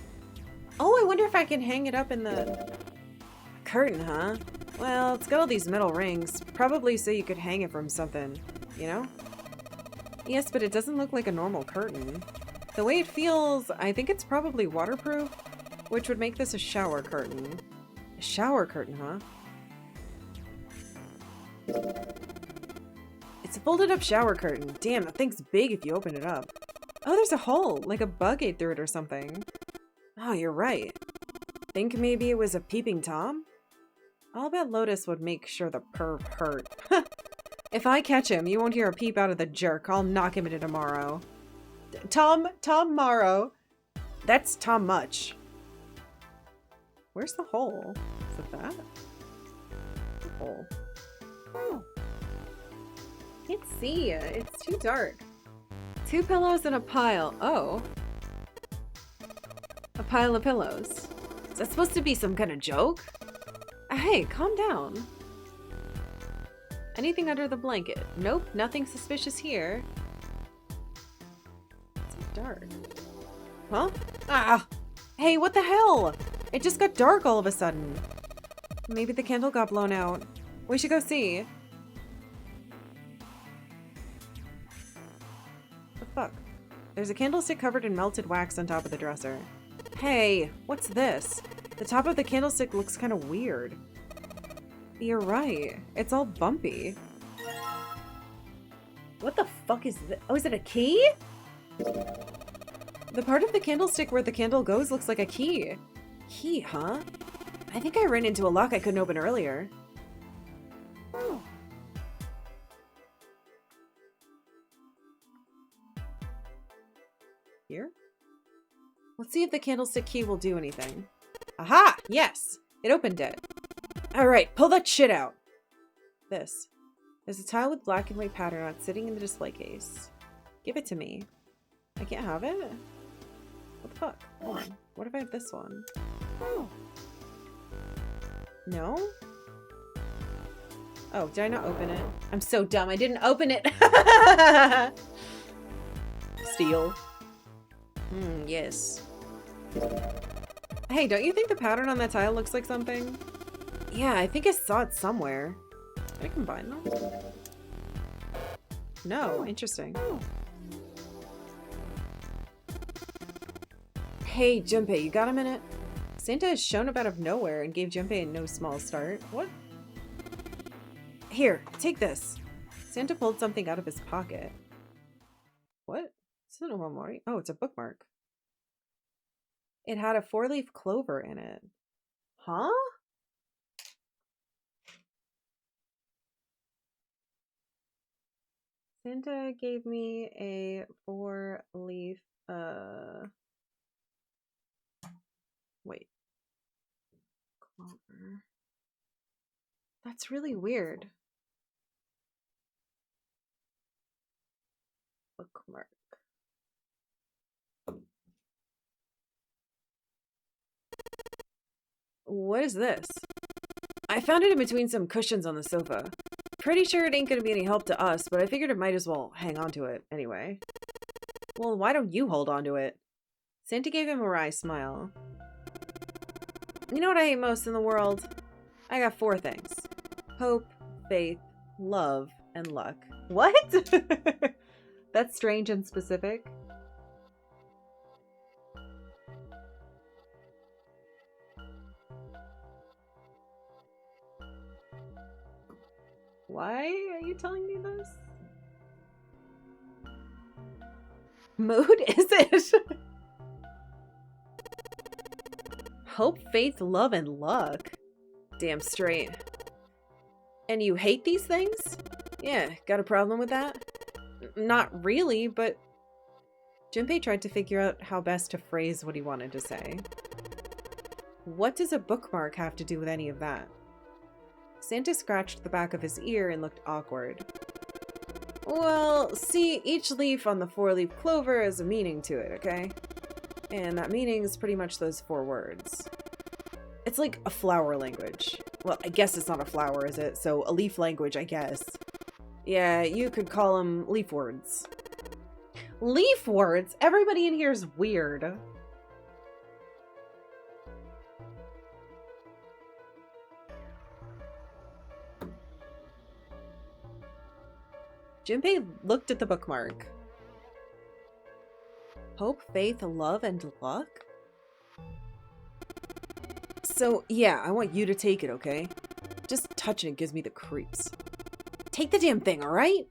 Oh, I wonder if I can hang it up in the... Curtain, huh? Well, it's got all these metal rings. Probably so you could hang it from something, you know? Yes, but it doesn't look like a normal curtain. The way it feels, I think it's probably waterproof, which would make this a shower curtain. A shower curtain, huh? It's a folded up shower curtain. Damn, that thing's big if you open it up. Oh, there's a hole, like a bug ate through it or something. Oh, you're right. Think maybe it was a peeping Tom? I'll bet Lotus would make sure the perv hurt. If I catch him, you won't hear a peep out of the jerk. I'll knock him into tomorrow. Tom Morrow. That's Tom Much. Where's the hole? Is it that? The hole. Oh. Can't see. It's too dark. 2 pillows in a pile. Oh. A pile of pillows. Is that supposed to be some kind of joke? Hey, calm down. Anything under the blanket? Nope, nothing suspicious here. It's so dark. Huh? Ah! Hey, what the hell? It just got dark all of a sudden. Maybe the candle got blown out. We should go see. The fuck? There's a candlestick covered in melted wax on top of the dresser. Hey, what's this? The top of the candlestick looks kind of weird. You're right. It's all bumpy. What the fuck is this? Oh, is it a key? The part of the candlestick where the candle goes looks like a key. Key, huh? I think I ran into a lock I couldn't open earlier. Oh. Here? Let's see if the candlestick key will do anything. Aha! Yes! It opened it. Alright, pull that shit out. This. There's a tile with black and white pattern on it sitting in the display case. Give it to me. I can't have it? What the fuck? Hold on. What if I have this one? Oh. No? Oh, did I not open it? I'm so dumb. I didn't open it. Steal. Yes. Hey, don't you think the pattern on that tile looks like something? Yeah, I think I saw it somewhere. Can I combine them? No, interesting. Hey, Junpei, you got a minute? Santa has shown up out of nowhere and gave Junpei a no small start. What? Here, take this. Santa pulled something out of his pocket. What? It's not a Momori. Oh, it's a bookmark. It had a 4-leaf clover in it. Huh? Santa gave me a 4-leaf, wait. Clover. That's really weird. Bookmark. What is this? I found it in between some cushions on the sofa. Pretty sure it ain't gonna be any help to us, but I figured it might as well hang on to it anyway. Well, why don't you hold on to it? Santa gave him a wry smile. You know what I hate most in the world? I got 4 things. Hope, faith, love, and luck. What? That's strange and specific. Why are you telling me this? Mood, is it? Hope, faith, love, and luck. Damn straight. And you hate these things? Yeah, got a problem with that? Not really, but... Junpei tried to figure out how best to phrase what he wanted to say. What does a bookmark have to do with any of that? Santa scratched the back of his ear and looked awkward. Well, see, each leaf on the 4-leaf clover has a meaning to it, okay? And that meaning is pretty much those 4 words. It's like a flower language. Well, I guess it's not a flower, is it? So a leaf language, I guess. Yeah, you could call them leaf words. Leaf words? Everybody in here is weird. Junpei looked at the bookmark. Hope, faith, love, and luck? So, yeah, I want you to take it, okay? Just touching it gives me the creeps. Take the damn thing, alright?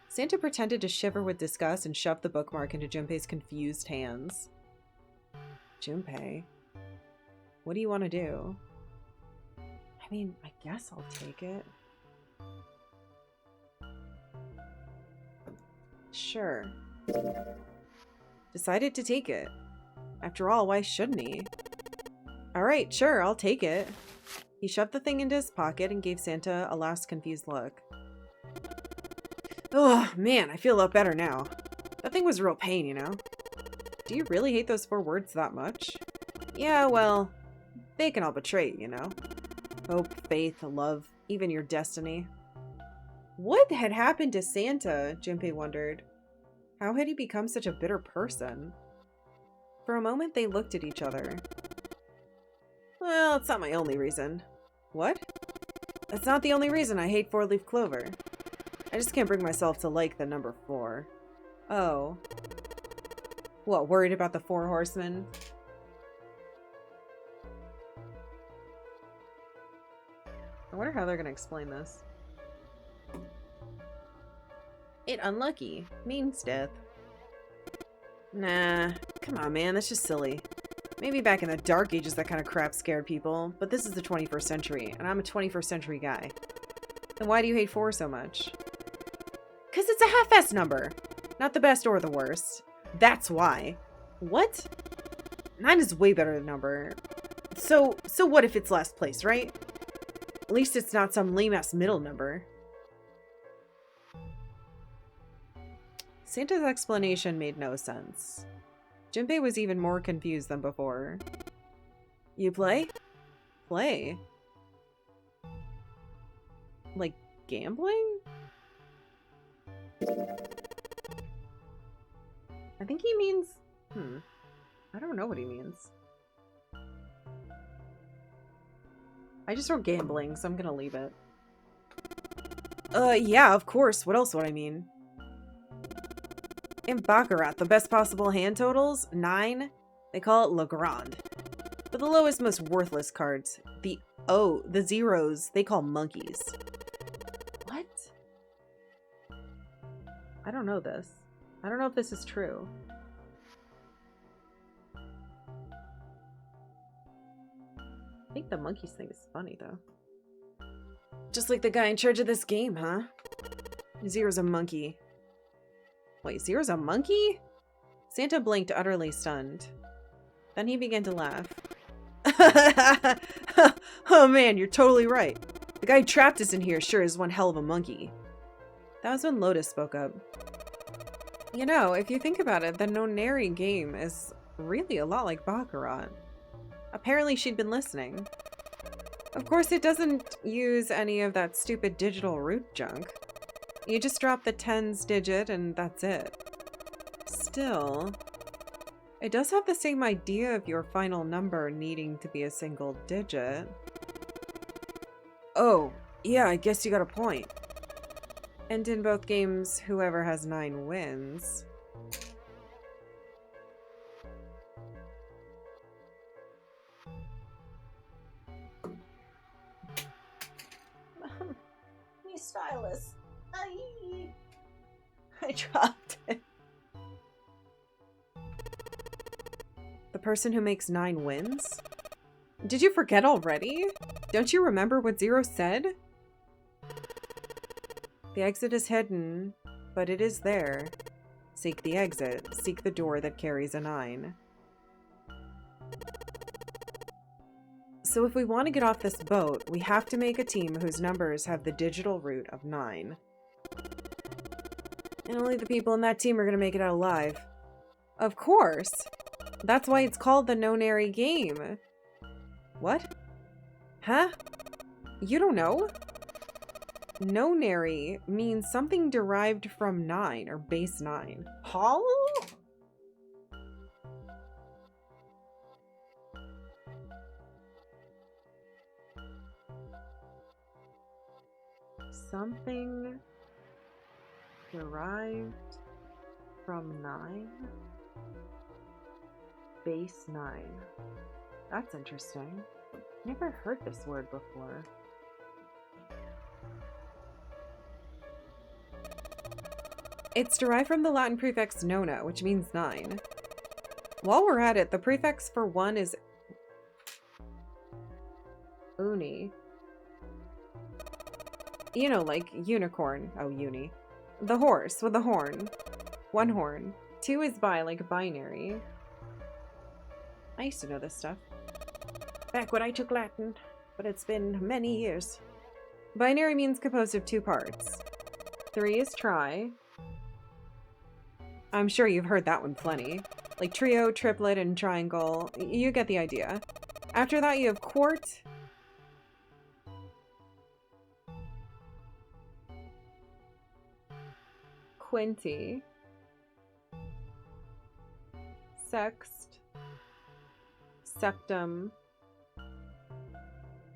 Santa pretended to shiver with disgust and shoved the bookmark into Junpei's confused hands. Junpei, what do you want to do? I mean, I guess I'll take it. Sure. Decided to take it. After all, why shouldn't he? Alright, sure, I'll take it. He shoved the thing into his pocket and gave Santa a last confused look. Oh, man, I feel a lot better now. That thing was a real pain, you know? Do you really hate those 4 words that much? Yeah, well, they can all betray you, you know? Hope, faith, love, even your destiny. What had happened to Santa? Junpei wondered. How had he become such a bitter person? For a moment, they looked at each other. Well, it's not my only reason. What? That's not the only reason I hate 4-leaf clover. I just can't bring myself to like the number 4. Oh. What, worried about the 4 horsemen? I wonder how they're going to explain this. It unlucky. Means death. Nah. Come on, man. That's just silly. Maybe back in the Dark Ages that kind of crap scared people, but this is the 21st century, and I'm a 21st century guy. Then why do you hate 4 so much? Because it's a half-ass number. Not the best or the worst. That's why. What? 9 is way better than number. So what if it's last place, right? At least it's not some lame-ass middle number. Santa's explanation made no sense. Junpei was even more confused than before. You play? Play? Like gambling? I think he means... I don't know what he means. I just wrote gambling, so I'm gonna leave it. Yeah, of course. What else would I mean? In Baccarat, the best possible hand totals, 9, they call it Le Grand. But the lowest, most worthless cards, the zeros, they call monkeys. What? I don't know this. I don't know if this is true. I think the monkeys thing is funny, though. Just like the guy in charge of this game, huh? Zero's a monkey. Wait, Zero's a monkey? Santa blinked, utterly stunned. Then he began to laugh. Oh man, you're totally right. The guy who trapped us in here sure is one hell of a monkey. That was when Lotus spoke up. You know, if you think about it, the Nonary game is really a lot like Baccarat. Apparently she'd been listening. Of course, it doesn't use any of that stupid digital root junk. You just drop the tens digit and that's it. Still, it does have the same idea of your final number needing to be a single digit. Oh, yeah, I guess you got a point. And in both games, whoever has 9 wins. Me stylus. I dropped it. person who makes 9 wins? Did you forget already? Don't you remember what Zero said? The exit is hidden, but it is there. Seek the exit. Seek the door that carries a 9. So if we want to get off this boat, we have to make a team whose numbers have the digital root of 9. And only the people in that team are going to make it out alive. Of course! That's why it's called the No-Nary game. What? Huh? You don't know? No-Nary means something derived from 9 or base 9. Huh? Something derived from 9? Base 9. That's interesting. Never heard this word before. It's derived from the Latin prefix nona, which means 9. While we're at it, the prefix for 1 is uni. You know, like unicorn. Oh, uni. The horse with a horn. 1 horn. 2 is bi, like binary. I used to know this stuff. Back when I took Latin, but it's been many years. Binary means composed of 2 parts. 3 is tri. I'm sure you've heard that one plenty. Like trio, triplet, and triangle. You get the idea. After that, you have quart. Quinty. Sext. Septum.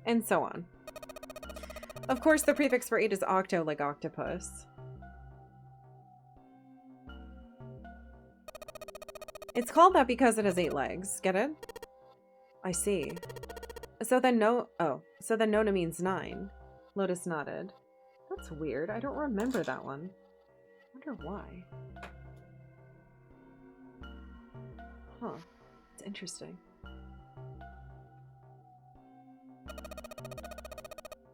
And so on. Of course, the prefix for 8 is octo, like octopus. It's called that because it has 8 legs. Get it? I see. So then nona means 9. Lotus nodded. That's weird. I don't remember that one. Wonder why. Huh. It's interesting.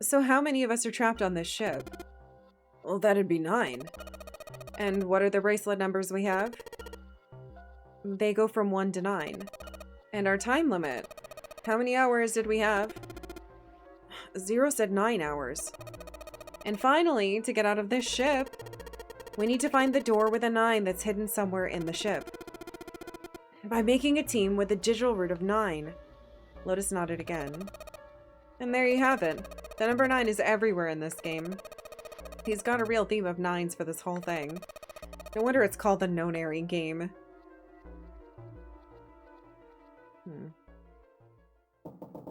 So how many of us are trapped on this ship? Well, that'd be 9. And what are the bracelet numbers we have? They go from 1 to 9. And our time limit. How many hours did we have? Zero said 9 hours. And finally, to get out of this ship, we need to find the door with a 9 that's hidden somewhere in the ship. By making a team with a digital root of 9. Lotus nodded again. And there you have it. The number 9 is everywhere in this game. He's got a real theme of 9s for this whole thing. No wonder it's called the No-Nary game.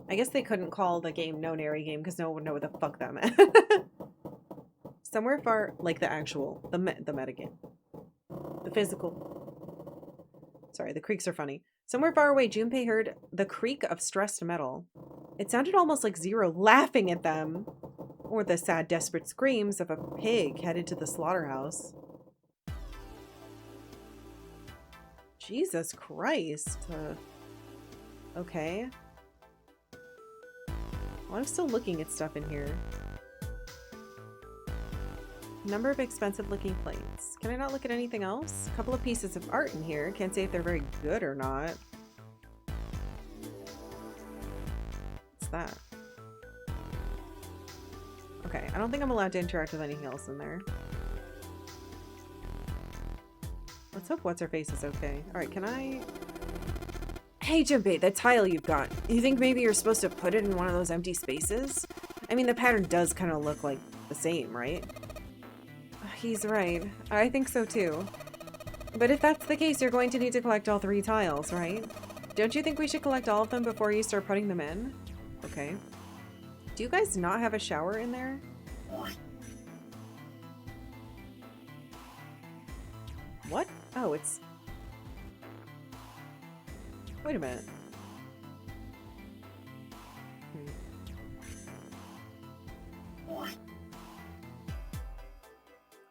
I guess they couldn't call the game No-Nary game because no one would know what the fuck that meant. Somewhere far, like the actual, the metagame. The physical. Sorry, the creaks are funny. Somewhere far away, Junpei heard the creak of stressed metal. It sounded almost like Zero laughing at them. Or the sad, desperate screams of a pig headed to the slaughterhouse. Jesus Christ. Okay. Well, I'm still looking at stuff in here. Number of expensive looking plates. Can I not look at anything else? A couple of pieces of art in here. Can't say if they're very good or not. What's that? Okay, I don't think I'm allowed to interact with anything else in there. Let's hope what's-her-face is okay. Alright, can I... Hey, Junpei, that tile you've got. You think maybe you're supposed to put it in one of those empty spaces? I mean, the pattern does kind of look like the same, right? He's right. I think so too. But if that's the case, you're going to need to collect all 3 tiles, right? Don't you think we should collect all of them before you start putting them in? Okay. Do you guys not have a shower in there? What? Oh, it's... Wait a minute.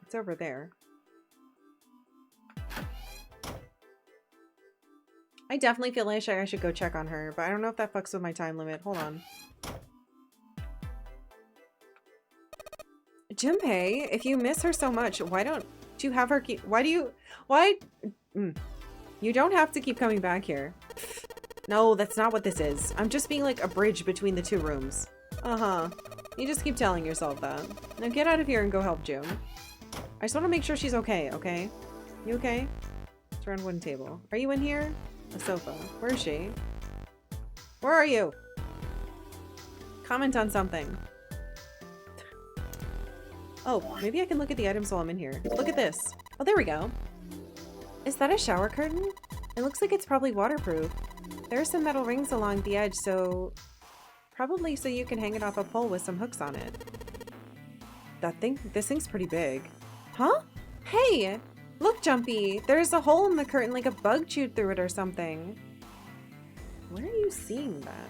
It's over there. I definitely feel like I should go check on her, but I don't know if that fucks with my time limit. Hold on. Junpei, if you miss her so much, why don't you have her keep... You don't have to keep coming back here. No, that's not what this is. I'm just being like a bridge between the two rooms. Uh-huh. You just keep telling yourself that. Now get out of here and go help June. I just want to make sure she's okay, okay? You okay? It's around one table. Are you in here? A sofa. Where is she? Where are you? Comment on something. Oh, maybe I can look at the items while I'm in here. Look at this. Oh, there we go. Is that a shower curtain? It looks like it's probably waterproof. There are some metal rings along the edge, so... Probably so you can hang it off a pole with some hooks on it. This thing's pretty big. Huh? Hey! Look, Jumpy! There's a hole in the curtain like a bug chewed through it or something. Where are you seeing that?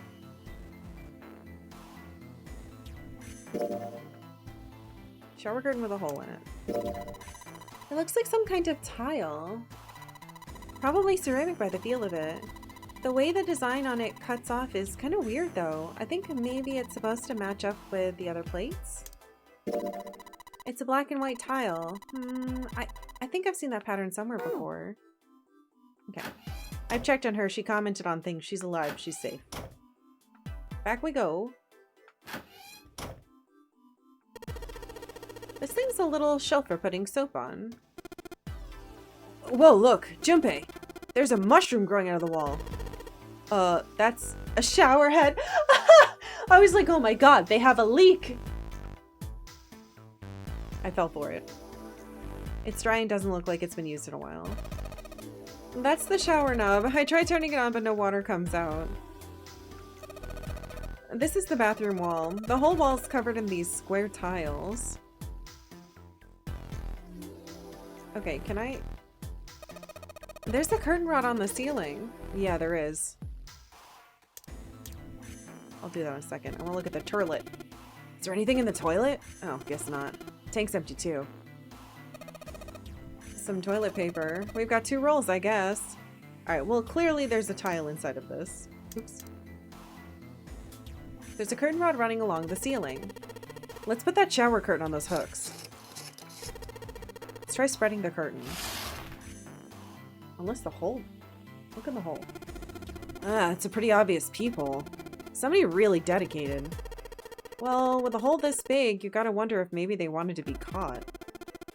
Shower curtain with a hole in it. It looks like some kind of tile. Probably ceramic by the feel of it. The way the design on it cuts off is kind of weird though. I think maybe it's supposed to match up with the other plates. It's a black and white tile. I think I've seen that pattern somewhere before. Okay. I've checked on her. She commented on things. She's alive. She's safe. Back we go. This thing's a little shelf for putting soap on. Whoa, look! Junpei! There's a mushroom growing out of the wall. That's a shower head. I was like, oh my god, they have a leak! I fell for it. It's dry and doesn't look like it's been used in a while. That's the shower knob. I tried turning it on, but no water comes out. This is the bathroom wall. The whole wall's covered in these square tiles. Okay, can I... There's a curtain rod on the ceiling. Yeah, there is. I'll do that in a second. I want to look at the toilet. Is there anything in the toilet? Oh, guess not. Tank's empty too. Some toilet paper. We've got 2 rolls, I guess. Alright, well, clearly there's a tile inside of this. Oops. There's a curtain rod running along the ceiling. Let's put that shower curtain on those hooks. Let's try spreading the curtain. Unless the hole... Look in the hole. Ah, it's a pretty obvious peephole. Somebody really dedicated. Well, with a hole this big, you gotta wonder if maybe they wanted to be caught.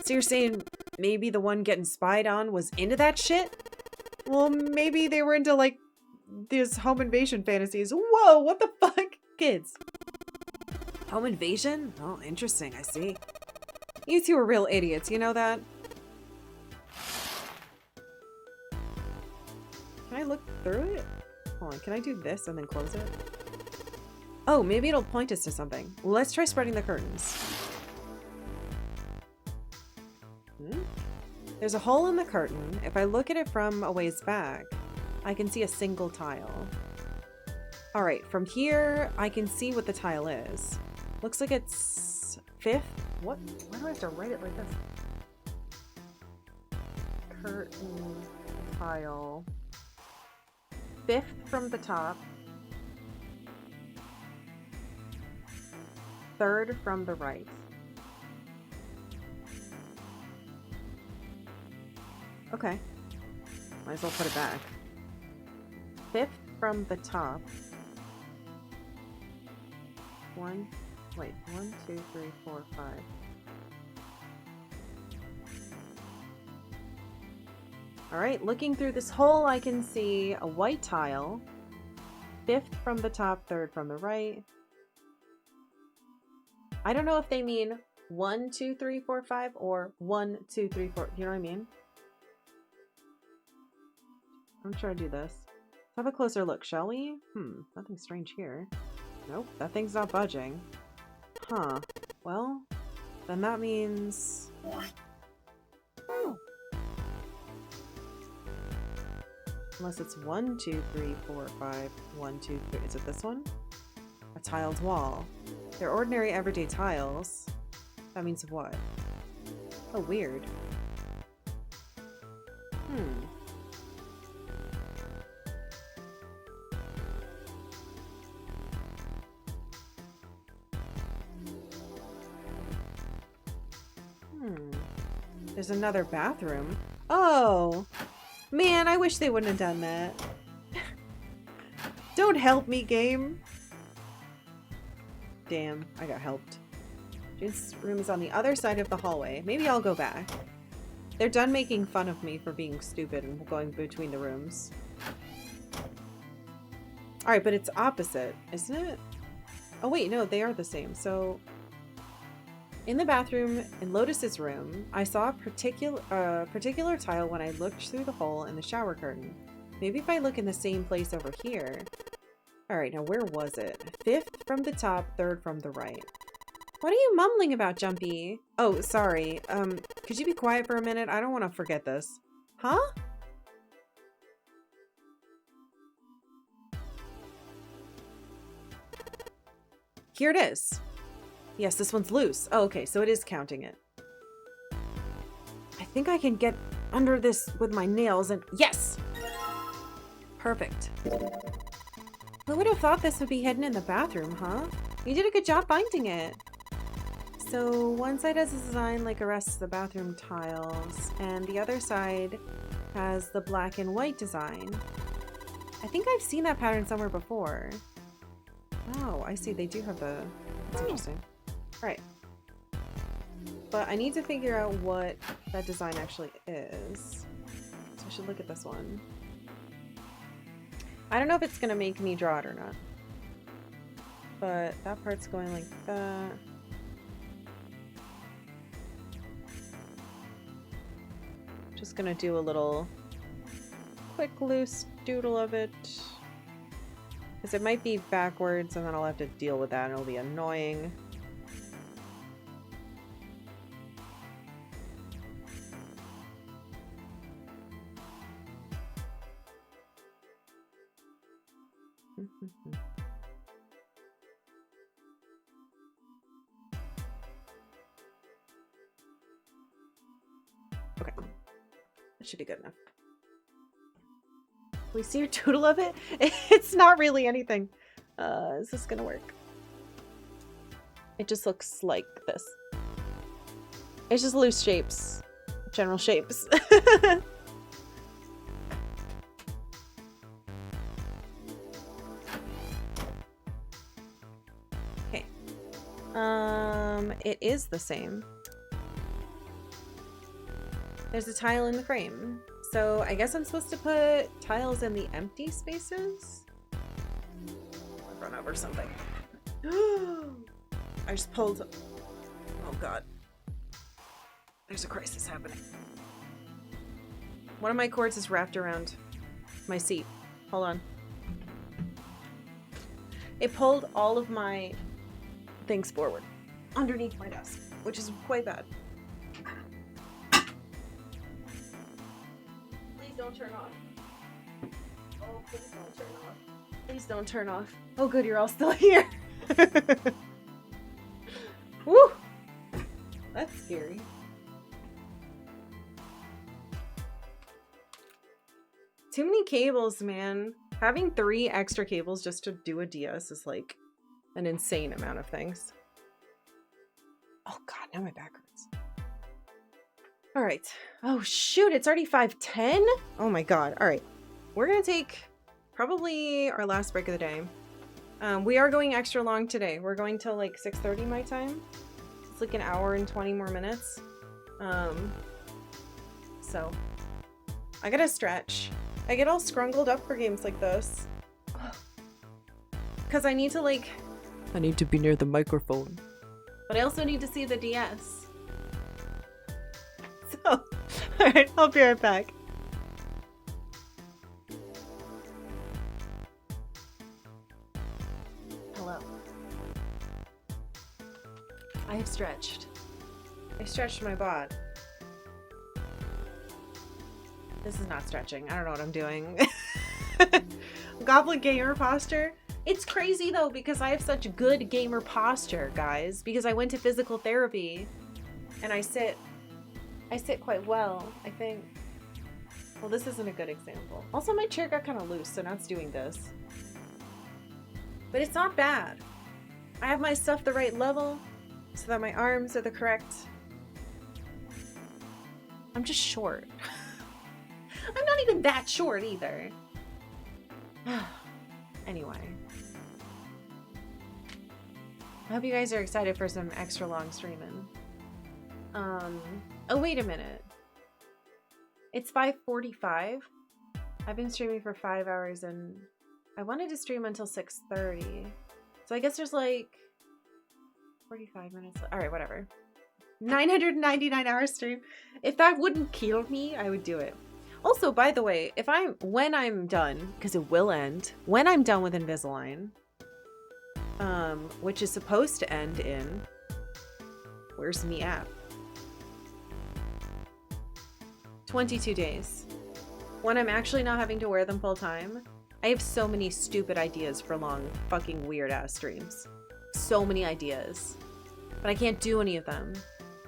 So you're saying maybe the one getting spied on was into that shit? Well, maybe they were into, like, these home invasion fantasies. Whoa, what the fuck? Kids. Home invasion? Oh, interesting, I see. You two are real idiots, you know that? Can I look through it? Hold on, can I do this and then close it? Oh, maybe it'll point us to something. Let's try spreading the curtains. There's a hole in the curtain. If I look at it from a ways back, I can see a single tile. Alright, from here, I can see what the tile is. Looks like it's 5th. What? Why do I have to write it like this? Curtain tile. 5th from the top. 3rd from the right. Okay. Might as well put it back. 5th from the top. 1, 2, 3, 4, 5. Alright, looking through this hole, I can see a white tile. 5th from the top, 3rd from the right. I don't know if they mean 1, 2, 3, 4, 5 or 1, 2, 3, 4. You know what I mean? I'm trying to do this. Let's have a closer look, shall we? Nothing strange here. Nope, that thing's not budging. Huh. Well, then that means... Unless it's 1, 2, 3, 4, 5, 1, 2, 3. Is it this one? A tiled wall. They're ordinary everyday tiles. That means what? Oh, weird. There's another bathroom. Oh, man, I wish they wouldn't have done that. Don't help me, game. Damn, I got helped. This room is on the other side of the hallway. Maybe I'll go back. They're done making fun of me for being stupid and going between the rooms. Alright, but it's opposite, isn't it? Oh wait, no, they are the same. So, in the bathroom, in Lotus's room, I saw a particular tile when I looked through the hole in the shower curtain. Maybe if I look in the same place over here. Alright, now where was it? 5th from the top, 3rd from the right. What are you mumbling about, Jumpy? Oh, sorry. Could you be quiet for a minute? I don't want to forget this. Huh? Here it is. Yes, this one's loose. Oh, okay, so it is counting it. I think I can get under this with my nails and... Yes! Perfect. Who would have thought this would be hidden in the bathroom, huh? You did a good job finding it. So one side has a design like the rest of the bathroom tiles, and the other side has the black and white design. I think I've seen that pattern somewhere before. Oh, I see. They do have the... That's interesting. Alright. But I need to figure out what that design actually is. So I should look at this one. I don't know if it's going to make me draw it or not. But that part's going like that. Just gonna do a little quick loose doodle of it. Because it might be backwards and then I'll have to deal with that and it'll be annoying. Okay. That should be good enough. We see your doodle of it? It's not really anything. Is this gonna work? It just looks like this. It's just loose shapes. General shapes. Okay. It is the same. There's a tile in the frame. So I guess I'm supposed to put tiles in the empty spaces? I'll run over something. I just pulled... Oh god. There's a crisis happening. One of my cords is wrapped around my seat. Hold on. It pulled all of my things forward underneath my desk, which is quite bad. Don't turn off. Oh, please don't turn off. Please don't turn off. Oh good, you're all still here. Woo! That's scary. Too many cables, man. Having 3 extra cables just to do a DS is like an insane amount of things. Oh god, now my back hurts. All right. Oh shoot, it's already 5:10? Oh my god. All right. We're gonna take probably our last break of the day. We are going extra long today. We're going till like 6:30 my time. It's like an hour and 20 more minutes. So I gotta stretch. I get all scrungled up for games like this. Because I need to like... I need to be near the microphone. But I also need to see the DS. So, alright, I'll be right back. Hello. I have stretched. I stretched my bod. This is not stretching. I don't know what I'm doing. Goblin gamer posture? It's crazy though because I have such good gamer posture, guys. Because I went to physical therapy and I sit quite well, I think. Well, this isn't a good example. Also, my chair got kind of loose, so now it's doing this. But it's not bad. I have my stuff the right level so that my arms are the correct I'm just short. I'm not even that short either. Anyway. I hope you guys are excited for some extra long streaming. Oh, wait a minute. It's 5:45. I've been streaming for 5 hours and I wanted to stream until 6:30. So I guess there's like 45 minutes. All right, whatever. 999 hour stream. If that wouldn't kill me, I would do it. Also, by the way, when I'm done, because it will end, when I'm done with Invisalign, which is supposed to end in, where's me app? 22 days. When I'm actually not having to wear them full time, I have so many stupid ideas for long, fucking weird ass streams. So many ideas. But I can't do any of them.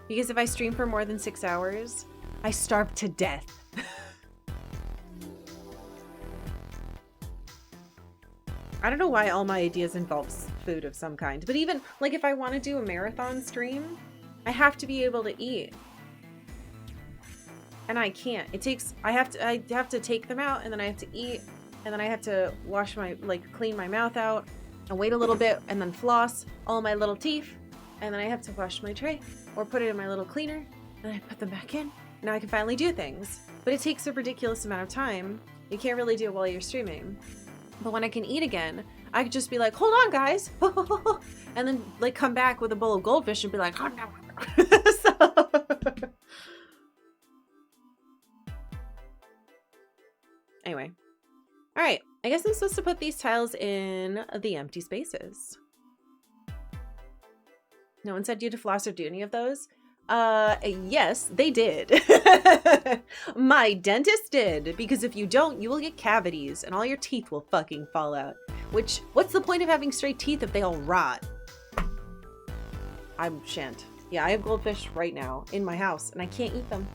Because if I stream for more than 6 hours, I starve to death. I don't know why all my ideas involve food of some kind, but even like if I want to do a marathon stream, I have to be able to eat. And I can't. I have to take them out and then I have to eat and then I have to wash clean my mouth out and wait a little bit and then floss all my little teeth and then I have to wash my tray or put it in my little cleaner and I put them back in. Now I can finally do things. But it takes a ridiculous amount of time. You can't really do it while you're streaming. But when I can eat again, I could just be like, hold on, guys. And then like come back with a bowl of goldfish and be like, oh no. So... Anyway. All right. I guess I'm supposed to put these tiles in the empty spaces. No one said you had to floss or do any of those? Yes, they did. My dentist did, because if you don't, you will get cavities and all your teeth will fucking fall out. Which, what's the point of having straight teeth if they all rot? I shan't. Yeah, I have goldfish right now in my house and I can't eat them.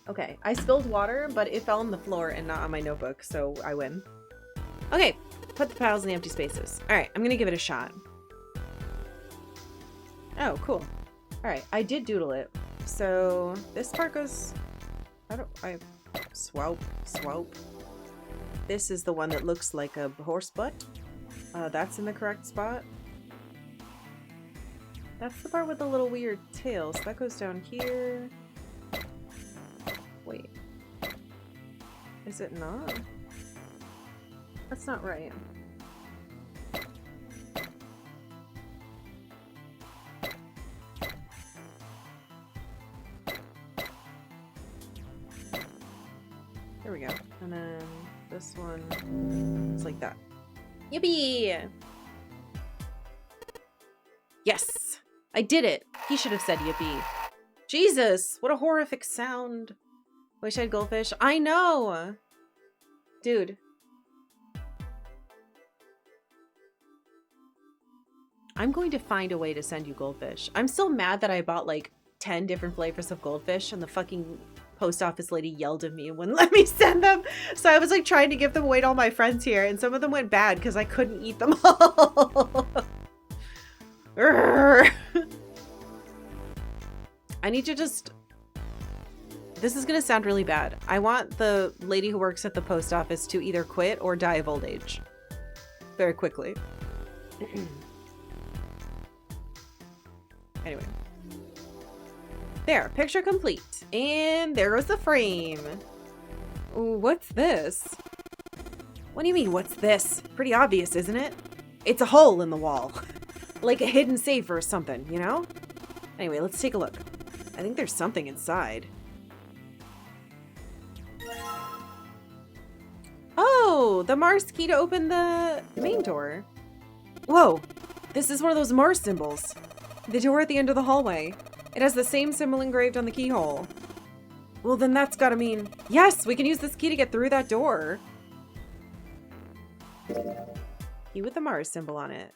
Okay, I spilled water, but it fell on the floor and not on my notebook, so I win. Okay, put the tiles in the empty spaces. All right, I'm gonna give it a shot. Oh, cool. All right, I did doodle it. So this part goes, I swope. This is the one that looks like a horse butt. That's in the correct spot. That's the part with the little weird tail. So that goes down here. Wait. Is it not? That's not right. There we go. And then this one, it's like that. Yippee! Yes! I did it! He should have said yippee. Jesus! What a horrific sound. Wish I had goldfish. I know! Dude. I'm going to find a way to send you goldfish. I'm still mad that I bought like 10 different flavors of goldfish and the fucking post office lady yelled at me and wouldn't let me send them. So I was like trying to give them away to all my friends here and some of them went bad because I couldn't eat them all. I need to just... This is going to sound really bad. I want the lady who works at the post office to either quit or die of old age. Very quickly. Anyway. There, picture complete. And there goes the frame. Ooh, what's this? What do you mean, what's this? Pretty obvious, isn't it? It's a hole in the wall. Like a hidden safe or something, you know? Anyway, let's take a look. I think there's something inside. Oh, the Mars key to open the main door. Whoa, this is one of those Mars symbols. The door at the end of the hallway. It has the same symbol engraved on the keyhole. Well, then that's gotta mean... Yes, we can use this key to get through that door. Key with the Mars symbol on it.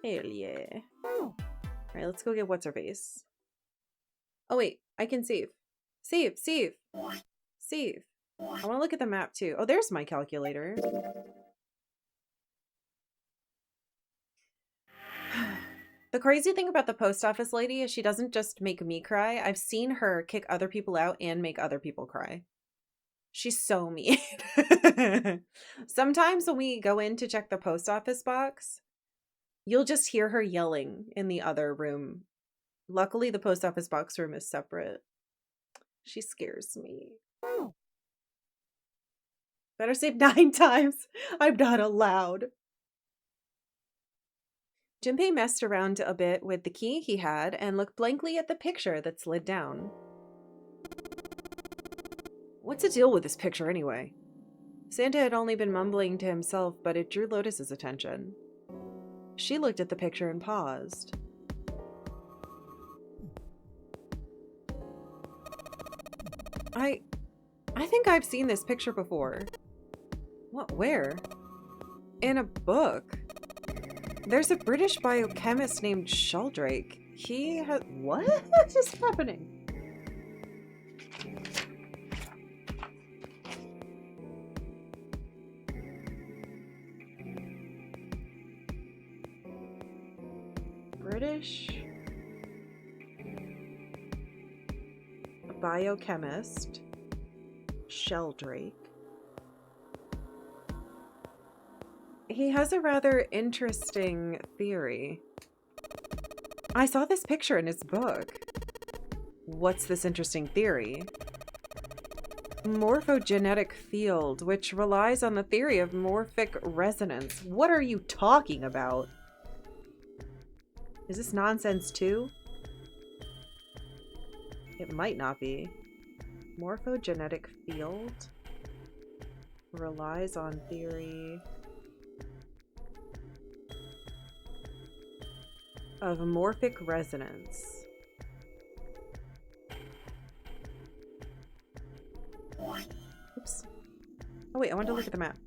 Hell yeah. Alright, let's go get what's-her-face. Oh wait, I can save. Save. Save. I want to look at the map too. Oh, there's my calculator. The crazy thing about the post office lady is she doesn't just make me cry. I've seen her kick other people out and make other people cry. She's so mean. Sometimes when we go in to check the post office box, you'll just hear her yelling in the other room. Luckily, the post office box room is separate. She scares me. Better save 9 times. I'm not allowed. Junpei messed around a bit with the key he had and looked blankly at the picture that slid down. What's the deal with this picture anyway? Santa had only been mumbling to himself, but it drew Lotus's attention. She looked at the picture and paused. I think I've seen this picture before. What, where? In a book. There's a British biochemist named Sheldrake. He has... What is happening? British biochemist Sheldrake. He has a rather interesting theory. I saw this picture in his book. What's this interesting theory? Morphogenetic field, which relies on the theory of morphic resonance. What are you talking about? Is this nonsense too? It might not be. Morphogenetic field relies on theory of morphic resonance. Oops. Oh wait, I wanted to look at the map.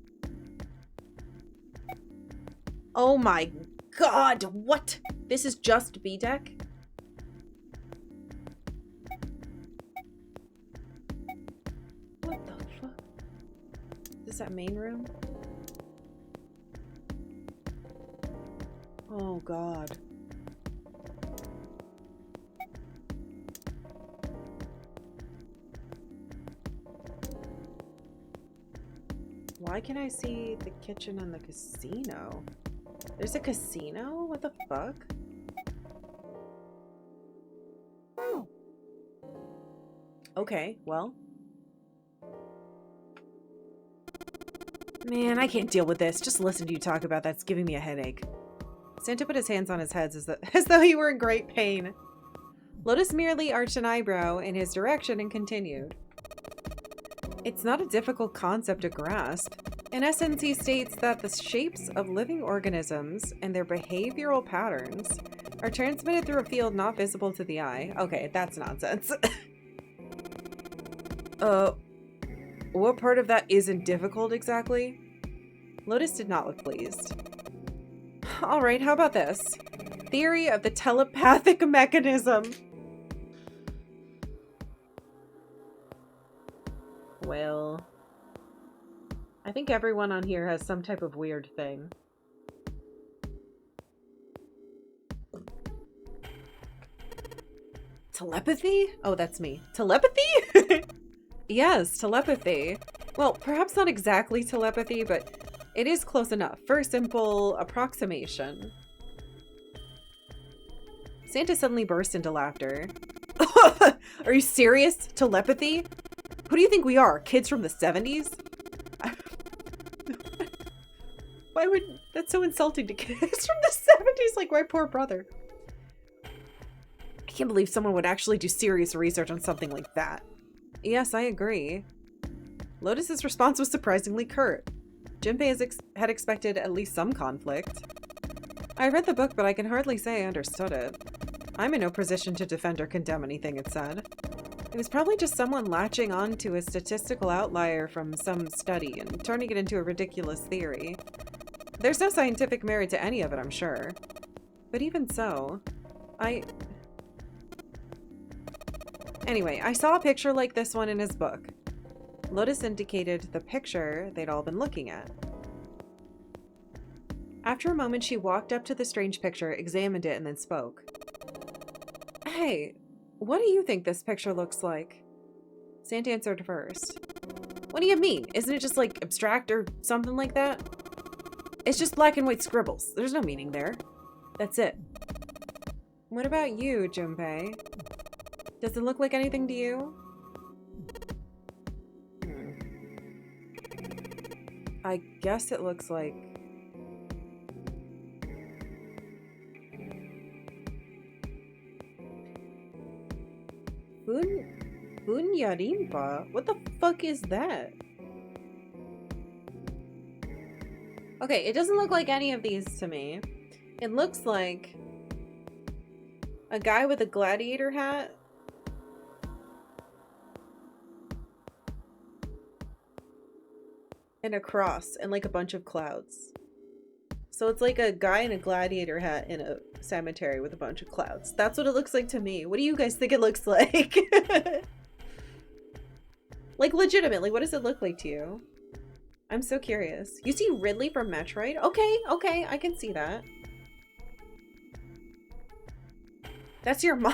Oh my god, what? This is just B deck? What the fuck? Is this that main room? Oh god. Why can I see the kitchen and the casino? There's a casino? What the fuck? Okay, well. Man, I can't deal with this. Just listen to you talk about that's giving me a headache. Santa put his hands on his head as though he were in great pain. Lotus merely arched an eyebrow in his direction and continued. It's not a difficult concept to grasp. In essence, he states that the shapes of living organisms and their behavioral patterns are transmitted through a field not visible to the eye. Okay, that's nonsense. What part of that isn't difficult exactly? Lotus did not look pleased. Alright, how about this? Theory of the telepathic mechanism. Well, I think everyone on here has some type of weird thing. Telepathy? Oh, that's me. Telepathy? Yes, telepathy. Well, perhaps not exactly telepathy, but it is close enough for a simple approximation. Santa suddenly burst into laughter. Are you serious? Telepathy? Who do you think we are? Kids from the 70s? Why would... That's so insulting to kids from the 70s, like my poor brother. I can't believe someone would actually do serious research on something like that. Yes, I agree. Lotus's response was surprisingly curt. Junpei had expected at least some conflict. I read the book, but I can hardly say I understood it. I'm in no position to defend or condemn anything it said. It was probably just someone latching on to a statistical outlier from some study and turning it into a ridiculous theory. There's no scientific merit to any of it, I'm sure. But even so, Anyway, I saw a picture like this one in his book. Lotus indicated the picture they'd all been looking at. After a moment, she walked up to the strange picture, examined it, and then spoke. Hey, what do you think this picture looks like? Santa answered first. What do you mean? Isn't it just like abstract or something like that? It's just black and white scribbles. There's no meaning there. That's it. What about you, Junpei? Does it look like anything to you? I guess it looks like... Bunyarimpa? What the fuck is that? Okay, it doesn't look like any of these to me. It looks like a guy with a gladiator hat. And a cross and like a bunch of clouds. So it's like a guy in a gladiator hat in a cemetery with a bunch of clouds. That's what it looks like to me. What do you guys think it looks like? Like legitimately, what does it look like to you? I'm so curious. You see Ridley from Metroid? Okay, okay, I can see that. That's your mom?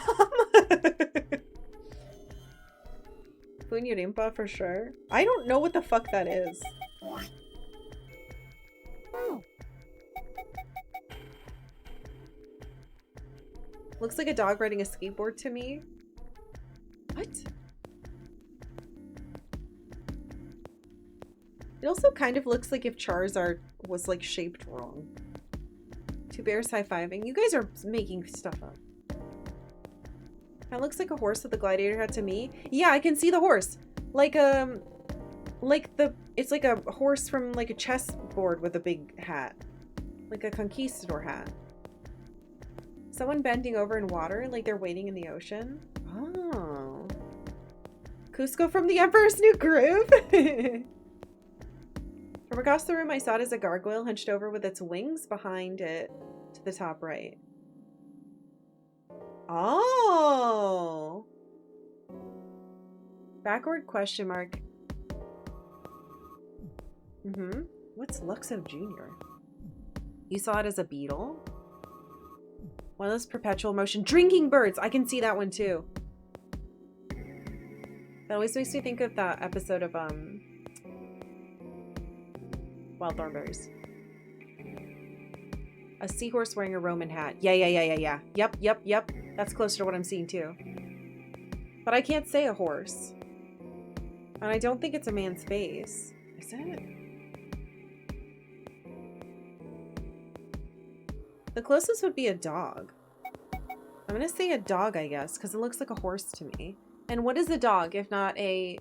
Bunyarimpa for sure. I don't know what the fuck that is. Looks like a dog riding a skateboard to me. What? It also kind of looks like if Charizard was like shaped wrong. Two bears high-fiving. You guys are making stuff up. That looks like a horse with a gladiator hat to me. Yeah, I can see the horse. It's like a horse from like a chessboard with a big hat. Like a conquistador hat. Someone bending over in water, like they're wading in the ocean. Oh. Cusco from the Emperor's New Groove? From across the room, I saw it as a gargoyle hunched over with its wings behind it to the top right. Oh. Backward question mark. What's Luxo Jr.? You saw it as a beetle? One of those perpetual motion drinking birds. I can see that one too. That always makes me think of that episode of Wild Thornberries. A seahorse wearing a Roman hat. Yeah. Yep. That's closer to what I'm seeing too. But I can't say a horse. And I don't think it's a man's face. Is it? The closest would be a dog. I'm gonna say a dog, I guess, because it looks like a horse to me. And what is a dog if not a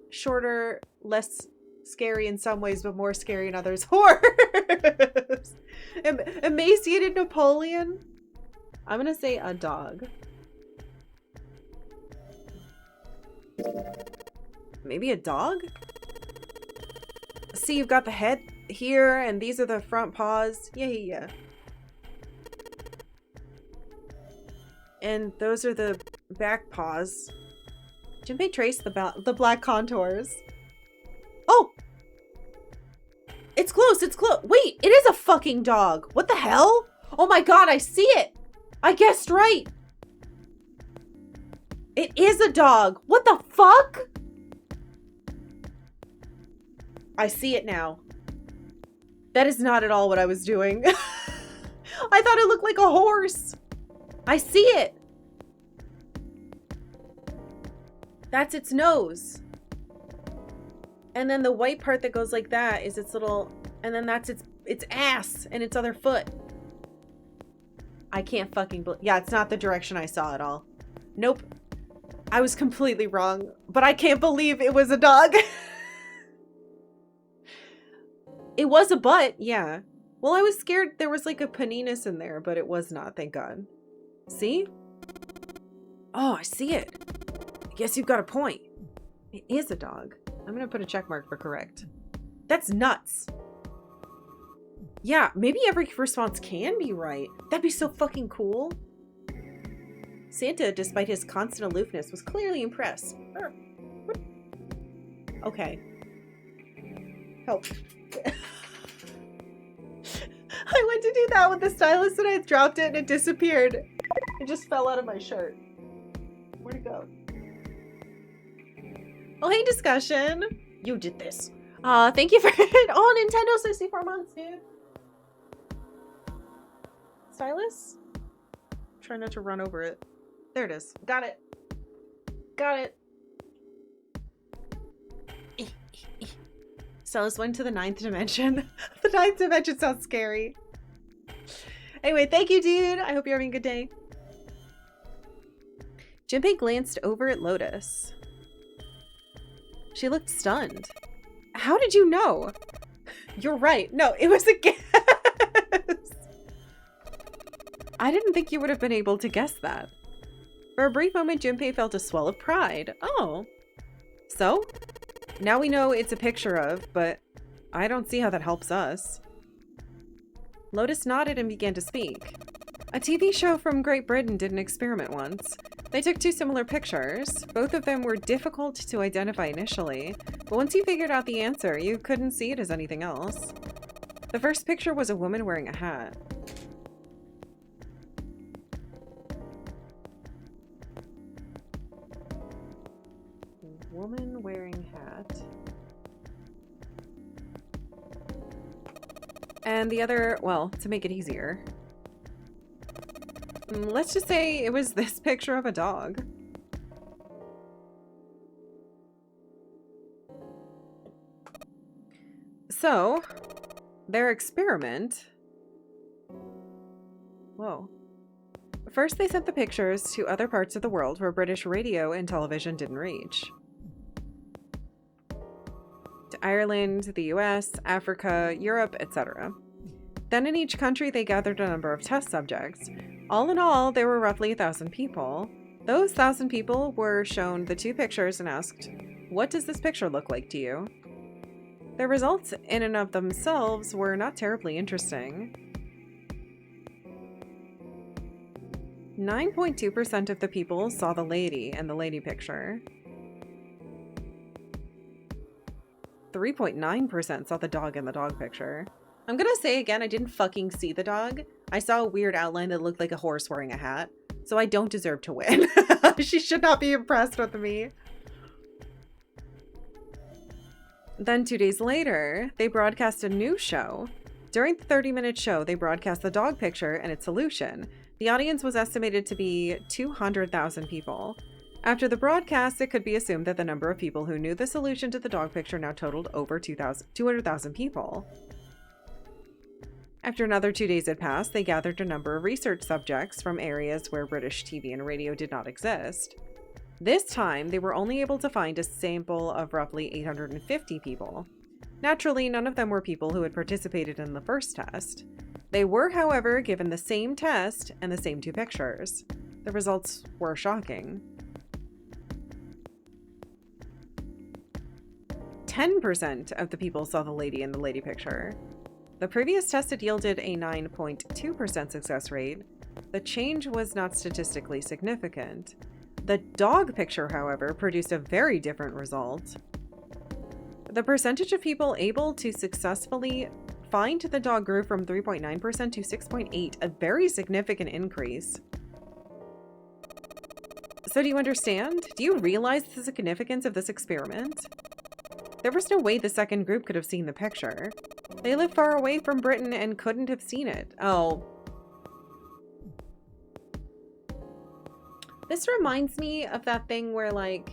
shorter, less scary in some ways, but more scary in others horse? Emaciated Napoleon? I'm gonna say a dog. Maybe a dog? See, you've got the head here, and these are the front paws. Yeah. And those are the back paws. Junpei traced the black contours. Oh! It's close, Wait, it is a fucking dog. What the hell? Oh my god, I see it. I guessed right. It is a dog. What the fuck? I see it now. That is not at all what I was doing. I thought it looked like a horse. I see it. That's its nose. And then the white part that goes like that is its little, and then that's its ass and its other foot. I can't fucking believe, yeah, it's not the direction I saw at all. Nope. I was completely wrong, but I can't believe it was a dog. It was a butt, yeah. Well, I was scared there was like a paninus in there, but it was not, thank God. See? Oh, I see it. I guess you've got a point. It is a dog. I'm gonna put a check mark for correct. That's nuts. Yeah, maybe every response can be right. That'd be so fucking cool. Santa, despite his constant aloofness, was clearly impressed. Okay. Help. I went to do that with the stylus and I dropped it and it disappeared. It just fell out of my shirt. Where'd it go? Oh, hey, discussion. You did this. Thank you for it. Oh, Nintendo 64 months, dude. Stylus? Try not to run over it. There it is. Got it. Got it. Stylus went to the 9th dimension. The 9th dimension sounds scary. Anyway, thank you, dude. I hope you're having a good day. Junpei glanced over at Lotus. She looked stunned. How did you know? You're right. No, it was a guess. I didn't think you would have been able to guess that. For a brief moment, Junpei felt a swell of pride. Oh. So? Now we know it's a picture of, but I don't see how that helps us. Lotus nodded and began to speak. A TV show from Great Britain did an experiment once. They took two similar pictures. Both of them were difficult to identify initially, but once you figured out the answer, you couldn't see it as anything else. The first picture was a woman wearing a hat. Woman wearing hat. And the other, well, to make it easier, let's just say it was this picture of a dog. So, their experiment... Whoa. First, they sent the pictures to other parts of the world where British radio and television didn't reach. To Ireland, the US, Africa, Europe, etc. Then in each country, they gathered a number of test subjects. All in all, there were roughly 1,000 people. Those 1,000 people were shown the two pictures and asked, "What does this picture look like to you?" Their results in and of themselves were not terribly interesting. 9.2% of the people saw the lady and the lady picture. 3.9% saw the dog in the dog picture. I'm gonna say again, I didn't fucking see the dog. I saw a weird outline that looked like a horse wearing a hat. So I don't deserve to win. She should not be impressed with me. Then 2 days later, they broadcast a new show. During the 30-minute show, they broadcast the dog picture and its solution. The audience was estimated to be 200,000 people. After the broadcast, it could be assumed that the number of people who knew the solution to the dog picture now totaled over 200,000 people. After another 2 days had passed, they gathered a number of research subjects from areas where British TV and radio did not exist. This time, they were only able to find a sample of roughly 850 people. Naturally, none of them were people who had participated in the first test. They were, however, given the same test and the same two pictures. The results were shocking. 10% of the people saw the lady in the lady picture. The previous test had yielded a 9.2% success rate. The change was not statistically significant. The dog picture, however, produced a very different result. The percentage of people able to successfully find the dog grew from 3.9% to 6.8%, a very significant increase. So do you understand? Do you realize the significance of this experiment? There was no way the second group could have seen the picture. They lived far away from Britain and couldn't have seen it. Oh. This reminds me of that thing where, like...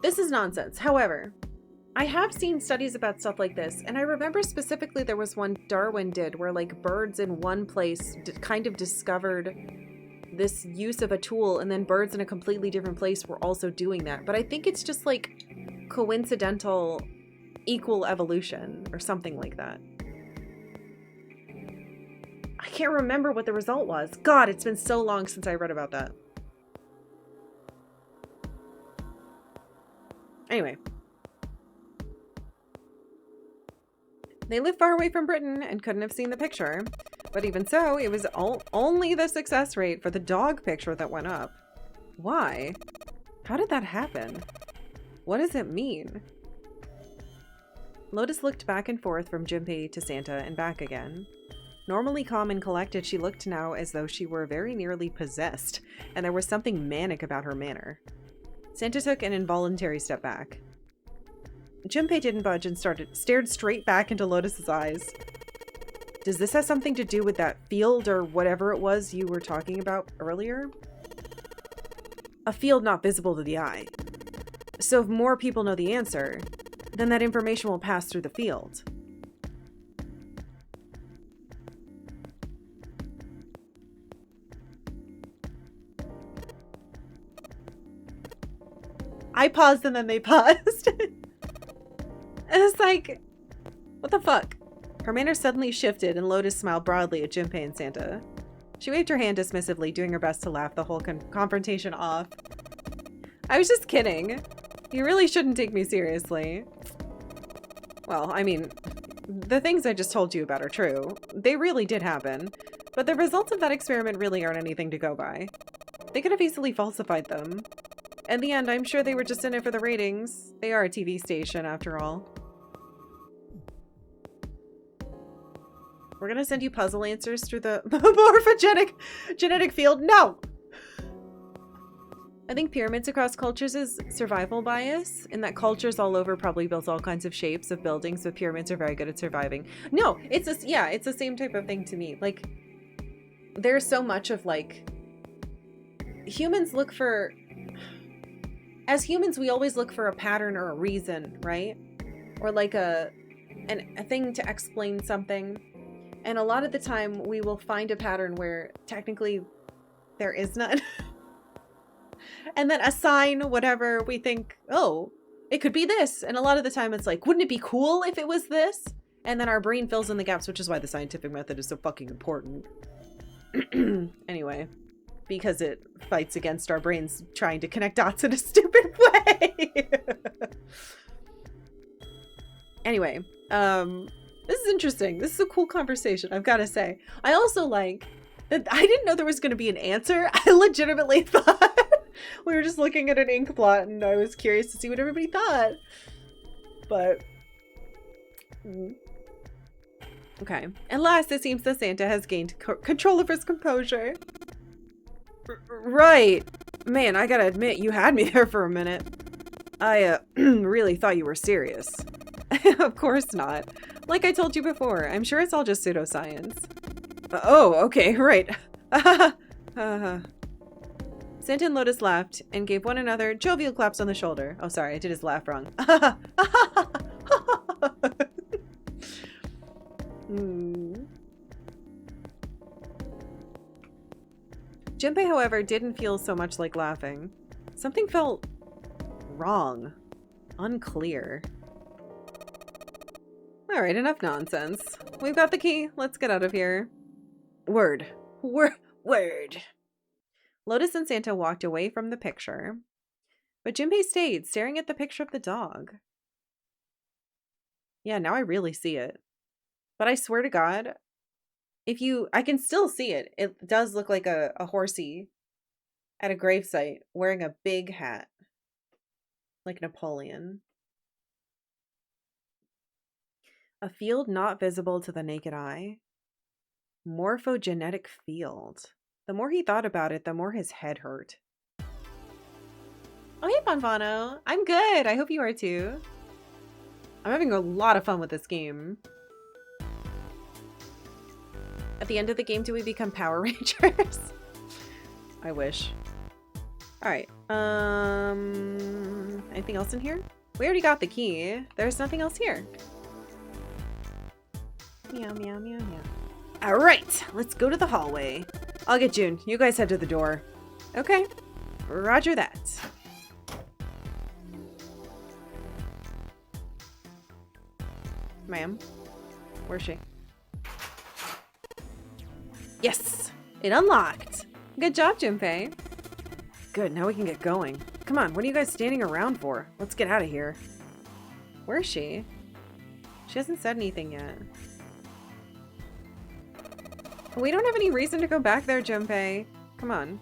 This is nonsense. However, I have seen studies about stuff like this, and I remember specifically there was one Darwin did where, like, birds in one place kind of discovered this use of a tool, and then birds in a completely different place were also doing that. But I think it's just, like, coincidental equal evolution or something like that. I can't remember what the result was. God, it's been so long since I read about that. Anyway. They lived far away from Britain and couldn't have seen the picture. But even so, it was only the success rate for the dog picture that went up. Why? How did that happen? What does it mean? Lotus looked back and forth from Junpei to Santa and back again. Normally calm and collected, she looked now as though she were very nearly possessed, and there was something manic about her manner. Santa took an involuntary step back. Junpei didn't budge and stared straight back into Lotus's eyes. Does this have something to do with that field or whatever it was you were talking about earlier? A field not visible to the eye. So if more people know the answer, then that information will pass through the field. I paused and then they paused. It's like, what the fuck? Her manner suddenly shifted and Lotus smiled broadly at Junpei and Santa. She waved her hand dismissively, doing her best to laugh the whole confrontation off. I was just kidding. You really shouldn't take me seriously. Well, I mean, the things I just told you about are true. They really did happen. But the results of that experiment really aren't anything to go by. They could have easily falsified them. In the end, I'm sure they were just in it for the ratings. They are a TV station, after all. We're gonna send you puzzle answers through the genetic field. No! I think pyramids across cultures is survival bias, in that cultures all over probably built all kinds of shapes of buildings, but pyramids are very good at surviving. No, it's the same type of thing to me. Like, there's so much of like, humans look for, as humans, we always look for a pattern or a reason, right? Or like a thing to explain something. And a lot of the time we will find a pattern where technically there is none. And then a sign, whatever, we think, oh, it could be this. And a lot of the time it's like, wouldn't it be cool if it was this? And then our brain fills in the gaps, which is why the scientific method is so fucking important. Anyway, because it fights against our brains trying to connect dots in a stupid way. Anyway, this is interesting. This is a cool conversation, I've got to say. I also like that I didn't know there was going to be an answer. I legitimately thought we were just looking at an ink blot and I was curious to see what everybody thought. But, okay. At last, it seems that Santa has gained control of his composure. Right. Man, I gotta admit, you had me there for a minute. I, really thought you were serious. Of course not. Like I told you before, I'm sure it's all just pseudoscience. Oh, okay, right. Santa and Lotus laughed and gave one another jovial claps on the shoulder. Oh, sorry, I did his laugh wrong. Junpei, however, didn't feel so much like laughing. Something felt wrong. Unclear. Alright, enough nonsense. We've got the key. Let's get out of here. Word. Word. Lotus and Santa walked away from the picture. But Junpei stayed, staring at the picture of the dog. Yeah, now I really see it. But I swear to God, I can still see it. It does look like a horsey at a gravesite wearing a big hat. Like Napoleon. A field not visible to the naked eye. Morphogenetic field. The more he thought about it, the more his head hurt. Oh, hey, Bonfano. I'm good. I hope you are too. I'm having a lot of fun with this game. At the end of the game, do we become Power Rangers? I wish. Alright. Anything else in here? We already got the key. There's nothing else here. Meow, meow, meow, meow. Alright, let's go to the hallway. I'll get June. You guys head to the door. Okay. Roger that. Ma'am? Where's she? Yes! It unlocked! Good job, Junpei. Good, now we can get going. Come on, what are you guys standing around for? Let's get out of here. Where is she? She hasn't said anything yet. We don't have any reason to go back there, Junpei. Come on.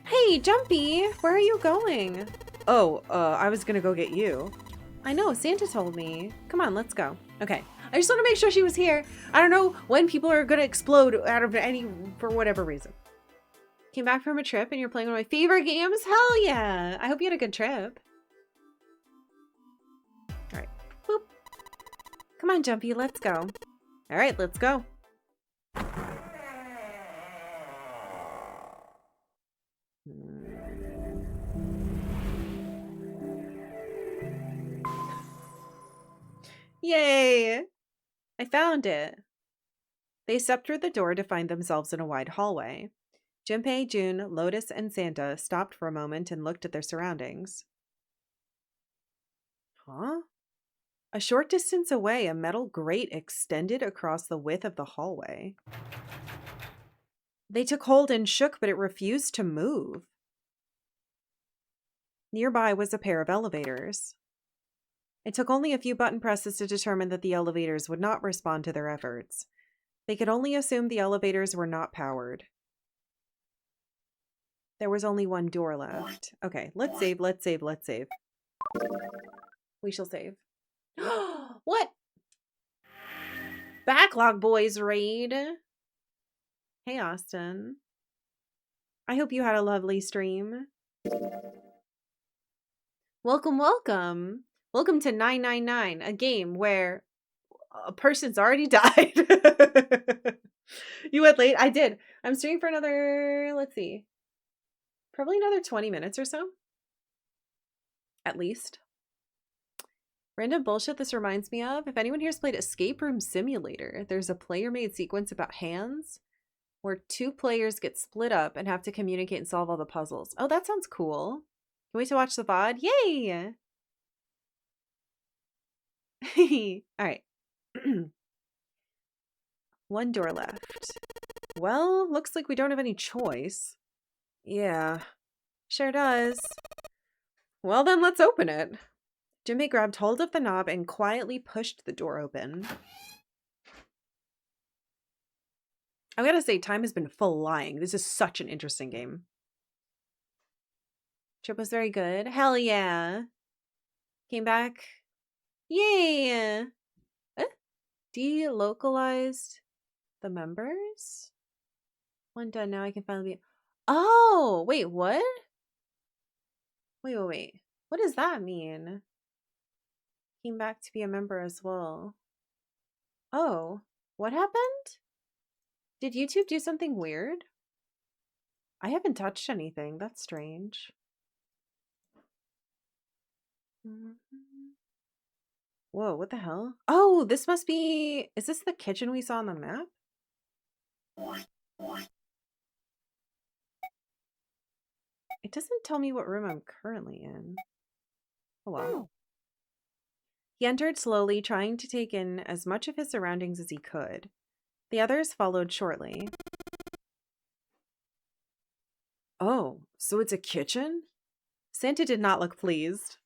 Hey, Jumpy! Where are you going? Oh, I was gonna go get you. I know, Santa told me. Come on, let's go. Okay. I just want to make sure she was here. I don't know when people are going to explode out of for whatever reason. Came back from a trip and you're playing one of my favorite games? Hell yeah. I hope you had a good trip. All right. Boop. Come on, Jumpy, let's go. All right, let's go. Yay! I found it. They stepped through the door to find themselves in a wide hallway. Junpei, June, Lotus, and Santa stopped for a moment and looked at their surroundings. Huh? A short distance away, a metal grate extended across the width of the hallway. They took hold and shook, but it refused to move. Nearby was a pair of elevators. It took only a few button presses to determine that the elevators would not respond to their efforts. They could only assume the elevators were not powered. There was only one door left. Okay, let's save, let's save, let's save. We shall save. What? Backlog Boys raid. Hey, Austin. I hope you had a lovely stream. Welcome, welcome. Welcome to 999, a game where a person's already died. You went late? I did. I'm streaming for another, let's see, probably another 20 minutes or so. At least. Random bullshit this reminds me of. If anyone here's played Escape Room Simulator, there's a player-made sequence about hands where two players get split up and have to communicate and solve all the puzzles. Oh, that sounds cool. Can wait to watch the VOD. Yay! All right. One door left. Well, looks like we don't have any choice. Yeah, sure does. Well, then let's open it. Jimmy grabbed hold of the knob and quietly pushed the door open. I gotta say, time has been flying. This is such an interesting game. Trip was very good. Hell yeah. Came back. Yay! Delocalized the members? One done. Now I can finally be... Oh! Wait, what? Wait. What does that mean? Came back to be a member as well. Oh. What happened? Did YouTube do something weird? I haven't touched anything. That's strange. Whoa, what the hell? Oh, this must be... Is this the kitchen we saw on the map? It doesn't tell me what room I'm currently in. Hello. He entered slowly, trying to take in as much of his surroundings as he could. The others followed shortly. Oh, so it's a kitchen? Santa did not look pleased.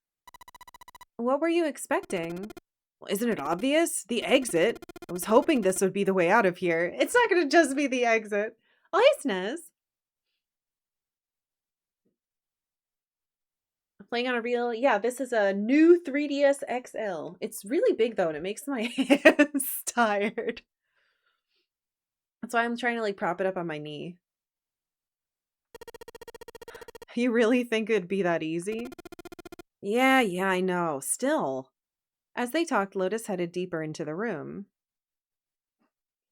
What were you expecting? Well, isn't it obvious? The exit. I was hoping this would be the way out of here. It's not going to just be the exit. Oh, hey, Snez. Playing on a real... Yeah, this is a new 3DS XL. It's really big, though, and it makes my hands tired. That's why I'm trying to, like, prop it up on my knee. You really think it'd be that easy? Yeah, I know. Still. As they talked, Lotus headed deeper into the room.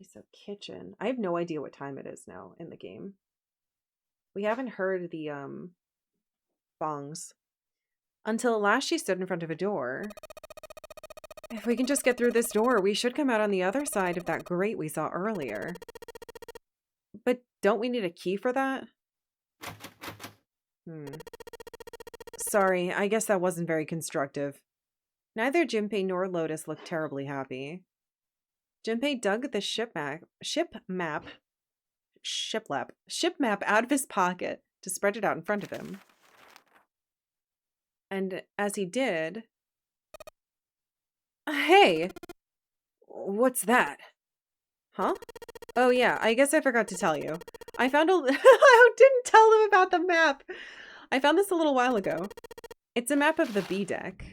Okay, so kitchen. I have no idea what time it is now in the game. We haven't heard the, bongs. Until at last she stood in front of a door. If we can just get through this door, we should come out on the other side of that grate we saw earlier. But don't we need a key for that? Sorry, I guess that wasn't very constructive. Neither Junpei nor Lotus looked terribly happy. Junpei dug the ship map out of his pocket to spread it out in front of him. And as he did... Hey! What's that? Huh? Oh yeah, I guess I forgot to tell you. I found I didn't tell them about the map! I found this a little while ago. It's a map of the B deck.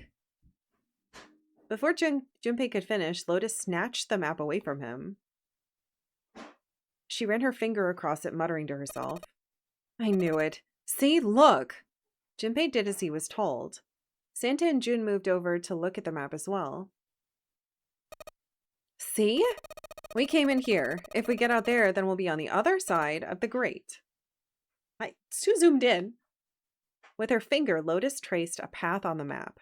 Before Junpei could finish, Lotus snatched the map away from him. She ran her finger across it, muttering to herself. I knew it. See, look! Junpei did as he was told. Santa and June moved over to look at the map as well. See? We came in here. If we get out there, then we'll be on the other side of the grate. It's too zoomed in. With her finger, Lotus traced a path on the map.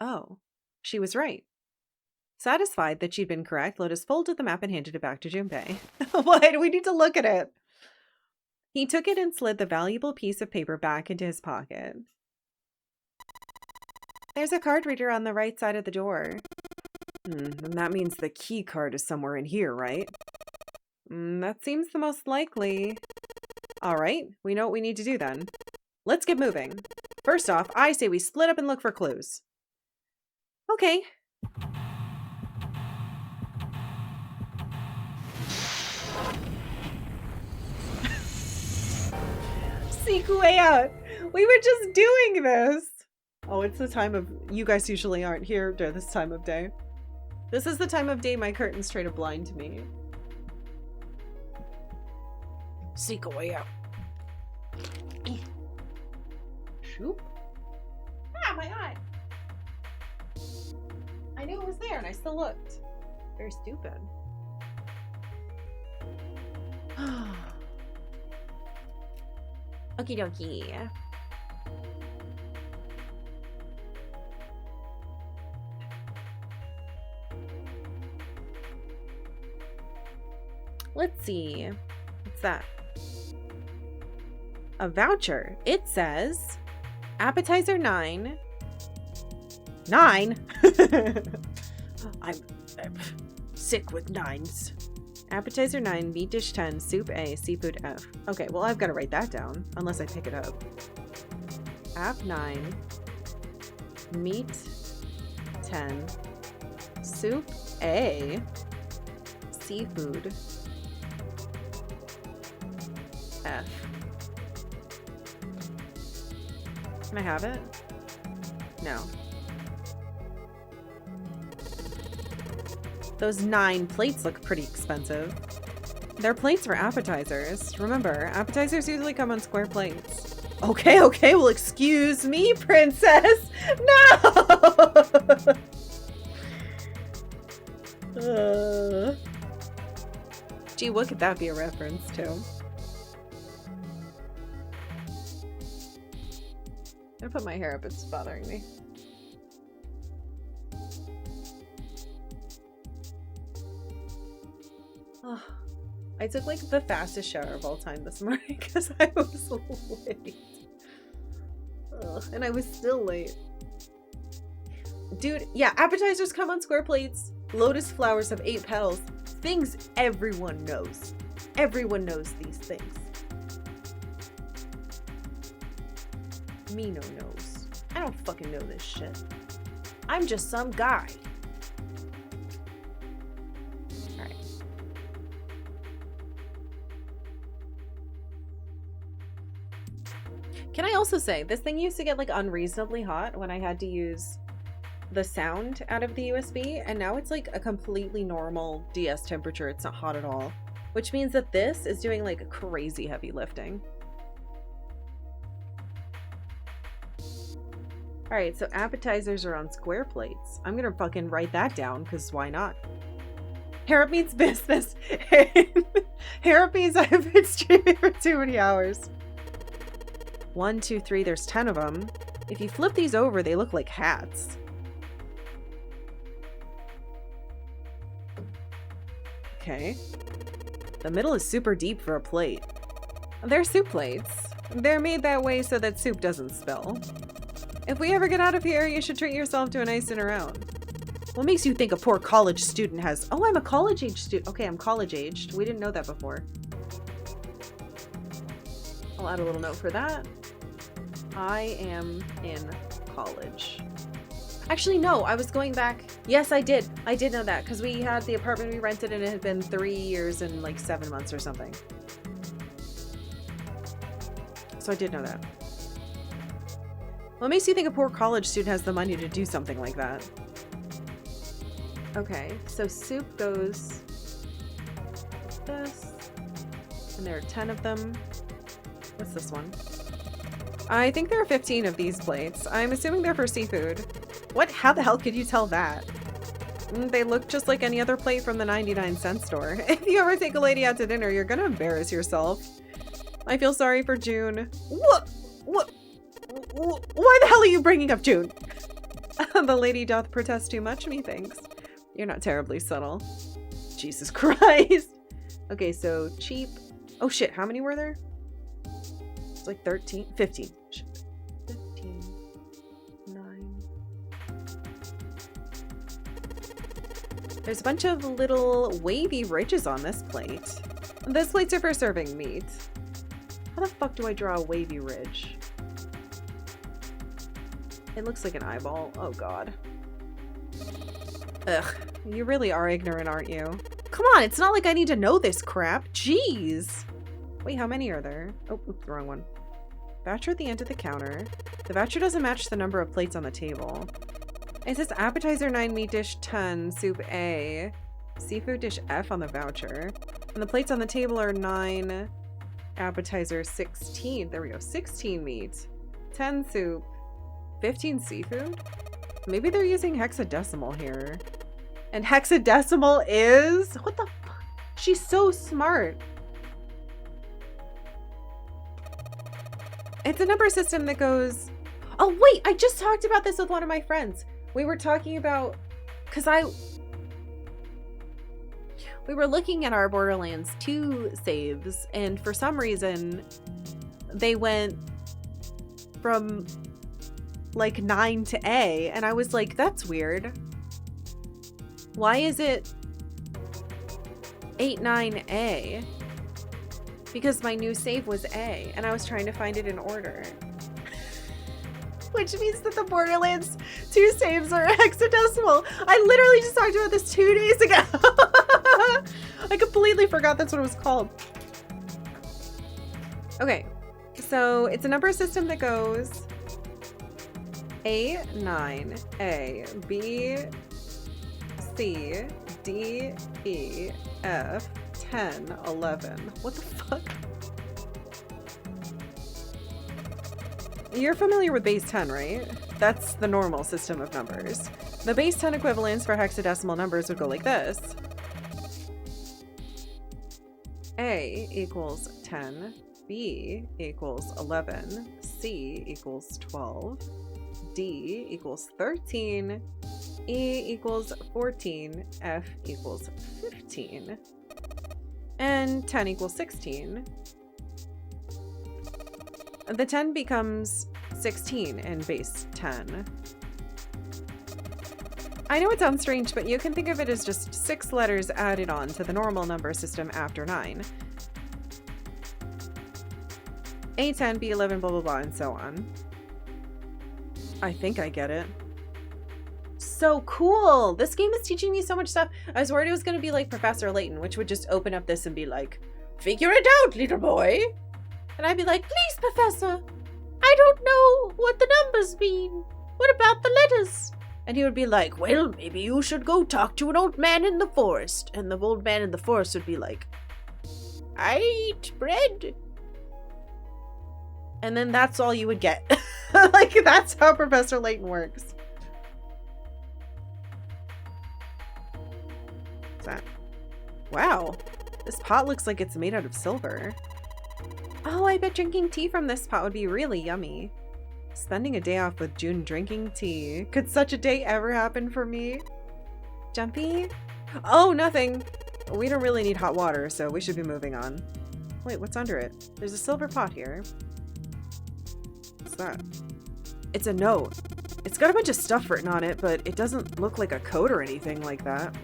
Oh, she was right. Satisfied that she'd been correct, Lotus folded the map and handed it back to Junpei. What? We need to look at it. He took it and slid the valuable piece of paper back into his pocket. There's a card reader on the right side of the door. And that means the key card is somewhere in here, right? That seems the most likely. All right, we know what we need to do then. Let's get moving. First off, I say we split up and look for clues. Okay. Seek way out. We were just doing this. Oh, it's the time of... You guys usually aren't here during this time of day. This is the time of day my curtains try to blind me. Seek a way out. Shoop. Ah, my eye. I knew it was there and I still looked. Very stupid. Okie dokie. Let's see. What's that? A voucher. It says appetizer 9. 9? I'm sick with 9s. Appetizer 9, meat dish 10, soup A, seafood F. Okay, well, I've got to write that down, unless I pick it up. App 9, meat 10, soup A, seafood F. Can I have it? No. Those 9 plates look pretty expensive. They're plates for appetizers. Remember, appetizers usually come on square plates. Okay, well, excuse me, princess. No! Gee, what could that be a reference to? I'm gonna put my hair up, it's bothering me. Oh, I took like the fastest shower of all time this morning because I was late. And I was still late. Dude, yeah, appetizers come on square plates. Lotus flowers have 8 petals. Things everyone knows. Everyone knows these things. Me no knows. I don't fucking know this shit. I'm just some guy. Alright. Can I also say, this thing used to get like unreasonably hot when I had to use the sound out of the USB, and now it's like a completely normal DS temperature. It's not hot at all, which means that this is doing like crazy heavy lifting. Alright, so appetizers are on square plates. I'm gonna fucking write that down, because why not? Harrop means business. Harrop means I've been streaming for too many hours. 1, 2, 3, there's 10 of them. If you flip these over, they look like hats. Okay. The middle is super deep for a plate. They're soup plates. They're made that way so that soup doesn't spill. If we ever get out of here, you should treat yourself to a nice dinner out. What makes you think a poor college student has... Oh, I'm a college-age student. Okay, I'm college-aged. We didn't know that before. I'll add a little note for that. I am in college. Actually, no, I was going back. Yes, I did. I did know that because we had the apartment we rented and it had been 3 years and like 7 months or something. So I did know that. What makes you think a poor college student has the money to do something like that? Okay, so soup goes this, and there are 10 of them. What's this one? I think there are 15 of these plates. I'm assuming they're for seafood. What? How the hell could you tell that? They look just like any other plate from the 99-cent store. If you ever take a lady out to dinner, you're gonna embarrass yourself. I feel sorry for June. What? Why the hell are you bringing up June? The lady doth protest too much, methinks. You're not terribly subtle. Jesus Christ. Okay, so cheap. Oh shit, how many were there? It's like 13, 15. Shit. 15, 9. There's a bunch of little wavy ridges on this plate. Those plates are for serving meat. How the fuck do I draw a wavy ridge? It looks like an eyeball. Oh god. Ugh. You really are ignorant, aren't you? Come on, it's not like I need to know this crap. Jeez. Wait, how many are there? Oh, oops, the wrong one. Voucher at the end of the counter. The voucher doesn't match the number of plates on the table. It says appetizer 9, meat dish 10, soup A, seafood dish F on the voucher. And the plates on the table are 9, appetizer 16. There we go. 16 meat, 10 soup, 15 seafood. Maybe they're using hexadecimal here. And hexadecimal is... What the fuck? She's so smart. It's a number system that goes... Oh, wait! I just talked about this with one of my friends. We were talking about... Because we were looking at our Borderlands 2 saves, and for some reason, they went from, like, 9 to A, and I was like, that's weird. Why is it 8, 9A? Because my new save was A, and I was trying to find it in order. Which means that the Borderlands 2 saves are hexadecimal. I literally just talked about this 2 days ago. I completely forgot that's what it was called. Okay, so it's a number system that goes A, 9, A, B, C, D, E, F, 10, 11. What the fuck? You're familiar with base 10, right? That's the normal system of numbers. The base 10 equivalents for hexadecimal numbers would go like this. A equals 10, B equals 11, C equals 12, D equals 13, E equals 14, F equals 15, and 10 equals 16. The 10 becomes 16 in base 10. I know it sounds strange, but you can think of it as just 6 letters added on to the normal number system after 9. A10, B11, blah blah blah, and so on. I think I get it. So cool! This game is teaching me so much stuff. I was worried it was going to be like Professor Layton, which would just open up this and be like, figure it out, little boy! And I'd be like, please, Professor, I don't know what the numbers mean. What about the letters? And he would be like, well, maybe you should go talk to an old man in the forest. And the old man in the forest would be like, I eat bread. And then that's all you would get. Like, that's how Professor Layton works. What's that? Wow. This pot looks like it's made out of silver. Oh, I bet drinking tea from this pot would be really yummy. Spending a day off with June drinking tea. Could such a day ever happen for me? Jumpy? Oh, nothing. We don't really need hot water, so we should be moving on. Wait, what's under it? There's a silver pot here. What's that? It's a note. It's got a bunch of stuff written on it, but it doesn't look like a code or anything like that.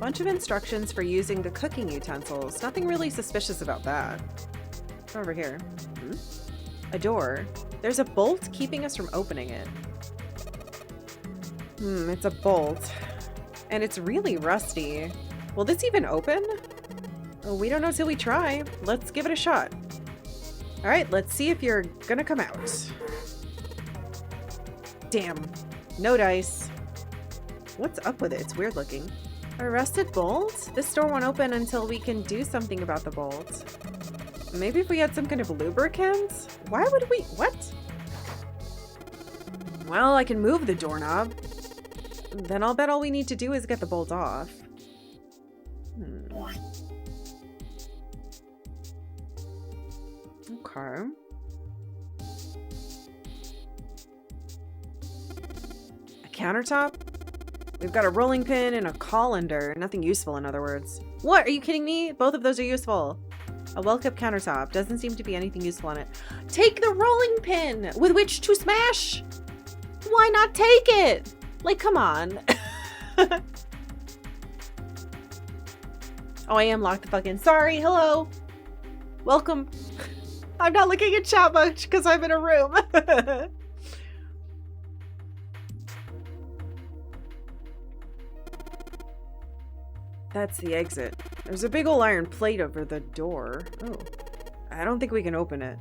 Bunch of instructions for using the cooking utensils. Nothing really suspicious about that. Over here. A door. There's a bolt keeping us from opening it. It's a bolt. And it's really rusty. Will this even open? Oh, we don't know till we try. Let's give it a shot. Alright, let's see if you're gonna come out. Damn. No dice. What's up with it? It's weird looking. A rusted bolt? This door won't open until we can do something about the bolt. Maybe if we had some kind of lubricant? Why would we? What? Well, I can move the doorknob. Then I'll bet all we need to do is get the bolt off. Okay. A countertop? We've got a rolling pin and a colander. Nothing useful, in other words. What? Are you kidding me? Both of those are useful. A well-kept countertop. Doesn't seem to be anything useful on it. Take the rolling pin with which to smash! Why not take it? Like, come on. Oh, I am locked the fuck in. Sorry. Hello. Welcome. I'm not looking at chat much because I'm in a room. That's the exit. There's a big old iron plate over the door. Oh, I don't think we can open it.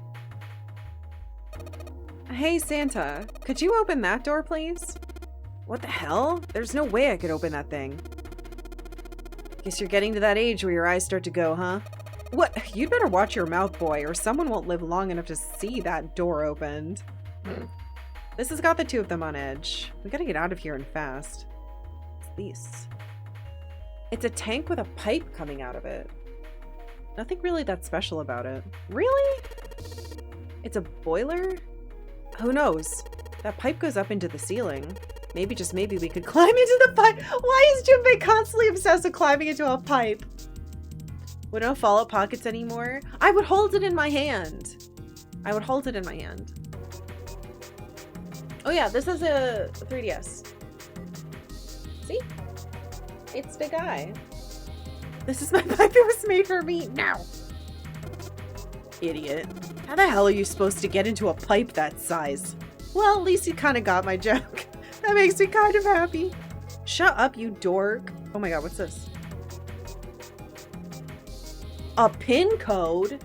Hey, Santa, could you open that door, please? What the hell? There's no way I could open that thing. Guess you're getting to that age where your eyes start to go, huh? What? You'd better watch your mouth, boy, or someone won't live long enough to see that door opened. This has got the two of them on edge. We gotta get out of here and fast. What's this? It's a tank with a pipe coming out of it. Nothing really that special about it. Really? It's a boiler? Who knows? That pipe goes up into the ceiling. Maybe, just maybe, we could climb into the pipe. Why is Junpei constantly obsessed with climbing into a pipe? Would no fallout pockets anymore? I would hold it in my hand. I would hold it in my hand. Oh yeah, this is a 3DS. See? It's big eye. This is my pipe. It was made for me. Now. Idiot. How the hell are you supposed to get into a pipe that size? Well, at least you kind of got my joke. That makes me kind of happy. Shut up, you dork. Oh my god, what's this? A pin code?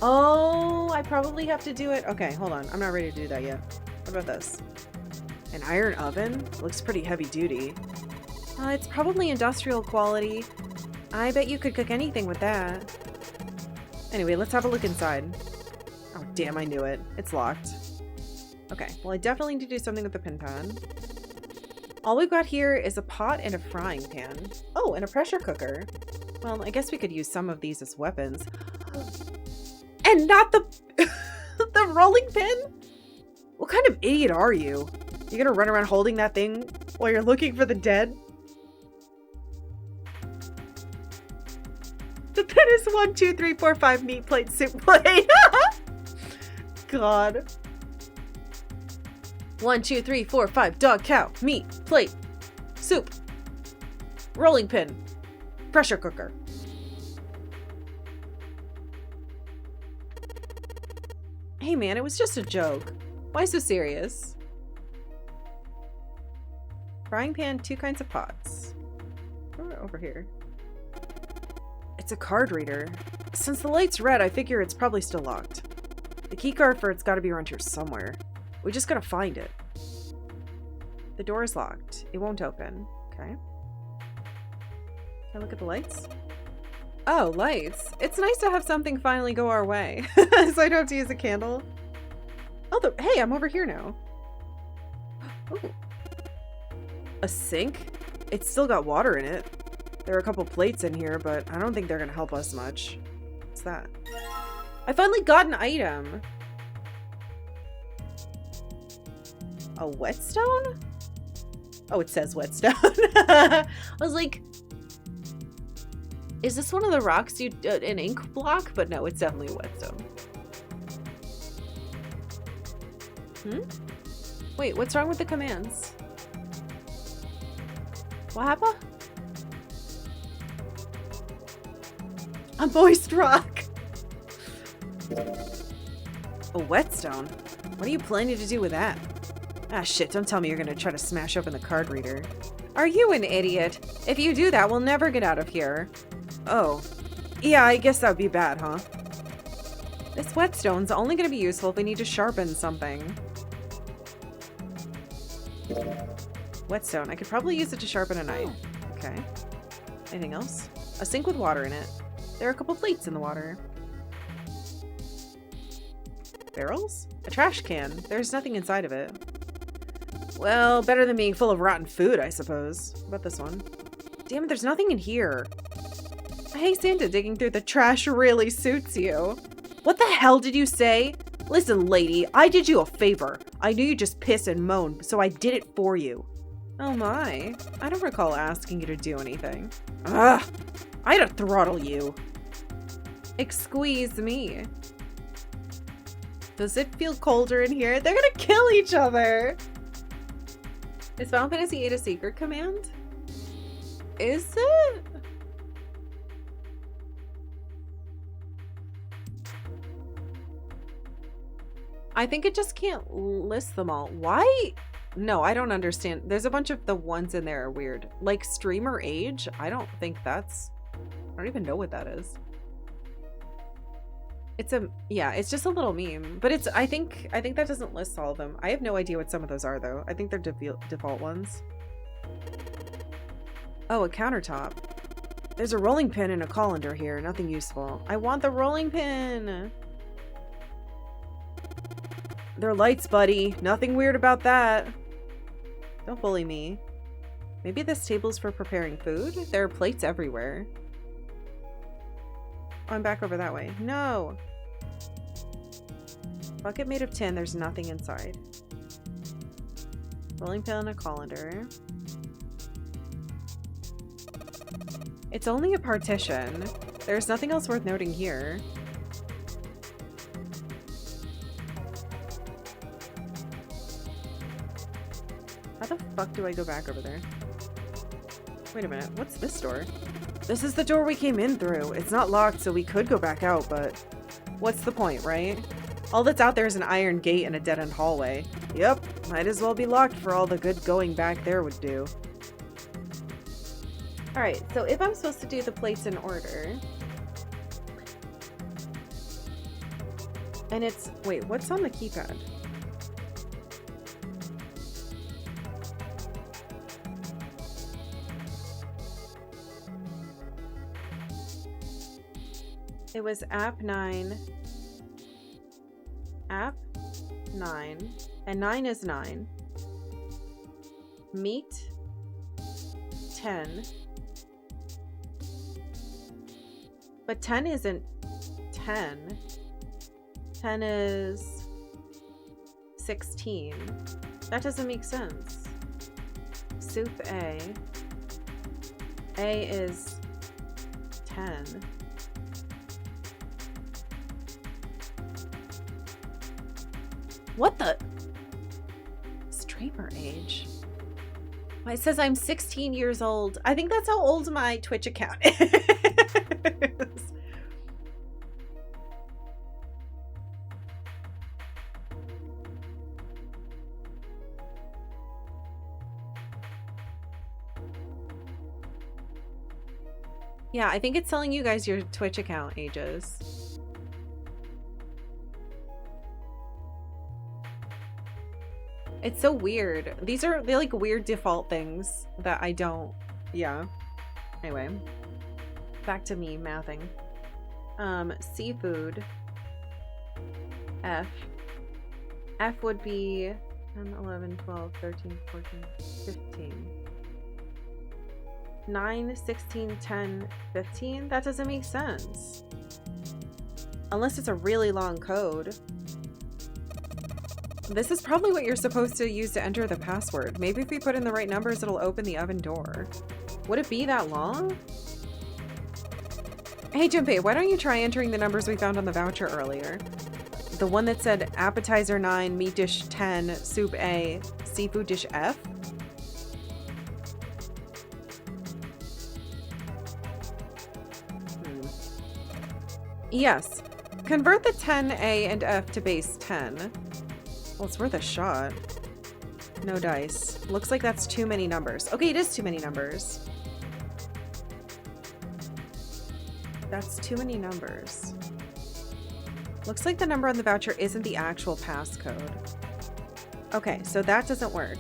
Oh, I probably have to do it. Okay, hold on. I'm not ready to do that yet. What about this? An iron oven? Looks pretty heavy duty. It's probably industrial quality. I bet you could cook anything with that. Anyway, let's have a look inside. Oh, damn, I knew it. It's locked. Okay, well, I definitely need to do something with the pin pad. All we've got here is a pot and a frying pan. Oh, and a pressure cooker. Well, I guess we could use some of these as weapons. And not the the rolling pin? What kind of idiot are you? You gonna run around holding that thing while you're looking for the dead? The pin is 1, 2, 3, 4, 5 meat plate, soup plate. God. 1, 2, 3, 4, 5 dog, cow, meat, plate, soup, rolling pin, pressure cooker. Hey man, it was just a joke. Why so serious? Frying pan, 2 kinds of pots. Over here. It's a card reader. Since the light's red, I figure it's probably still locked. The keycard for it's gotta be around here somewhere. We just gotta find it. The door is locked. It won't open. Okay. Can I look at the lights? Oh, lights. It's nice to have something finally go our way. So I don't have to use a candle. Oh, hey, I'm over here now. Ooh. A sink? It's still got water in it. There are a couple plates in here, but I don't think they're gonna help us much. What's that? I finally got an item. A whetstone? Oh, it says whetstone. I was like, is this one of the rocks you an ink block? But no, it's definitely a whetstone. Wait, what's wrong with the commands? What happened? A moist rock. A whetstone? What are you planning to do with that? Ah shit, don't tell me you're gonna try to smash open the card reader. Are you an idiot? If you do that, we'll never get out of here. Oh. Yeah, I guess that would be bad, huh? This whetstone's only going to be useful if we need to sharpen something. Whetstone. I could probably use it to sharpen a knife. Okay. Anything else? A sink with water in it. There are a couple plates in the water. Barrels? A trash can. There's nothing inside of it. Well, better than being full of rotten food, I suppose. What about this one? Damn it, there's nothing in here. Hey, Santa, digging through the trash really suits you. What the hell did you say? Listen, lady, I did you a favor. I knew you'd just piss and moan, so I did it for you. Oh my. I don't recall asking you to do anything. Ugh. I'd have throttle you. Excuse me. Does it feel colder in here? They're gonna kill each other. Is Final Fantasy VIII a secret command? Is it? I think it just can't list them all. Why? No, I don't understand. There's a bunch of the ones in there are weird. Like streamer age? I don't think that's... I don't even know what that is. It's a... Yeah, it's just a little meme. But it's... I think that doesn't list all of them. I have no idea what some of those are, though. I think they're default ones. Oh, a countertop. There's a rolling pin and a colander here. Nothing useful. I want the rolling pin! They're lights, buddy. Nothing weird about that. Don't bully me. Maybe this table's for preparing food? There are plates everywhere. Oh, I'm back over that way. No! Bucket made of tin. There's nothing inside. Rolling pin and a colander. It's only a partition. There's nothing else worth noting here. How the fuck do I go back over there? Wait a minute, what's this door? This is the door we came in through. It's not locked, so we could go back out, but what's the point, right? All that's out there is an iron gate and a dead-end hallway. Yep, might as well be locked for all the good going back there would do. Alright, so if I'm supposed to do the plates in order... And it's... Wait, what's on the keypad? It was app 9. App 9. And 9 is 9. Meat 10. But 10 isn't 10. 10 is 16. That doesn't make sense. Soup A. A is 10. What the? Streamer age. It says I'm 16 years old. I think that's how old my Twitch account is. Yeah, I think it's telling you guys your Twitch account ages. It's so weird. They're like weird default things that I don't, yeah. Anyway, back to me mathing. Seafood. F. F would be 10, 11, 12, 13, 14, 15. 9, 16, 10, 15? That doesn't make sense. Unless it's a really long code. This is probably what you're supposed to use to enter the password. Maybe if we put in the right numbers, it'll open the oven door. Would it be that long? Hey, Junpei, why don't you try entering the numbers we found on the voucher earlier? The one that said appetizer 9, meat dish 10, soup A, seafood dish F? Yes. Convert the 10A and F to base 10. Well, it's worth a shot. No dice. Looks like that's too many numbers. Okay, it is too many numbers. That's too many numbers. Looks like the number on the voucher isn't the actual passcode. Okay, so that doesn't work.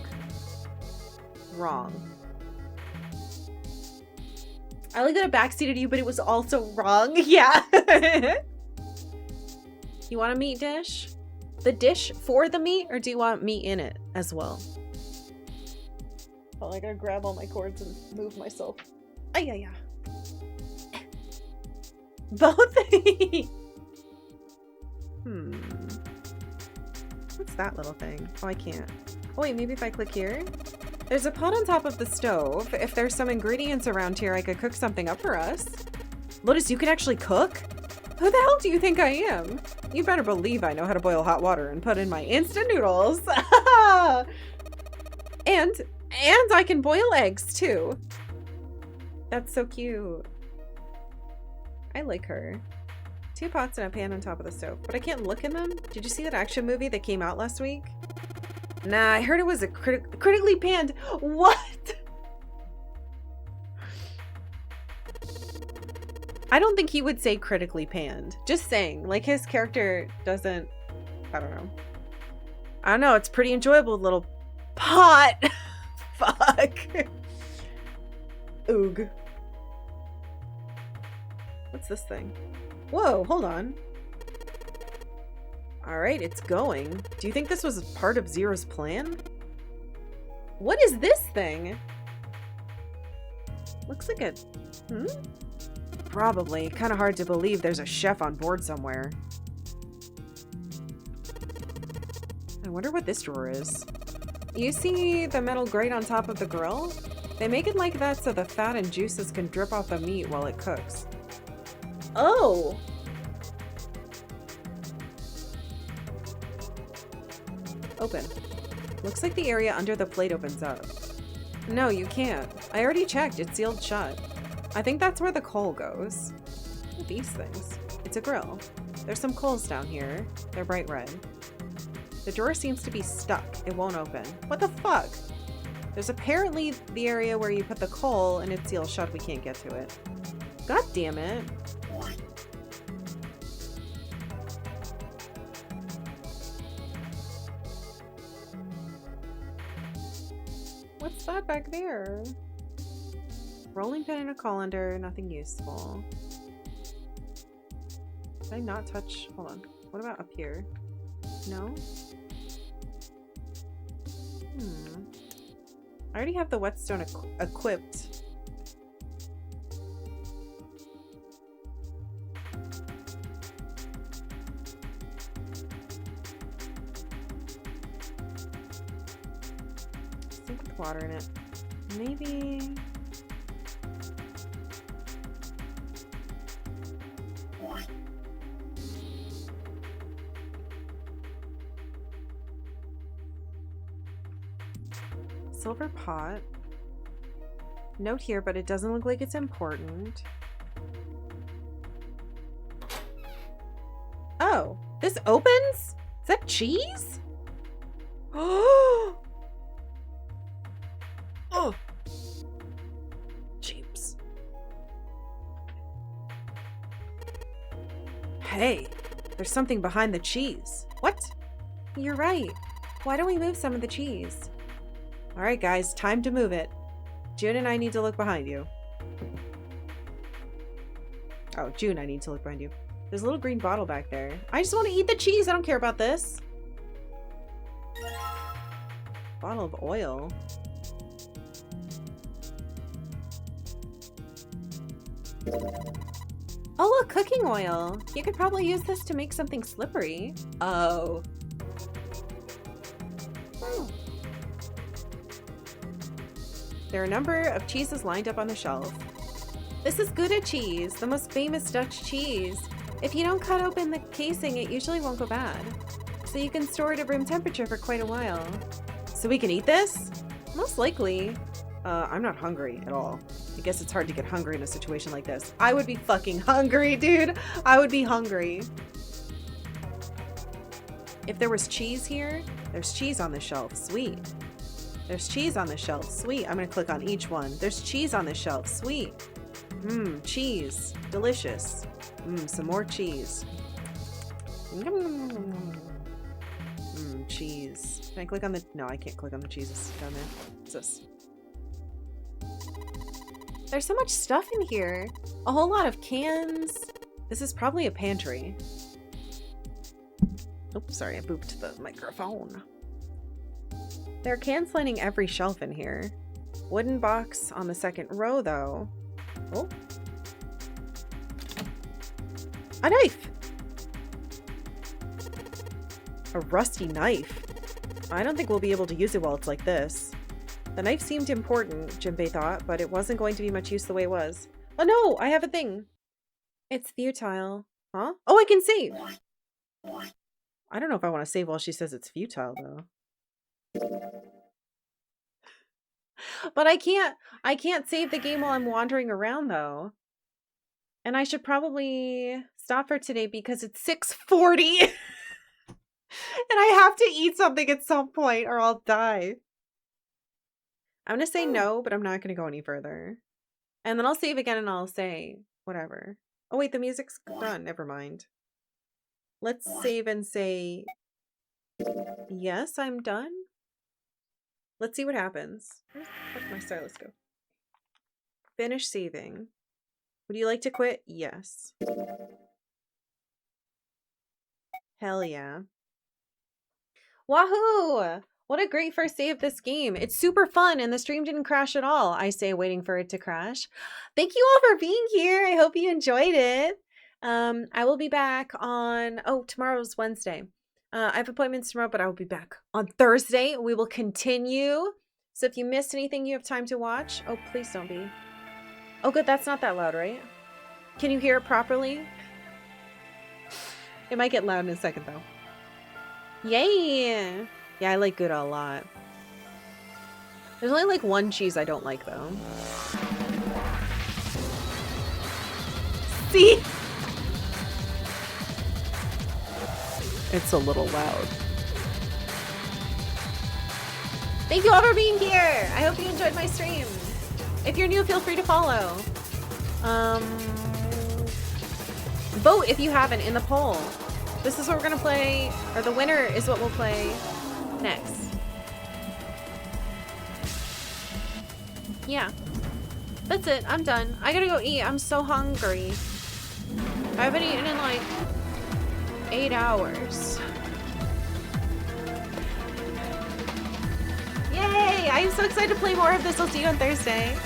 Wrong. I like that it backseated you, but it was also wrong. Yeah. You want a meat dish? The dish for the meat, or do you want meat in it as well? Oh, I gotta grab all my cords and move myself. Ay, yeah, yeah. Both? What's that little thing? Oh, I can't. Oh, wait, maybe if I click here? There's a pot on top of the stove. If there's some ingredients around here, I could cook something up for us. Lotus, you can actually cook? Who the hell do you think I am? You better believe I know how to boil hot water and put in my instant noodles. And I can boil eggs too. That's so cute. I like her. 2 pots and a pan on top of the stove, but I can't look in them. Did you see that action movie that came out last week? Nah, I heard it was a critically panned. What? I don't think he would say critically panned. Just saying, like his character doesn't, I don't know. I don't know, it's pretty enjoyable little pot. Fuck. Oog. What's this thing? Whoa, hold on. Alright, it's going. Do you think this was part of Zero's plan? What is this thing? Looks like a... Probably. Kind of hard to believe there's a chef on board somewhere. I wonder what this drawer is. You see the metal grate on top of the grill? They make it like that so the fat and juices can drip off the meat while it cooks. Oh! Open. Looks like the area under the plate opens up. No, you can't. I already checked. It's sealed shut. I think that's where the coal goes. What are these things? It's a grill. There's some coals down here. They're bright red. The drawer seems to be stuck. It won't open. What the fuck? There's apparently the area where you put the coal and it's sealed shut. We can't get to it. God damn it. What's that back there? Rolling pin and a colander, nothing useful. Did I not touch? Hold on. What about up here? No? I already have the whetstone equipped. Sink with water in it. Maybe... Silver pot. Note here, but it doesn't look like it's important. Oh, this opens? Is that cheese? Oh! Oh! Jeeps. Hey, there's something behind the cheese. What? You're right. Why don't we move some of the cheese? All right, guys, time to move it. June and I need to look behind you. Oh, June, I need to look behind you. There's a little green bottle back there. I just want to eat the cheese. I don't care about this. Bottle of oil. Oh, look, cooking oil. You could probably use this to make something slippery. Oh. There are a number of cheeses lined up on the shelf. This is Gouda cheese, the most famous Dutch cheese. If you don't cut open the casing, it usually won't go bad. So you can store it at room temperature for quite a while. So we can eat this? Most likely. I'm not hungry at all. I guess it's hard to get hungry in a situation like this. I would be fucking hungry, dude. I would be hungry. If there was cheese here, there's cheese on the shelf. Sweet. There's cheese on the shelf. Sweet. I'm going to click on each one. There's cheese on the shelf. Sweet. Cheese. Delicious. Some more cheese. Cheese. Can I click on the... No, I can't click on the cheese. It's down there. What's this? There's so much stuff in here. A whole lot of cans. This is probably a pantry. Oops, sorry, I booped the microphone. There are cans lining every shelf in here. Wooden box on the second row, though. Oh. A knife! A rusty knife. I don't think we'll be able to use it while it's like this. The knife seemed important, Jinbei thought, but it wasn't going to be much use the way it was. Oh no, I have a thing. It's futile. Huh? Oh, I can save! I don't know if I want to save while she says it's futile, though. But I can't save the game while I'm wandering around, though. And I should probably stop for today because it's 6:40. And I have to eat something at some point or I'll die. I'm going to say no, but I'm not going to go any further. And then I'll save again and I'll say whatever. Oh, wait, the music's done. Never mind. Let's save and say, yes, I'm done. Let's see what happens. Where'd my stylus go? Finish saving. Would you like to quit? Yes. Hell yeah. Wahoo! What a great first day of this game. It's super fun and the stream didn't crash at all. I say waiting for it to crash. Thank you all for being here. I hope you enjoyed it. I will be back on, tomorrow's Wednesday. I have appointments tomorrow, but I will be back on Thursday. We will continue. So if you missed anything you have time to watch, oh, please don't be. Oh, good. That's not that loud, right? Can you hear it properly? It might get loud in a second, though. Yay! Yeah, I like Gouda a lot. There's only like one cheese I don't like, though. See? It's a little loud. Thank you all for being here. I hope you enjoyed my stream. If you're new, feel free to follow. Vote if you haven't in the poll. This is what we're gonna play, or the winner is what we'll play next. Yeah. That's it. I'm done. I gotta go eat. I'm so hungry. I haven't eaten in like 8 hours. Yay! I'm so excited to play more of this. I'll see you on Thursday.